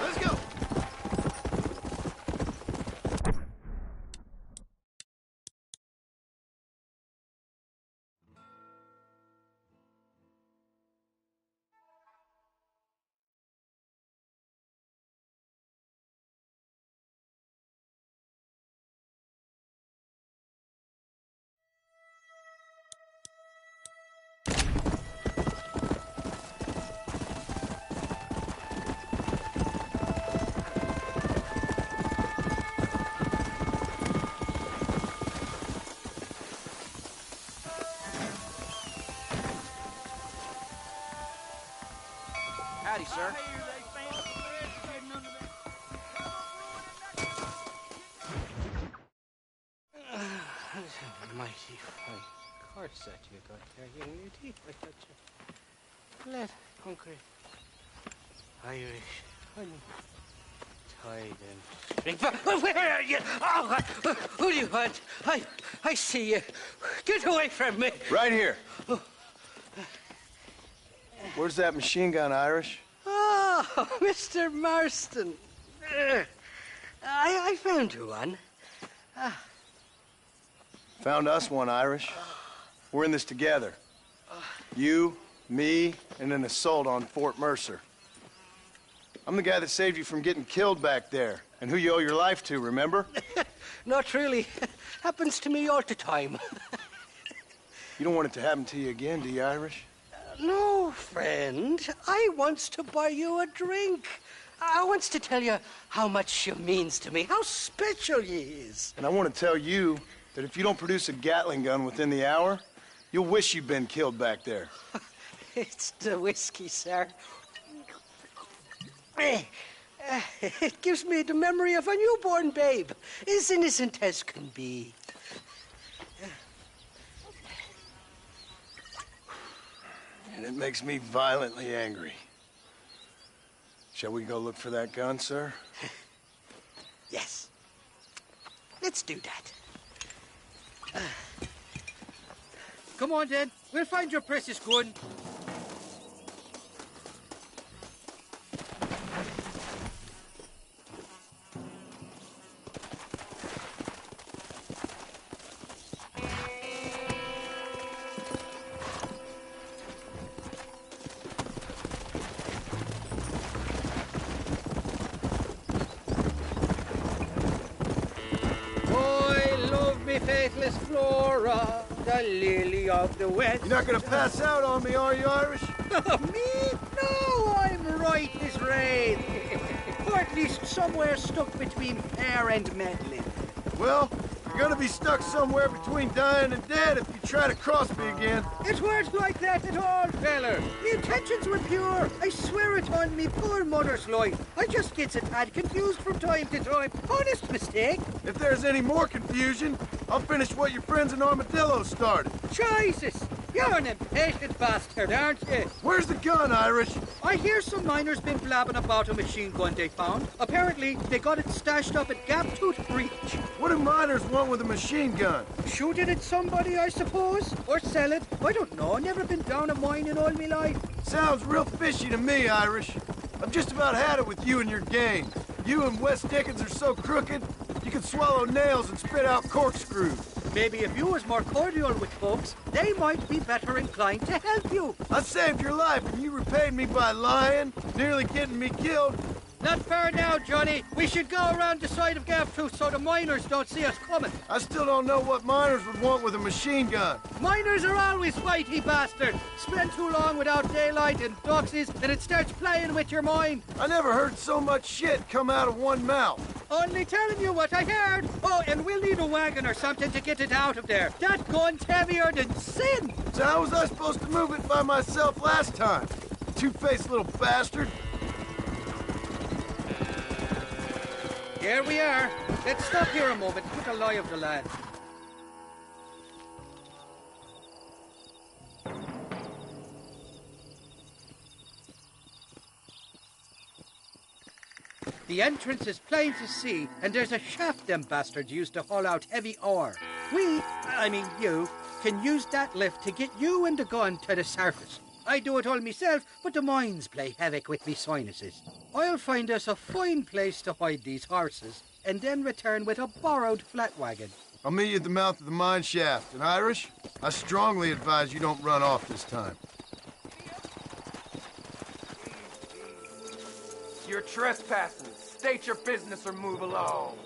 Let's go. Howdy, sir. Mighty fine course that you got there, young lady. I got you. Let hungry Irish honey. Tied and drink. Where are you? Oh, who do you want? I see you. Get away from me. Right here. Where's that machine gun, Irish? Oh, Mr. Marston. I found you one. Found us one, Irish. We're in this together. You, me, and an assault on Fort Mercer. I'm the guy that saved you from getting killed back there, and who you owe your life to, remember? Not really. Happens to me all the time. You don't want it to happen to you again, do you, Irish? No, friend. I wants to buy you a drink. I wants to tell you how much she means to me, how special you is. And I want to tell you that if you don't produce a Gatling gun within the hour, you'll wish you'd been killed back there. It's the whiskey, sir. It gives me the memory of a newborn babe, as innocent as can be. And it makes me violently angry. Shall we go look for that gun, sir? Yes. Let's do that. Come on, then. We'll find your precious gun. Faithless Flora, the lily of the West. You're not gonna pass out on me, are you, Irish? Me? No, I'm right this raid. Or at least somewhere stuck between fair and meddling. Well, you're gonna be stuck somewhere between dying and dead if you try to cross me again. It weren't like that at all, feller. My intentions were pure. I swear it on me poor mother's life. I just gets a tad confused from time to time. Honest mistake. If there's any more confusion, I'll finish what your friends in Armadillo started. Jesus! You're an impatient bastard, aren't you? Where's the gun, Irish? I hear some miners been blabbing about a machine gun they found. Apparently, they got it stashed up at Gaptooth Breach. What do miners want with a machine gun? Shoot it at somebody, I suppose? Or sell it? I don't know. Never been down a mine in all my life. Sounds real fishy to me, Irish. I've just about had it with you and your gang. You and Wes Dickens are so crooked, you can swallow nails and spit out corkscrews. Maybe if you was more cordial with folks, they might be better inclined to help you. I saved your life and you repaid me by lying, nearly getting me killed. Not fair now, Johnny. We should go around the side of Gaptooth so the miners don't see us coming. I still don't know what miners would want with a machine gun. Miners are always flighty bastards. Spend too long without daylight and doxies, and it starts playing with your mind. I never heard so much shit come out of one mouth. Only telling you what I heard. Oh, and we'll need a wagon or something to get it out of there. That gun's heavier than sin. So how was I supposed to move it by myself last time? two-faced little bastard! Here we are. Let's stop here a moment, get a lie of the land. The entrance is plain to see, and there's a shaft them bastards used to haul out heavy ore. You, can use that lift to get you and the gun to the surface. I do it all myself, but the mines play havoc with me sinuses. I'll find us a fine place to hide these horses, and then return with a borrowed flat wagon. I'll meet you at the mouth of the mine shaft. And Irish, I strongly advise you don't run off this time. You're trespassing. State your business or move along.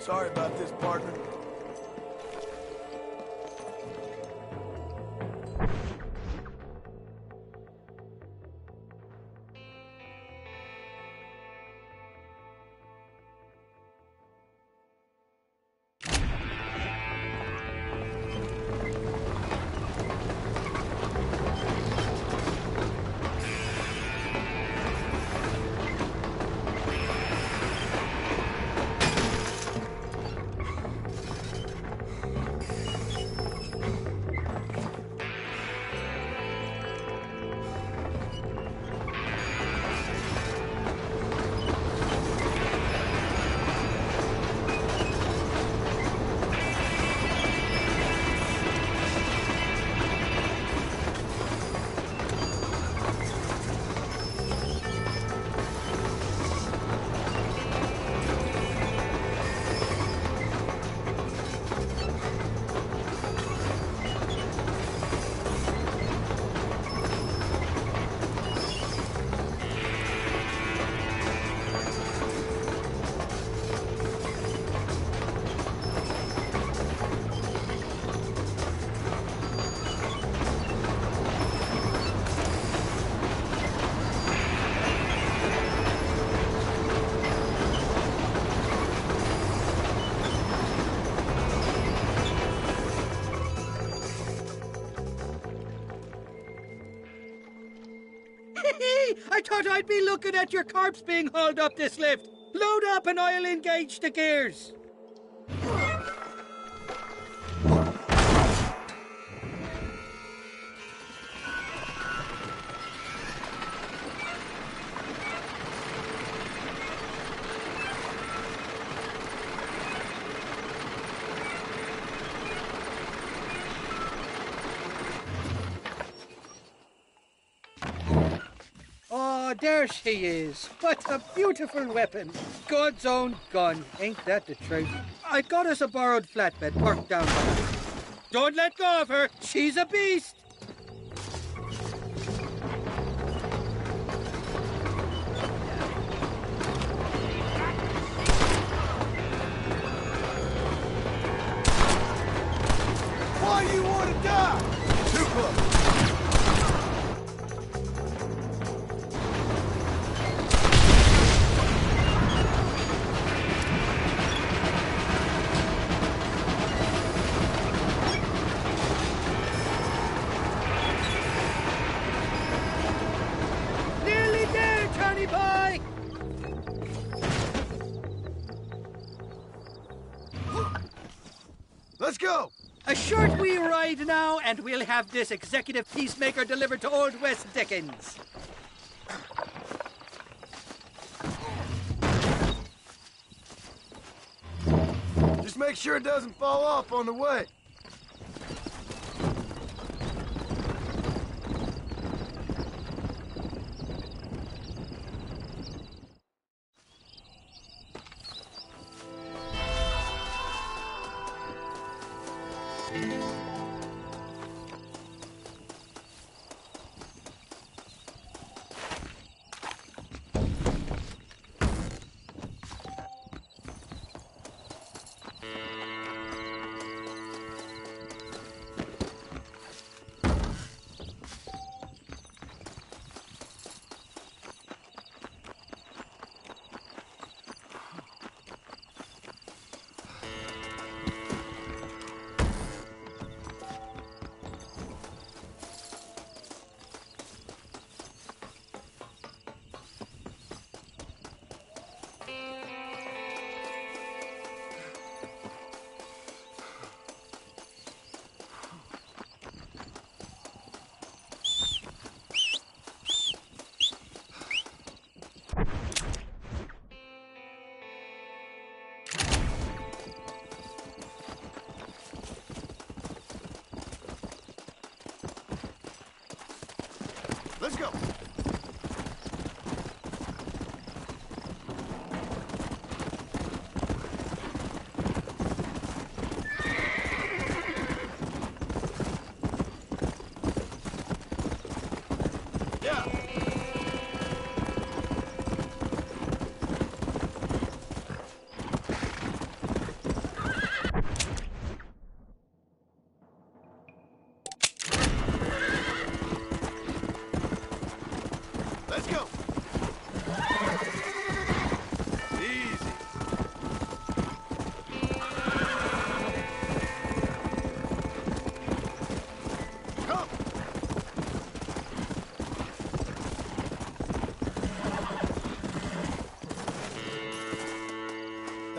Sorry about this, partner. I thought I'd be looking at your corpse being hauled up this lift. Load up and I'll engage the gears. Oh, there she is. What a beautiful weapon. God's own gun. Ain't that the truth? I got us a borrowed flatbed parked down there. Don't let go of her. She's a beast. Why do you want to die? Too close. Nearly there, Johnny boy. Let's go. A short wee ride now, and we'll have this executive peacemaker delivered to Old West Dickens. Just make sure it doesn't fall off on the way.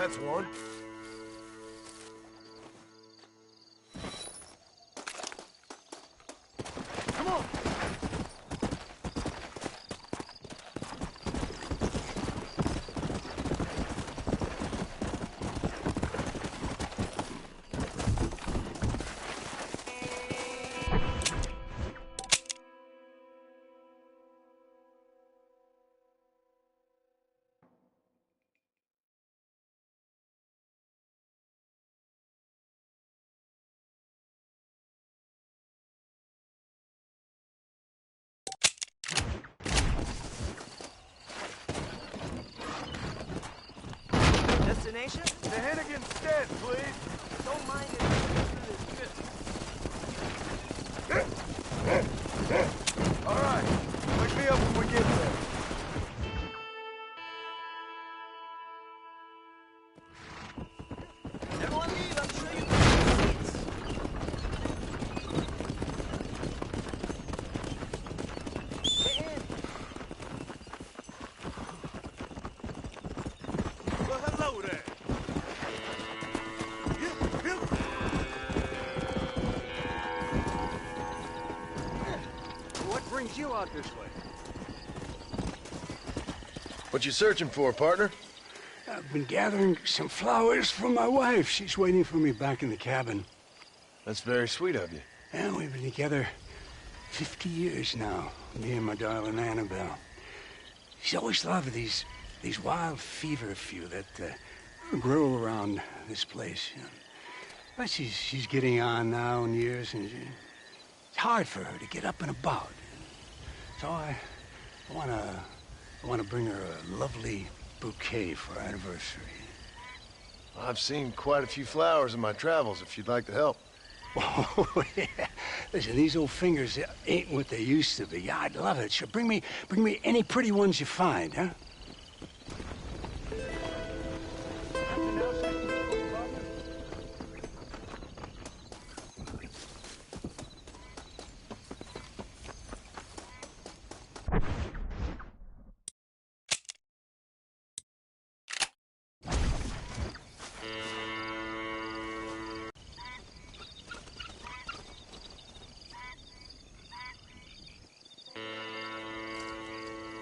That's one. Come on! Destination? To Hennigan's Stead, please. Don't mind it. All right. Pick me up when we get there. Everyone leave. I'm sure you can seats. Well, hello there. What brings you out this way? What you searching for, partner? I've been gathering some flowers for my wife. She's waiting for me back in the cabin. That's very sweet of you. And we've been together 50 years now, me and my darling Annabelle. She's always loved these wild feverfew that grow around this place. You know. But she's getting on now in years, and it's hard for her to get up and about. So I want to bring her a lovely bouquet for our anniversary. I've seen quite a few flowers in my travels, if you'd like to help. Oh, yeah. Listen, these old fingers ain't what they used to be. Yeah, I'd love it. Sure, bring me any pretty ones you find, huh?